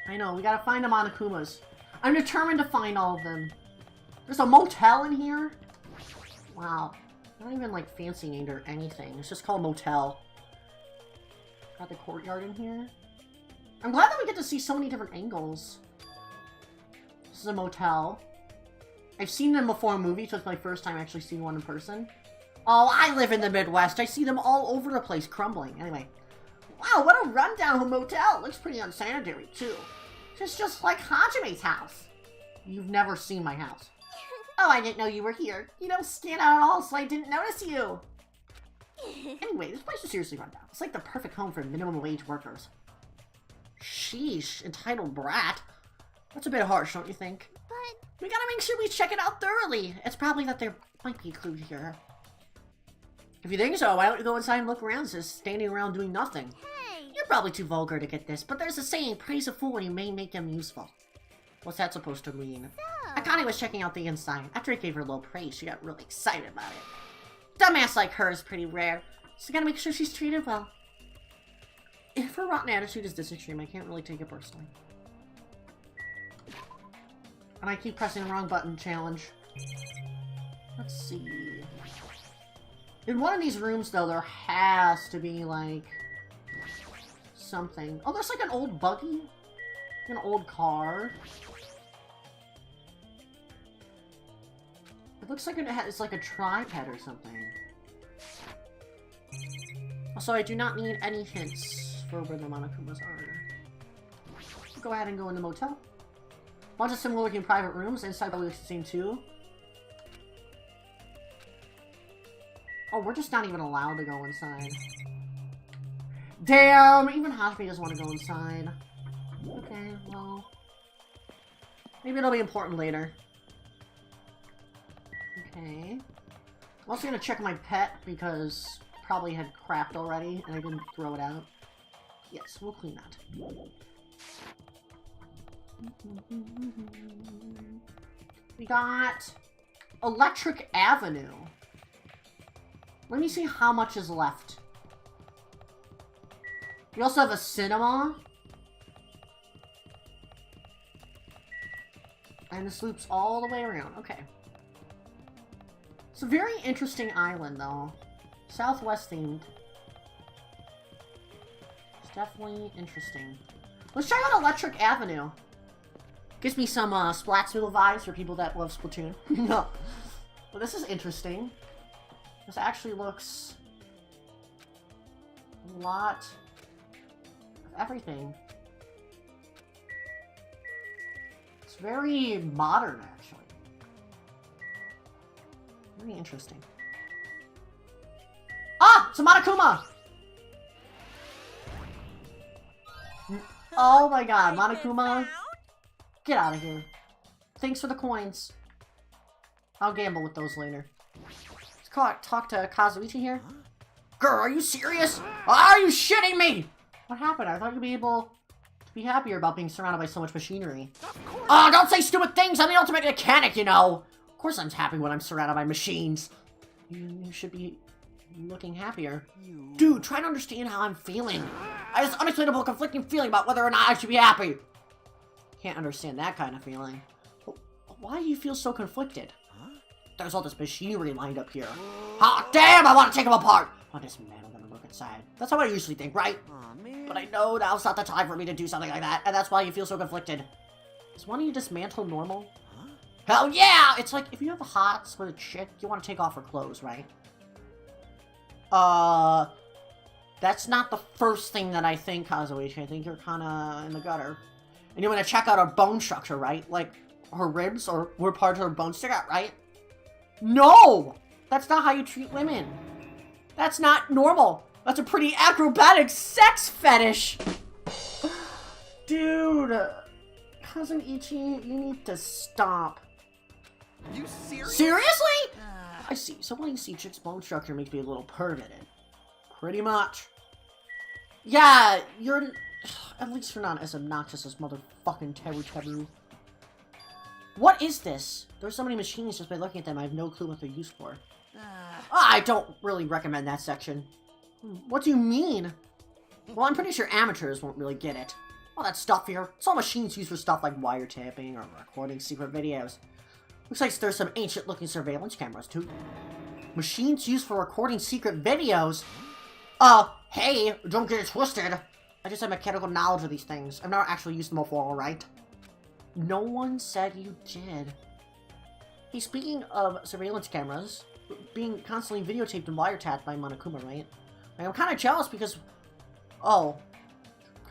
I know, we gotta find the Monokumas. I'm determined to find all of them. There's a motel in here? Wow. Not even, like, fancy named or anything. It's just called motel. Got the courtyard in here. I'm glad that we get to see so many different angles. This is a motel. I've seen them before in movies, so it's my first time actually seeing one in person. Oh, I live in the Midwest. I see them all over the place crumbling. Anyway. Wow, what a rundown motel. Looks pretty unsanitary, too. It's just like Hajime's house. You've never seen my house. Oh, I didn't know you were here. You don't stand out at all, so I didn't notice you. Anyway, this place is seriously run down. It's like the perfect home for minimum wage workers. Sheesh, entitled brat. That's a bit harsh, don't you think? But we gotta make sure we check it out thoroughly. It's probably that there might be a clue here. If you think so, why don't you go inside and look around instead of standing around doing nothing? hey, You're probably too vulgar to get this, but there's a saying, praise a fool and you may make them useful. What's that supposed to mean? Akane was checking out the inside. After he gave her low praise, she got really excited about it. Dumbass like her is pretty rare, so you gotta make sure she's treated well. If her rotten attitude is this extreme, I can't really take it personally. And I keep pressing the wrong button, challenge. Let's see. In one of these rooms, though, there has to be, like, something. Oh, there's like an old buggy? An old car? It looks like it's like a tripod or something. Also, I do not need any hints for where the Monokumas are. Go ahead and go in the motel. Bunch of similar looking private rooms. Inside probably looks the same too. Oh, we're just not even allowed to go inside. Damn! Even Hajime doesn't want to go inside. Okay, well... maybe it'll be important later. Okay. I'm also gonna check my pet because probably had crapped already and I didn't throw it out. Yes, we'll clean that. We got Electric Avenue. Let me see how much is left. We also have a cinema. And this loops all the way around. Okay. It's a very interesting island, though. Southwest themed. It's definitely interesting. Let's try out Electric Avenue. Gives me some Splatoon vibes for people that love Splatoon. No. Well, this is interesting. This actually looks a lot of everything. It's very modern, actually. Very interesting. Ah! It's a Monokuma! Oh my god, Monokuma. Get out of here. Thanks for the coins. I'll gamble with those later. Let's talk to Kazuichi here. Girl, are you serious? Are you shitting me? What happened? I thought you'd be able to be happier about being surrounded by so much machinery. Oh, don't say stupid things! I'm the ultimate mechanic, you know! Of course I'm happy when I'm surrounded by machines. You should be looking happier. Dude, try to understand how I'm feeling. I have this unexplainable conflicting feeling about whether or not I should be happy. Can't understand that kind of feeling. Why do you feel so conflicted? There's all this machinery lined up here. Oh, damn, I want to take them apart! Oh, this man, I'm gonna look inside. That's how I usually think, right? But I know now's not the time for me to do something like that, and that's why you feel so conflicted. Is wanting to dismantle normal? Hell yeah! It's like, if you have a hots with a chick, you want to take off her clothes, right? That's not the first thing that I think, Kazuichi. I think you're kinda in the gutter. And you want to check out her bone structure, right? Like, her ribs, or where parts of her bones stick out, right? No! That's not how you treat women. That's not normal. That's a pretty acrobatic sex fetish. Dude. Cousin Ichi, you need to stop. You serious? Seriously? I see. So when you see chick's bone structure makes me a little perverted. Pretty much. Yeah, you're... at least you're not as obnoxious as motherfucking Teru. What is this? There's so many machines just by looking at them, I have no clue what they're used for. I don't really recommend that section. What do you mean? Well, I'm pretty sure amateurs won't really get it. All that stuff here, it's all machines used for stuff like wiretapping or recording secret videos. Looks like there's some ancient-looking surveillance cameras, too. Machines used for recording secret videos? Hey, don't get it twisted. I just have mechanical knowledge of these things. I've never actually used them before, alright? No one said you did. Hey, speaking of surveillance cameras, being constantly videotaped and wiretapped by Monokuma, right? Like, I'm kind of jealous because Oh.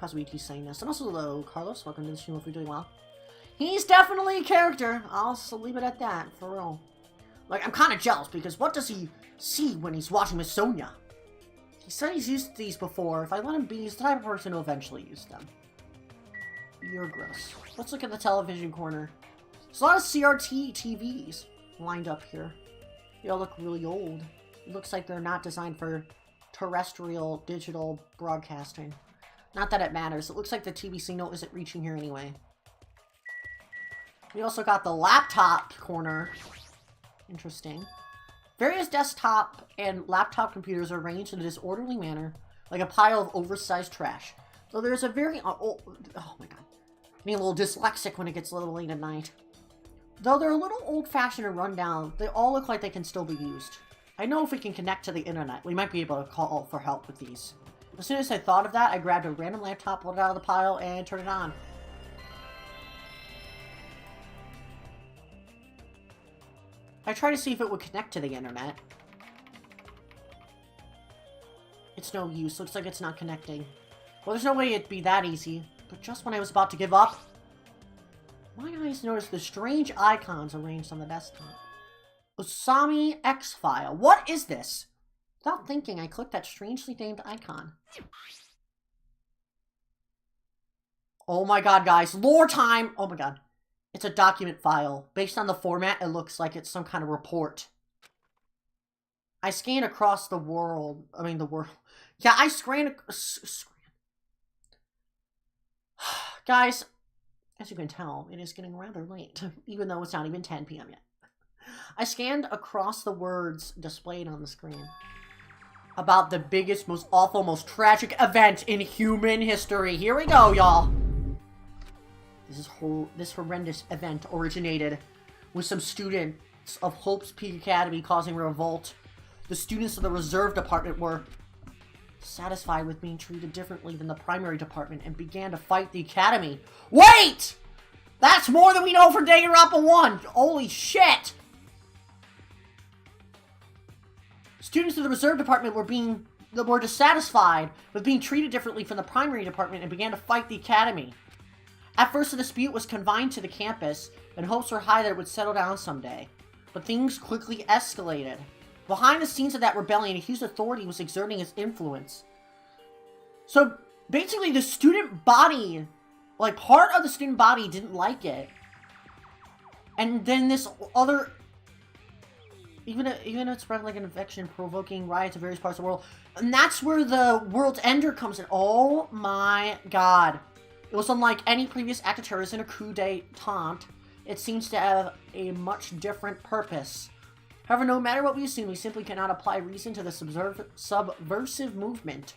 Kazuichi's saying this. And also, hello, Carlos. Welcome to the stream. Hope you're doing well. He's definitely a character. I'll just leave it at that, for real. Like, I'm kind of jealous, because what does he see when he's watching Miss Sonia? He said he's used these before. If I let him be, he's the type of person who'll eventually use them. You're gross. Let's look at the television corner. There's a lot of CRT TVs lined up here. They all look really old. It looks like they're not designed for terrestrial digital broadcasting. Not that it matters. It looks like the TV signal isn't reaching here anyway. We also got the laptop corner. Interesting. Various desktop and laptop computers are arranged in a disorderly manner, like a pile of oversized trash. So there's a very... oh my god. I'm a little dyslexic when it gets a little late at night. Though they're a little old-fashioned and run-down, they all look like they can still be used. I know if we can connect to the internet, we might be able to call for help with these. As soon as I thought of that, I grabbed a random laptop, pulled it out of the pile, and turned it on. I tried to see if it would connect to the internet. It's no use. Looks like it's not connecting. Well, there's no way it'd be that easy. But just when I was about to give up, my eyes noticed the strange icons arranged on the desktop. Osami X file. What is this? Without thinking, I clicked that strangely named icon. Oh my god, guys. Lore time! Oh my god. It's a document file. Based on the format, it looks like it's some kind of report. I scanned across the world. I mean, the world. Yeah, I scanned. Guys, as you can tell, it is getting rather late, even though it's not even 10 p.m. yet. I scanned across the words displayed on the screen about the biggest, most awful, most tragic event in human history. Here we go, y'all. This horrendous event originated with some students of Hope's Peak Academy causing revolt. The students of the reserve department were satisfied with being treated differently than the primary department and began to fight the academy. Wait! That's more than we know for Danganronpa 1! Holy shit! Students of the reserve department were dissatisfied with being treated differently from the primary department and began to fight the academy. At first, the dispute was confined to the campus, and hopes were high that it would settle down someday. But things quickly escalated. Behind the scenes of that rebellion, a huge authority was exerting its influence. So, basically, the student body, like, part of the student body didn't like it. And then this other... Even if it spread like an infection, provoking riots in various parts of the world. And that's where the World's Ender comes in. Oh my god. It was unlike any previous act of terrorism or coup d'etat. It seems to have a much different purpose. However, no matter what we assume, we simply cannot apply reason to the subversive movement.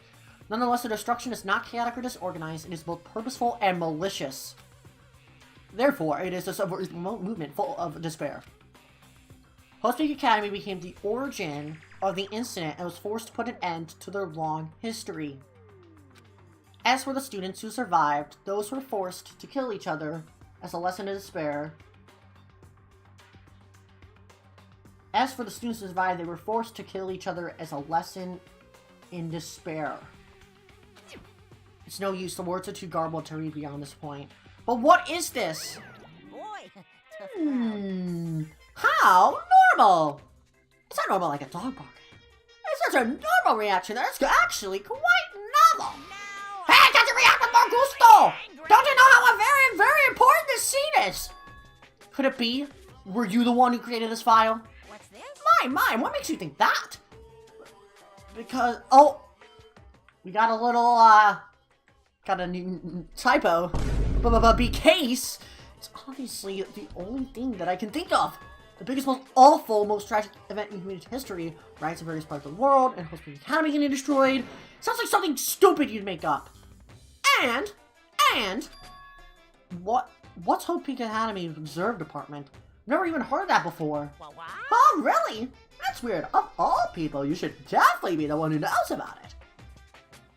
Nonetheless, the destruction is not chaotic or disorganized. It is both purposeful and malicious. Therefore, it is a subversive movement full of despair. Hope's Peak Academy became the origin of the incident and was forced to put an end to their long history. As for the students who survived, those were forced to kill each other as a lesson in despair. As for the students who survived, they were forced to kill each other as a lesson in despair. It's no use, the words are too garbled to read beyond this point. But what is this? How normal? It's not normal like a dog barking. It's such a normal reaction that it's actually quite novel. Hey, can't you react with more gusto? Don't you know how very, very important this scene is? Could it be? Were you the one who created this file? What's this? Mine, what makes you think that? Because, oh, we got a little, got a new typo. Because it's obviously the only thing that I can think of. The biggest, most awful, most tragic event in human history. Riots in various parts of the world, and Hope's Peak Academy getting destroyed. Sounds like something stupid you'd make up. And, what's Hope's Peak Academy Reserve Department? Never even heard that before. What? Oh, really? That's weird. Of all people, you should definitely be the one who knows about it.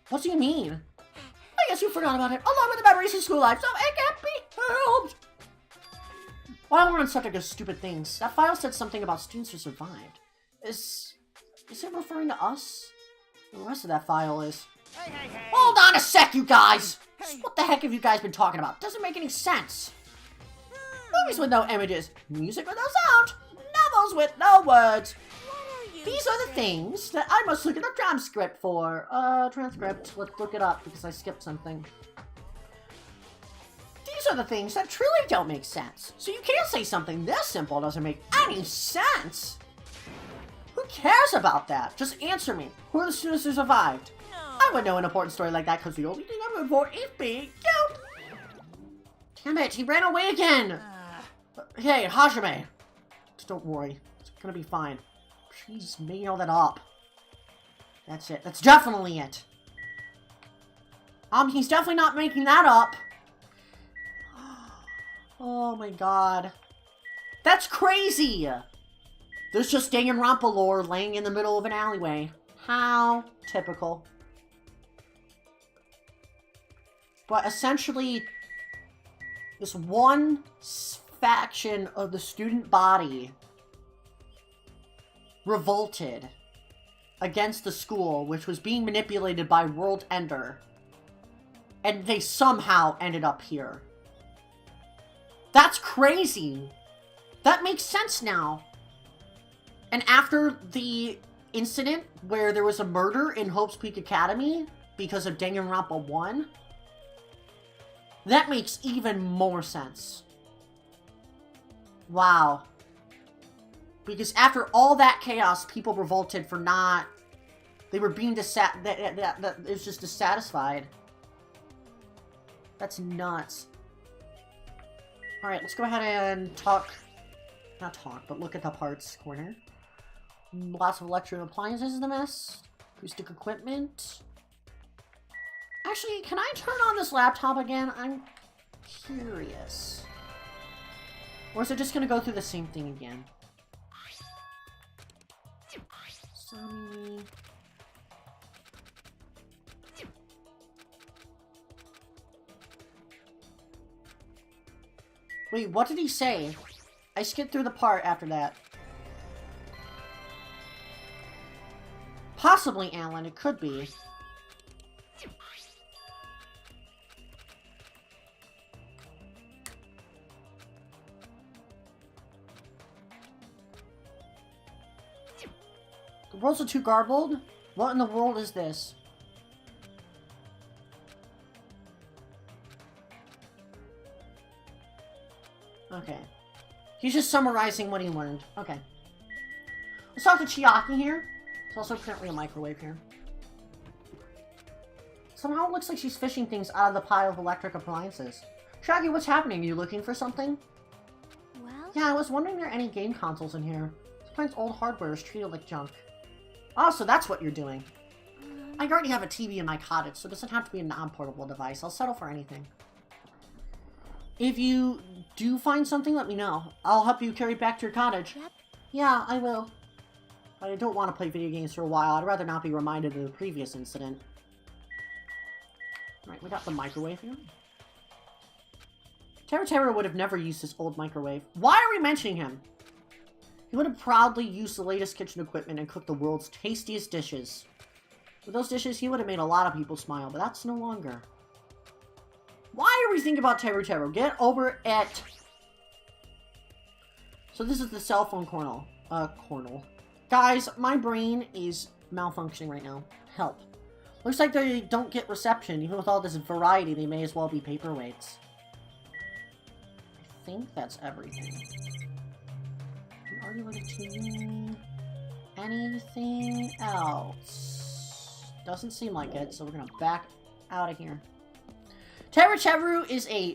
What do you mean? I guess you forgot about it, along with the memories of school life, so it can't be helped. While we're on subject of stupid things, that file said something about students who survived. Is it referring to us? The rest of that file is. Hold on a sec, you guys! What the heck have you guys been talking about? Doesn't make any sense. Movies with no images, music with no sound, novels with no words. These are the things that I must look at the transcript for. Transcript. Let's look it up because I skipped something. These are the things that truly don't make sense. So you can't say something this simple doesn't make any sense. Who cares about that? Just answer me. Who are the students who survived? I would know an important story like that because the only thing I'm good for is being cute. Damn it, he ran away again. Hey, Hajime. Just don't worry. It's gonna be fine. She's made all that up. That's it. That's definitely it. He's definitely not making that up. Oh my god. That's crazy! There's just Danganronpa lore laying in the middle of an alleyway. How typical. But essentially, this one faction of the student body revolted against the school, which was being manipulated by World Ender. And they somehow ended up here. That's crazy! That makes sense now. And after the incident where there was a murder in Hope's Peak Academy because of Danganronpa 1, that makes even more sense. Wow. Because after all that chaos, people revolted for not... They were being it was just dissatisfied. That's nuts. Alright, let's go ahead and talk... Not talk, but look at the parts corner. Lots of electric appliances in the mess. Acoustic equipment. Actually, can I turn on this laptop again? I'm curious. Or is it just gonna go through the same thing again? Wait, what did he say? I skipped through the part after that. Possibly, Alan. It could be. The worlds are too garbled? What in the world is this? Okay. He's just summarizing what he learned. Okay. Let's talk to Chiaki here. There's also currently a microwave here. Somehow it looks like she's fishing things out of the pile of electric appliances. Chiaki, what's happening? Are you looking for something? Well? Yeah, I was wondering if there are any game consoles in here. Sometimes old hardware is treated like junk. Oh, so that's what you're doing. I already have a TV in my cottage, so it doesn't have to be a non-portable device. I'll settle for anything. If you do find something, let me know. I'll help you carry it back to your cottage. Yep. Yeah, I will. But I don't want to play video games for a while. I'd rather not be reminded of the previous incident. Alright, we got the microwave here. Teru would have never used this old microwave. Why are we mentioning him? He would have proudly used the latest kitchen equipment and cooked the world's tastiest dishes. With those dishes, he would have made a lot of people smile, but that's no longer. Why are we thinking about Teru? Get over it! So this is the cell phone cornel. Guys, my brain is malfunctioning right now. Help. Looks like they don't get reception. Even with all this variety, they may as well be paperweights. I think that's everything. Are you with a TV? Anything else? Doesn't seem like it, so we're gonna back out of here. Teru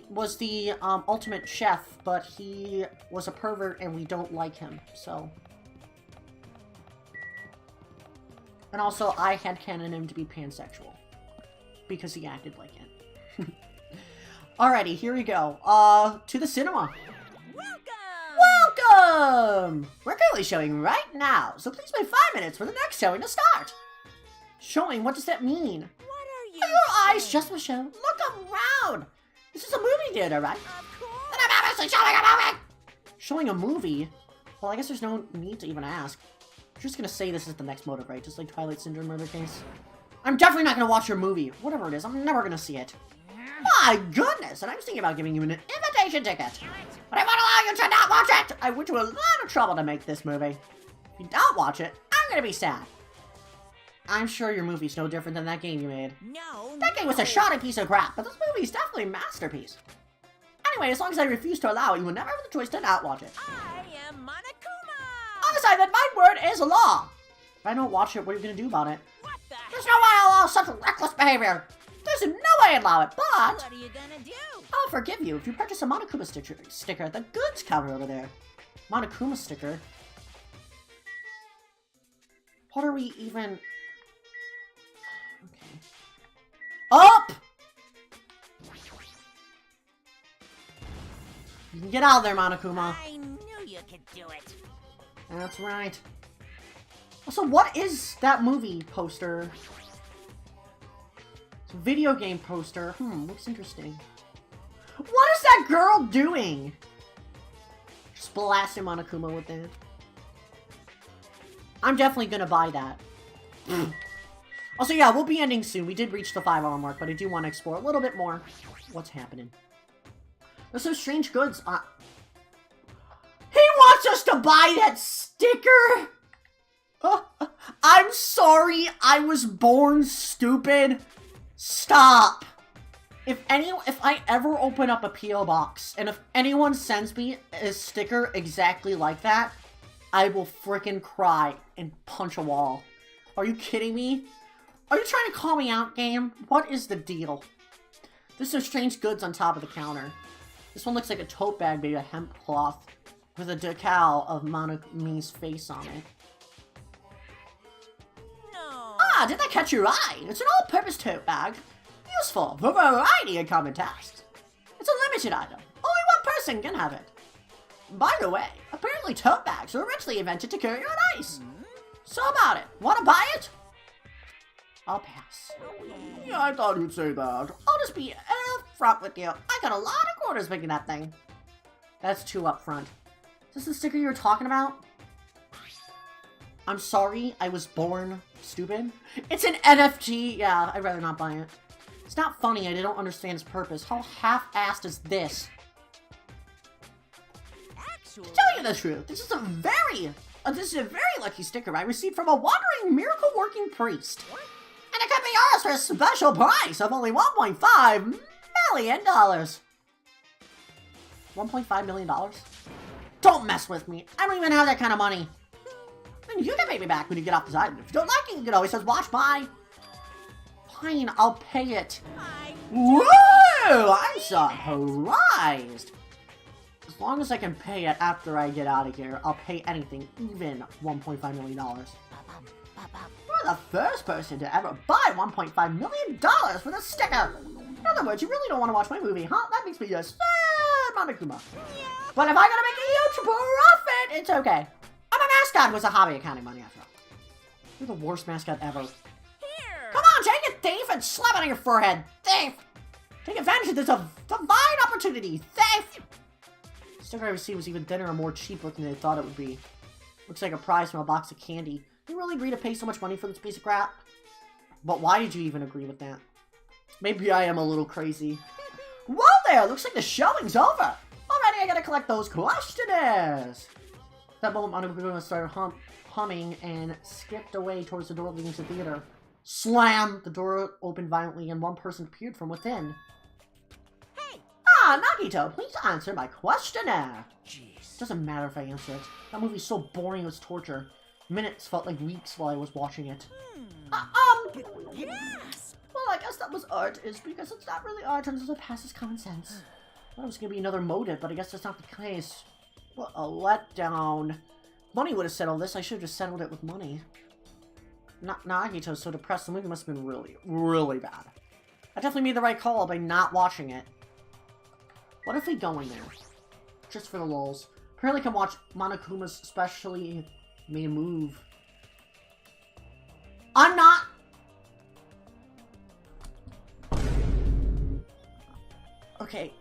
was the ultimate chef, but he was a pervert and we don't like him, so. And also, I had canon him to be pansexual. Because he acted like it. Alrighty, here we go. To the cinema. Welcome! We're currently showing right now, so please wait 5 minutes for the next showing to start. Showing? What does that mean? What are your eyes just for show? Look around! This is a movie theater, right? And I'm obviously showing a movie! Showing a movie? Well, I guess there's no need to even ask. I'm just gonna say this is the next motive, right? Just like Twilight Syndrome murder case. I'm definitely not gonna watch your movie. Whatever it is, I'm never gonna see it. My goodness, and I was thinking about giving you an invitation ticket. But I won't allow you to not watch it! I went to a lot of trouble to make this movie. If you don't watch it, I'm gonna be sad. I'm sure your movie's no different than that game you made. No, That game was a shoddy piece of crap, but this movie's definitely a masterpiece. Anyway, as long as I refuse to allow it, you will never have the choice to not watch it. I am Monokuma! On the side that my word is law. If I don't watch it, what are you gonna do about it? What the There's no way I'll allow such reckless behavior. There's no way I'd allow it, but What are you gonna do? I'll forgive you if you purchase a Monokuma sticker at the goods counter over there. Monokuma sticker? What are we even... Okay. Up! You can get out of there, Monokuma. I knew you could do it. That's right. Also, what is that movie poster? It's a video game poster. Looks interesting. What is that girl doing? Just blasting Monokuma with that. I'm definitely gonna buy that. Also, yeah, we'll be ending soon. We did reach the 5-hour mark, but I do want to explore a little bit more what's happening. There's some strange goods. He wants us to buy that sticker! I'm sorry, I was born stupid. Stop. If I ever open up a P.O. box, and if anyone sends me a sticker exactly like that, I will frickin' cry and punch a wall. Are you kidding me? Are you trying to call me out, game? What is the deal? There's some strange goods on top of the counter. This one looks like a tote bag made of hemp cloth with a decal of Monokumi's face on it. No. Ah, did that catch your eye? It's an all-purpose tote bag. Useful for a variety of common tasks. It's a limited item. Only one person can have it. By the way, apparently tote bags were originally invented to carry on ice. So about it. Want to buy it? I'll pass. Yeah, I thought you'd say that. I'll just be upfront with you. I got a lot of quarters making that thing. That's too upfront. Is this the sticker you were talking about? I'm sorry, I was born stupid. It's an NFT. Yeah, I'd rather not buy it. It's not funny, I don't understand its purpose. How half-assed is this? Actually, To tell you the truth, this is a very lucky sticker I received from a wandering miracle-working priest. And it can be yours for a special price of only $1.5 million. $1.5 million? Don't mess with me. I don't even have that kind of money. And you can pay me back when you get off this item. If you don't like it, you can always just watch my... Fine, I'll pay it. Whoa! I'm surprised. As long as I can pay it after I get out of here, I'll pay anything, even $1.5 million. You're the first person to ever buy $1.5 million for the sticker. In other words, you really don't want to watch my movie, huh? That makes me a sad Monokuma. But if I gotta make a huge profit, it's okay. I'm a mascot who has a hobby accounting money after all. You're the worst mascot ever. Come on, take it, thief, and slap it on your forehead. Thief! Take advantage of this divine opportunity. Thief! The sticker I received was even thinner and more cheap looking than I thought it would be. Looks like a prize from a box of candy. You really agree to pay so much money for this piece of crap? But why did you even agree with that? Maybe I am a little crazy. Whoa there! Looks like the showing's over! Already I gotta collect those questionnaires! That moment, Monokuma started humming and skipped away towards the door leading to the theater. Slam! The door opened violently and one person appeared from within. Hey! Ah, Nagito, please answer my questionnaire. Jeez. Doesn't matter if I answer it. That movie's so boring it was torture. Minutes felt like weeks while I was watching it. Yes! Well, I guess that was art, is because it's not really art until it passes common sense. I thought it was gonna be another motive, but I guess that's not the case. What a letdown. Money would have settled this. I should have just settled it with money. Nagito's so depressed, the movie must have been really, really bad. I definitely made the right call by not watching it. What if we go in there? Just for the lulz. Apparently can watch Monokuma's specially made move. I'm not... Okay,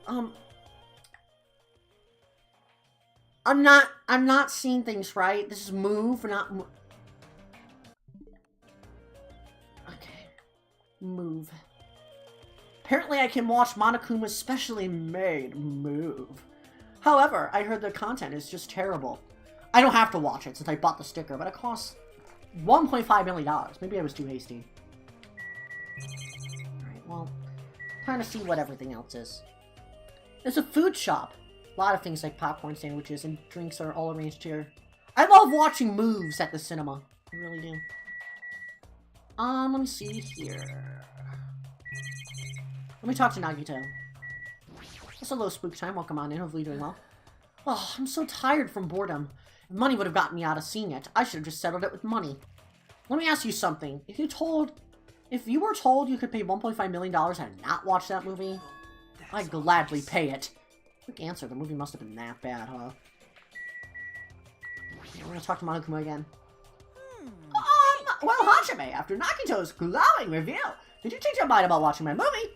I'm not seeing things right. This is move, not move. Okay. Move. Apparently I can watch Monokuma's specially made Move. However, I heard the content is just terrible. I don't have to watch it since I bought the sticker, but it costs $1.5 million. Maybe I was too hasty. Alright, well, time to see what everything else is. There's a food shop. A lot of things like popcorn sandwiches and drinks are all arranged here. I love watching moves at the cinema. I really do. Let me see here. Let me talk to Nagito. It's a low spook time. Welcome on in. Hopefully you're doing well. Oh, I'm so tired from boredom. If money would have gotten me out of seeing it, I should have just settled it with money. Let me ask you something. If you were told you could pay $1.5 million and not watch that movie, I'd gladly pay it. Quick answer. The movie must have been that bad, huh? We're gonna talk to Monokuma again. Well, Hajime, after Nagito's glowing review, did you change your mind about watching my movie?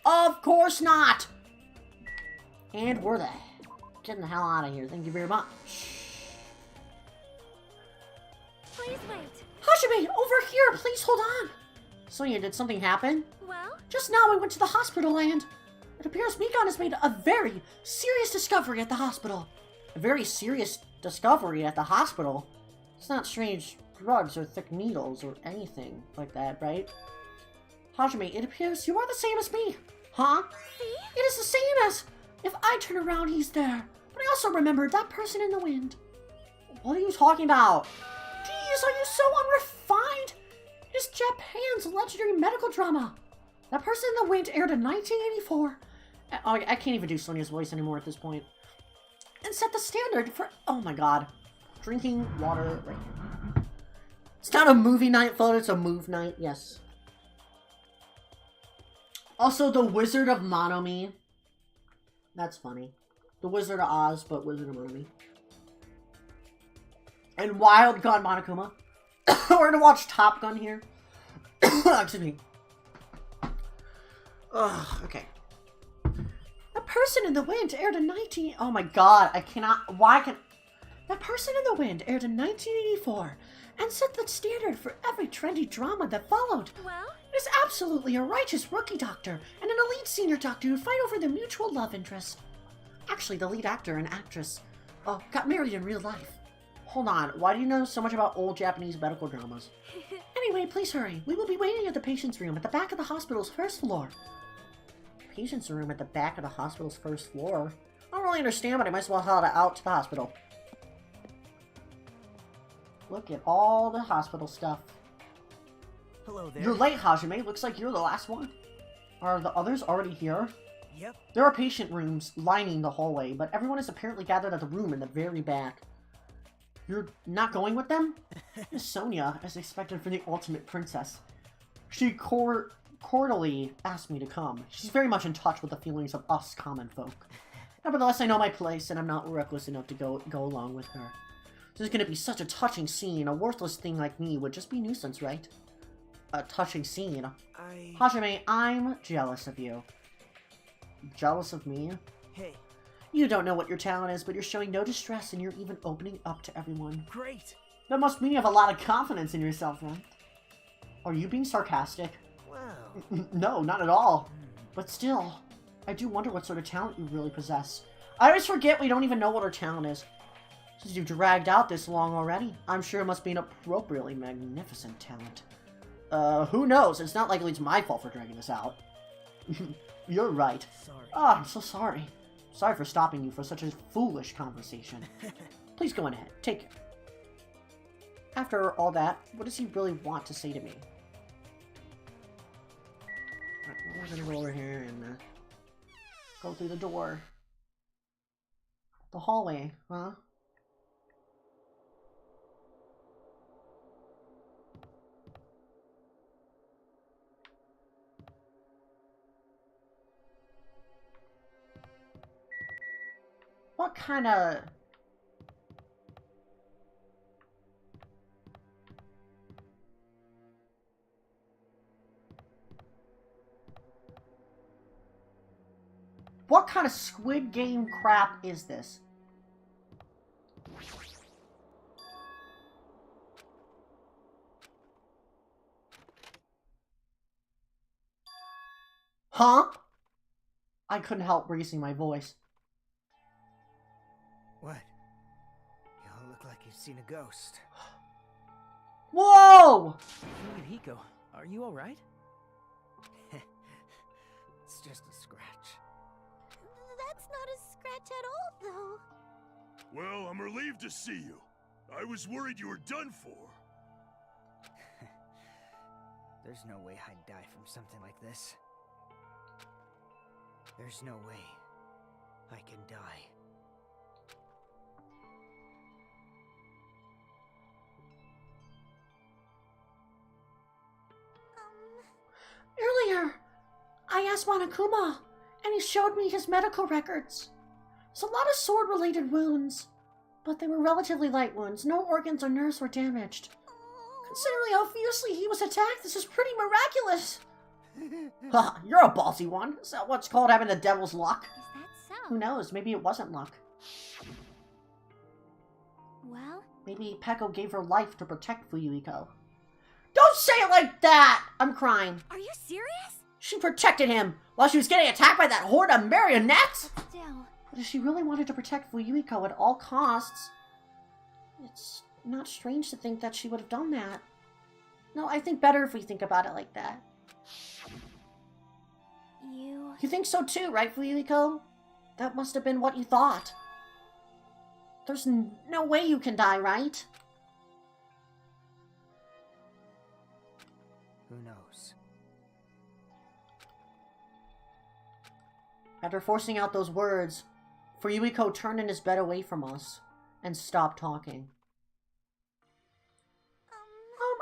Of course not! And we're getting the hell out of here. Thank you very much. Please wait. Hajime, over here! Please hold on! Sonia, did something happen? Well? Just now I went to the hospital and it appears Mikan has made a very serious discovery at the hospital. A very serious discovery at the hospital? It's not strange drugs or thick needles or anything like that, right? Hajime, it appears you are the same as me. Huh? See? It is the same as if I turn around, he's there. But I also remembered that person in the wind. What are you talking about? Jeez, are you so unrefined? It is Japan's legendary medical drama. That Person in the Wind aired in 1984. I can't even do Sonia's voice anymore at this point. And set the standard for, oh my god, drinking water right here. It's not a movie night, folks, it's a move night, yes. Also, the Wizard of Monomi. That's funny. The Wizard of Oz, but Wizard of Monomi. And Wild Gun Monokuma. We're gonna watch Top Gun here. Excuse me. Ugh, okay. That Person in the Wind aired in Oh my god, I cannot. That Person in the Wind aired in 1984 and set the standard for every trendy drama that followed. Well? It is absolutely a righteous rookie doctor and an elite senior doctor who fight over their mutual love interest. Actually, the lead actor and actress got married in real life. Hold on, why do you know so much about old Japanese medical dramas? Anyway, please hurry. We will be waiting at the patient's room at the back of the hospital's first floor. Patient's room at the back of the hospital's first floor? I don't really understand, but I might as well head out to the hospital. Look at all the hospital stuff. Hello there. You're late, Hajime. Looks like you're the last one. Are the others already here? Yep. There are patient rooms lining the hallway, but everyone is apparently gathered at the room in the very back. You're not going with them? Miss Sonia, as expected for the ultimate princess. She cordially asked me to come. She's very much in touch with the feelings of us common folk. Nevertheless, I know my place, and I'm not reckless enough to go along with her. This is going to be such a touching scene. A worthless thing like me would just be nuisance, right? A touching scene. Hajime, I'm jealous of you. Jealous of me? Hey. You don't know what your talent is, but you're showing no distress and you're even opening up to everyone. Great. That must mean you have a lot of confidence in yourself, right? Are you being sarcastic? Wow. No, not at all. But still, I do wonder what sort of talent you really possess. I always forget we don't even know what our talent is. Since you've dragged out this long already, I'm sure it must be an appropriately magnificent talent. Who knows? It's not likely it's my fault for dragging this out. You're right. Sorry. Oh, I'm so sorry. Sorry for stopping you for such a foolish conversation. Please go on ahead. Take care. After all that, what does he really want to say to me? Alright, we're gonna go over here and go through the door. The hallway, huh? What kind of... What kind of Squid Game crap is this? Huh? I couldn't help raising my voice. What? You all look like you've seen a ghost. Whoa! Fuyuhiko, are you alright? It's just a scratch. That's not a scratch at all, though. Well, I'm relieved to see you. I was worried you were done for. There's no way I'd die from something like this. There's no way I can die. Earlier, I asked Monokuma, and he showed me his medical records. There's a lot of sword-related wounds, but they were relatively light wounds. No organs or nerves were damaged. Considering how fiercely he was attacked, this is pretty miraculous. Ha, you're a ballsy one. Is that what's called having the devil's luck? Is that so? Who knows? Maybe it wasn't luck. Well, Maybe Peko gave her life to protect Fuyuhiko. Don't say it like that! I'm crying. Are you serious? She protected him while she was getting attacked by that horde of marionettes? still. But if she really wanted to protect Fuyuhiko at all costs, it's not strange to think that she would have done that. No, I think better if we think about it like that. You think so too, right, Fuyuhiko? That must have been what you thought. There's no way you can die, right? Who knows? After forcing out those words, Fuyuhiko turned in his bed away from us and stopped talking.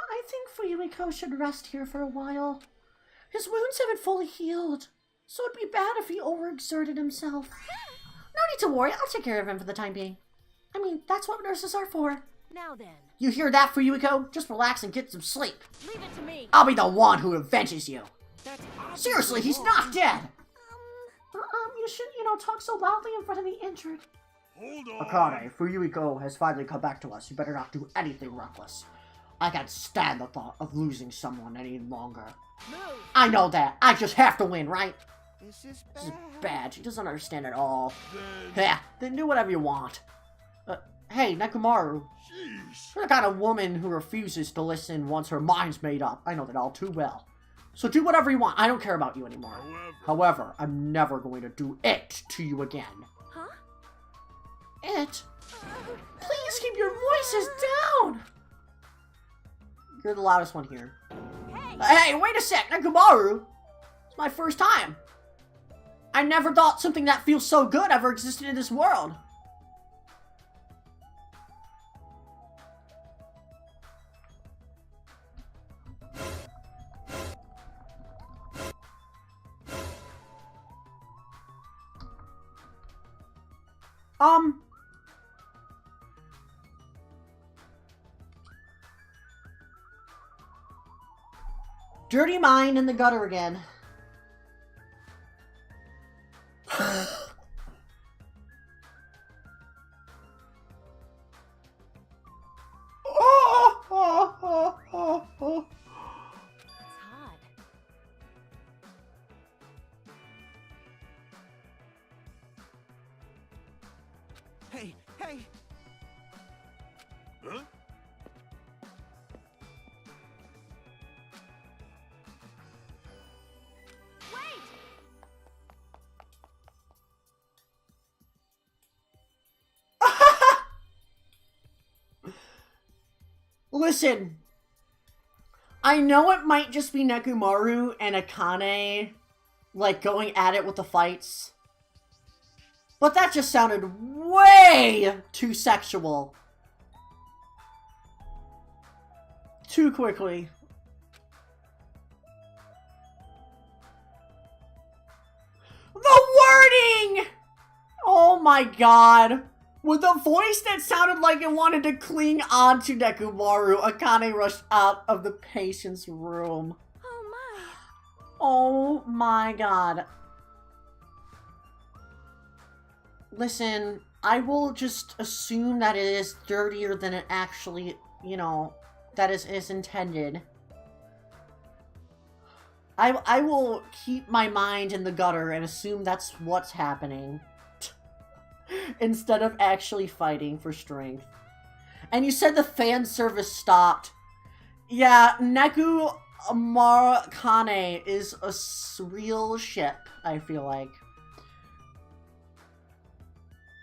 I think Fuyuhiko should rest here for a while. His wounds haven't fully healed, so it'd be bad if he overexerted himself. No need to worry, I'll take care of him for the time being. I mean, that's what nurses are for. Now then, You hear that, Fuyuhiko? Just relax and get some sleep. leave it to me. I'll be the one who avenges you. That's Seriously, he's not dead! You shouldn't, talk so loudly in front of the injured. Hold on. Akane, Fuyuhiko has finally come back to us. You better not do anything reckless. I can't stand the thought of losing someone any longer. Move. I know that. I just have to win, right? This is This is bad. She doesn't understand at all. Then... Yeah, then do whatever you want. Hey, Nekomaru. Sheesh. You're the kind of woman who refuses to listen once her mind's made up. I know that all too well. So do whatever you want. I don't care about you anymore. However, I'm never going to do it to you again. Huh? It? Please keep your voices down! You're the loudest one here. Hey, wait a sec, Nekomaru! It's my first time. I never thought something that feels so good ever existed in this world. Dirty mind in the gutter again. It's hot. Hey, hey! Huh? Listen, I know it might just be Nekomaru and Akane, like, going at it with the fights. But that just sounded way too sexual. Too quickly. The wording! Oh my god. With a voice that sounded like it wanted to cling on to Nekomaru, Akane rushed out of the patient's room. Oh my. Oh my god. Listen, I will just assume that it is dirtier than it actually, that is intended. I will keep my mind in the gutter and assume that's what's happening. Instead of actually fighting for strength. And you said the fan service stopped. Yeah, Neku Amarakane is a real ship, I feel like.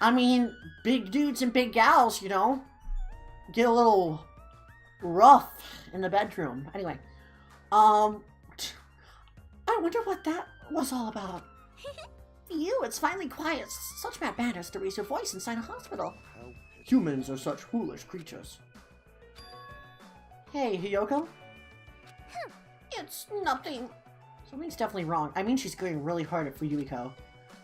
I mean, big dudes and big gals, you know, get a little rough in the bedroom. Anyway, I wonder what that was all about. You, it's finally quiet. Such bad manners to raise your voice inside a hospital. Humans are such foolish creatures. Hey, Hiyoko? It's nothing. Something's definitely wrong. I mean, she's going really hard at Fuyuhiko.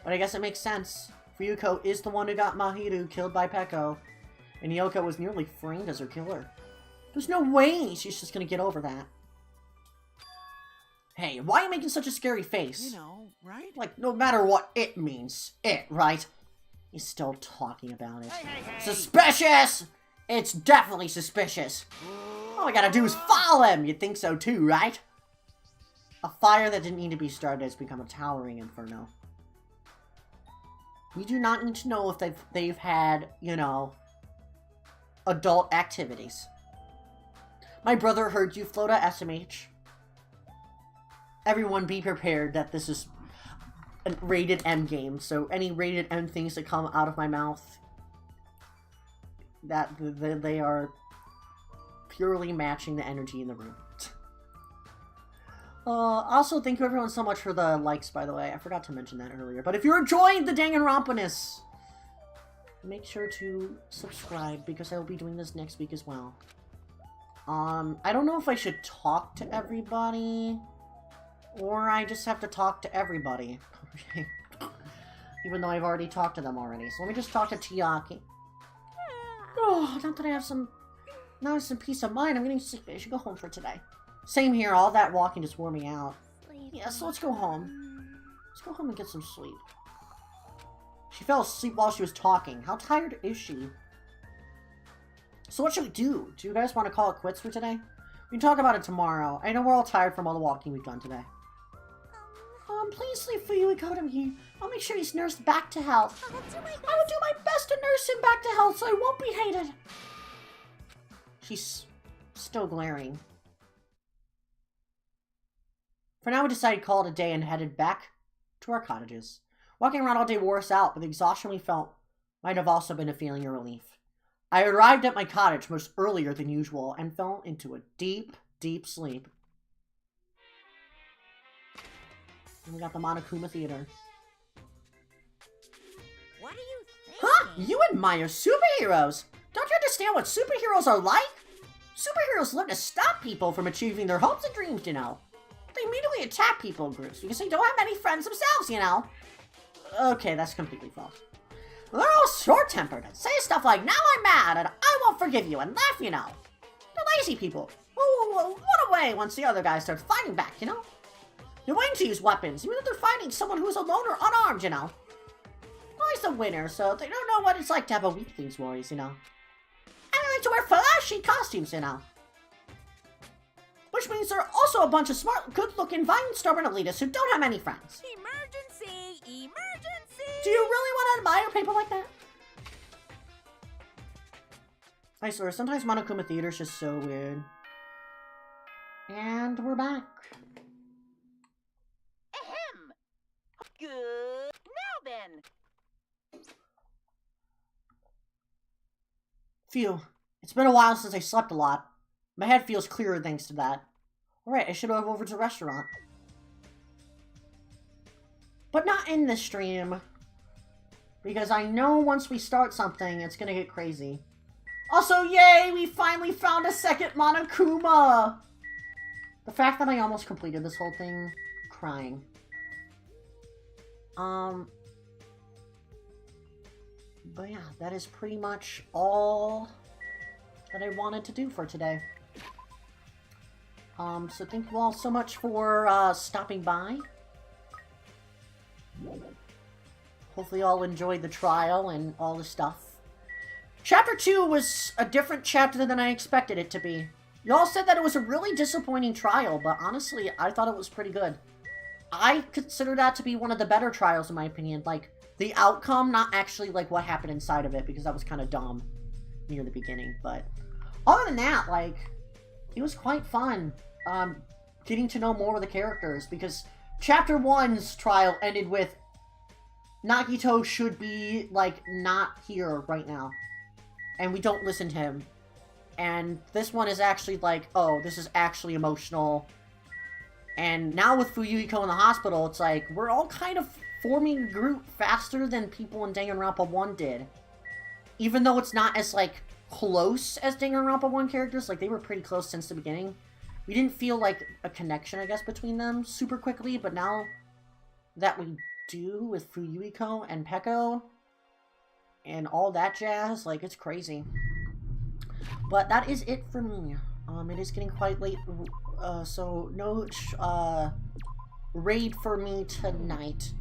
But I guess it makes sense. Fuyuhiko is the one who got Mahiru killed by Peko. And Hiyoko was nearly framed as her killer. There's no way she's just gonna get over that. Hey, why are you making such a scary face? You know, right? Like, no matter what it means. It, right? He's still talking about it. Hey. Suspicious! It's definitely suspicious. All I gotta do is follow him! You'd think so too, right? A fire that didn't need to be started has become a towering inferno. We do not need to know if they've had, you know, adult activities. My brother heard you float at SMH. Everyone be prepared that this is a rated M game, so any rated M things that come out of my mouth, that they are purely matching the energy in the room. Also, thank you everyone so much for the likes, by the way. I forgot to mention that earlier. But if you're enjoying the Danganronpaness, make sure to subscribe, because I will be doing this next week as well. I don't know if I should talk to everybody, or I just have to talk to everybody. Even though I've already talked to them already. So let me just talk to Chiaki. Oh, now that I have some peace of mind, I'm getting sleepy. I should go home for today. Same here, all that walking just wore me out. Yeah, so let's go home. Let's go home and get some sleep. She fell asleep while she was talking. How tired is she? So what should we do? Do you guys want to call it quits for today? We can talk about it tomorrow. I know we're all tired from all the walking we've done today. Please leave Fuyuhiko to me. I'll make sure he's nursed back to health. I will do my best to nurse him back to health so I won't be hated. She's still glaring. For now, we decided to call it a day and headed back to our cottages. Walking around all day wore us out, but the exhaustion we felt might have also been a feeling of relief. I arrived at my cottage much earlier than usual and fell into a deep, deep sleep. And we got the Monokuma Theater. What are you thinking? Huh? You admire superheroes! Don't you understand what superheroes are like? Superheroes live to stop people from achieving their hopes and dreams, you know. They immediately attack people in groups because they don't have any friends themselves, you know. Okay, that's completely false. They're all short-tempered and say stuff like, now I'm mad and I won't forgive you, and laugh, you know. They're lazy people who run away once the other guy starts fighting back, you know. They're willing to use weapons, even if they're fighting someone who's alone or unarmed, you know. Always the winner, so they don't know what it's like to have a weakling's worries, you know. And they like to wear flashy costumes, you know. Which means there are also a bunch of smart, good-looking, violent, stubborn elitists who don't have any friends. Emergency! Emergency! Do you really want to admire people like that? I swear, sometimes Monokuma Theater's just so weird. And we're back. Ahem! Good. Now then! Phew. It's been a while since I slept a lot. My head feels clearer thanks to that. Alright, I should go over to the restaurant. But not in this stream. Because I know once we start something, it's gonna get crazy. Also, yay! We finally found a second Monokuma! The fact that I almost completed this whole thing, crying. But yeah, that is pretty much all that I wanted to do for today. So thank you all so much for stopping by. Hopefully you all enjoyed the trial and all the stuff. Chapter 2 was a different chapter than I expected it to be. Y'all said that it was a really disappointing trial, but honestly, I thought it was pretty good. I consider that to be one of the better trials, in my opinion. Like, the outcome, not actually, like, what happened inside of it, because that was kind of dumb near the beginning. But other than that, like, it was quite fun getting to know more of the characters, because Chapter 1's trial ended with Nagito should be, like, not here right now. And we don't listen to him. And this one is actually like, oh, this is actually emotional. And now with Fuyuhiko in the hospital, it's like, we're all kind of forming a group faster than people in Danganronpa 1 did. Even though it's not as, like, close as Danganronpa 1 characters, like, they were pretty close since the beginning. We didn't feel like a connection, I guess, between them super quickly, but now that we do with Fuyuhiko and Peko and all that jazz, like, it's crazy. But that is it for me. It is getting quite late, so no raid for me tonight.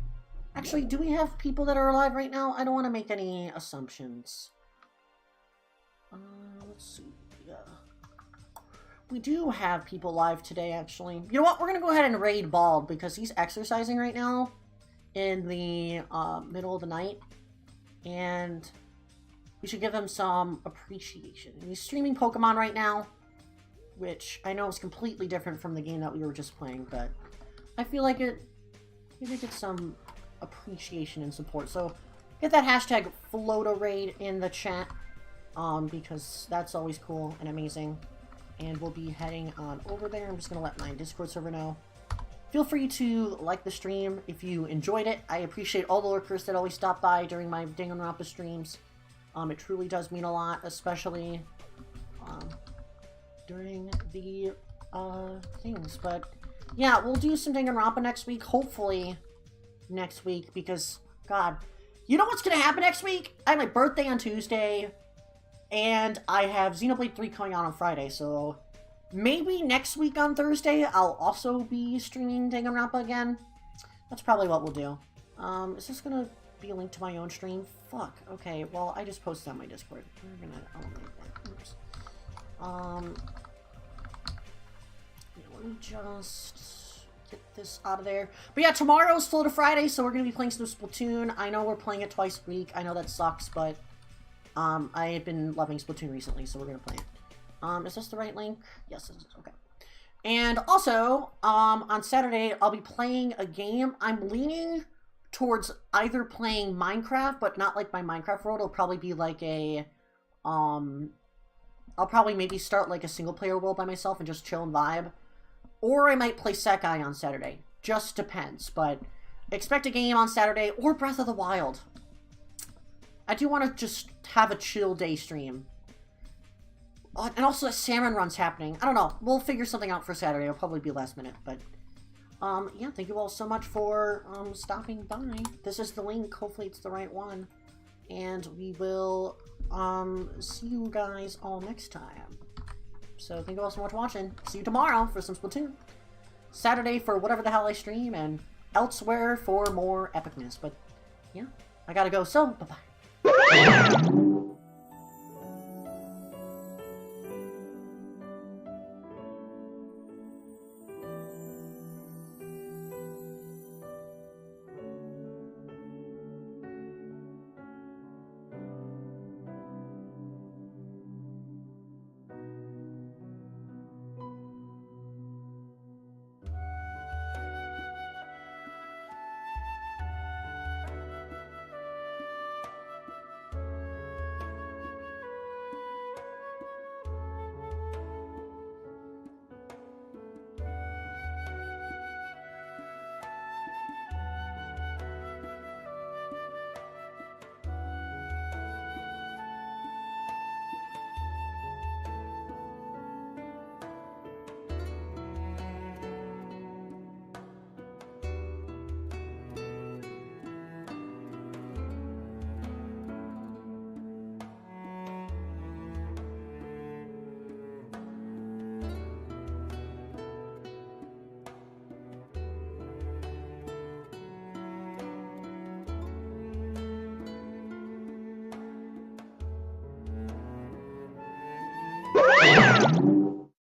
Actually, do we have people that are alive right now? I don't want to make any assumptions. Let's see. We do have people live today, actually. You know what? We're going to go ahead and raid Bald, because he's exercising right now in the middle of the night. And we should give him some appreciation. He's streaming Pokemon right now, which I know is completely different from the game that we were just playing, but I feel like it gets some appreciation and support. So get that hashtag #FlotoRaid in the chat, because that's always cool and amazing. And we'll be heading on over there. I'm just going to let my Discord server know. Feel free to like the stream if you enjoyed it. I appreciate all the lurkers that always stop by during my Danganronpa streams. It truly does mean a lot, especially during the things. But yeah, we'll do some Danganronpa next week, hopefully next week, because, God, you know what's going to happen next week? I have my birthday on Tuesday, and I have Xenoblade 3 coming out on Friday, so maybe next week on Thursday I'll also be streaming Danganronpa again. That's probably what we'll do. Is this going to be a link to my own stream? Fuck. Okay, well, I just posted on my Discord. We're gonna eliminate that. Oops. Yeah, let me just get this out of there. But yeah, tomorrow's Floater Friday, so we're gonna be playing some Splatoon. I know we're playing it twice a week. I know that sucks, but I've been loving Splatoon recently, so we're gonna play it. Is this the right link? Yes, this is. Okay. And also, on Saturday, I'll be playing a game. I'm leaning towards either playing Minecraft, but not like my Minecraft world. It'll probably be like a, I'll probably maybe start like a single player world by myself and just chill and vibe. Or I might play Sekai on Saturday. Just depends, but expect a game on Saturday or Breath of the Wild. I do want to just have a chill day stream. And also a salmon run's happening. I don't know. We'll figure something out for Saturday. It'll probably be last minute, but yeah, thank you all so much for stopping by. This is the link. Hopefully it's the right one. And we will see you guys all next time. So thank you all so much for watching. See you tomorrow for some Splatoon. Saturday for whatever the hell I stream, and elsewhere for more epicness. But yeah, I gotta go, so bye-bye. Yeah.